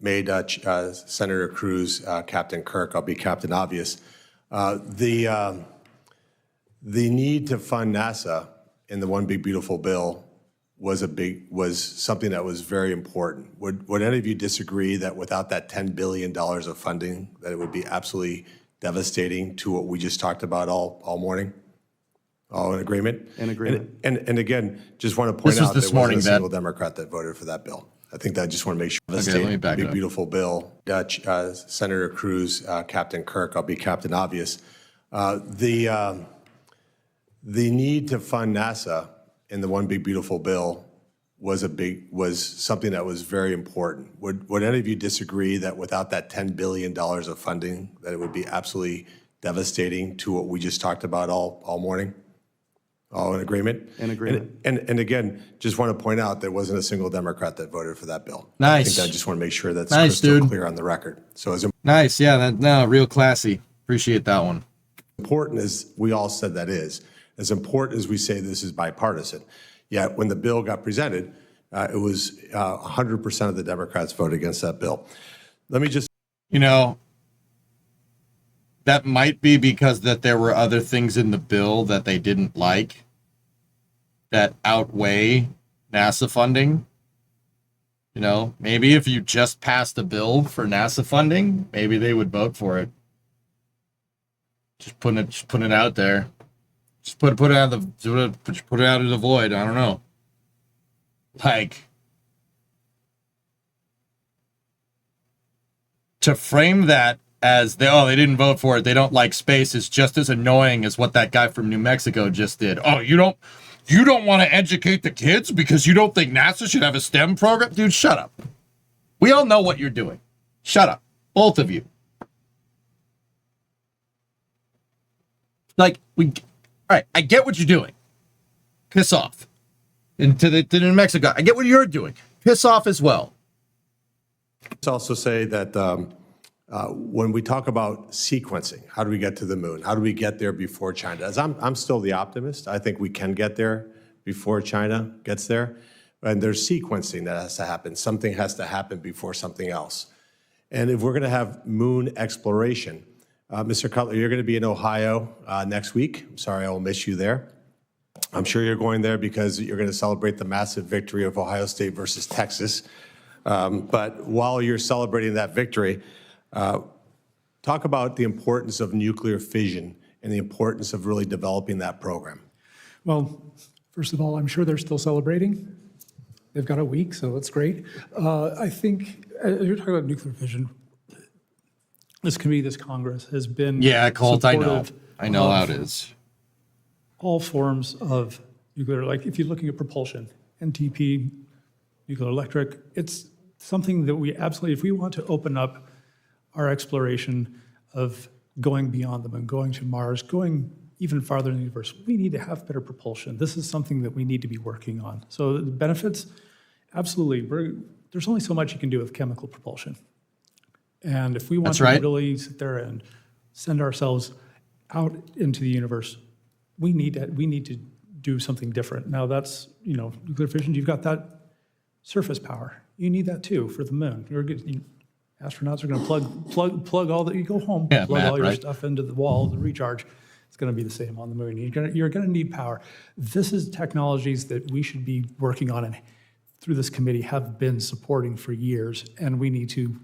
made Senator Cruz Captain Kirk. I'll be Captain Obvious. The need to fund NASA in the One Big Beautiful Bill was something that was very important. Would any of you disagree that without that $10 billion of funding, that it would be absolutely devastating to what we just talked about all morning? All in agreement? In agreement. And again, just want to point out this there morning, wasn't a single Democrat that voted for that bill. I think that I just want to make sure. Okay, let me back Big up. Beautiful Bill. Senator Cruz, Captain Kirk, I'll be Captain Obvious. The need to fund NASA in the One Big Beautiful Bill was something that was very important. Would any of you disagree that without that $10 billion of funding, that it would be absolutely devastating to what we just talked about all morning? All in agreement? In agreement. And again, just want to point out there wasn't a single Democrat that voted for that bill. Nice. I think I just want to make sure that's Nice, crystal dude. clear on the record. So as Nice. Yeah, no, real classy. Appreciate that one. important as we all said that is, as important as we say this is bipartisan, yet when the bill got presented, it was 100% of the Democrats voted against that bill. Let me just, You know, that might be because that there were other things in the bill that they didn't like that outweigh NASA funding. You know, maybe if you just passed a bill for NASA funding, maybe they would vote for it. Just putting it out there. Just put it out of the void. I don't know. Like, to frame that as they didn't vote for it, they don't like space, is just as annoying as what that guy from New Mexico just did. Oh, you don't want to educate the kids because you don't think NASA should have a STEM program? Dude, shut up. We all know what you're doing. Shut up. Both of you. Like, all right, I get what you're doing. Piss off. And to New Mexico, I get what you're doing. Piss off as well. let's also say that when we talk about sequencing, how do we get to the moon? How do we get there before China does? I'm still the optimist. I think we can get there before China gets there. And there's sequencing that has to happen. Something has to happen before something else. And if we're going to have moon exploration, Mr. Cutler, you're going to be in Ohio next week. I'm sorry, I will miss you there. I'm sure you're going there because you're going to celebrate the massive victory of Ohio State versus Texas. But while you're celebrating that victory, talk about the importance of nuclear fission and the importance of really developing that program. Well, first of all, I'm sure they're still celebrating. They've got a week, so that's great. I think, you're talking about nuclear fission. This committee, this Congress has been Colt, I know. supportive I know how of it is. all forms of nuclear, like if you're looking at propulsion, NTP, nuclear electric, it's something that we absolutely, if we want to open up our exploration of going beyond the moon, going to Mars, going even farther in the universe, we need to have better propulsion. This is something that we need to be working on. So the benefits, absolutely. There's only so much you can do with chemical propulsion. And if we want to really sit there and send ourselves out into the universe, we need to do something different. Now that's, nuclear fission, you've got that surface power. You need that too for the moon. Astronauts are going to plug all that, you go home, plug all your stuff into the wall to recharge. It's going to be the same on the moon. You're going to need power. This is technologies that we should be working on and through this committee have been supporting for years, and we need to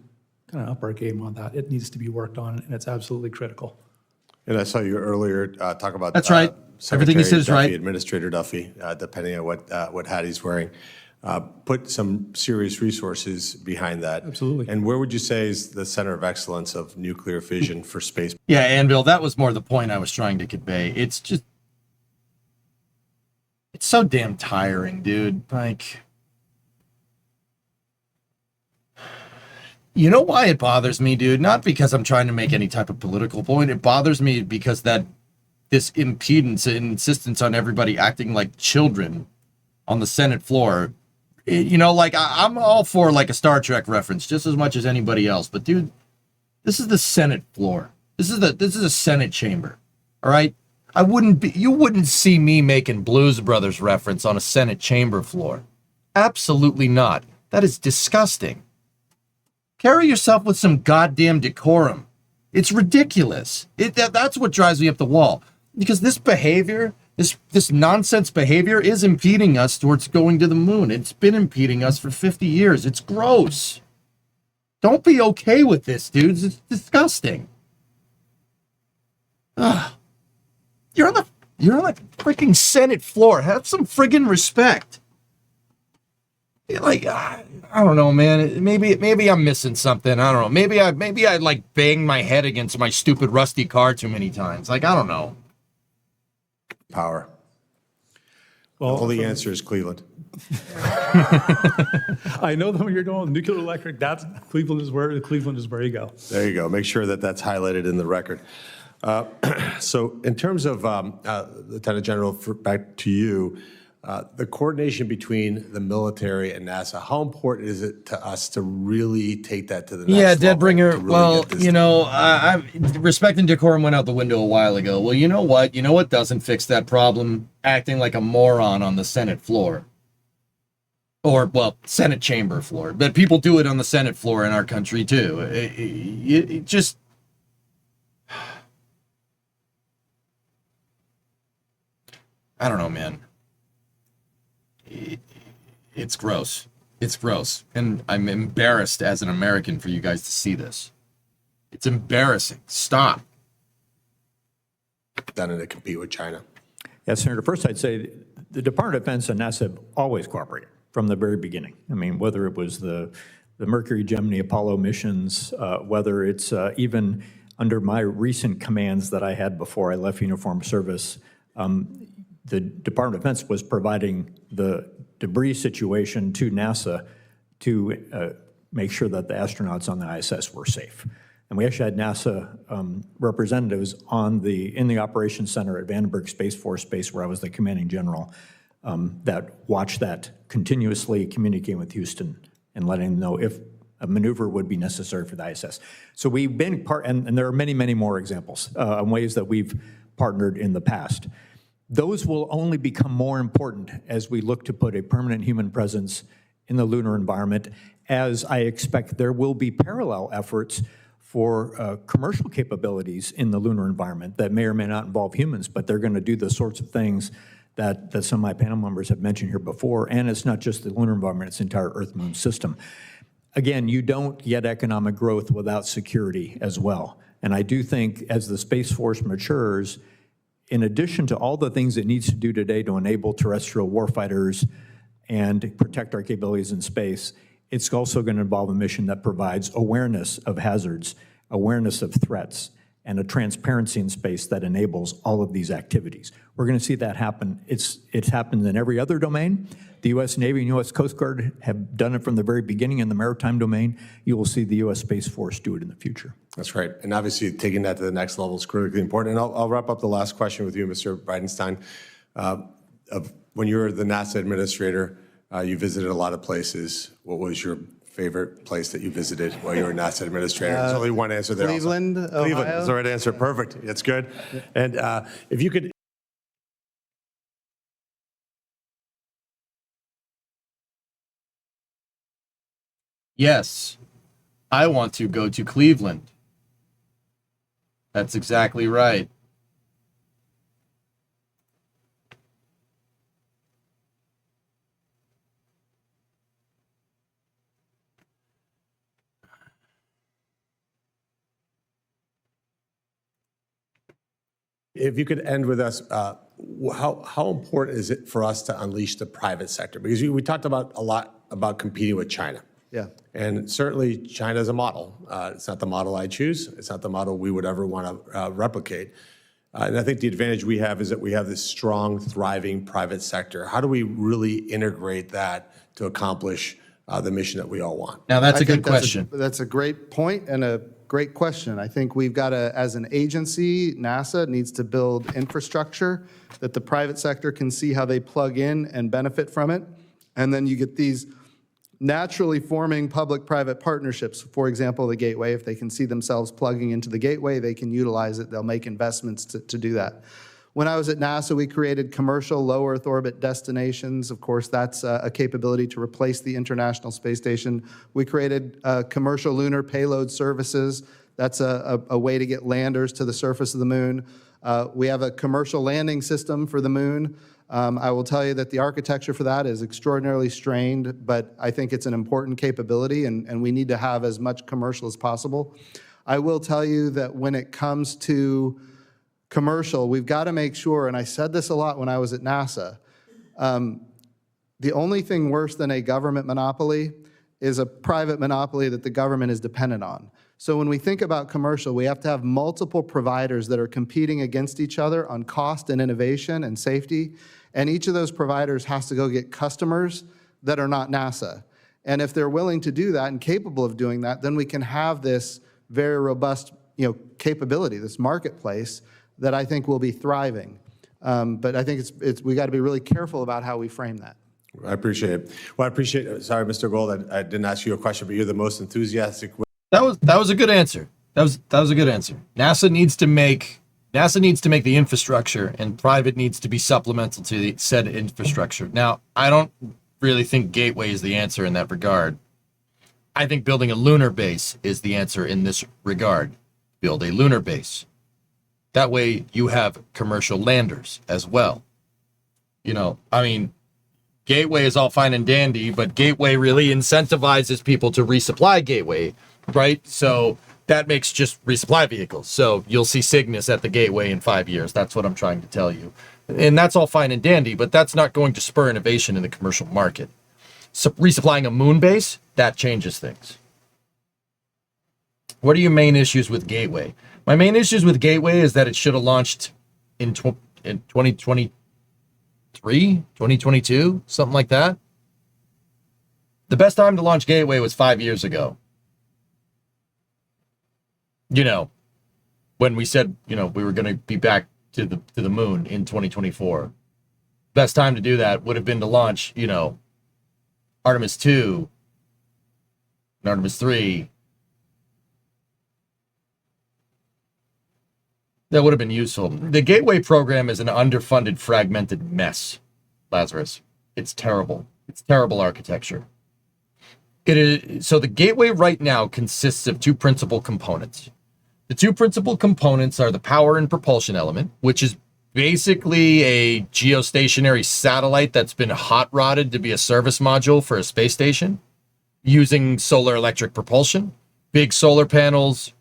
kind of up our game on that. It needs to be worked on, and it's absolutely critical. And I saw you earlier talk about that's right. Everything he said is right. Administrator Duffy, depending on what hat he's wearing, put some serious resources behind that. Absolutely. And where would you say is the center of excellence of nuclear fission for space? Yeah, Anvil, that was more the point I was trying to convey. It's so damn tiring, dude. Like, you know why it bothers me, dude? Not because I'm trying to make any type of political point. It bothers me because this impedance and insistence on everybody acting like children on the Senate floor like I'm all for like a Star Trek reference just as much as anybody else. But dude, this is the Senate floor. This is a Senate chamber. All right. You wouldn't see me making Blues Brothers reference on a Senate chamber floor. Absolutely not. That is disgusting. Carry yourself with some goddamn decorum. It's ridiculous. That's what drives me up the wall. Because this behavior, this nonsense behavior is impeding us towards going to the moon. It's been impeding us for 50 years. It's gross. Don't be okay with this, dudes. It's disgusting. Ugh. You're on the freaking Senate floor. Have some friggin' respect. Like, I don't know, man. Maybe I'm missing something. I don't know. Maybe I like banged my head against my stupid rusty car too many times. Like, I don't know. Power. Well, the only answer is Cleveland. I know that when you're doing nuclear electric, Cleveland is where you go. There you go. Make sure that that's highlighted in the record. So in terms of, Lieutenant General, back to you, the coordination between the military and NASA, how important is it to us to really take that to the next level? Deadbringer, well, I'm respect and decorum went out the window a while ago. Well, you know what? You know what doesn't fix that problem? Acting like a moron on the Senate floor. Or, well, Senate chamber floor. But people do it on the Senate floor in our country, too. It just... I don't know, man. It's gross. It's gross. And I'm embarrassed as an American for you guys to see this. It's embarrassing. Stop. Done to compete with China. Yeah, Senator, first I'd say the Department of Defense and NASA have always cooperated from the very beginning. I mean, whether it was the Mercury, Gemini, Apollo missions, whether it's even under my recent commands that I had before I left uniformed service, the Department of Defense was providing the debris situation to NASA to make sure that the astronauts on the ISS were safe. And we actually had NASA representatives in the Operations Center at Vandenberg Space Force Base, where I was the commanding general, that watched that continuously, communicating with Houston and letting them know if a maneuver would be necessary for the ISS. So we've been and there are many, many more examples on ways that we've partnered in the past. Those will only become more important as we look to put a permanent human presence in the lunar environment, as I expect there will be parallel efforts for commercial capabilities in the lunar environment that may or may not involve humans, but they're going to do the sorts of things that some of my panel members have mentioned here before. And it's not just the lunar environment, it's the entire Earth-Moon system. Again, you don't get economic growth without security as well. And I do think as the Space Force matures, in addition to all the things it needs to do today to enable terrestrial warfighters and protect our capabilities in space, it's also going to involve a mission that provides awareness of hazards, awareness of threats, and a transparency in space that enables all of these activities. We're going to see that happen. It's happened in every other domain. The U.S. Navy and U.S. Coast Guard have done it from the very beginning in the maritime domain. You will see the U.S. Space Force do it in the future. That's right. And obviously taking that to the next level is critically important. And I'll wrap up the last question with you, Mr. Bridenstine. When you were the NASA administrator, you visited a lot of places. What was your favorite place that you visited while you were NASA administrator? There's only one answer there. Cleveland, also. Ohio. Cleveland is the right answer. Perfect. That's good. And if you could... Yes, I want to go to Cleveland. That's exactly right. If you could end with us, how important is it for us to unleash the private sector? Because we talked about a lot about competing with China. Yeah. And certainly China is a model. It's not the model I choose. It's not the model we would ever want to replicate. And I think the advantage we have is that we have this strong, thriving private sector. How do we really integrate that to accomplish the mission that we all want? Now, that's a good question. That's a great point and a great question. I think we've got to, as an agency, NASA needs to build infrastructure that the private sector can see how they plug in and benefit from it. And then you get these naturally forming public-private partnerships. For example, the Gateway, if they can see themselves plugging into the Gateway, they can utilize it. They'll make investments to do that. When I was at NASA, we created commercial low Earth orbit destinations. Of course, that's a capability to replace the International Space Station. We created commercial lunar payload services. That's a way to get landers to the surface of the moon. We have a commercial landing system for the moon. I will tell you that the architecture for that is extraordinarily strained, but I think it's an important capability, and we need to have as much commercial as possible. I will tell you that when it comes to commercial, we've got to make sure, and I said this a lot when I was at NASA, the only thing worse than a government monopoly is a private monopoly that the government is dependent on. So when we think about commercial, we have to have multiple providers that are competing against each other on cost and innovation and safety, and each of those providers has to go get customers that are not NASA. And if they're willing to do that and capable of doing that, then we can have this very robust, capability, this marketplace that I think will be thriving. But I think we got to be really careful about how we frame that. I appreciate it. Well, I appreciate it. Sorry, Mr. Gold, I didn't ask you a question, but you're the most enthusiastic. That was a good answer. That was a good answer. NASA needs to make the infrastructure, and private needs to be supplemental to the said infrastructure. Now, I don't really think Gateway is the answer in that regard. I think building a lunar base is the answer in this regard. Build a lunar base. That way you have commercial landers as well. Gateway is all fine and dandy, but Gateway really incentivizes people to resupply Gateway, right? So that makes just resupply vehicles. So you'll see Cygnus at the Gateway in 5 years. That's what I'm trying to tell you. And that's all fine and dandy, but that's not going to spur innovation in the commercial market. So resupplying a moon base, that changes things. What are your main issues with Gateway? My main issues with Gateway is that it should have launched in 2023, 2022, something like that. The best time to launch Gateway was 5 years ago. When we said, we were going to be back to the moon in 2024. Best time to do that would have been to launch, Artemis 2 and Artemis 3. That would have been useful. The Gateway program is an underfunded, fragmented mess, Lazarus. It's terrible. It's terrible architecture. So the Gateway right now consists of two principal components. The two principal components are the power and propulsion element, which is basically a geostationary satellite that's been hot-rodded to be a service module for a space station using solar electric propulsion, big solar panels,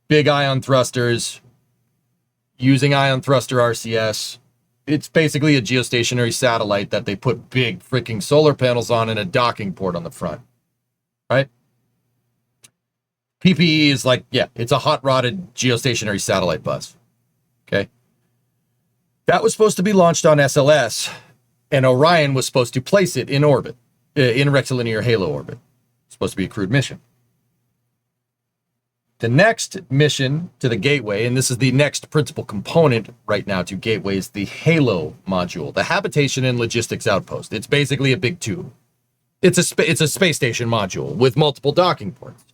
big ion thrusters, using ion thruster RCS. It's basically a geostationary satellite that they put big freaking solar panels on and a docking port on the front, right? PPE is it's a hot-rodded geostationary satellite bus, okay? That was supposed to be launched on SLS, and Orion was supposed to place it in orbit, in rectilinear halo orbit. It's supposed to be a crewed mission. The next mission to the Gateway, and this is the next principal component right now to Gateway, is the Halo module, the Habitation and Logistics Outpost. It's basically a big tube. It's a space station module with multiple docking ports,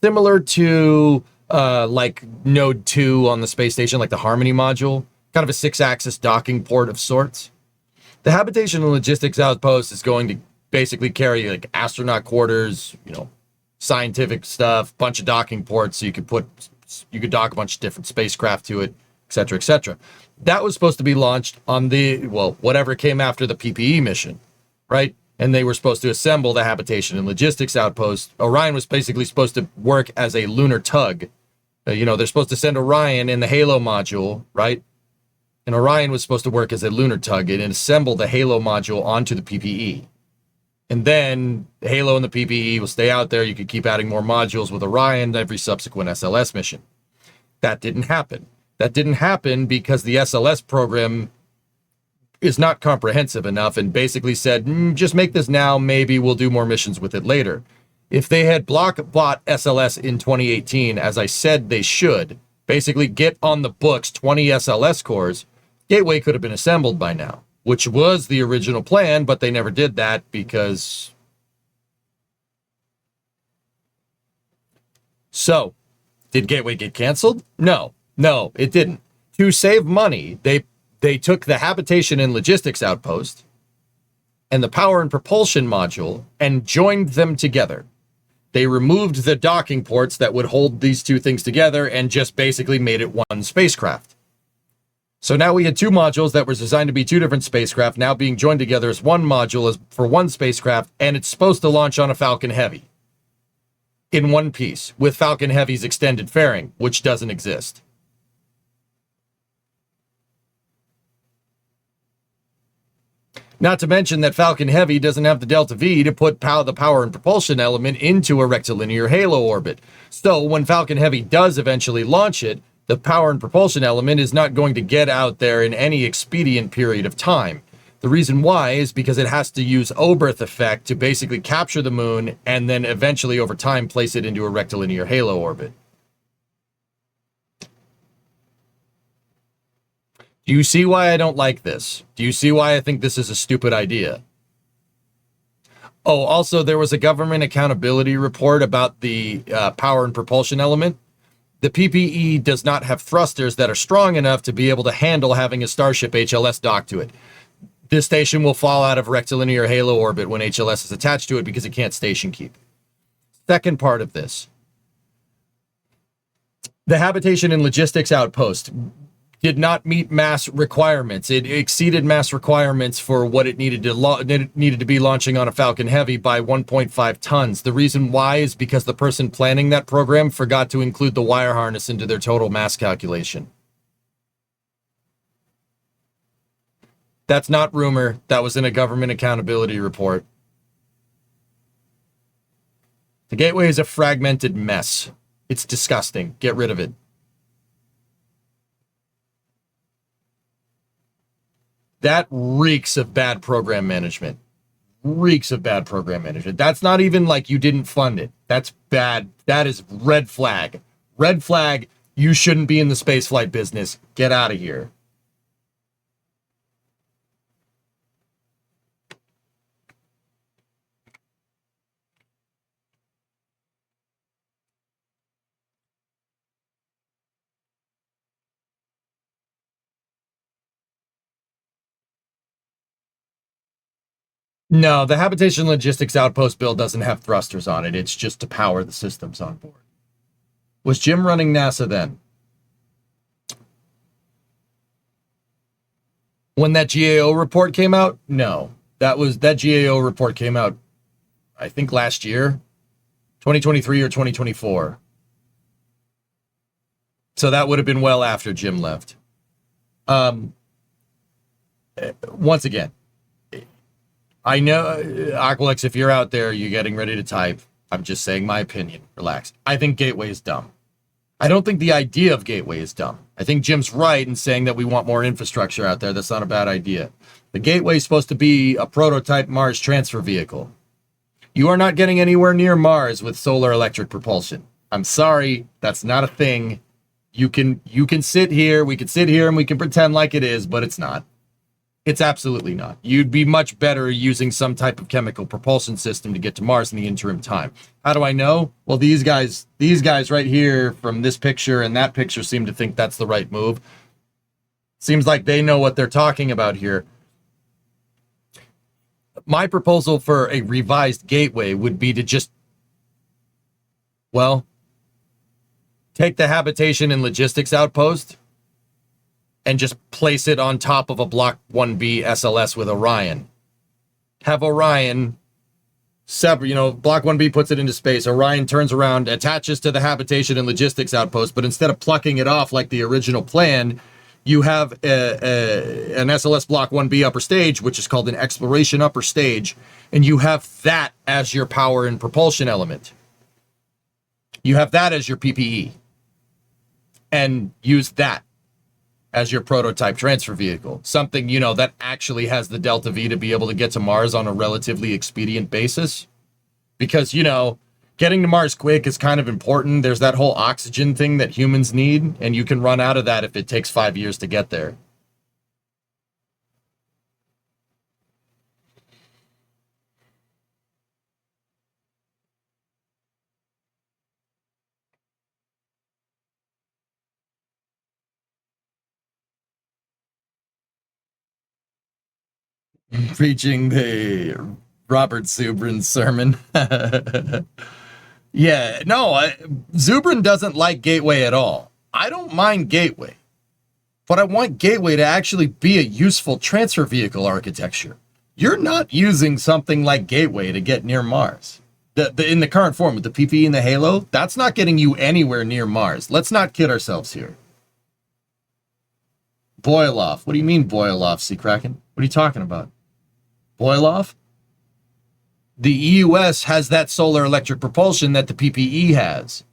similar to Node 2 on the space station, like the Harmony module, kind of a 6-axis docking port of sorts. The Habitation and Logistics Outpost is going to basically carry astronaut quarters, scientific stuff, bunch of docking ports, so you could dock a bunch of different spacecraft to it, et cetera, et cetera. That was supposed to be launched on whatever came after the PPE mission, right? And they were supposed to assemble the Habitation and Logistics Outpost. Orion was basically supposed to work as a lunar tug. They're supposed to send Orion in the Halo module, right? And Orion was supposed to work as a lunar tug and assemble the Halo module onto the PPE. And then Halo and the PPE will stay out there. You could keep adding more modules with Orion every subsequent SLS mission. That didn't happen. That didn't happen because the SLS program is not comprehensive enough and basically said, just make this now, maybe we'll do more missions with it later. If they had bought SLS in 2018, as I said they should, basically get on the books 20 SLS cores, Gateway could have been assembled by now. which was the original plan, but they never did that because... So, did Gateway get canceled? No, it didn't. To save money, they took the habitation and logistics outpost and the power and propulsion module and joined them together. They removed the docking ports that would hold these two things together and just basically made it one spacecraft. So now we had two modules that were designed to be two different spacecraft now being joined together as one module for one spacecraft, and it's supposed to launch on a Falcon Heavy in one piece with Falcon Heavy's extended fairing, which doesn't exist. Not to mention that Falcon Heavy doesn't have the Delta V to put the power and propulsion element into a rectilinear halo orbit. So when Falcon Heavy does eventually launch it, the power and propulsion element is not going to get out there in any expedient period of time. The reason why is because it has to use Oberth effect to basically capture the moon and then eventually over time place it into a rectilinear halo orbit. Do you see why I don't like this? Do you see why I think this is a stupid idea? Oh, also, there was a government accountability report about the power and propulsion element. The PPE does not have thrusters that are strong enough to be able to handle having a Starship HLS docked to it. This station will fall out of rectilinear halo orbit when HLS is attached to it because it can't station keep. Second part of this. The habitation and logistics outpost did not meet mass requirements. It exceeded mass requirements for what it needed to be launching on a Falcon Heavy by 1.5 tons. The reason why is because the person planning that program forgot to include the wire harness into their total mass calculation. That's not rumor. That was in a government accountability report. The Gateway is a fragmented mess. It's disgusting. Get rid of it. That reeks of bad program management. Reeks of bad program management. That's not even like you didn't fund it. That's bad. That is red flag. Red flag. You shouldn't be in the spaceflight business. Get out of here. No, the habitation logistics outpost bill doesn't have thrusters on it. It's just to power the systems on board. Was Jim running NASA then? When that GAO report came out? No. That GAO report came out, I think, last year. 2023 or 2024. So that would have been well after Jim left. Once again, I know, Aqualex, if you're out there, you're getting ready to type. I'm just saying my opinion. Relax. I think Gateway is dumb. I don't think the idea of Gateway is dumb. I think Jim's right in saying that we want more infrastructure out there. That's not a bad idea. The Gateway is supposed to be a prototype Mars transfer vehicle. You are not getting anywhere near Mars with solar electric propulsion. I'm sorry, that's not a thing. You can sit here, we can sit here and we can pretend like it is, but it's not. It's absolutely not. You'd be much better using some type of chemical propulsion system to get to Mars in the interim time. How do I know? Well, these guys right here from this picture and that picture seem to think that's the right move. Seems like they know what they're talking about here. My proposal for a revised Gateway would be to just, well, take the habitation and logistics outpost and just place it on top of a Block 1B SLS with Orion. Have Orion separate, Block 1B puts it into space. Orion turns around, attaches to the habitation and logistics outpost, but instead of plucking it off like the original plan, you have an SLS Block 1B upper stage, which is called an exploration upper stage, and you have that as your power and propulsion element. You have that as your PPE. And use that as your prototype transfer vehicle. Something, that actually has the Delta V to be able to get to Mars on a relatively expedient basis. Because, getting to Mars quick is kind of important. There's that whole oxygen thing that humans need, and you can run out of that if it takes 5 years to get there. Preaching the Robert Zubrin sermon. Yeah, no, Zubrin doesn't like Gateway at all. I don't mind Gateway, but I want Gateway to actually be a useful transfer vehicle architecture. You're not using something like Gateway to get near Mars. In the current form with the PPE and the Halo, that's not getting you anywhere near Mars. Let's not kid ourselves here. Boil off. What do you mean boil off, Sea Kraken? What are you talking about? Boil off? The EUS has that solar electric propulsion that the PPE has.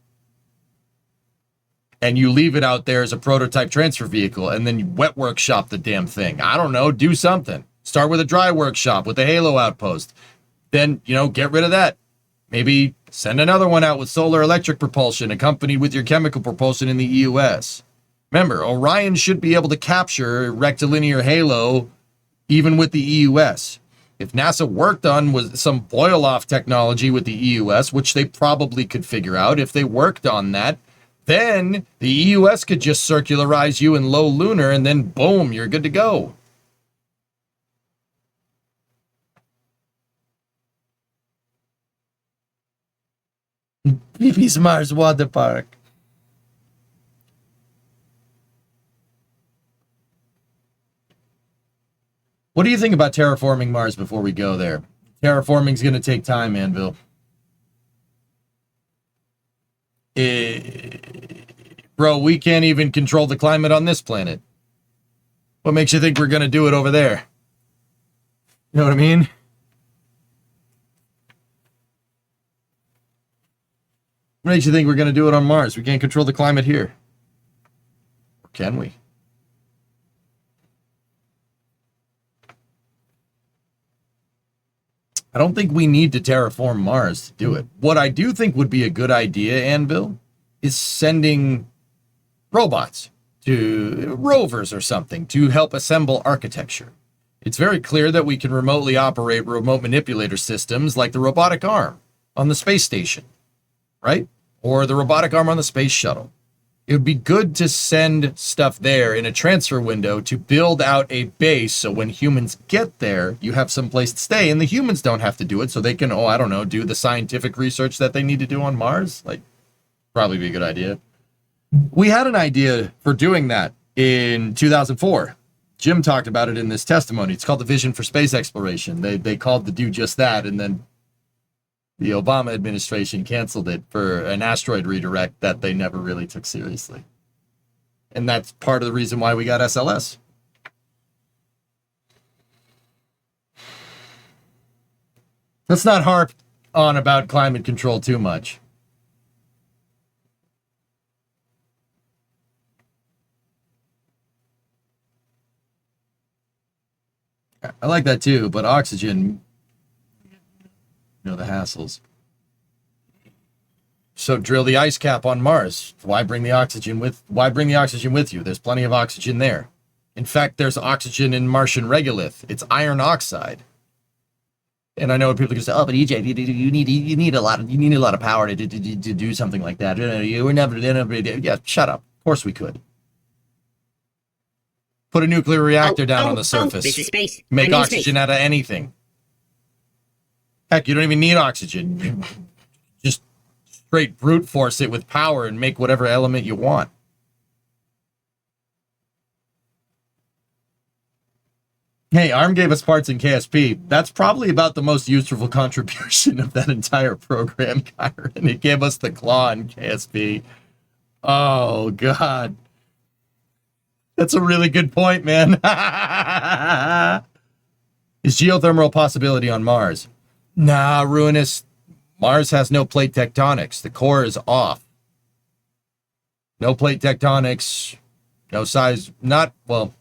And you leave it out there as a prototype transfer vehicle, and then you wet workshop the damn thing. I don't know, do something. Start with a dry workshop with the Halo outpost. Then, get rid of that. Maybe send another one out with solar electric propulsion accompanied with your chemical propulsion in the EUS. Remember, Orion should be able to capture rectilinear Halo even with the EUS. If NASA worked on was some boil-off technology with the EUS, which they probably could figure out, if they worked on that, then the EUS could just circularize you in low lunar, and then boom, you're good to go. PP's Mars Water Park. What do you think about terraforming Mars before we go there? Terraforming's going to take time, Anvil. Bro, we can't even control the climate on this planet. What makes you think we're going to do it over there? You know what I mean? What makes you think we're going to do it on Mars? We can't control the climate here. Or can we? I don't think we need to terraform Mars to do it. What I do think would be a good idea, Anvil, is sending robots to rovers or something to help assemble architecture. It's very clear that we can remotely operate remote manipulator systems like the robotic arm on the space station, right? Or the robotic arm on the space shuttle. It would be good to send stuff there in a transfer window to build out a base so when humans get there, you have some place to stay and the humans don't have to do it so they can, do the scientific research that they need to do on Mars. Probably be a good idea. We had an idea for doing that in 2004. Jim talked about it in this testimony. It's called the Vision for Space Exploration. They called to do just that, and then the Obama administration canceled it for an asteroid redirect that they never really took seriously. And that's part of the reason why we got SLS. Let's not harp on about climate control too much. I like that too, but oxygen, the hassles. So drill the ice cap on Mars. Why bring the oxygen with you? There's plenty of oxygen there. In fact, there's oxygen in Martian regolith. It's iron oxide. And I know people can say, "Oh, but EJ, you need a lot of power to do something like that." You were never. Yeah, shut up. Of course we could. Put a nuclear reactor down on the surface. This is space. Make I'm in oxygen space. out of anything. Heck, you don't even need oxygen. Just straight brute force it with power and make whatever element you want. Hey, ARM gave us parts in KSP. That's probably about the most useful contribution of that entire program, Kyron. It gave us the claw in KSP. Oh, God. That's a really good point, man. Is geothermal a possibility on Mars? Nah, Ruinous. Mars has no plate tectonics. The core is off. No plate tectonics. No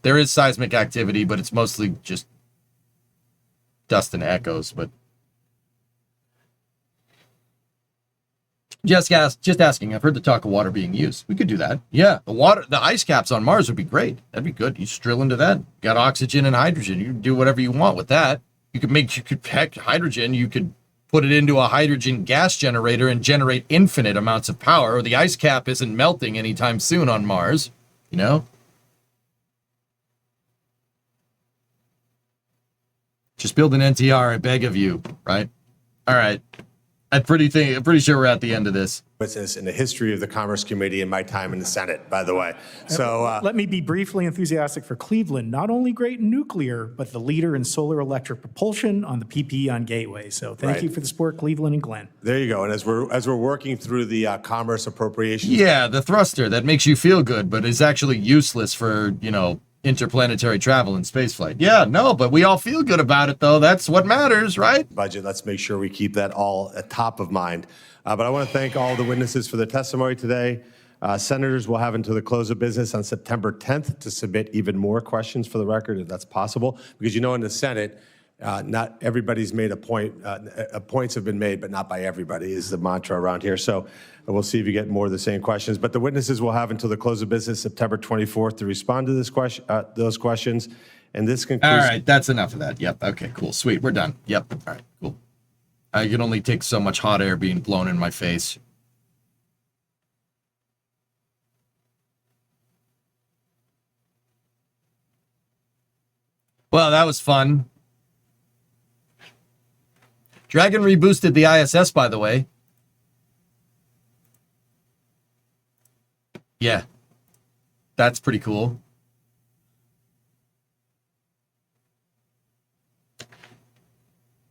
there is seismic activity, but it's mostly just dust and echoes. But just asking. I've heard the talk of water being used. We could do that. Yeah, the ice caps on Mars would be great. That'd be good. You just drill into that. Got oxygen and hydrogen. You can do whatever you want with that. You could pack hydrogen. You could put it into a hydrogen gas generator and generate infinite amounts of power. The ice cap isn't melting anytime soon on Mars. Just build an NTR, I beg of you, right? All right. I'm pretty sure we're at the end of this. This in the history of the Commerce Committee and my time in the Senate, by the way. So let me be briefly enthusiastic for Cleveland, not only great in nuclear, but the leader in solar electric propulsion on the PPE on Gateway. So thank you for the support, Cleveland and Glenn. there you go. And as we're working through the commerce appropriations, Yeah, the thruster that makes you feel good, but is actually useless for, interplanetary travel and spaceflight. Yeah, no, but we all feel good about it, though. That's what matters, right? budget, let's make sure we keep that all at top of mind. But I want to thank all the witnesses for their testimony today. Senators will have until the close of business on September 10th to submit even more questions for the record, if that's possible. Because in the Senate, not everybody's made a point. Points have been made, but not by everybody is the mantra around here. So we'll see if you get more of the same questions. But the witnesses will have until the close of business, September 24th, to respond to those questions. And this concludes. All right, that's enough of that. Yep. Okay, cool. Sweet. We're done. Yep. All right, cool. I can only take so much hot air being blown in my face. Well, that was fun. Dragon reboosted the ISS, by the way. Yeah. That's pretty cool.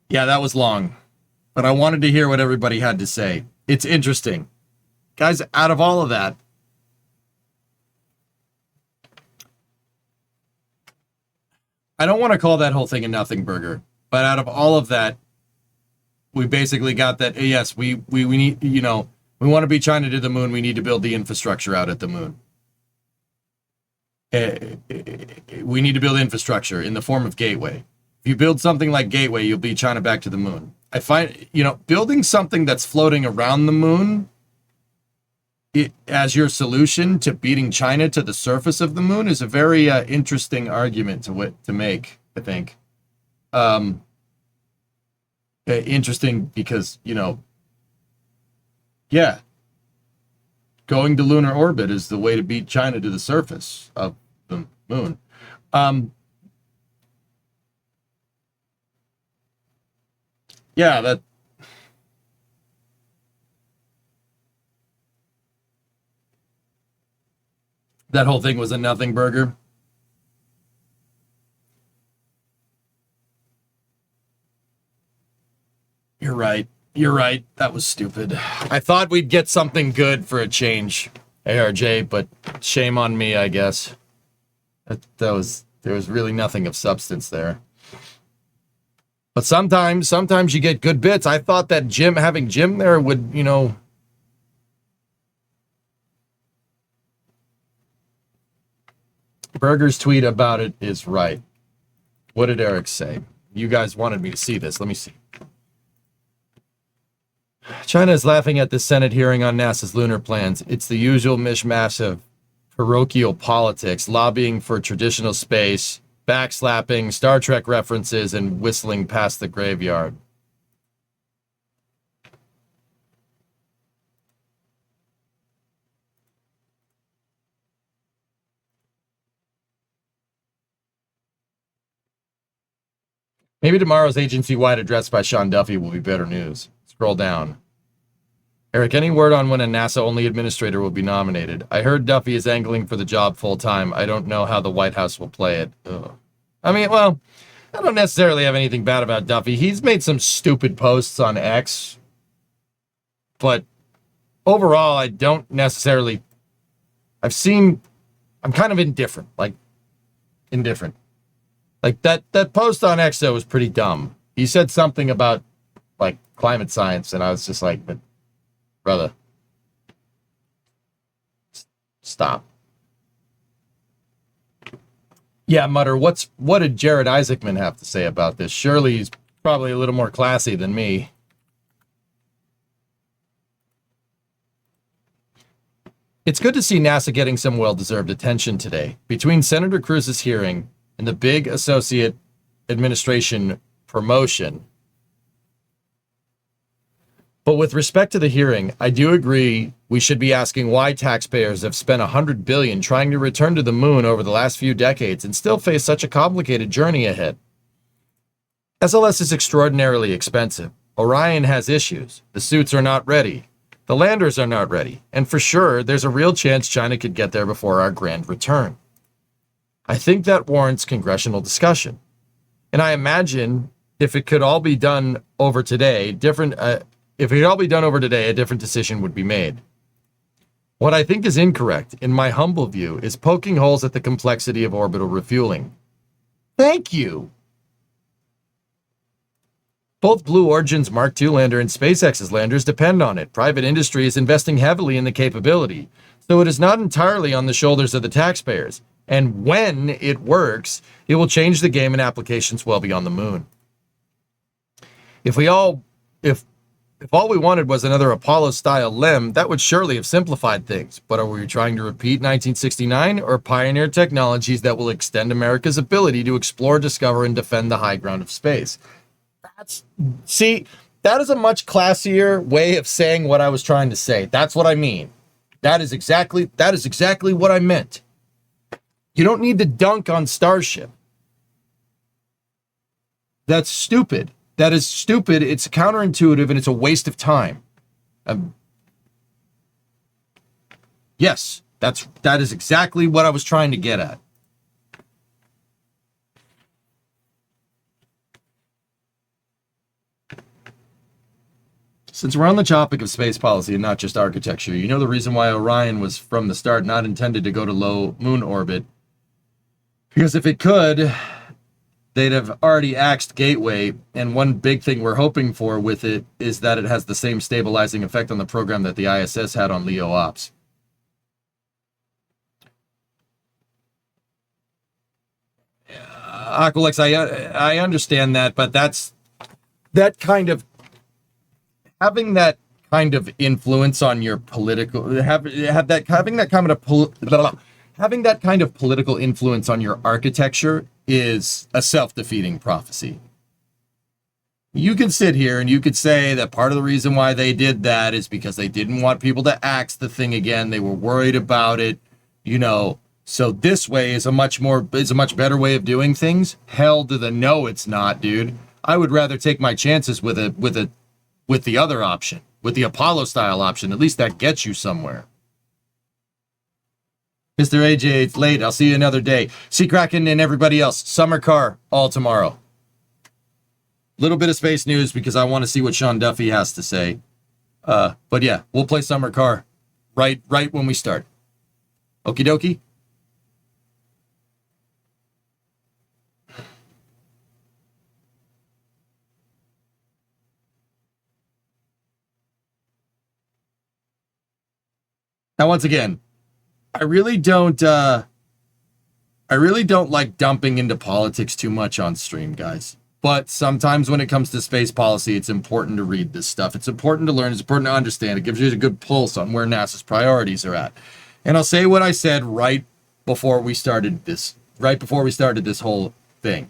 Yeah, that was long. But I wanted to hear what everybody had to say. It's interesting. Guys, out of all of that, I don't want to call that whole thing a nothing burger, but out of all of that, we basically got that, yes, we need, we want to beat China to the moon, we need to build the infrastructure out at the moon. We need to build infrastructure in the form of Gateway. If you build something like Gateway, you'll beat China back to the moon. I find, building something that's floating around the moon as your solution to beating China to the surface of the moon is a very interesting argument to make, I think. Interesting because, yeah, going to lunar orbit is the way to beat China to the surface of the moon. Yeah, that whole thing was a nothing burger. You're right. You're right. That was stupid. I thought we'd get something good for a change, ARJ, but shame on me, I guess. There was really nothing of substance there. But sometimes you get good bits. I thought that having Jim there would, Berger's tweet about it is right. What did Eric say? You guys wanted me to see this. Let me see. China is laughing at the Senate hearing on NASA's lunar plans. It's the usual mishmash of parochial politics, lobbying for traditional space, backslapping, Star Trek references, and whistling past the graveyard. Maybe tomorrow's agency-wide address by Sean Duffy will be better news. Scroll down. Eric, any word on when a NASA-only administrator will be nominated? I heard Duffy is angling for the job full-time. I don't know how the White House will play it. Ugh. I mean, well, I don't necessarily have anything bad about Duffy. He's made some stupid posts on X. But overall, I don't necessarily... I'm kind of indifferent. Indifferent. Like, that post on X, though, was pretty dumb. He said something about, climate science, and I was just like, but, brother, stop. Yeah, Mutter, what did Jared Isaacman have to say about this? Surely he's probably a little more classy than me. It's good to see NASA getting some well-deserved attention today. Between Senator Cruz's hearing and the big associate administration promotion. But with respect to the hearing, I do agree we should be asking why taxpayers have spent $100 billion trying to return to the moon over the last few decades and still face such a complicated journey ahead. SLS is extraordinarily expensive. Orion has issues. The suits are not ready. The landers are not ready. And for sure, there's a real chance China could get there before our grand return. I think that warrants congressional discussion. And I imagine if it could all be done over today, a different decision would be made. What I think is incorrect, in my humble view, is poking holes at the complexity of orbital refueling. Thank you. Both Blue Origin's Mark II lander and SpaceX's landers depend on it. Private industry is investing heavily in the capability, so it is not entirely on the shoulders of the taxpayers. And when it works, it will change the game in applications well beyond the moon. If all we wanted was another Apollo-style LEM, that would surely have simplified things. But are we trying to repeat 1969 or pioneer technologies that will extend America's ability to explore, discover, and defend the high ground of space? That is a much classier way of saying what I was trying to say. That's what I mean. That is exactly what I meant. You don't need to dunk on Starship. That's stupid. That is stupid. It's counterintuitive and it's a waste of time. Yes, that is exactly what I was trying to get at. Since we're on the topic of space policy and not just architecture, you know the reason why Orion was from the start not intended to go to low moon orbit? Because if it could, they'd have already axed Gateway, and one big thing we're hoping for with it is that it has the same stabilizing effect on the program that the ISS had on LEO Ops. Aqualex, I understand that, but that's that kind of having that kind of influence on your political having that kind of political influence on your architecture is a self-defeating prophecy. You can sit here and you could say that part of the reason why they did that is because they didn't want people to axe the thing again. They were worried about it, so this way is a much better way of doing things. Hell to the no, it's not, dude. I would rather take my chances with the other option, with the Apollo style option. At least that gets you somewhere. Mr. AJ, it's late. I'll see you another day. See Kraken and everybody else. Summer car all tomorrow. Little bit of space news because I want to see what Sean Duffy has to say. But yeah, we'll play Summer car right when we start. Okie dokie. Now, once again, I really don't like dumping into politics too much on stream, guys. But sometimes when it comes to space policy, it's important to read this stuff. It's important to learn. It's important to understand. It gives you a good pulse on where NASA's priorities are at. And I'll say what I said right before we started this whole thing.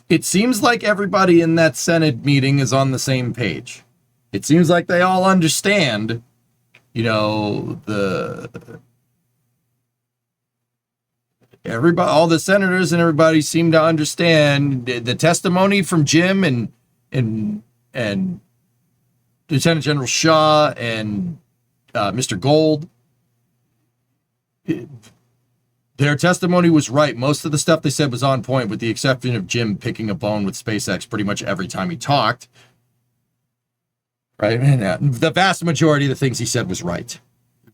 It seems like everybody in that Senate meeting is on the same page. It seems like they all understand, all the senators and everybody seem to understand the testimony from Jim and Lieutenant General Shaw and Mr. Gold. Their testimony was right. Most of the stuff they said was on point, with the exception of Jim picking a bone with SpaceX pretty much every time he talked. Right? And the vast majority of the things he said was right.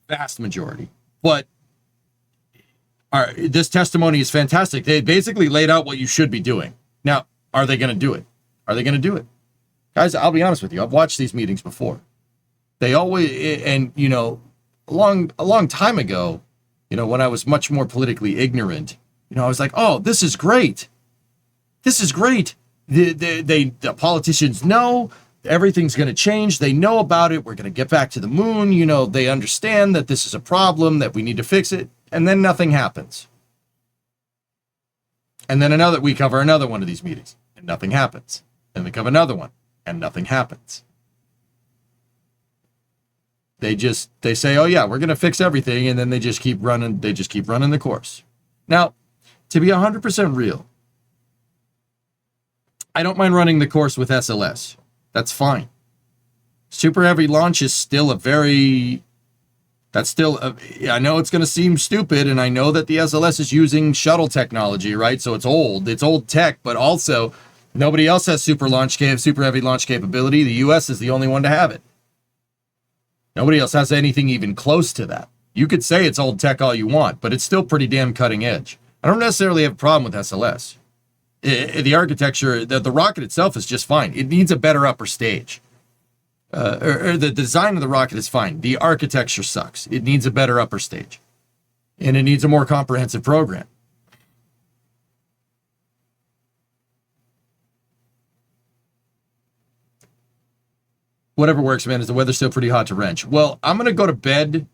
Vast majority. But this testimony is fantastic. They basically laid out what you should be doing. Now, are they going to do it? Are they going to do it? Guys, I'll be honest with you. I've watched these meetings before. They always, and a long time ago, when I was much more politically ignorant, I was like, oh, this is great. This is great. The politicians know everything's going to change. They know about it. We're going to get back to the moon. They understand that this is a problem, that we need to fix it. And then nothing happens. And then we cover another one of these meetings and nothing happens. And we cover another one and nothing happens. They say, oh yeah, we're going to fix everything. And then they just keep running. They just keep running the course. Now, to be 100% real, I don't mind running the course with SLS. That's fine. Super heavy launch is still I know it's going to seem stupid, and I know that the SLS is using shuttle technology, right? So it's old tech, but also nobody else has super heavy launch capability. The U.S. is the only one to have it. Nobody else has anything even close to that. You could say it's old tech all you want, but it's still pretty damn cutting edge. I don't necessarily have a problem with SLS. The architecture, the rocket itself is just fine. It needs a better upper stage. Or the design of the rocket is fine. The architecture sucks. It needs a better upper stage. And it needs a more comprehensive program. Whatever works, man. Is the weather still pretty hot to wrench? Well, I'm going to go to bed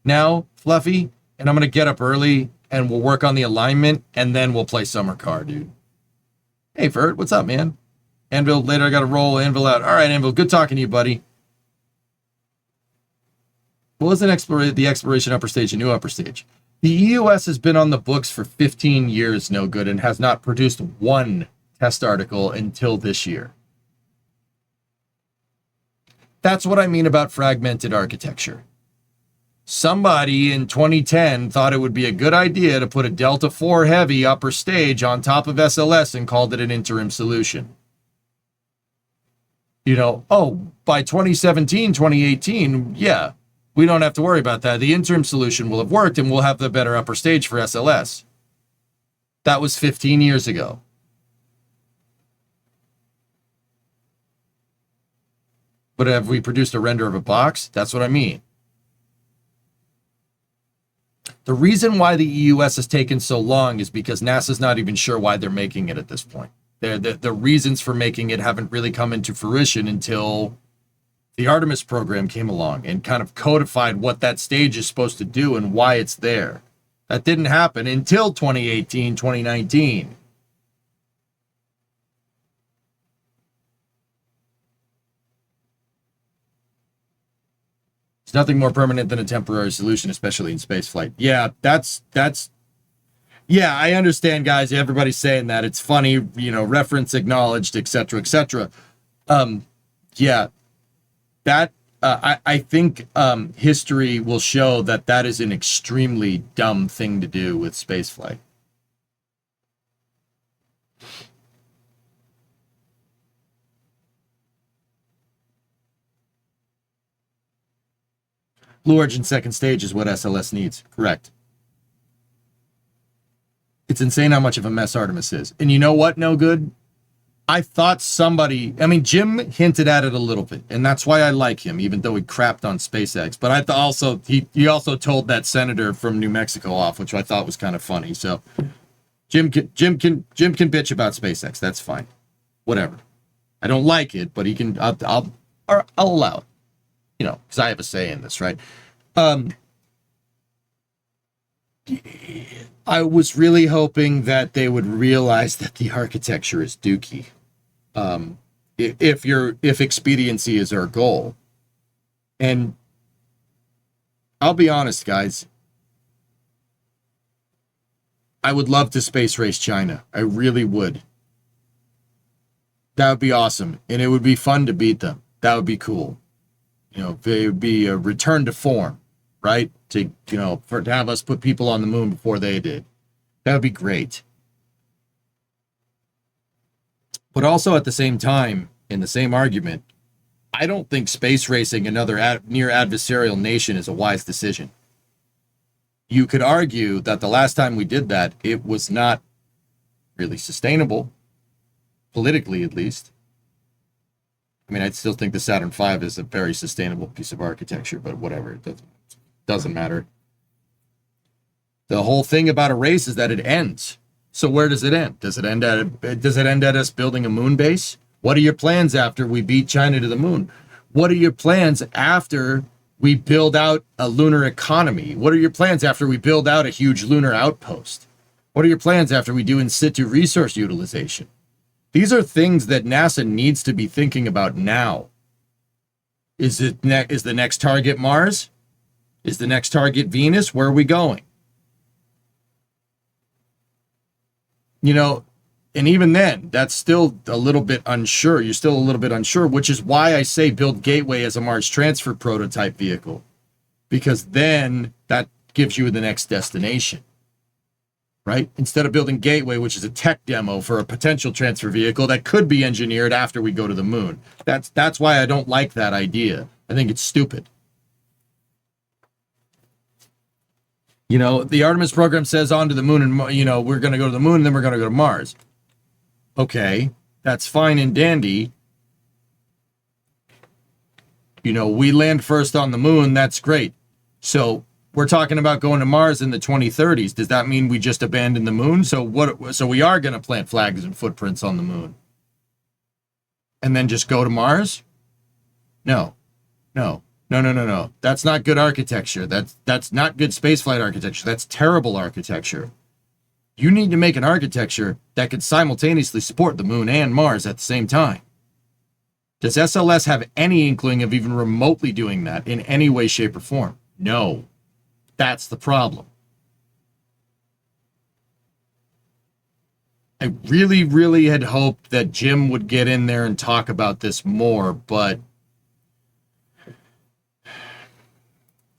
now, Fluffy, and I'm going to get up early, and we'll work on the alignment, and then we'll play Summer Car, dude. Hey, Fert, what's up, man? Anvil, later I got to roll Anvil out. All right, Anvil, good talking to you, buddy. What was the exploration upper stage and new upper stage? The EUS has been on the books for 15 years, no good, and has not produced one test article until this year. That's what I mean about fragmented architecture. Somebody in 2010 thought it would be a good idea to put a Delta IV Heavy upper stage on top of SLS and called it an interim solution. By 2017, 2018, yeah, we don't have to worry about that. The interim solution will have worked and we'll have the better upper stage for SLS. That was 15 years ago. But have we produced a render of a box? That's what I mean. The reason why the EUS has taken so long is because NASA's not even sure why they're making it at this point. The reasons for making it haven't really come into fruition until the Artemis program came along and kind of codified what that stage is supposed to do and why it's there. That didn't happen until 2018, 2019. It's nothing more permanent than a temporary solution, especially in spaceflight. Yeah, yeah, I understand, guys. Everybody's saying that. It's funny, reference acknowledged, etc., etc. Yeah, that I think history will show that is an extremely dumb thing to do with spaceflight. Blue Origin second stage is what SLS needs. Correct. It's insane how much of a mess Artemis is. And you know what, no good? I thought Jim hinted at it a little bit, and that's why I like him, even though he crapped on SpaceX. But he also told that senator from New Mexico off, which I thought was kind of funny. So Jim can bitch about SpaceX. That's fine. Whatever. I don't like it, but he can. I'll allow it. Because I have a say in this, right? I was really hoping that they would realize that the architecture is dookie. If expediency is our goal. And I'll be honest, guys. I would love to space race China. I really would. That would be awesome. And it would be fun to beat them. That would be cool. It would be a return to form, right? To have us put people on the moon before they did. That would be great. But also at the same time, in the same argument, I don't think space racing another near adversarial nation is a wise decision. You could argue that the last time we did that, it was not really sustainable, politically at least. I still think the Saturn V is a very sustainable piece of architecture, but whatever, it doesn't matter. The whole thing about a race is that it ends. So where does it end? Does it end at us building a moon base? What are your plans after we beat China to the moon? What are your plans after we build out a lunar economy? What are your plans after we build out a huge lunar outpost? What are your plans after we do in situ resource utilization? These are things that NASA needs to be thinking about now. Is the next target Mars? Is the next target Venus? Where are we going? And even then, that's still a little bit unsure. You're still a little bit unsure, which is why I say build Gateway as a Mars transfer prototype vehicle, because then that gives you the next destination, right? Instead of building Gateway, which is a tech demo for a potential transfer vehicle that could be engineered after we go to the moon. That's why I don't like that idea. I think it's stupid. You know, the Artemis program says on to the moon, and, you know, we're going to go to the moon and then we're going to go to Mars. Okay, that's fine and dandy. You know, we land first on the moon. That's great. So we're talking about going to Mars in the 2030s. Does that mean we just abandon the moon? So we are going to plant flags and footprints on the moon and then just go to Mars? No. That's not good architecture. That's not good spaceflight architecture. That's terrible architecture. You need to make an architecture that could simultaneously support the moon and Mars at the same time. Does SLS have any inkling of even remotely doing that in any way, shape, or form? No. That's the problem. I really, really had hoped that Jim would get in there and talk about this more, but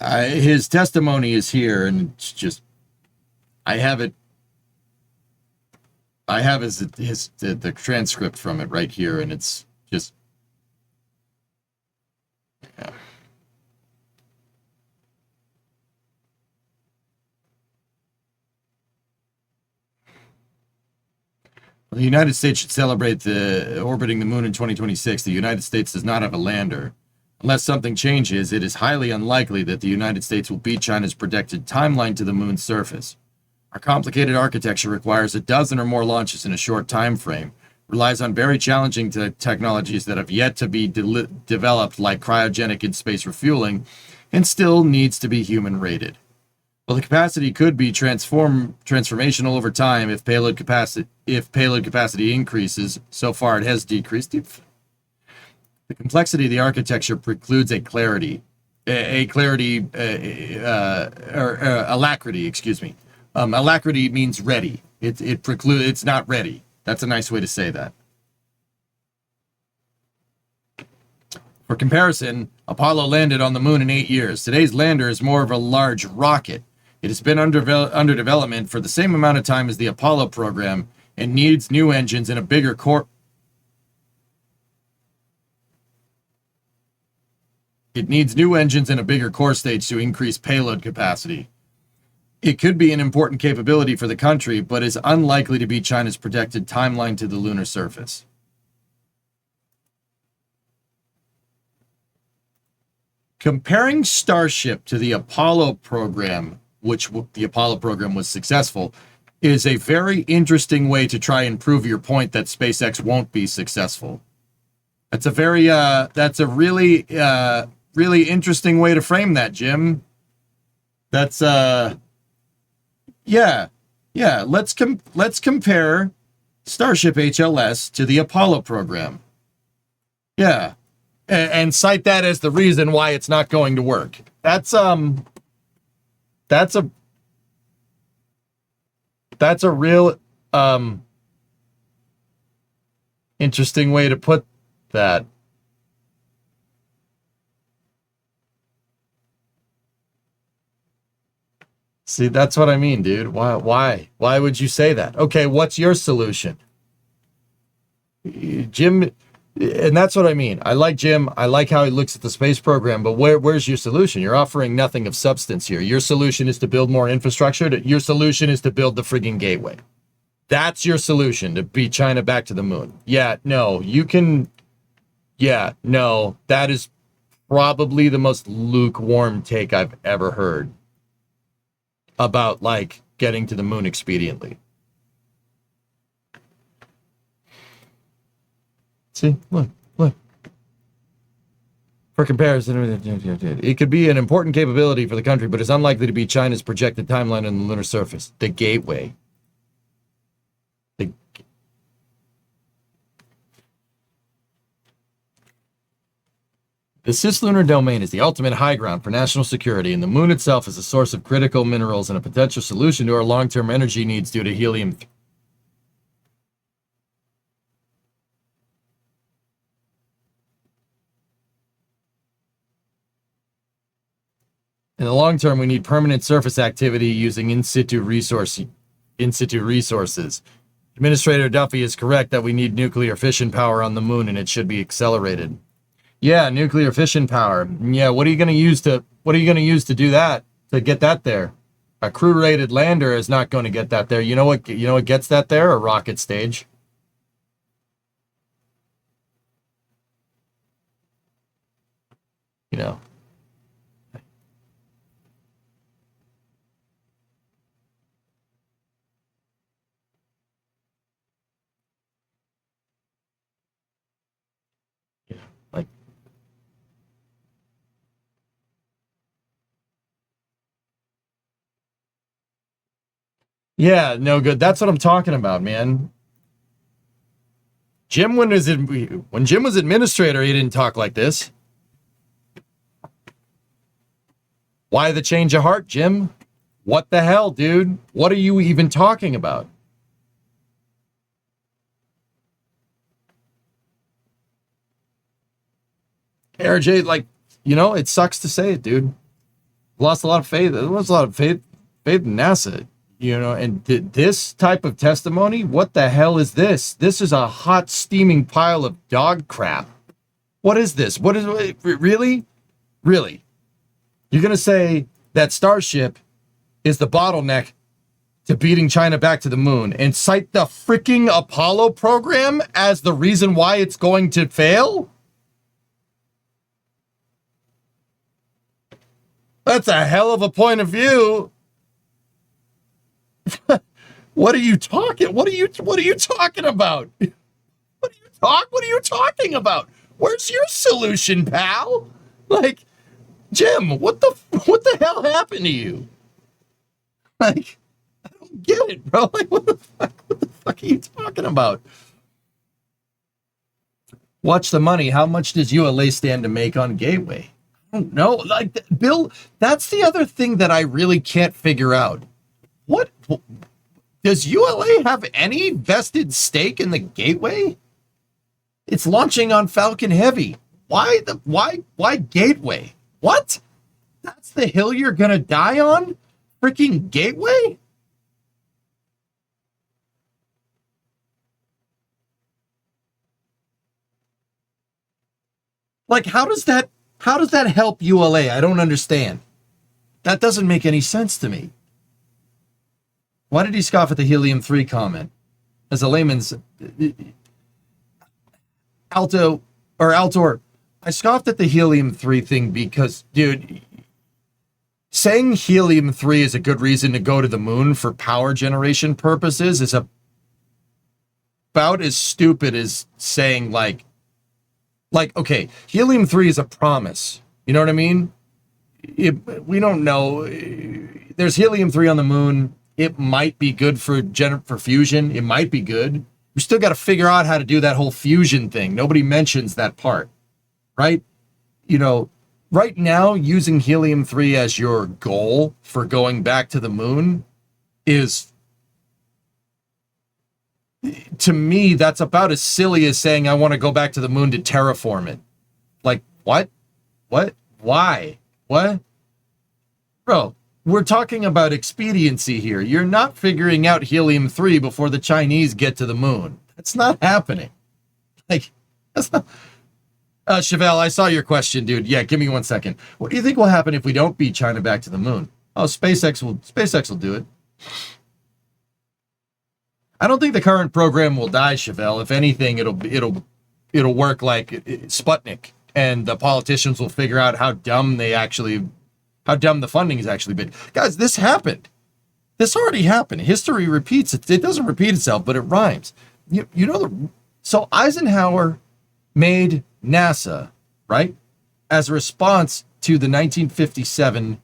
his testimony is here, and it's just, I have the transcript from it right here, and it's just, yeah. The United States should celebrate the orbiting the moon in 2026. The United States does not have a lander. Unless something changes, it is highly unlikely that the United States will beat China's projected timeline to the moon's surface. Our complicated architecture requires a dozen or more launches in a short time frame, relies on very challenging technologies that have yet to be developed, like cryogenic in-space refueling, and still needs to be human-rated. While the capacity could be transformational over time if payload capacity increases, so far it has decreased. The complexity of the architecture precludes alacrity. Alacrity means ready. It precludes. It's not ready. That's a nice way to say that. For comparison, Apollo landed on the moon in 8 years. Today's lander is more of a large rocket. It has been under development for the same amount of time as the Apollo program and needs new engines and a bigger core. It needs new engines and a bigger core stage to increase payload capacity. It could be an important capability for the country, but is unlikely to beat China's projected timeline to the lunar surface. Comparing Starship to the Apollo program, which the Apollo program was successful, is a very interesting way to try and prove your point that SpaceX won't be successful. That's a really interesting way to frame that, Jim. That's yeah. Let's compare Starship HLS to the Apollo program. Yeah, and cite that as the reason why it's not going to work. That's a real interesting way to put that. See, that's what I mean, dude. Why would you say that? Okay, what's your solution? Jim, and that's what I mean. I like Jim. I like how he looks at the space program, but where's your solution? You're offering nothing of substance here. Your solution is to build more infrastructure. Your solution is to build the friggin' gateway. That's your solution, to beat China back to the moon. Yeah, no, that is probably the most lukewarm take I've ever heard about, like, getting to the moon expediently. See, look. For comparison, it could be an important capability for the country, but is unlikely to be China's projected timeline on the lunar surface. The gateway. The cislunar domain is the ultimate high ground for national security, and the moon itself is a source of critical minerals and a potential solution to our long-term energy needs due to helium. In the long term, we need permanent surface activity using in situ resources. Administrator Duffy is correct that we need nuclear fission power on the moon, and it should be accelerated. Yeah, nuclear fission power. Yeah, what are you going to use to do that, to get that there? A crew-rated lander is not going to get that there. You know what gets that there? A rocket stage. You know. Like, yeah, no good. That's what I'm talking about, man. Jim, when Jim was administrator, he didn't talk like this. Why the change of heart, Jim? What the hell, dude? What are you even talking about? RJ, like, it sucks to say it, dude. Lost a lot of faith. There was a lot of faith in NASA, and this type of testimony, what the hell is this? This is a hot, steaming pile of dog crap. What is this? What is it? Really? Really? You're going to say that Starship is the bottleneck to beating China back to the moon and cite the freaking Apollo program as the reason why it's going to fail? That's a hell of a point of view. What are you talking about? What are you talking about? Where's your solution, pal? Like, Jim, what the hell happened to you? Like, I don't get it, bro. Like, what the fuck are you talking about? Watch the money. How much does ULA stand to make on Gateway? I don't know. Like, Bill, that's the other thing that I really can't figure out. What does ULA have any vested stake in the Gateway? It's launching on Falcon Heavy. Why Gateway? What? That's the hill you're gonna die on? Freaking Gateway? Like, how does that help ULA? I don't understand. That doesn't make any sense to me. Why did he scoff at the helium-3 comment? As a layman's Altor, I scoffed at the helium-3 thing because, dude, saying helium-3 is a good reason to go to the moon for power generation purposes is about as stupid as saying, like, okay, helium-3 is a promise. You know what I mean? We don't know. There's helium-3 on the moon. It might be good for fusion. It might be good. We still got to figure out how to do that whole fusion thing. Nobody mentions that part, right? Right now, using helium-3 as your goal for going back to the moon is, to me, that's about as silly as saying I want to go back to the moon to terraform it. Like, what? What? Why? What? Bro, we're talking about expediency here. You're not figuring out helium-3 before the Chinese get to the moon. That's not happening. Like, that's not... Chevelle, I saw your question, dude. Yeah, give me 1 second. What do you think will happen if we don't beat China back to the moon? Oh, SpaceX will do it. I don't think the current program will die, Chevelle. If anything, it'll work like Sputnik, and the politicians will figure out how dumb the funding has actually been. Guys, this happened. This already happened. History repeats it. It doesn't repeat itself, but it rhymes. So Eisenhower made NASA, right, as a response to the 1957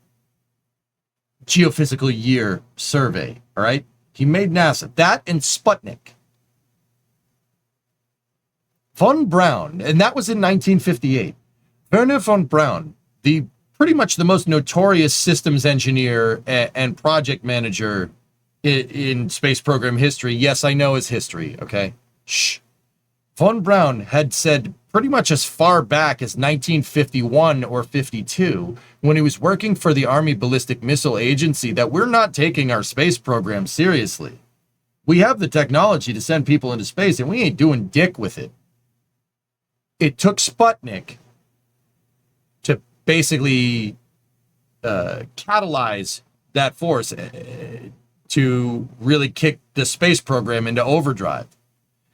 geophysical year survey, all right? He made NASA. That and Sputnik. Von Braun, and that was in 1958. Werner von Braun, pretty much the most notorious systems engineer and project manager in space program history. Yes, I know his history, okay? Shh. Von Braun had said pretty much as far back as 1951 or 52, when he was working for the Army Ballistic Missile Agency, that we're not taking our space program seriously. We have the technology to send people into space, and we ain't doing dick with it. It took Sputnik to basically catalyze that force to really kick the space program into overdrive.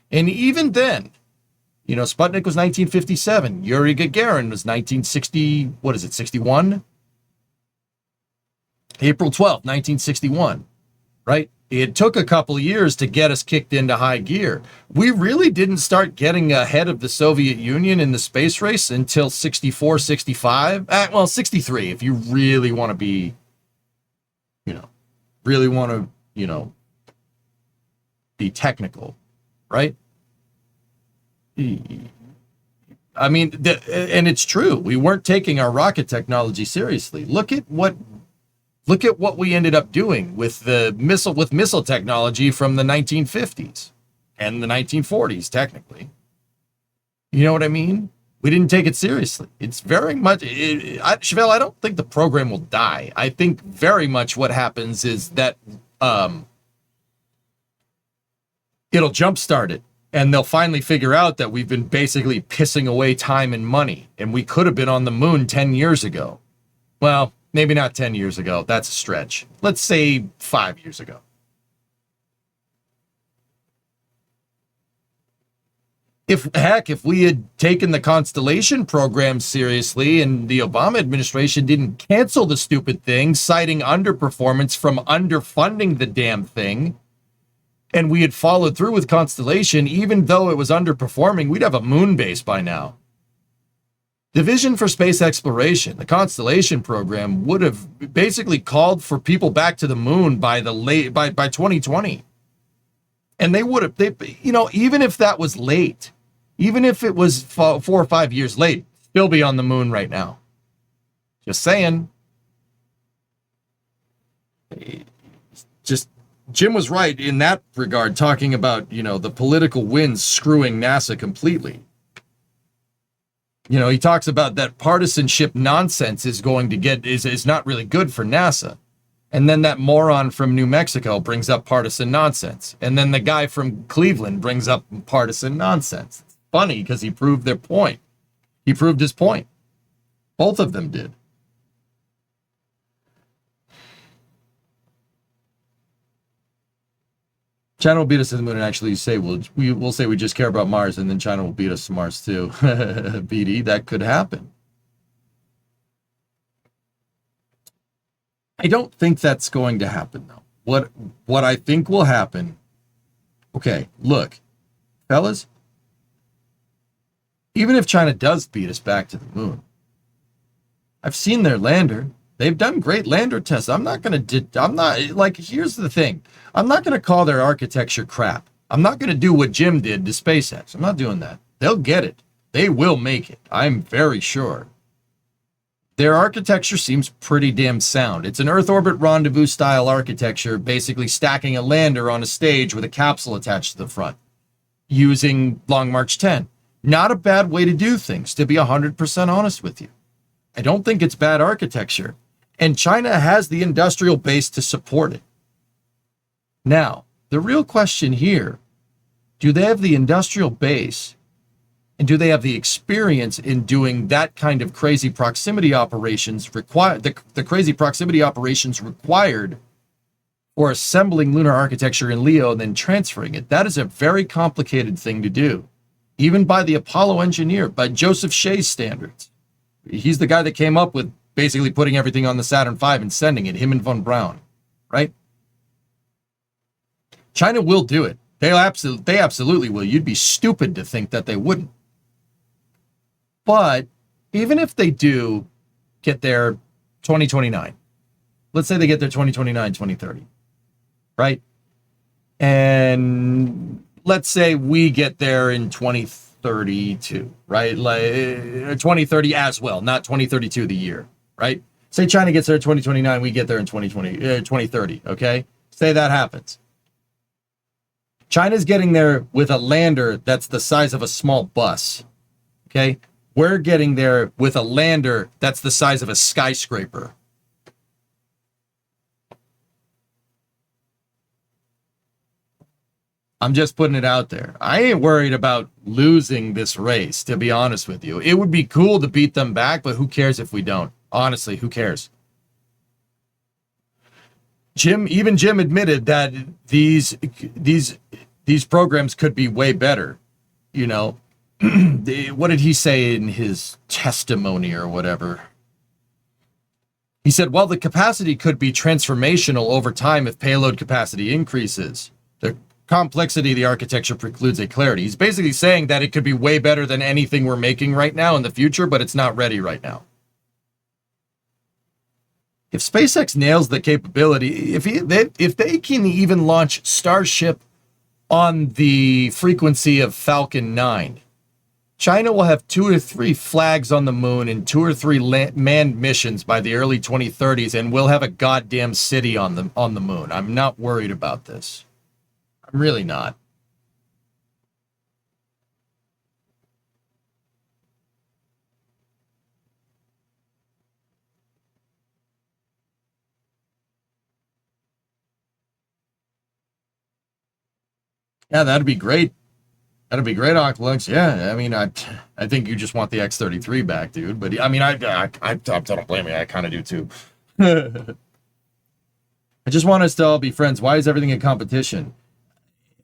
And even then, you know, Sputnik was 1957. Yuri Gagarin was 1960, 61? April 12th, 1961, right? It took a couple of years to get us kicked into high gear. We really didn't start getting ahead of the Soviet Union in the space race until 64, 65. Well, 63, if you really want to be, be technical, right? I mean, and it's true. We weren't taking our rocket technology seriously. Look at what we ended up doing with missile technology from the 1950s and the 1940s, technically. You know what I mean? We didn't take it seriously. It's very much, Chevelle, I don't think the program will die. I think very much what happens is that it'll jumpstart it. And they'll finally figure out that we've been basically pissing away time and money. And we could have been on the moon 10 years ago. Well, maybe not 10 years ago. That's a stretch. Let's say 5 years ago. If we had taken the Constellation program seriously and the Obama administration didn't cancel the stupid thing, citing underperformance from underfunding the damn thing, and we had followed through with Constellation, even though it was underperforming, we'd have a moon base by now. The vision for space exploration, the Constellation program, would have basically called for people back to the moon by 2020. And they would have, even if that was late, even if it was 4 or 5 years late, still be on the moon right now. Just saying. Jim was right in that regard, talking about, the political winds screwing NASA completely. He talks about that partisanship nonsense is not really good for NASA. And then that moron from New Mexico brings up partisan nonsense. And then the guy from Cleveland brings up partisan nonsense. It's funny because he proved their point. He proved his point. Both of them did. China will beat us to the moon and actually say we'll say we just care about Mars, and then China will beat us to Mars too. BD, that could happen. I don't think that's going to happen though. What I think will happen. Okay, look, fellas. Even if China does beat us back to the moon, I've seen their lander. They've done great lander tests. Here's the thing. I'm not going to call their architecture crap. I'm not going to do what Jim did to SpaceX. I'm not doing that. They'll get it. They will make it. I'm very sure. Their architecture seems pretty damn sound. It's an Earth orbit rendezvous style architecture, basically stacking a lander on a stage with a capsule attached to the front, using Long March 10. Not a bad way to do things, to be 100% honest with you. I don't think it's bad architecture. And China has the industrial base to support it. Now, the real question here, do they have the industrial base and do they have the experience in doing that kind of crazy proximity operations the crazy proximity operations required for assembling lunar architecture in LEO and then transferring it? That is a very complicated thing to do, even by the Apollo engineer, by Joseph Shea's standards. He's the guy that came up with basically putting everything on the Saturn V and sending it, him and von Braun, right? China will do it. They absolutely will. You'd be stupid to think that they wouldn't. But even if they do get there 2029, let's say they get there 2029, 2030, right? And let's say we get there in 2032, right? Like 2030 as well, not 2032 the year, right? Say China gets there in 2029, we get there in 2030, okay? Say that happens. China's getting there with a lander that's the size of a small bus, Okay? We're getting there with a lander that's the size of a skyscraper. I'm just putting it out there. I ain't worried about losing this race, to be honest with you. It would be cool to beat them back, but who cares if we don't? Honestly, who cares? Jim admitted that these programs could be way better. You know, what did he say in his testimony or whatever? He said, well, the capacity could be transformational over time if payload capacity increases. The complexity of the architecture precludes a clarity. He's basically saying that it could be way better than anything we're making right now in the future, but it's not ready right now. If SpaceX nails the capability, if they can even launch Starship on the frequency of Falcon 9, China will have 2 or 3 flags on the moon and 2 or 3 manned missions by the early 2030s, and we'll have a goddamn city on the moon. I'm not worried about this. I'm really not. Yeah, that'd be great. That'd be great, Oculus. Yeah, I mean, I think you just want the X-33 back, dude. But I mean, I don't blame you. I kind of do too. I just want us to all be friends. Why is everything a competition?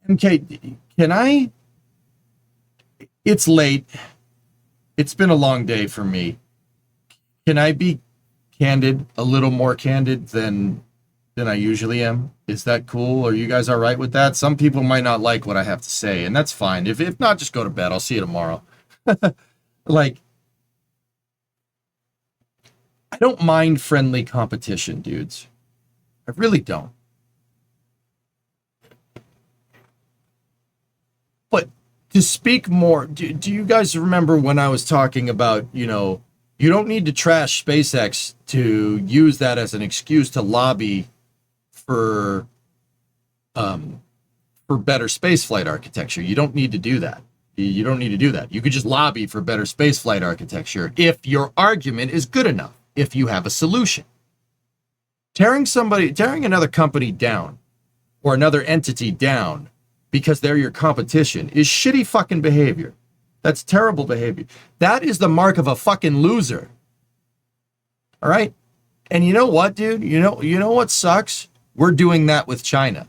MK, can I? It's late. It's been a long day for me. Can I be candid, a little more candid than I usually am? Is that cool? Are you guys all right with that? Some people might not like what I have to say, and that's fine. If not, just go to bed. I'll see you tomorrow. Like, I don't mind friendly competition, dudes. I really don't. But to speak more, do you guys remember when I was talking about, you know, you don't need to trash SpaceX to use that as an excuse to lobby for better spaceflight architecture. You don't need to do that. You don't need to do that. You could just lobby for better spaceflight architecture if your argument is good enough, if you have a solution. Tearing another company down or another entity down because they're your competition is shitty fucking behavior. That's terrible behavior. That is the mark of a fucking loser. All right? And you know what, dude? You know what sucks? We're doing that with China.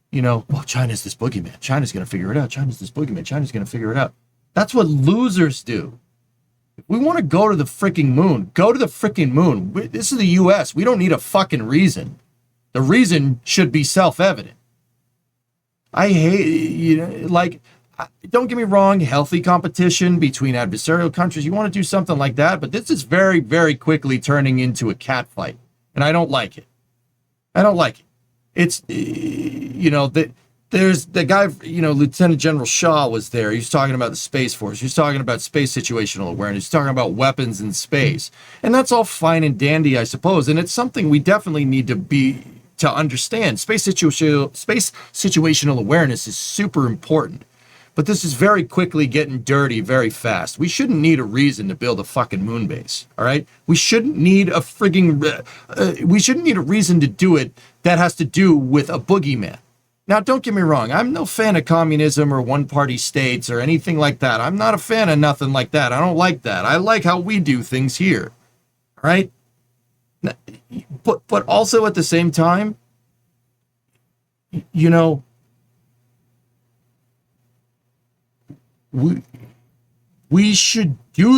You know, well, China's this boogeyman. China's going to figure it out. China's this boogeyman. China's going to figure it out. That's what losers do. If we want to go to the freaking moon, go to the freaking moon. This is the U.S. We don't need a fucking reason. The reason should be self-evident. I hate, you know, like, don't get me wrong, healthy competition between adversarial countries. You want to do something like that, but this is very, very quickly turning into a catfight, and I don't like it. I don't like it. It's, you know, there's the guy, you know, Lieutenant General Shaw was there. He was talking about the Space Force. He was talking about space situational awareness. He's talking about weapons in space. And that's all fine and dandy, I suppose. And it's something we definitely need to understand. Space situational awareness is super important. But this is very quickly getting dirty very fast. We shouldn't need a reason to build a fucking moon base, all right? We shouldn't need a reason to do it that has to do with a boogeyman. Now, don't get me wrong. I'm no fan of communism or one-party states or anything like that. I'm not a fan of nothing like that. I don't like that. I like how we do things here, all right? But also at the same time, you know, we should do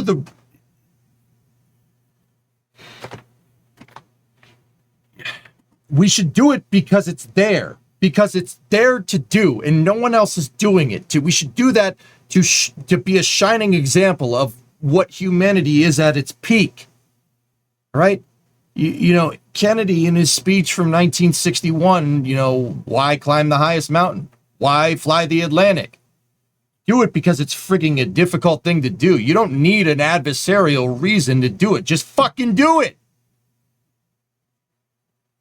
it because it's there. Because it's there to do, and no one else is doing it. We should do that to be a shining example of what humanity is at its peak. All right? You know, Kennedy in his speech from 1961, you know, why climb the highest mountain? Why fly the Atlantic? Do it because it's frigging a difficult thing to do. You don't need an adversarial reason to do it. Just fucking do it.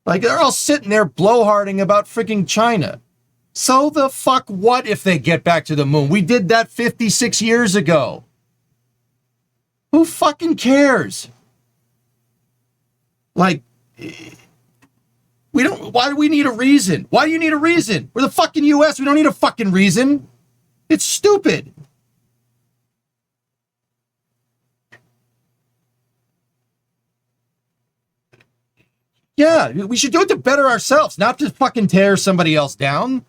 Like, they're all sitting there blowharding about freaking China. So the fuck what if they get back to the moon? We did that 56 years ago. Who fucking cares? Like, why do we need a reason? Why do you need a reason? We're the fucking US. We don't need a fucking reason. It's stupid. Yeah, we should do it to better ourselves, not to fucking tear somebody else down.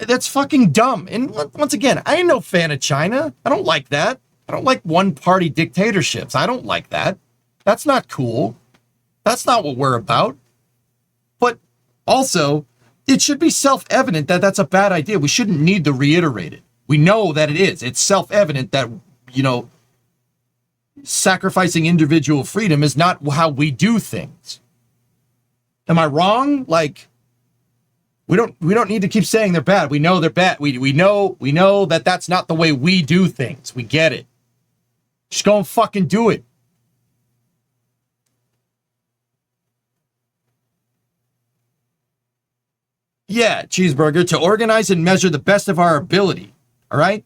That's fucking dumb. And once again, I ain't no fan of China. I don't like that. I don't like one-party dictatorships. I don't like that. That's not cool. That's not what we're about. But also, it should be self-evident that that's a bad idea. We shouldn't need to reiterate it. We know that it is. It's self-evident that, sacrificing individual freedom is not how we do things. Am I wrong? Like, we don't need to keep saying they're bad. We know they're bad. We know that that's not the way we do things. We get it. Just go and fucking do it. Yeah, Cheeseburger, to organize and measure the best of our ability. All right?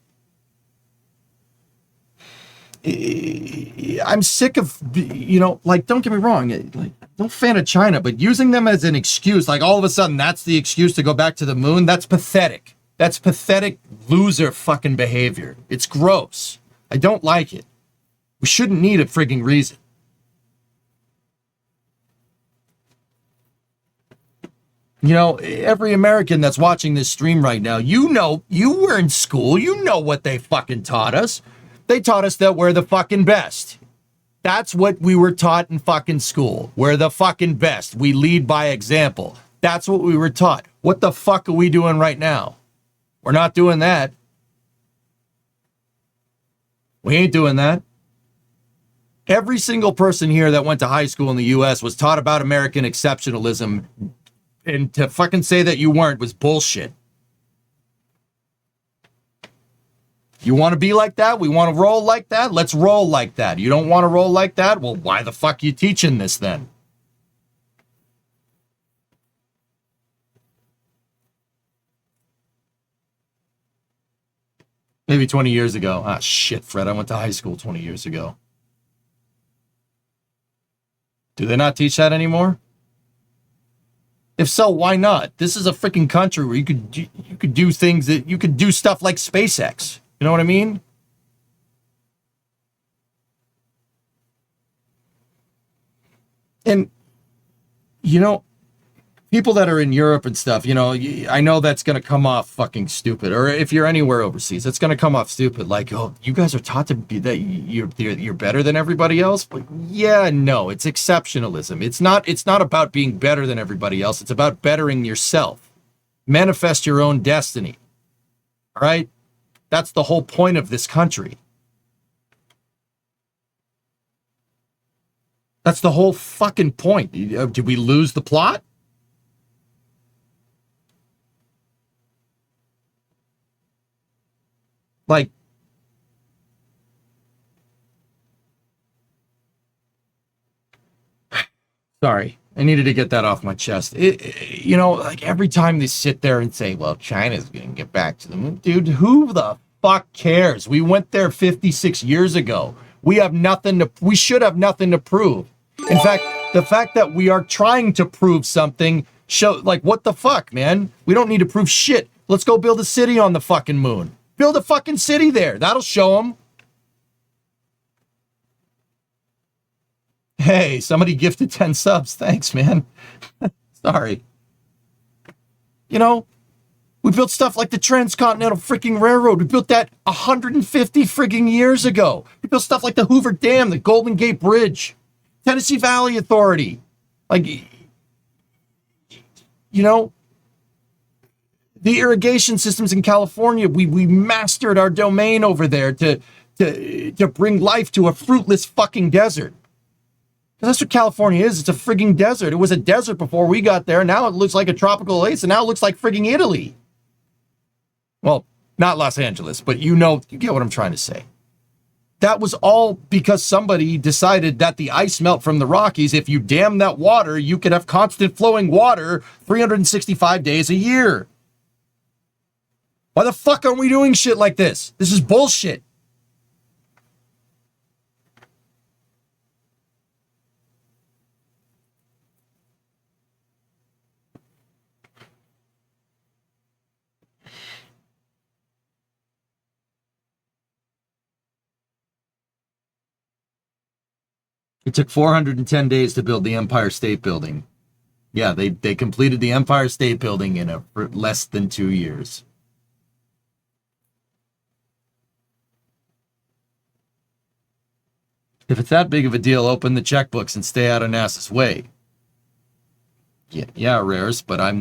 I'm sick of, don't get me wrong, no fan of China, but using them as an excuse, like all of a sudden that's the excuse to go back to the moon, that's pathetic. That's pathetic loser fucking behavior. It's gross. I don't like it. We shouldn't need a frigging reason. Every American that's watching this stream right now, you were in school, you know what they fucking taught us. They taught us that we're the fucking best. That's what we were taught in fucking school. We're the fucking best. We lead by example. That's what we were taught. What the fuck are we doing right now? We're not doing that. We ain't doing that. Every single person here that went to high school in the U.S. was taught about American exceptionalism, and to fucking say that you weren't was bullshit. You want to be like that? We want to roll like that? Let's roll like that. You don't want to roll like that? Well, why the fuck are you teaching this then? Maybe 20 years ago. Ah, shit, Fred. I went to high school 20 years ago. Do they not teach that anymore? If so, why not? This is a freaking country where you could do things that you could do stuff like SpaceX. You know what I mean? And, people that are in Europe and stuff, I know that's going to come off fucking stupid. Or if you're anywhere overseas, it's going to come off stupid. Like, oh, you guys are taught to be that you're better than everybody else. But yeah, no, it's exceptionalism. It's not about being better than everybody else. It's about bettering yourself. Manifest your own destiny. All right? That's the whole point of this country. That's the whole fucking point. Did we lose the plot? Like, sorry, I needed to get that off my chest. Like every time they sit there and say, well, China's going to get back to the moon. Dude, who the fuck cares? We went there 56 years ago. We should have nothing to prove. In fact, the fact that we are trying to prove something what the fuck, man? We don't need to prove shit. Let's go build a city on the fucking moon. Build a fucking city there. That'll show them. Hey, somebody gifted 10 subs. Thanks, man. Sorry. We built stuff like the Transcontinental freaking Railroad. We built that 150 frigging years ago. We built stuff like the Hoover Dam, the Golden Gate Bridge, Tennessee Valley Authority. The irrigation systems in California, we mastered our domain over there to bring life to a fruitless fucking desert. Because that's what California is. It's a frigging desert. It was a desert before we got there. Now it looks like a tropical oasis, and now it looks like frigging Italy. Well, not Los Angeles, but you get what I'm trying to say. That was all because somebody decided that the ice melt from the Rockies, if you dam that water, you could have constant flowing water 365 days a year. Why the fuck aren't we doing shit like this? This is bullshit. It took 410 days to build the Empire State Building. Yeah, they completed the Empire State Building in less than 2 years. If it's that big of a deal, open the checkbooks and stay out of NASA's way. Yeah, Rares, but are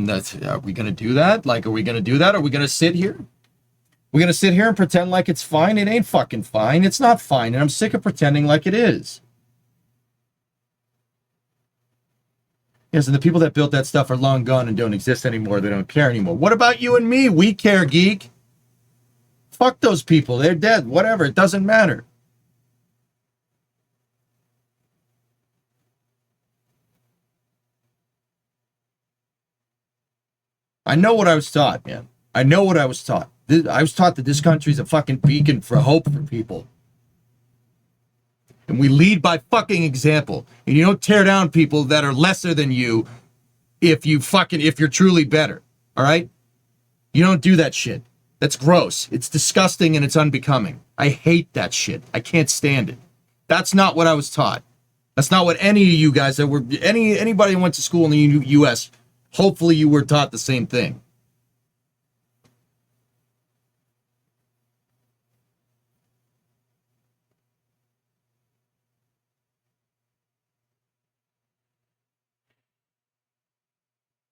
we going to do that? Like, are we going to do that? Are we going to sit here? We're going to sit here and pretend like it's fine? It ain't fucking fine. It's not fine, and I'm sick of pretending like it is. Yes, and the people that built that stuff are long gone and don't exist anymore. They don't care anymore. What about you and me? We care, geek. Fuck those people. They're dead. Whatever. It doesn't matter. I know what I was taught, man. I know what I was taught. I was taught that this country's a fucking beacon for hope for people. And we lead by fucking example. And you don't tear down people that are lesser than you if you're truly better. All right? You don't do that shit. That's gross. It's disgusting and it's unbecoming. I hate that shit. I can't stand it. That's not what I was taught. That's not what any of you guys that were anybody who went to school in the US, hopefully you were taught the same thing.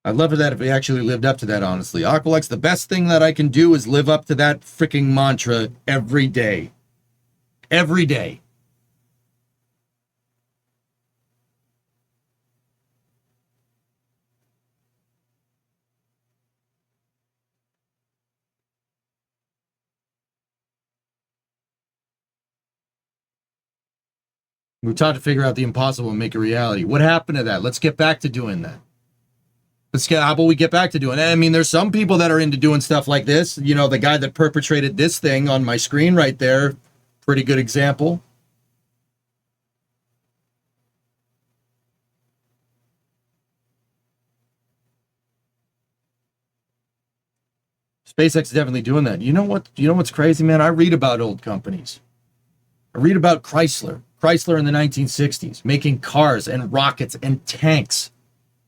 I'd love that if we actually lived up to that, honestly. Aqualex, the best thing that I can do is live up to that freaking mantra every day. Every day. We're taught to figure out the impossible and make it a reality. What happened to that? Let's get back to doing that. How about we get back to doing that? I mean, there's some people that are into doing stuff like this. You know, the guy that perpetrated this thing on my screen right there, pretty good example. SpaceX is definitely doing that. You know what's crazy, man? I read about old companies. I read about Chrysler in the 1960s, making cars and rockets and tanks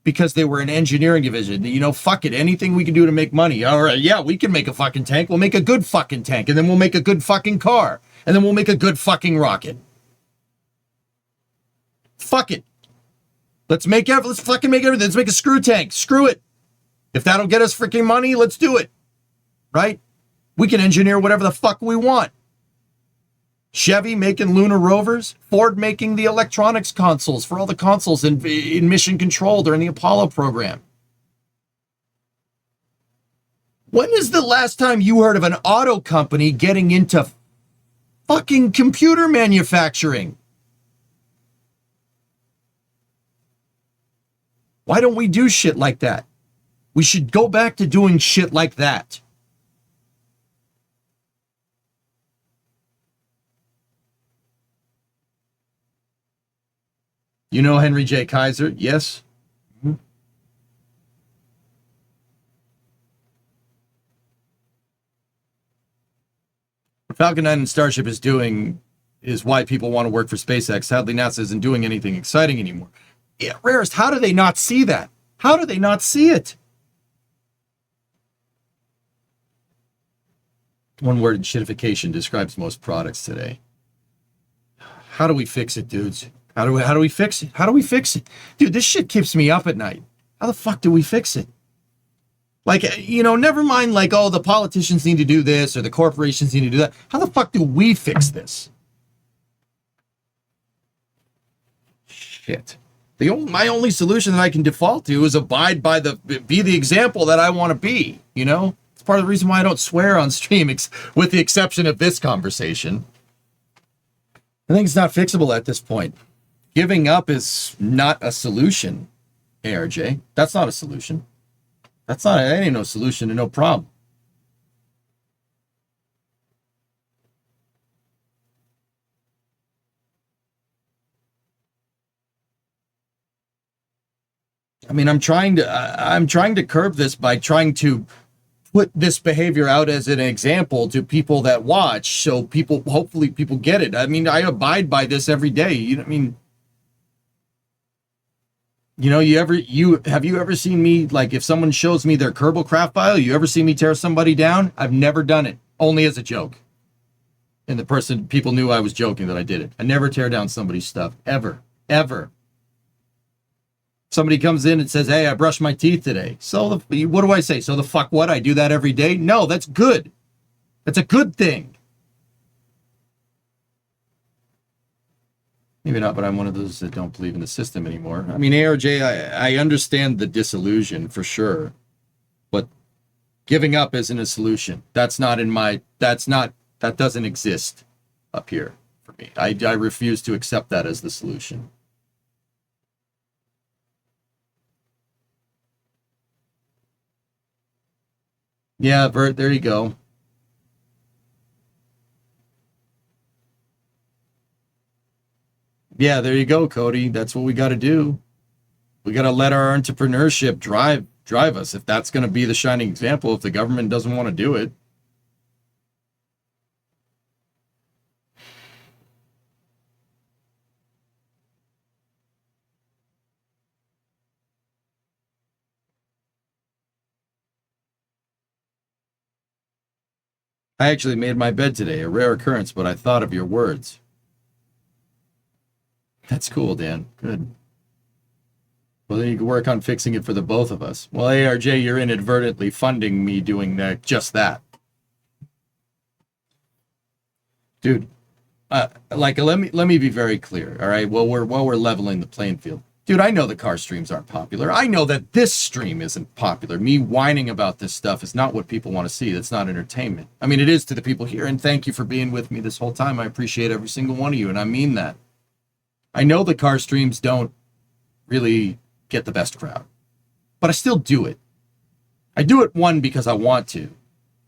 because they were an engineering division. You know, fuck it, anything we can do to make money. All right, yeah, we can make a fucking tank. We'll make a good fucking tank, and then we'll make a good fucking car, and then we'll make a good fucking rocket. Fuck it. Let's fucking make everything. Let's make a screw tank. Screw it. If that'll get us freaking money, let's do it. Right? We can engineer whatever the fuck we want. Chevy making lunar rovers, Ford making the electronics consoles for all the consoles in mission control during the Apollo program. When is the last time you heard of an auto company getting into fucking computer manufacturing? Why don't we do shit like that? We should go back to doing shit like that. You know Henry J. Kaiser? Yes. Mm-hmm. What Falcon 9 and Starship is doing is why people want to work for SpaceX. Sadly, NASA isn't doing anything exciting anymore. Yeah, Rarest, how do they not see that? How do they not see it? One word, shitification, describes most products today. How do we fix it, dudes? How do we fix it? How do we fix it? Dude, this shit keeps me up at night. How the fuck do we fix it? Like, you know, never mind like, oh, the politicians need to do this or the corporations need to do that. How the fuck do we fix this? Shit. My only solution that I can default to is abide by be the example that I want to be, you know? It's part of the reason why I don't swear on stream, with the exception of this conversation. I think it's not fixable at this point. Giving up is not a solution, ARJ. That's not a solution. That ain't no solution to no problem. I mean, I'm trying to curb this by trying to put this behavior out as an example to people that watch, so hopefully people get it. I mean, I abide by this every day. You know, I mean, have you ever seen me, like, if someone shows me their Kerbal craft file, you ever see me tear somebody down? I've never done it, only as a joke. And people knew I was joking that I did it. I never tear down somebody's stuff, ever. Somebody comes in and says, hey, I brushed my teeth today. So what do I say? So the fuck what? I do that every day? No, that's good. That's a good thing. Maybe not, but I'm one of those that don't believe in the system anymore. I mean, ARJ, I understand the disillusion for sure, but giving up isn't a solution. That doesn't exist up here for me. I refuse to accept that as the solution. Yeah, Bert, there you go. Yeah, there you go, Cody. That's what we got to do. We got to let our entrepreneurship drive us. If that's going to be the shining example, if the government doesn't want to do it. I actually made my bed today, a rare occurrence, but I thought of your words. That's cool, Dan. Good. Well, then you can work on fixing it for the both of us. Well, ARJ, you're inadvertently funding me doing just that. Dude, let me be very clear, all right? While we're leveling the playing field. Dude, I know the car streams aren't popular. I know that this stream isn't popular. Me whining about this stuff is not what people want to see. That's not entertainment. I mean, it is to the people here, and thank you for being with me this whole time. I appreciate every single one of you, and I mean that. I know the car streams don't really get the best crowd, but I still do it. I do it, one, because I want to.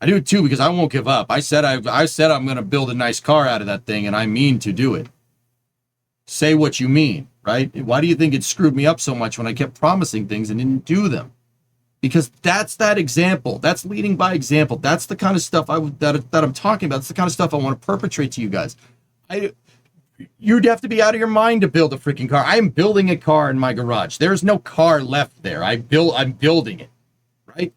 I do it, two, because I won't give up. I said I'm going to build a nice car out of that thing, and I mean to do it. Say what you mean, right? Why do you think it screwed me up so much when I kept promising things and didn't do them? Because that's that example. That's leading by example. That's the kind of stuff that I'm talking about. It's the kind of stuff I want to perpetrate to you guys. You'd have to be out of your mind to build a freaking car. I am building a car in my garage. There's no car left there. I'm building it, right?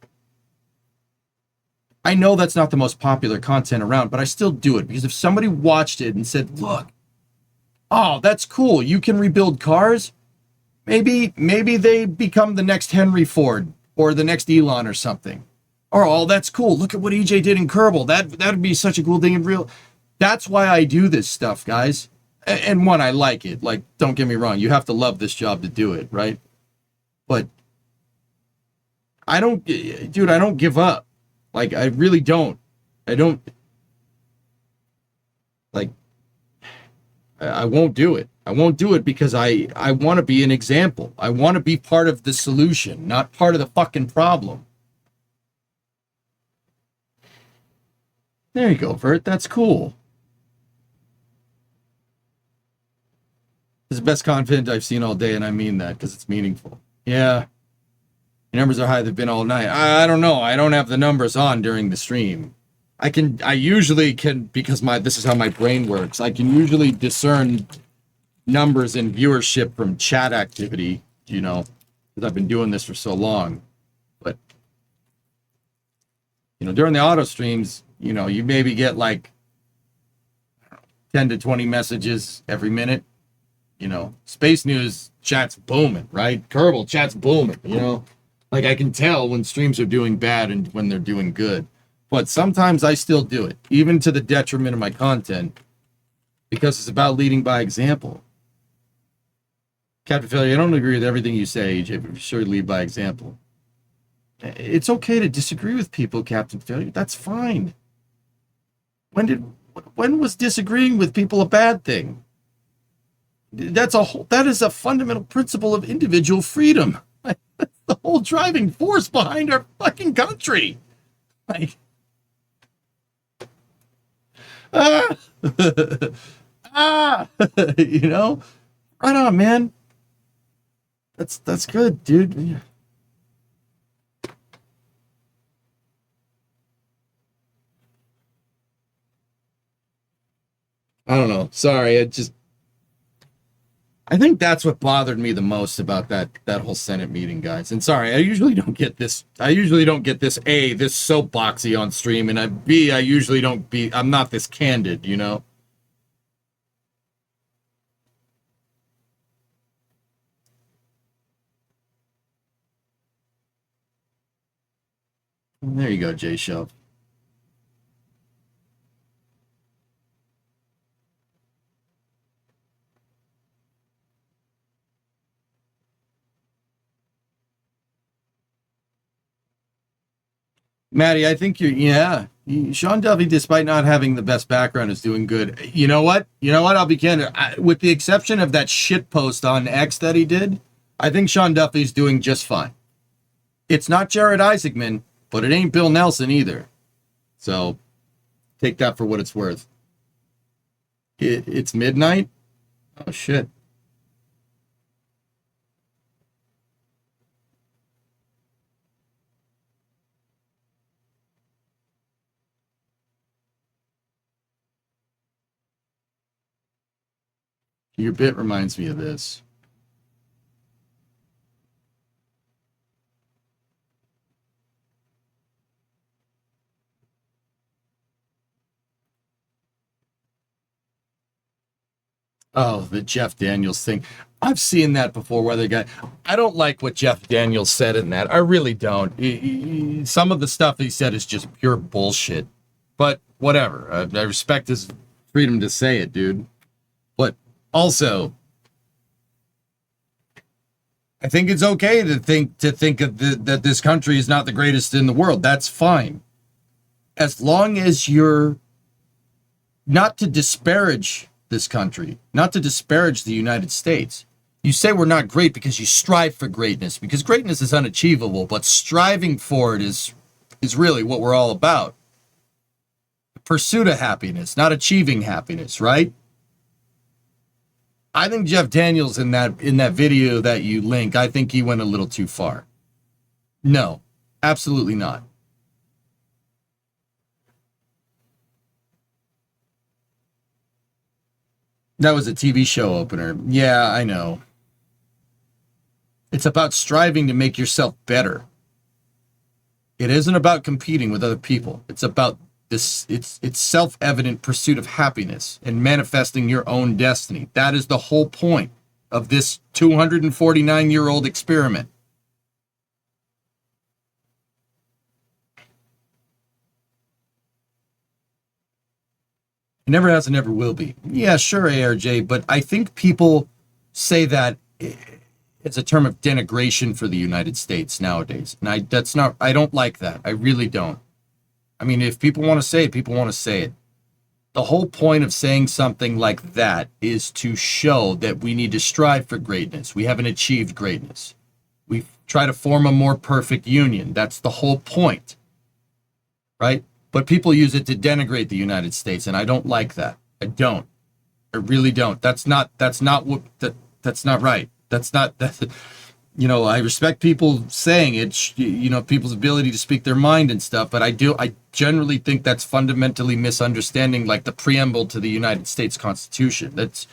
I know that's not the most popular content around, but I still do it because if somebody watched it and said, look, oh, that's cool, you can rebuild cars, maybe they become the next Henry Ford or the next Elon or something. Or, oh, that's cool, look at what EJ did in Kerbal. That'd be such a cool thing in real. That's why I do this stuff, guys. And one, I like it. Like, don't get me wrong, you have to love this job to do it, right? But I don't give up. Like, I really don't. I won't do it. I won't do it because I want to be an example. I want to be part of the solution, not part of the fucking problem. There you go, Vert. That's cool. This is the best content I've seen all day, and I mean that because it's meaningful. Yeah. Your numbers are high. They've been all night. I don't know. I don't have the numbers on during the stream. I usually can, because this is how my brain works. I can usually discern numbers in viewership from chat activity, because I've been doing this for so long. But, during the auto streams, you maybe get like 10 to 20 messages every minute. Space News chat's booming, right? Kerbal chat's booming, Like, I can tell when streams are doing bad and when they're doing good. But sometimes I still do it, even to the detriment of my content, because it's about leading by example. Captain Failure, I don't agree with everything you say, AJ, but sure lead by example. It's okay to disagree with people, Captain Failure. That's fine. When was disagreeing with people a bad thing? That is a fundamental principle of individual freedom. That's the whole driving force behind our fucking country. Like, right on, man. That's good, dude. I don't know. Sorry, I think that's what bothered me the most about that whole Senate meeting, guys. And sorry, I usually don't get this. I usually don't get this this soapboxy on stream, and I usually don't be. I'm not this candid, you know. There you go, Jay Shove. Maddie, I think Sean Duffy, despite not having the best background, is doing good. You know what? I'll be candid. With the exception of that shit post on X that he did, I think Sean Duffy's doing just fine. It's not Jared Isaacman, but it ain't Bill Nelson either. So take that for what it's worth. It's midnight? Oh, shit. Your bit reminds me of this. Oh, the Jeff Daniels thing. I've seen that before where the guy, I don't like what Jeff Daniels said in that. I really don't. Some of the stuff he said is just pure bullshit. But whatever. I respect his freedom to say it, dude. But also, I think it's okay to think that this country is not the greatest in the world. That's fine. As long as you're not to disparage this country, not to disparage the United States. You say we're not great because you strive for greatness, because greatness is unachievable, but striving for it is really what we're all about. The pursuit of happiness, not achieving happiness, right? I think Jeff Daniels in that video that you link, I think he went a little too far. No, absolutely not. That was a TV show opener. Yeah, I know. It's about striving to make yourself better. It isn't about competing with other people. It's about this. It's self-evident pursuit of happiness and manifesting your own destiny. That is the whole point of this 249-year-old experiment. It never has and never will be. Yeah, sure, ARJ, but I think people say that it's a term of denigration for the United States nowadays. And I don't like that. I really don't. I mean, if people want to say it, people want to say it. The whole point of saying something like that is to show that we need to strive for greatness. We haven't achieved greatness. We try to form a more perfect union. That's the whole point, right? But people use it to denigrate the United States, and I don't like that. I don't. I really don't. That's not right. I respect people saying it, people's ability to speak their mind and stuff, but I generally think that's fundamentally misunderstanding, like the preamble to the United States Constitution. That's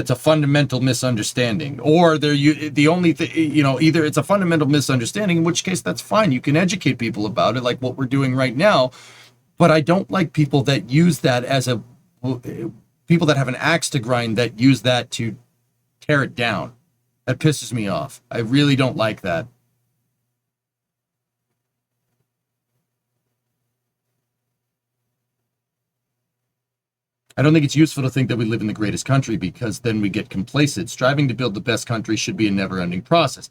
a fundamental misunderstanding. Or the only thing, either it's a fundamental misunderstanding, in which case that's fine. You can educate people about it, like what we're doing right now. But I don't like people that use that people that have an axe to grind that use that to tear it down. That pisses me off. I really don't like that. I don't think it's useful to think that we live in the greatest country, because then we get complacent. Striving to build the best country should be a never-ending process.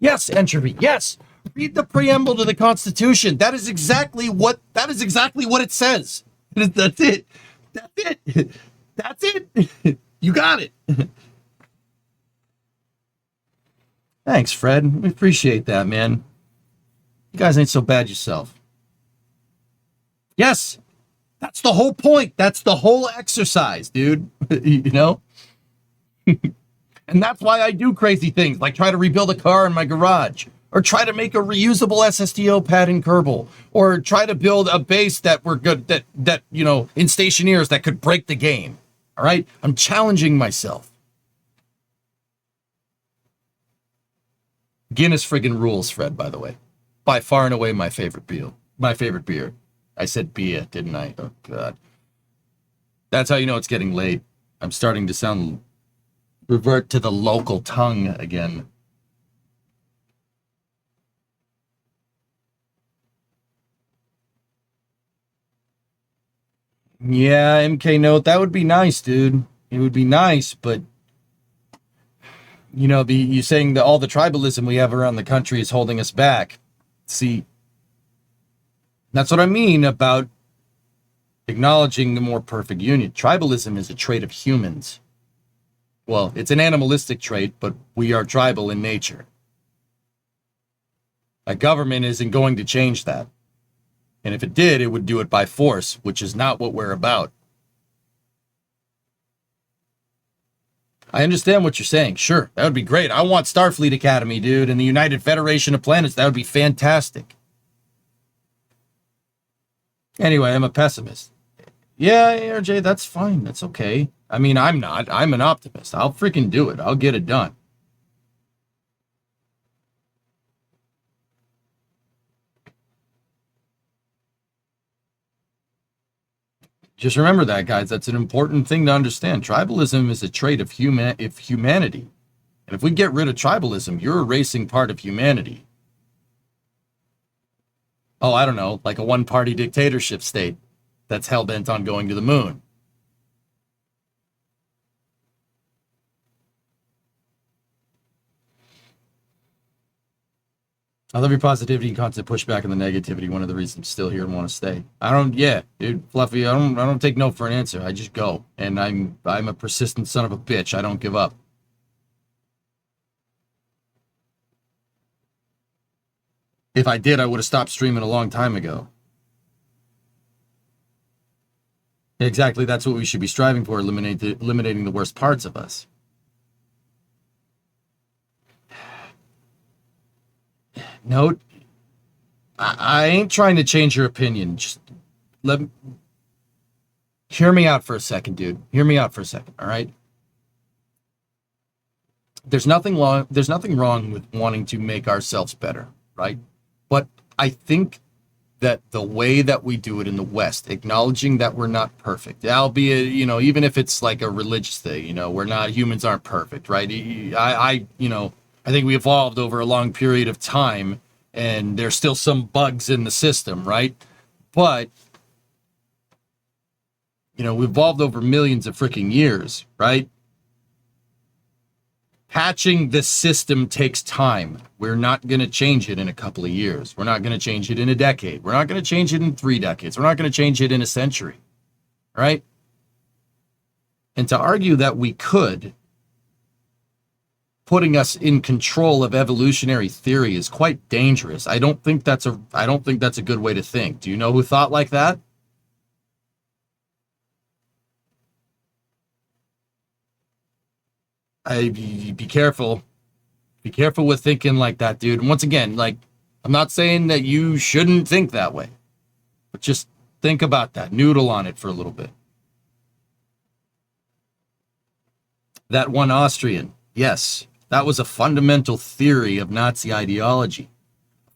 Yes, Entropy, yes. Read the preamble to the Constitution. That is exactly what it says. That's it. That's it. You got it. Thanks, Fred. We appreciate that, man. You guys ain't so bad yourself. Yes. That's the whole point. That's the whole exercise, dude. And that's why I do crazy things, like try to rebuild a car in my garage, or try to make a reusable SSTO pad in Kerbal, or try to build a base that we're good, that you know, in Stationeers that could break the game. All right? I'm challenging myself. Guinness friggin' rules, Fred, by the way. By far and away my favorite beer. My favorite beer. I said beer, didn't I? Oh, God. That's how you know it's getting late. I'm starting to revert to the local tongue again. Yeah, MK Note, that would be nice, dude. It would be nice, but you know, you saying that all the tribalism we have around the country is holding us back. See, that's what I mean about acknowledging a more perfect union. Tribalism is a trait of humans. Well, it's an animalistic trait, but we are tribal in nature. A government isn't going to change that. And if it did, it would do it by force, which is not what we're about. I understand what you're saying. Sure, that would be great. I want Starfleet Academy, dude, and the United Federation of Planets. That would be fantastic. Anyway, I'm a pessimist. Yeah, ARJ, that's fine. That's okay. I mean, I'm not. I'm an optimist. I'll freaking do it. I'll get it done. Just remember that, guys. That's an important thing to understand. Tribalism is a trait of humanity. And if we get rid of tribalism, you're erasing part of humanity. Oh, I don't know, like a one-party dictatorship state that's hell-bent on going to the moon. I love your positivity and constant pushback on the negativity. One of the reasons I'm still here and want to stay. Yeah, dude, Fluffy, I don't take no for an answer. I just go. And I'm a persistent son of a bitch. I don't give up. If I did, I would have stopped streaming a long time ago. Exactly, that's what we should be striving for, eliminating the worst parts of us. Note, I ain't trying to change your opinion. Just hear me out for a second, dude. Hear me out for a second, all right? There's nothing wrong with wanting to make ourselves better, right? But I think that the way that we do it in the West, acknowledging that we're not perfect, albeit, you know, even if it's like a religious thing, you know, humans aren't perfect, right? I think we evolved over a long period of time, and there's still some bugs in the system, right? But, you know, we evolved over millions of freaking years, right? Patching the system takes time. We're not going to change it in a couple of years. We're not going to change it in a decade. We're not going to change it in 3 decades. We're not going to change it in a century, right? And to argue that we could, putting us in control of evolutionary theory is quite dangerous. I don't think that's a good way to think. Do you know who thought like that? Be careful. Be careful with thinking like that, dude. And once again, like, I'm not saying that you shouldn't think that way, but just think about that. Noodle on it for a little bit. That one Austrian, yes, that was a fundamental theory of Nazi ideology.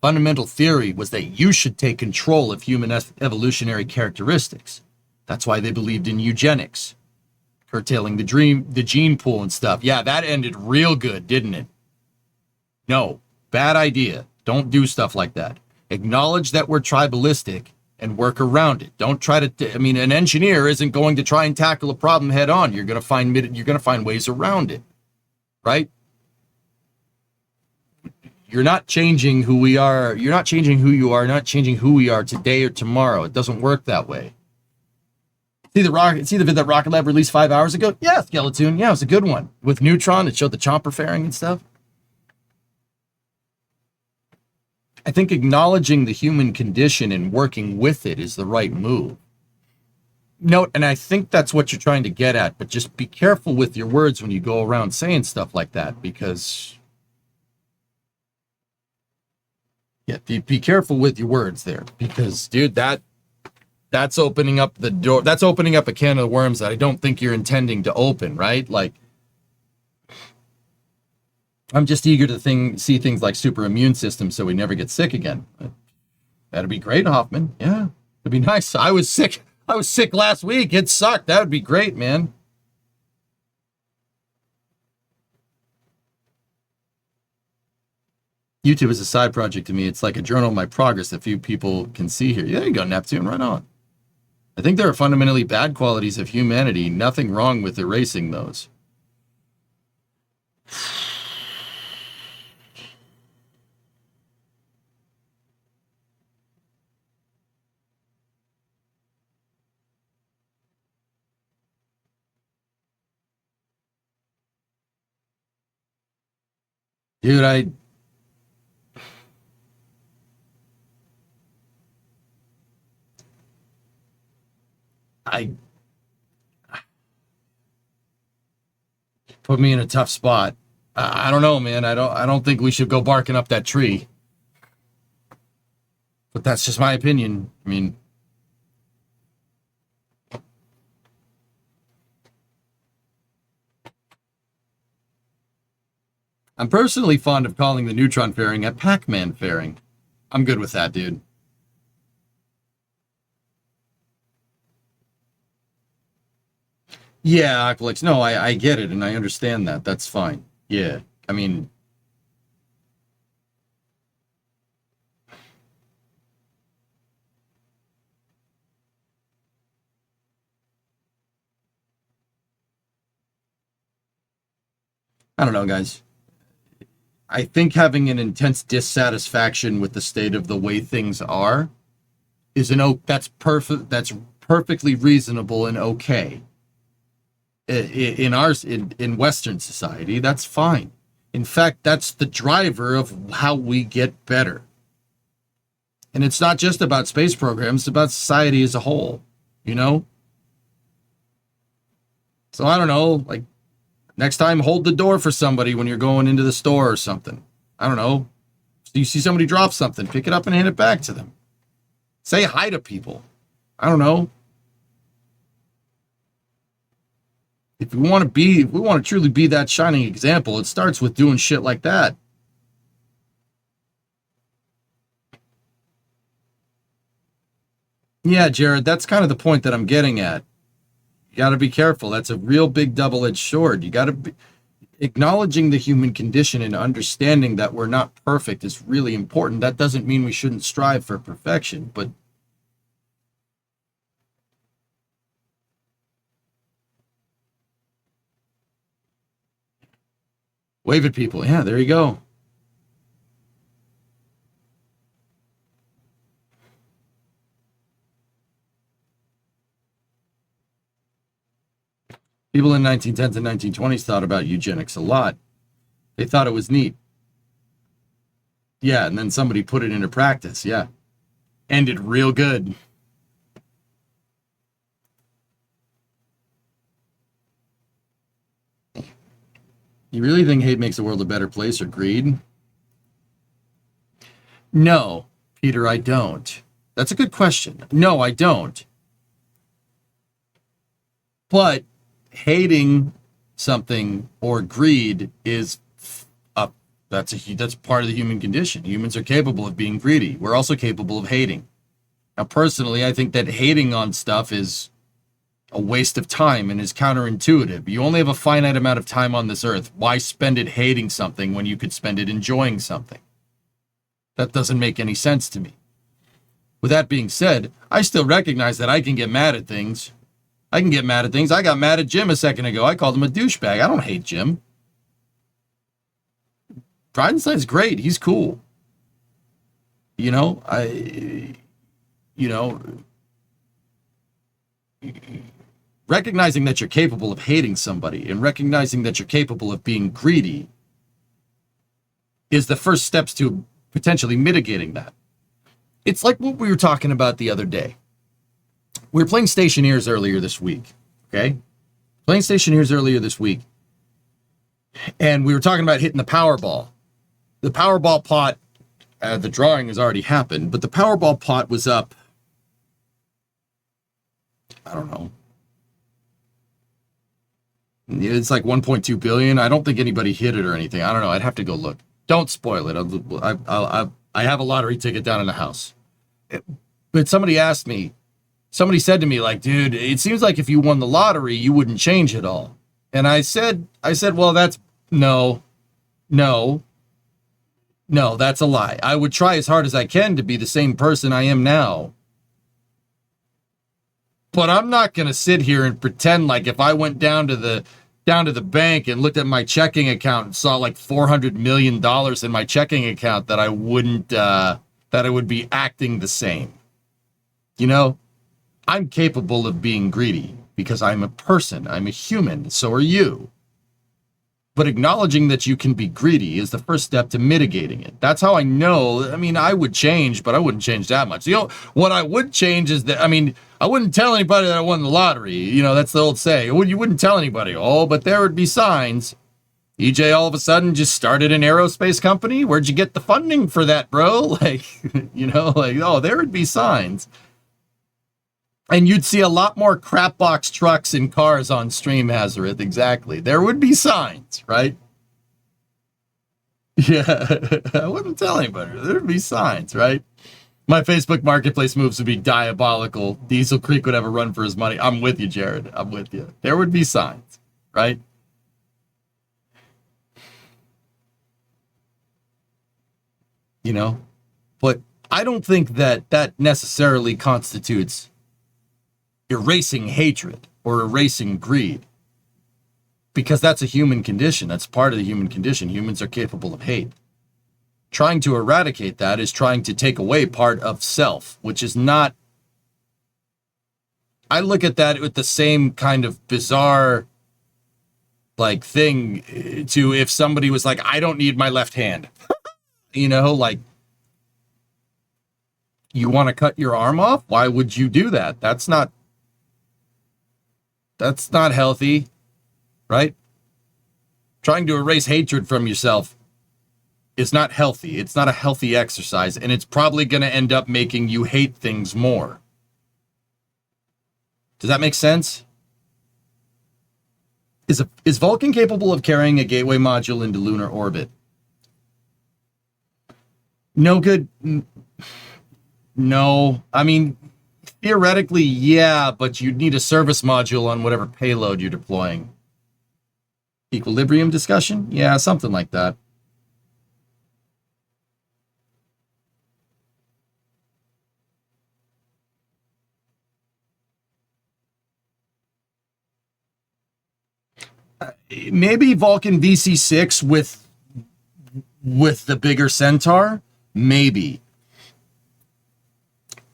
Fundamental theory was that you should take control of human evolutionary characteristics. That's why they believed in eugenics, curtailing the gene pool and stuff. Yeah, that ended real good, didn't it? No, bad idea. Don't do stuff like that. Acknowledge that we're tribalistic and work around it. Don't try to, an engineer isn't going to try and tackle a problem head on. You're going to find ways around it, right? You're not changing who we are. You're not changing who you are, not changing who we are today or tomorrow. It doesn't work that way. See the vid that Rocket Lab released 5 hours ago? Yeah, Skeleton. Yeah, it was a good one. With Neutron, it showed the chomper fairing and stuff. I think acknowledging the human condition and working with it is the right move. No, and I think that's what you're trying to get at, but just be careful with your words when you go around saying stuff like that, because be careful with your words there, because dude, that's opening up the door. That's opening up a can of worms that I don't think you're intending to open, right? Like, I'm just eager to see things like super immune system so we never get sick again. That'd be great, Hoffman. Yeah, it'd be nice. I was sick last week. It sucked. That would be great, man. YouTube is a side project to me. It's like a journal of my progress that few people can see here. There you go, Neptune. Right on. I think there are fundamentally bad qualities of humanity. Nothing wrong with erasing those. Dude, I put me in a tough spot. I don't know, man. I don't think we should go barking up that tree. But that's just my opinion. I mean, I'm personally fond of calling the neutron fairing a Pac-Man fairing. I'm good with that, dude. Yeah, Aquilix. No, I get it, and I understand that. That's fine. Yeah. I mean, I don't know, guys. I think having an intense dissatisfaction with the state of the way things are is that's perfect. That's perfectly reasonable and okay. In Western society, that's fine. In fact, that's the driver of how we get better. And it's not just about space programs, it's about society as a whole, you know? So I don't know, like, next time hold the door for somebody when you're going into the store or something. I don't know. You see somebody drop something, pick it up and hand it back to them. Say hi to people. I don't know. If we want to truly be that shining example, it starts with doing shit like that. Yeah, Jared, that's kind of the point that I'm getting at. You got to be careful. That's a real big double-edged sword. You got to be acknowledging the human condition and understanding that we're not perfect is really important. That doesn't mean we shouldn't strive for perfection, but wave at people. Yeah, there you go. People in 1910s and 1920s thought about eugenics a lot. They thought it was neat. Yeah, and then somebody put it into practice. Yeah. Ended real good. You really think hate makes the world a better place or greed? No, Peter, I don't. That's a good question. No, I don't. But hating something or greed is that's part of the human condition. Humans are capable of being greedy. We're also capable of hating. Now, personally, I think that hating on stuff is a waste of time and is counterintuitive. You only have a finite amount of time on this earth. Why spend it hating something when you could spend it enjoying something? That doesn't make any sense to me. With that being said, I still recognize that I can get mad at things. I can get mad at things. I got mad at Jim a second ago. I called him a douchebag. I don't hate Jim. Bridenstine's great. He's cool. You know, recognizing that you're capable of hating somebody and recognizing that you're capable of being greedy is the first steps to potentially mitigating that. It's like what we were talking about the other day. We were playing Stationeers earlier this week, okay? Playing Stationeers earlier this week. And we were talking about hitting the Powerball. The Powerball pot, the drawing has already happened, but the Powerball pot was up, I don't know. It's like 1.2 billion. I don't think anybody hit it or anything. I don't know. I'd have to go look. Don't spoil it. I have a lottery ticket down in the house. But somebody said to me, like, dude, it seems like if you won the lottery, you wouldn't change it all. And I said, well, that's no, that's a lie. I would try as hard as I can to be the same person I am now. But I'm not going to sit here and pretend like if I went down to the bank and looked at my checking account and saw like $400 million in my checking account that I wouldn't, that I would be acting the same. You know, I'm capable of being greedy because I'm a person. I'm a human. So are you. But acknowledging that you can be greedy is the first step to mitigating it. That's how I know. I mean, I would change, but I wouldn't change that much. You know, what I would change is that, I mean, I wouldn't tell anybody that I won the lottery. You know, that's the old saying. You wouldn't tell anybody. Oh, but there would be signs. EJ all of a sudden just started an aerospace company. Where'd you get the funding for that, bro? Like, you know, like, oh, there would be signs. And you'd see a lot more crap box trucks and cars on Stream Hazard. Exactly. There would be signs, right? Yeah, I wouldn't tell anybody. There would be signs, right? My Facebook Marketplace moves would be diabolical. Diesel Creek would have a run for his money. I'm with you, Jared. I'm with you. There would be signs, right? You know? But I don't think that that necessarily constitutes erasing hatred or erasing greed, because that's a human condition. That's part of the human condition. Humans are capable of hate. Trying to eradicate that is trying to take away part of self, which is not, I look at that with the same kind of bizarre like thing to if somebody was like, I don't need my left hand. You know, like, you want to cut your arm off? Why would you do that? That's not healthy, right? Trying to erase hatred from yourself is not healthy. It's not a healthy exercise, and it's probably going to end up making you hate things more. Does that make sense? Is Vulcan capable of carrying a gateway module into lunar orbit? No good. No. I mean, theoretically, yeah, but you'd need a service module on whatever payload you're deploying. Equilibrium discussion? Yeah, something like that. Maybe Vulcan VC6 with the bigger Centaur? Maybe.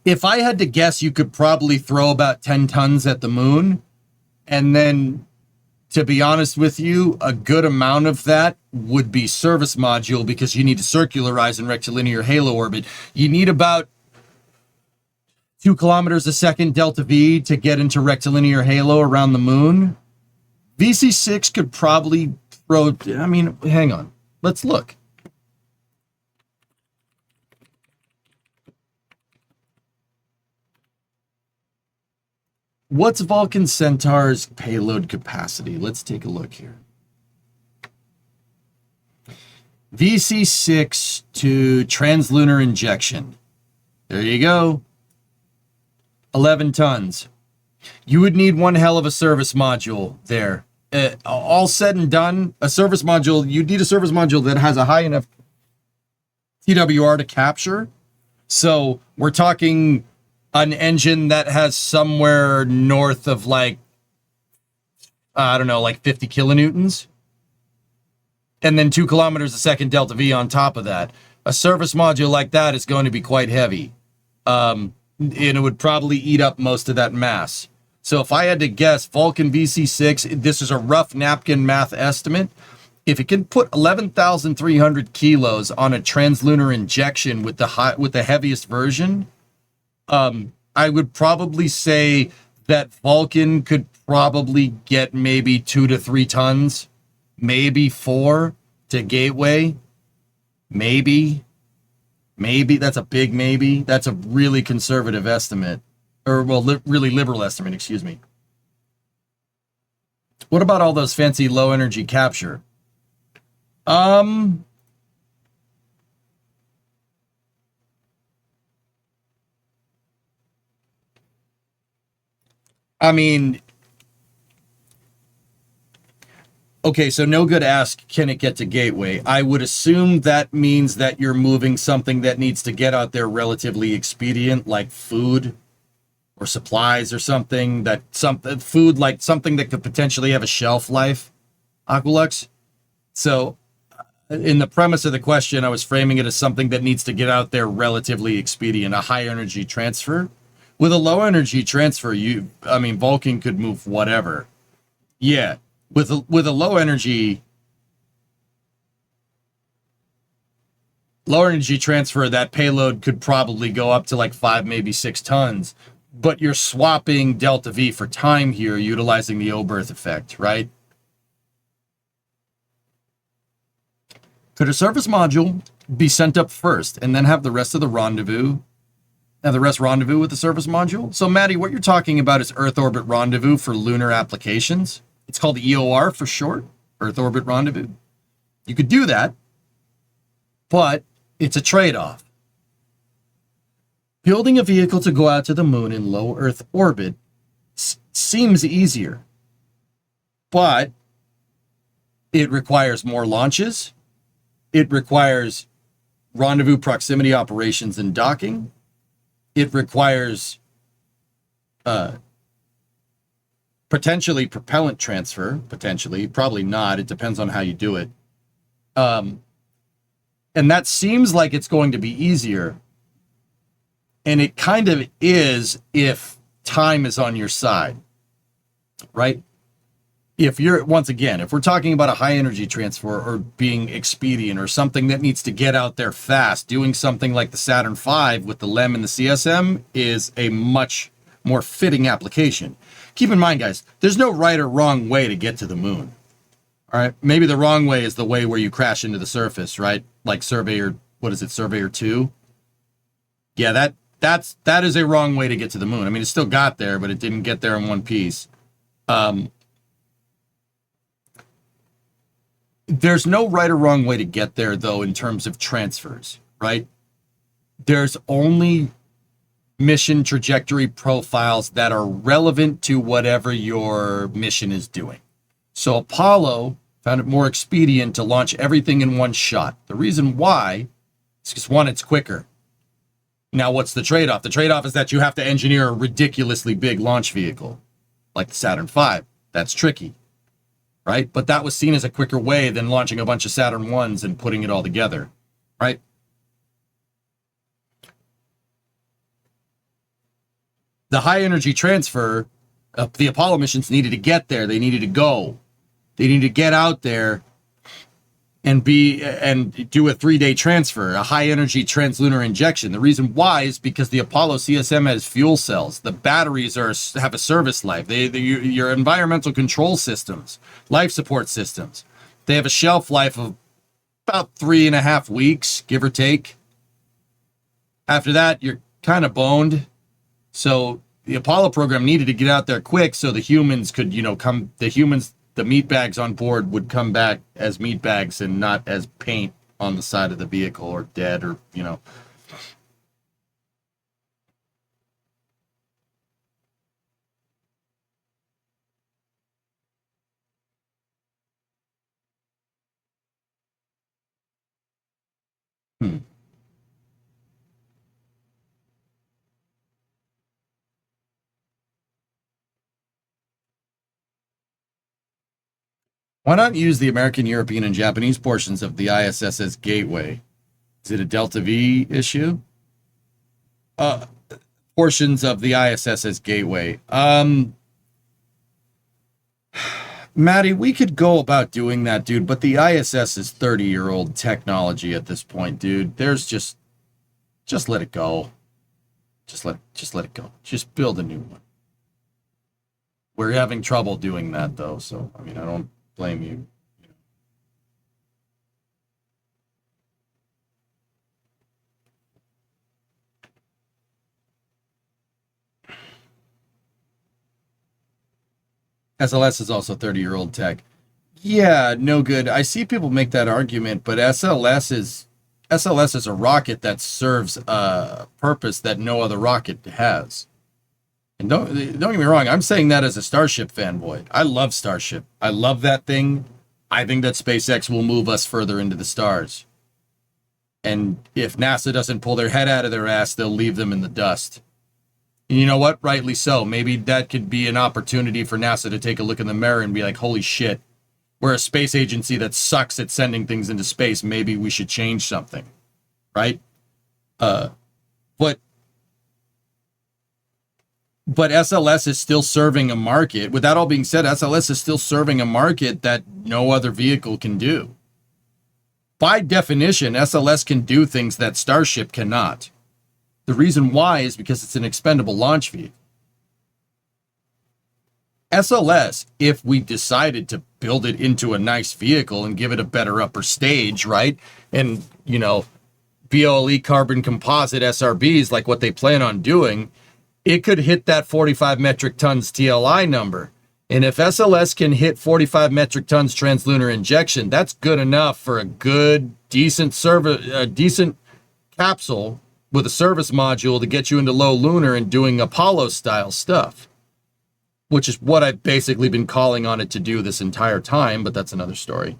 If I had to guess, you could probably throw about 10 tons at the moon. And then, to be honest with you, a good amount of that would be service module, because you need to circularize in rectilinear halo orbit. You need about 2 kilometers a second delta V to get into rectilinear halo around the moon. VC6 could probably throw, I mean, hang on. Let's look. What's Vulcan Centaur's payload capacity? Let's take a look here. VC6 to translunar injection. There you go. 11 tons. You would need one hell of a service module there. All said and done, a service module, you'd need a service module that has a high enough TWR to capture. So we're talking an engine that has somewhere north of like, I don't know, like 50 kilonewtons. And then 2 kilometers a second delta V on top of that. A service module like that is going to be quite heavy. And it would probably eat up most of that mass. So if I had to guess, Vulcan VC6, this is a rough napkin math estimate. If it can put 11,300 kilos on a translunar injection with the heaviest version, I would probably say that Vulcan could probably get maybe 2 to 3 tons, maybe 4 to Gateway. Maybe that's a big maybe. That's a really conservative estimate, or well, really liberal estimate, excuse me. What about all those fancy low energy capture? I mean, okay, so no good ask, can it get to Gateway? I would assume that means that you're moving something that needs to get out there relatively expedient, like food or supplies or something food, like something that could potentially have a shelf life, Aqualux. So in the premise of the question, I was framing it as something that needs to get out there relatively expedient, a high energy transfer. With a low energy transfer, Vulcan could move whatever. Yeah, with a low energy transfer, that payload could probably go up to like 5, maybe 6 tons. But you're swapping delta V for time here, utilizing the O-berth effect, right? Could a surface module be sent up first and then have the rest of the rendezvous? And the rest rendezvous with the surface module? So, Maddie, what you're talking about is Earth Orbit Rendezvous for lunar applications. It's called EOR for short, Earth Orbit Rendezvous. You could do that, but it's a trade-off. Building a vehicle to go out to the moon in low Earth orbit seems easier, but it requires more launches. It requires rendezvous proximity operations and docking. It requires potentially propellant transfer, probably not. It depends on how you do it. And that seems like it's going to be easier. And it kind of is if time is on your side, right? If we're talking about a high energy transfer or being expedient or something that needs to get out there fast, doing something like the Saturn V with the LEM and the CSM is a much more fitting application. Keep in mind, guys, there's no right or wrong way to get to the moon. All right. Maybe the wrong way is the way where you crash into the surface, right? Like Surveyor 2? Yeah, that is a wrong way to get to the moon. I mean, it still got there, but it didn't get there in one piece. There's no right or wrong way to get there, though, in terms of transfers, right? There's only mission trajectory profiles that are relevant to whatever your mission is doing. So Apollo found it more expedient to launch everything in one shot. The reason why is because, one, it's quicker. Now, what's the trade-off? The trade-off is that you have to engineer a ridiculously big launch vehicle, like the Saturn V. That's tricky. Right? But that was seen as a quicker way than launching a bunch of Saturn 1s and putting it all together, right? The high energy transfer, the Apollo missions needed to get there. They needed to go. They needed to get out there and do a 3-day transfer, a high energy translunar injection. The reason why is because the Apollo CSM has fuel cells. The batteries have a service life. Your environmental control systems, life support systems, they have a shelf life of about 3.5 weeks, give or take. After that, you're kind of boned. So the Apollo program needed to get out there quick so the humans could, the meat bags on board would come back as meat bags and not as paint on the side of the vehicle or dead or. Why not use the American, European, and Japanese portions of the ISS as gateway? Is it a Delta V issue? Portions of the ISS as gateway. Maddie, we could go about doing that, dude, but the ISS is 30-year-old technology at this point, dude. There's just let it go. Just let it go. Just build a new one. We're having trouble doing that though, so I mean, I don't blame you. SLS is also 30-year-old tech. Yeah, no good. I see people make that argument, but SLS is a rocket that serves a purpose that no other rocket has. And don't get me wrong, I'm saying that as a Starship fanboy. I love Starship. I love that thing. I think that SpaceX will move us further into the stars. And if NASA doesn't pull their head out of their ass, they'll leave them in the dust. And you know what? Rightly so. Maybe that could be an opportunity for NASA to take a look in the mirror and be like, holy shit, we're a space agency that sucks at sending things into space. Maybe we should change something, right? But SLS is still serving a market. With that all being said, SLS is still serving a market that no other vehicle can do. By definition, SLS can do things that Starship cannot. The reason why is because it's an expendable launch vehicle. SLS, if we decided to build it into a nice vehicle and give it a better upper stage, right? And, you know, BOLE carbon composite SRBs like what they plan on doing, it could hit that 45 metric tons TLI number. And if SLS can hit 45 metric tons translunar injection, that's good enough for a good, decent capsule with a service module to get you into low lunar and doing Apollo style stuff, which is what I've basically been calling on it to do this entire time, but that's another story.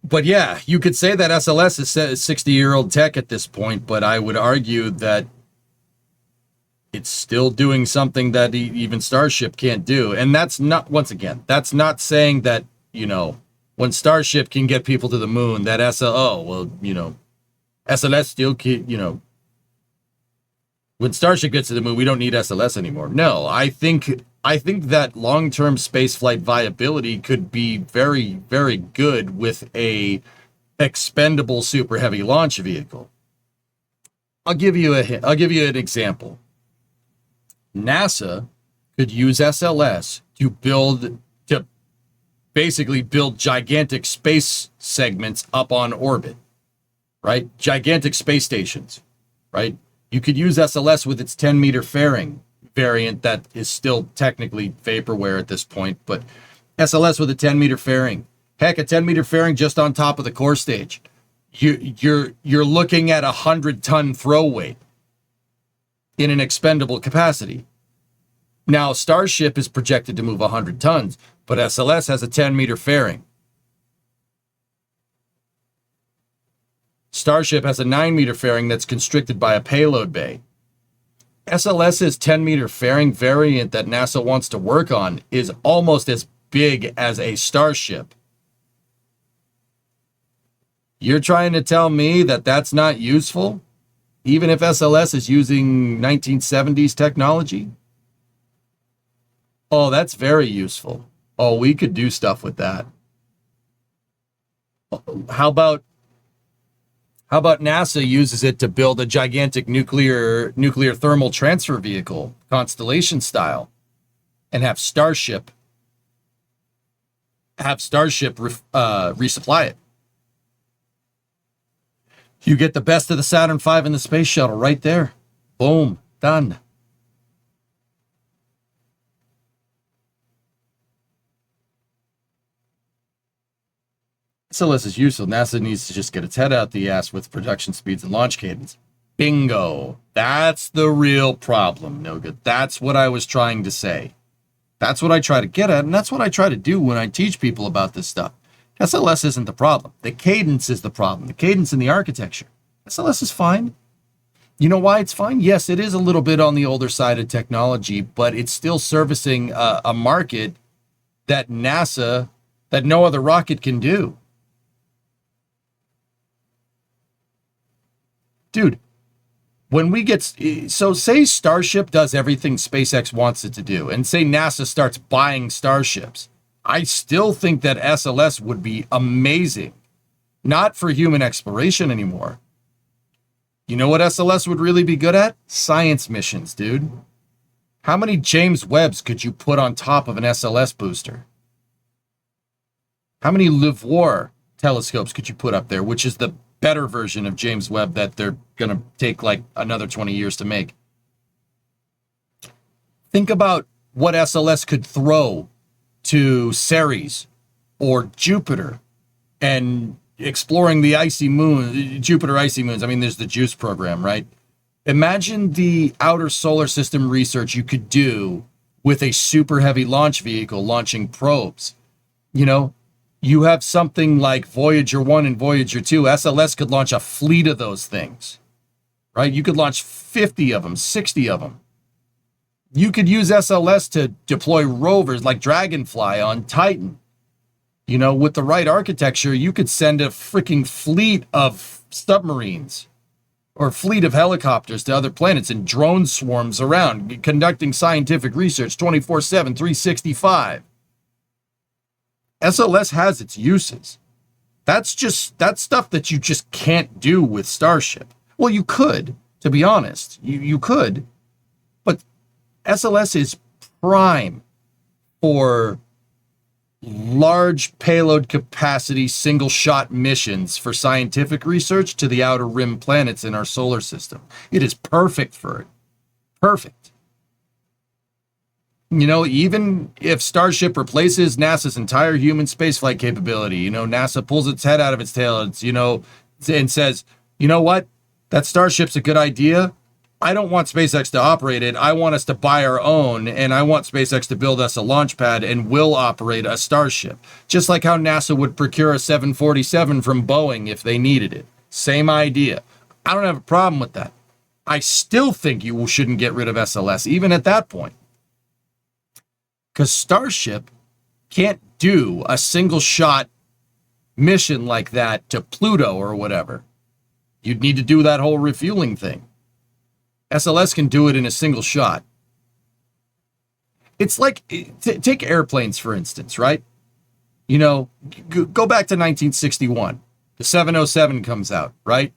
But yeah, you could say that SLS is 60-year-old tech at this point, but I would argue that it's still doing something that even Starship can't do. And that's not, once again, that's not saying that, you know, when Starship can get people to the moon, that SLS still can't, you know, when Starship gets to the moon, we don't need SLS anymore. No, I think that long-term spaceflight viability could be very, very good with a expendable super heavy launch vehicle. I'll give you an example. NASA could use SLS to basically build gigantic space segments up on orbit, right? Gigantic space stations, right? You could use SLS with its 10-meter fairing variant that is still technically vaporware at this point, but SLS with a 10-meter fairing. Heck, a 10-meter fairing just on top of the core stage. You're looking at 100-ton throw weight in an expendable capacity. Now, Starship is projected to move 100 tons, but SLS has a 10-meter fairing. Starship has a 9-meter fairing that's constricted by a payload bay. SLS's 10-meter fairing variant that NASA wants to work on is almost as big as a Starship. You're trying to tell me that that's not useful, even if SLS is using 1970s technology? Oh, that's very useful. Oh, we could do stuff with that. How about NASA uses it to build a gigantic nuclear thermal transfer vehicle, Constellation style, and have Starship resupply it. You get the best of the Saturn V and the space shuttle right there. Boom, done. SLS is useful. NASA needs to just get its head out the ass with production speeds and launch cadence. Bingo. That's the real problem, no good. That's what I was trying to say. That's what I try to get at, and that's what I try to do when I teach people about this stuff. SLS isn't the problem. The cadence is the problem. The cadence in the architecture. SLS is fine. You know why it's fine? Yes, it is a little bit on the older side of technology, but it's still servicing a market that no other rocket can do. Dude, when we get, so say Starship does everything SpaceX wants it to do, and say NASA starts buying Starships, I still think that SLS would be amazing. Not for human exploration anymore. You know what SLS would really be good at? Science missions, dude. How many James Webbs could you put on top of an SLS booster? How many LIVOIR telescopes could you put up there, which is the better version of James Webb that they're going to take like another 20 years to make? Think about what SLS could throw to Ceres or Jupiter and exploring the icy moon, Jupiter icy moons. I mean, there's the JUICE program, right? Imagine the outer solar system research you could do with a super heavy launch vehicle launching probes. You know, you have something like Voyager 1 and Voyager 2. SLS could launch a fleet of those things, right? You could launch 50 of them, 60 of them. You could use SLS to deploy rovers like Dragonfly on Titan. You know, with the right architecture, you could send a freaking fleet of submarines or fleet of helicopters to other planets and drone swarms around, conducting scientific research 24/7, 365. SLS has its uses. That's stuff that you just can't do with Starship. Well, you could, to be honest. You could, but SLS is prime for large payload capacity single shot missions for scientific research to the outer rim planets in our solar system. It is perfect for it. Perfect. You know, even if Starship replaces NASA's entire human spaceflight capability, you know, NASA pulls its head out of its tail, it's, you know, and says, you know what, that Starship's a good idea. I don't want SpaceX to operate it. I want us to buy our own, and I want SpaceX to build us a launch pad and will operate a Starship. Just like how NASA would procure a 747 from Boeing if they needed it. Same idea. I don't have a problem with that. I still think you shouldn't get rid of SLS, even at that point. Because Starship can't do a single shot mission like that to Pluto or whatever. You'd need to do that whole refueling thing. SLS can do it in a single shot. It's like, take airplanes, for instance, right? You know, go back to 1961. The 707 comes out, right?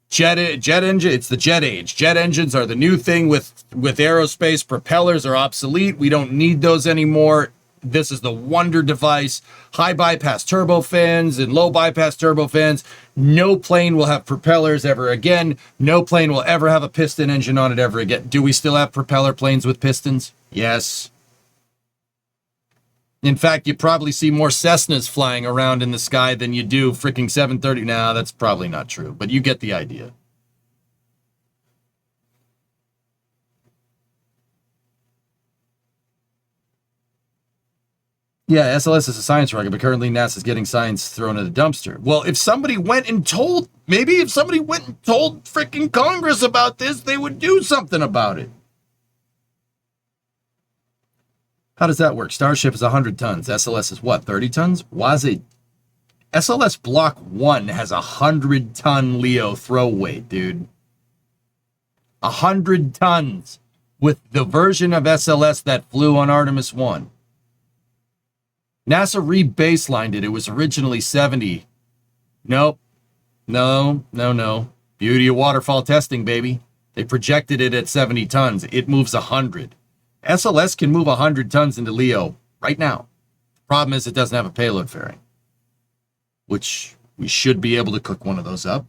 Jet engine, it's the jet age. Jet engines are the new thing with aerospace. Propellers are obsolete. We don't need those anymore. This is the wonder device. High bypass turbofans and low bypass turbofans. No plane will have propellers ever again. No plane will ever have a piston engine on it ever again. Do we still have propeller planes with pistons? Yes. In fact, you probably see more Cessnas flying around in the sky than you do freaking 730. Nah, that's probably not true, but you get the idea. Yeah, SLS is a science rocket, but currently NASA's getting science thrown in a dumpster. Well, if somebody went and told, maybe if somebody went and told freaking Congress about this, they would do something about it. How does that work? Starship is 100 tons. SLS is what, 30 tons? Why is it? SLS Block 1 has a 100-ton LEO throw weight, dude. 100 tons with the version of SLS that flew on Artemis 1. NASA re-baselined it. It was originally 70. Nope. No. Beauty of waterfall testing, baby. They projected it at 70 tons. It moves 100. SLS can move 100 tons into LEO right now. The problem is it doesn't have a payload fairing, which we should be able to cook one of those up.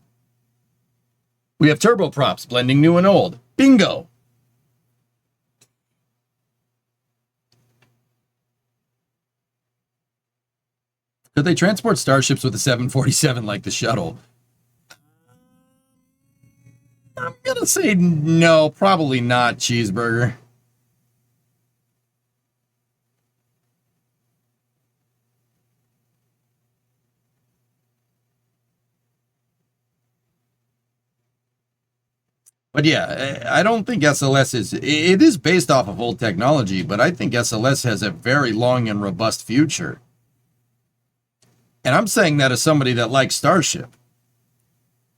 We have turboprops, blending new and old. Bingo! Could they transport starships with a 747 like the shuttle? I'm going to say no, probably not, Cheeseburger. But yeah, I don't think SLS is, it is based off of old technology, but I think SLS has a very long and robust future. And I'm saying that as somebody that likes Starship.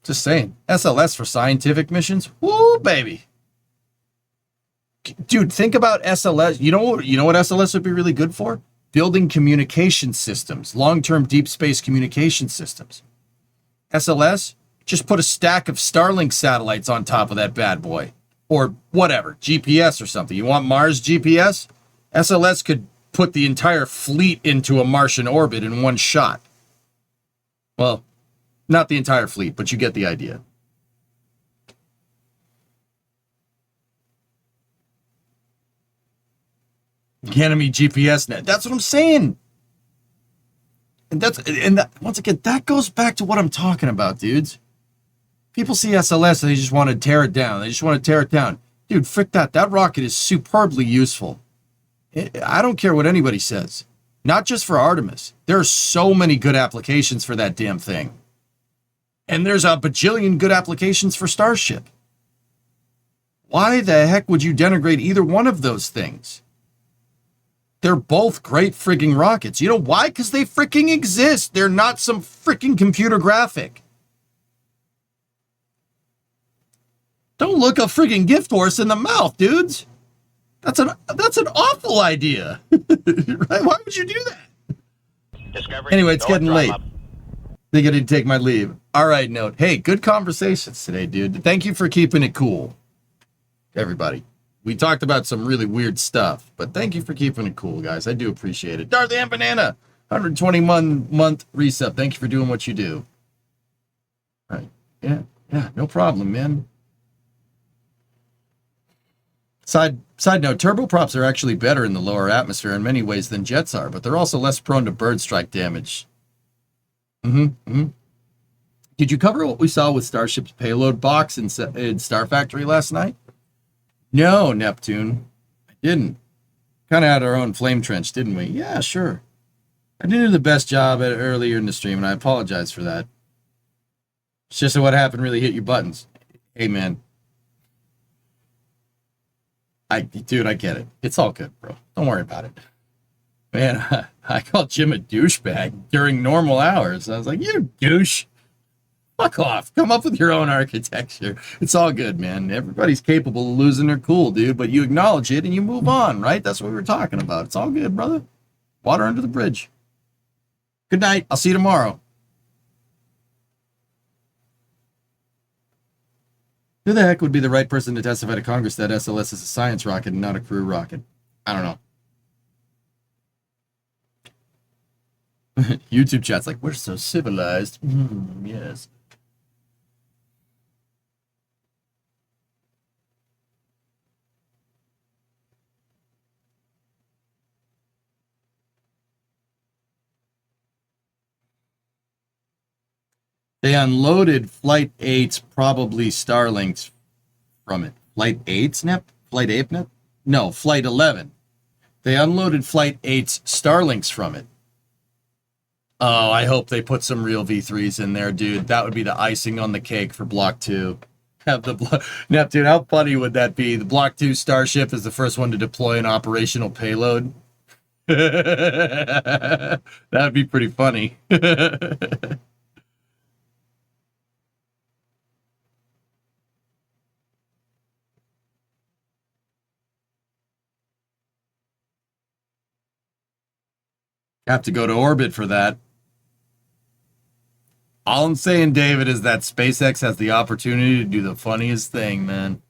Just saying. SLS for scientific missions? Woo, baby. Dude, think about SLS. You know what SLS would be really good for? Building communication systems, long-term deep space communication systems. SLS, just put a stack of Starlink satellites on top of that bad boy. Or whatever, GPS or something. You want Mars GPS? SLS could put the entire fleet into a Martian orbit in one shot. Well, not the entire fleet, but you get the idea. Enemy GPS net. That's what I'm saying. And once again, that goes back to what I'm talking about, dudes. People see SLS and they just want to tear it down. They just want to tear it down. Dude, frick that. That rocket is superbly useful. I don't care what anybody says. Not just for Artemis. There are so many good applications for that damn thing. And there's a bajillion good applications for Starship. Why the heck would you denigrate either one of those things? They're both great frigging rockets. You know why? Because they freaking exist. They're not some freaking computer graphic. Don't look a frigging gift horse in the mouth, dudes. That's an awful idea. Right? Why would you do that? Anyway, it's getting late. They get to take my leave. All right, Note. Hey, good conversations today, dude. Thank you for keeping it cool, everybody. We talked about some really weird stuff, but thank you for keeping it cool, guys. I do appreciate it. Darth and Banana, 121-month resub. Thank you for doing what you do. All right. Yeah, no problem, man. Side note, turboprops are actually better in the lower atmosphere in many ways than jets are, but they're also less prone to bird strike damage. Did you cover what we saw with Starship's payload box in Star Factory last night? No, Neptune. I didn't. Kind of had our own flame trench, didn't we? Yeah, sure. I didn't do the best job at earlier in the stream, and I apologize for that. It's just that what happened really hit your buttons. Hey, man. Dude, I get it. It's all good, bro. Don't worry about it. Man, I called Jim a douchebag during normal hours. I was like, you douche. Fuck off. Come up with your own architecture. It's all good, man. Everybody's capable of losing their cool, dude, but you acknowledge it and you move on, right? That's what we were talking about. It's all good, brother. Water under the bridge. Good night. I'll see you tomorrow. Who the heck would be the right person to testify to Congress that SLS is a science rocket and not a crew rocket? I don't know. YouTube chat's like, we're so civilized. Yes. They unloaded Flight 8's probably Starlinks from it. Flight 8's NEP? Flight 8 NEP? No, Flight 11. They unloaded Flight 8's Starlinks from it. Oh, I hope they put some real V3s in there, dude. That would be the icing on the cake for Block 2. Have the Neptune, how funny would that be? The Block 2 Starship is the first one to deploy an operational payload. That would be pretty funny. Have to go to orbit for that. All I'm saying, David, is that SpaceX has the opportunity to do the funniest thing, man.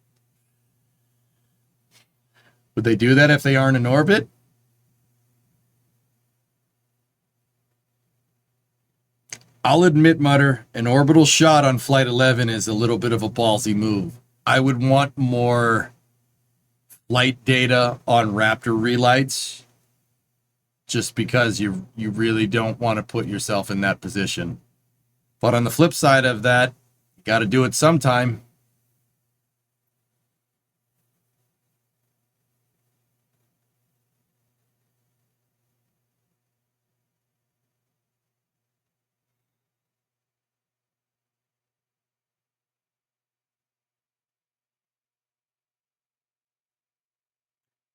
Would they do that if they aren't in orbit? I'll admit, Mutter, an orbital shot on Flight 11 is a little bit of a ballsy move. I would want more flight data on Raptor relights, just because you really don't want to put yourself in that position. But on the flip side of that, you got to do it sometime.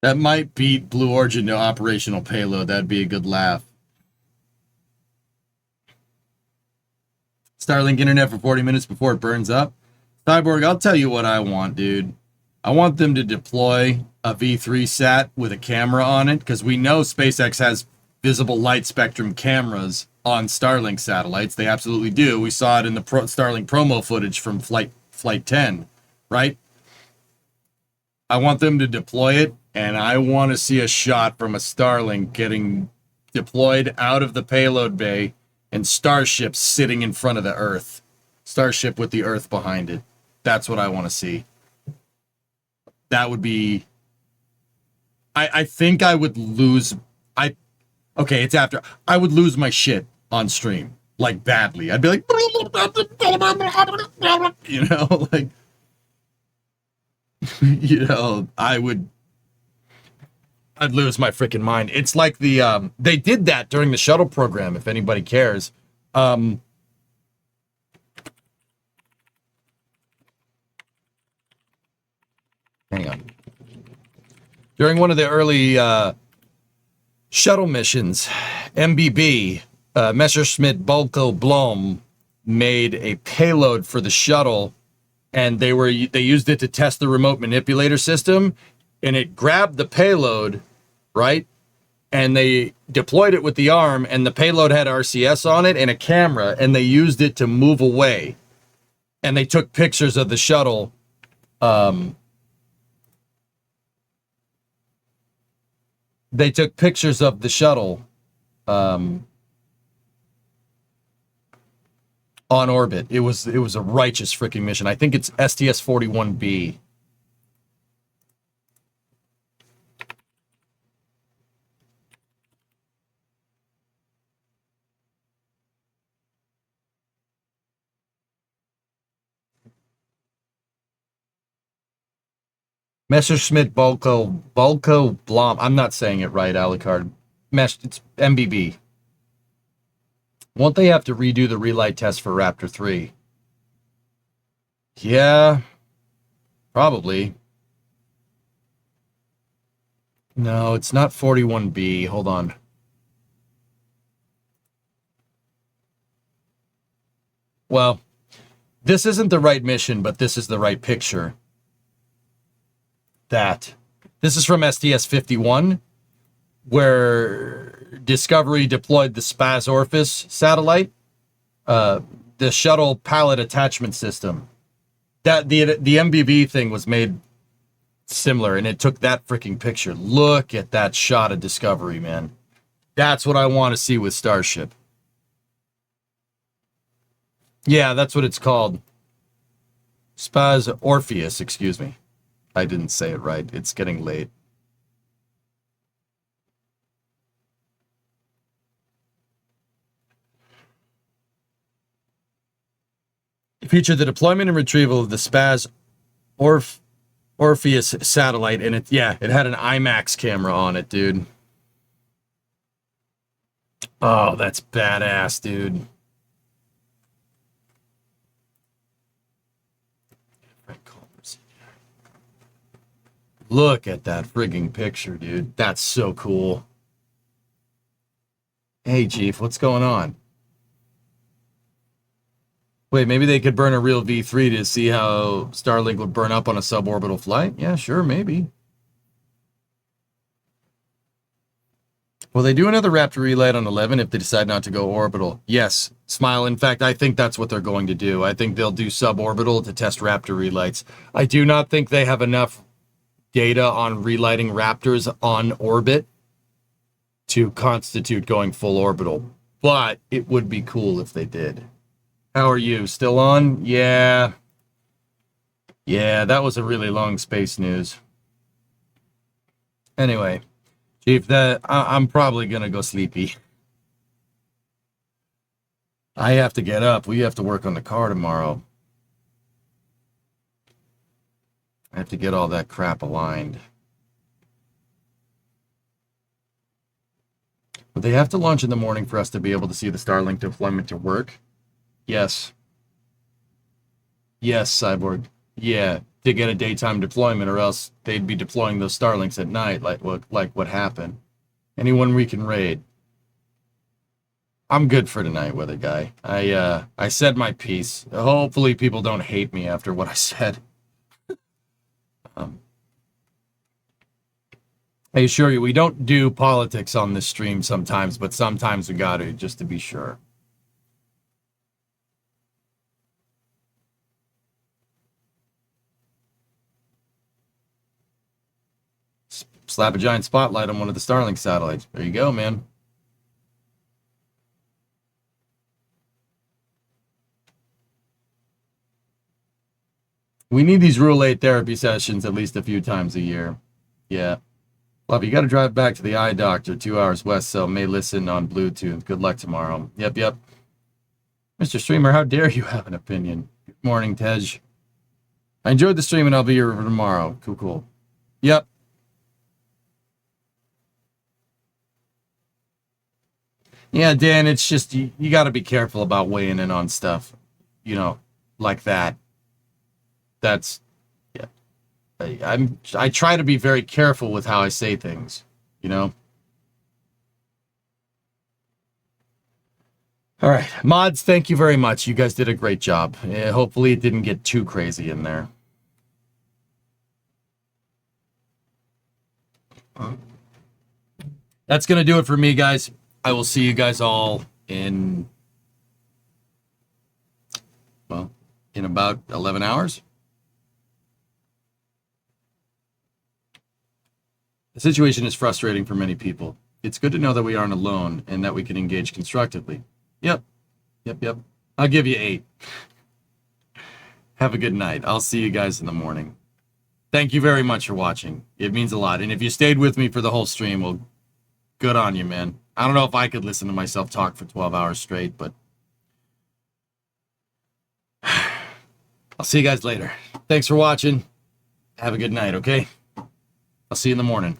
That might beat Blue Origin to operational payload. That'd be a good laugh. Starlink internet for 40 minutes before it burns up. Cyborg, I'll tell you what I want, dude. I want them to deploy a V3 sat with a camera on it, because we know SpaceX has visible light spectrum cameras on Starlink satellites. They absolutely do. We saw it in the Starlink promo footage from Flight 10, right? I want them to deploy it, and I want to see a shot from a Starlink getting deployed out of the payload bay and Starship sitting in front of the Earth. Starship with the Earth behind it. That's what I want to see. That would be... I think I would lose... Okay, it's after. I would lose my shit on stream. Like, badly. I'd be like... You know, like... You know, I'd lose my freaking mind. It's like the, they did that during the shuttle program, if anybody cares. Hang on. During one of the early shuttle missions, MBB, Messerschmitt Bölkow Blohm, made a payload for the shuttle, and they used it to test the remote manipulator system, and it grabbed the payload, right? And they deployed it with the arm, and the payload had RCS on it and a camera, and they used it to move away. And they took pictures of the shuttle. They took pictures of the shuttle on orbit. It was a righteous freaking mission. I think it's STS-41B. Messerschmitt Bölkow Blohm. I'm not saying it right, Alucard. It's MBB. Won't they have to redo the relight test for Raptor 3? Yeah, probably. No, it's not 41B. Hold on. Well, this isn't the right mission, but this is the right picture. This is from STS-51, where Discovery deployed the SPAS-Orpheus satellite, the shuttle pallet attachment system. The MBB thing was made similar, and it took that freaking picture. Look at that shot of Discovery, man. That's what I want to see with Starship. Yeah, that's what it's called. SPAS-Orpheus, excuse me. I didn't say it right. It's getting late. It featured the deployment and retrieval of the SPAS-Orpheus satellite, and it had an IMAX camera on it, dude. Oh, that's badass, dude. Look at that frigging picture, dude. That's so cool. Hey, Chief, what's going on? Wait, maybe they could burn a real V3 to see how Starlink would burn up on a suborbital flight? Yeah, sure, maybe. Will they do another Raptor relight on 11 if they decide not to go orbital? Yes, Smile. In fact, I think that's what they're going to do. I think they'll do suborbital to test Raptor relights. I do not think they have enough data on relighting Raptors on orbit to constitute going full orbital, but it would be cool if they did. How are you? Still on? Yeah. Yeah, that was a really long space news. Anyway, Chief, I'm probably going to go sleepy. I have to get up. We have to work on the car tomorrow. I have to get all that crap aligned. But they have to launch in the morning for us to be able to see the Starlink deployment to work. Yes. Yes, Cyborg. Yeah, to get a daytime deployment, or else they'd be deploying those Starlinks at night, like what happened. Anyone we can raid. I'm good for tonight with it, guy. I said my piece. Hopefully people don't hate me after what I said. I assure you, we don't do politics on this stream sometimes, but sometimes we got to, just to be sure. Slap a giant spotlight on one of the Starlink satellites. There you go, man. We need these Rule 8 therapy sessions at least a few times a year. Yeah. Love, you got to drive back to the eye doctor 2 hours west, so may listen on Bluetooth. Good luck tomorrow. Yep. Mr. Streamer, how dare you have an opinion? Good morning, Tej. I enjoyed the stream and I'll be here for tomorrow. Cool. Yep. Yeah, Dan, it's just, you got to be careful about weighing in on stuff, like that. That's, yeah. I try to be very careful with how I say things, All right, mods, thank you very much. You guys did a great job. Hopefully it didn't get too crazy in there. That's going to do it for me, guys. I will see you guys all in about 11 hours. The situation is frustrating for many people. It's good to know that we aren't alone and that we can engage constructively. Yep. I'll give you 8. Have a good night. I'll see you guys in the morning. Thank you very much for watching. It means a lot. And if you stayed with me for the whole stream, well, good on you, man. I don't know if I could listen to myself talk for 12 hours straight, but I'll see you guys later. Thanks for watching. Have a good night, okay? I'll see you in the morning.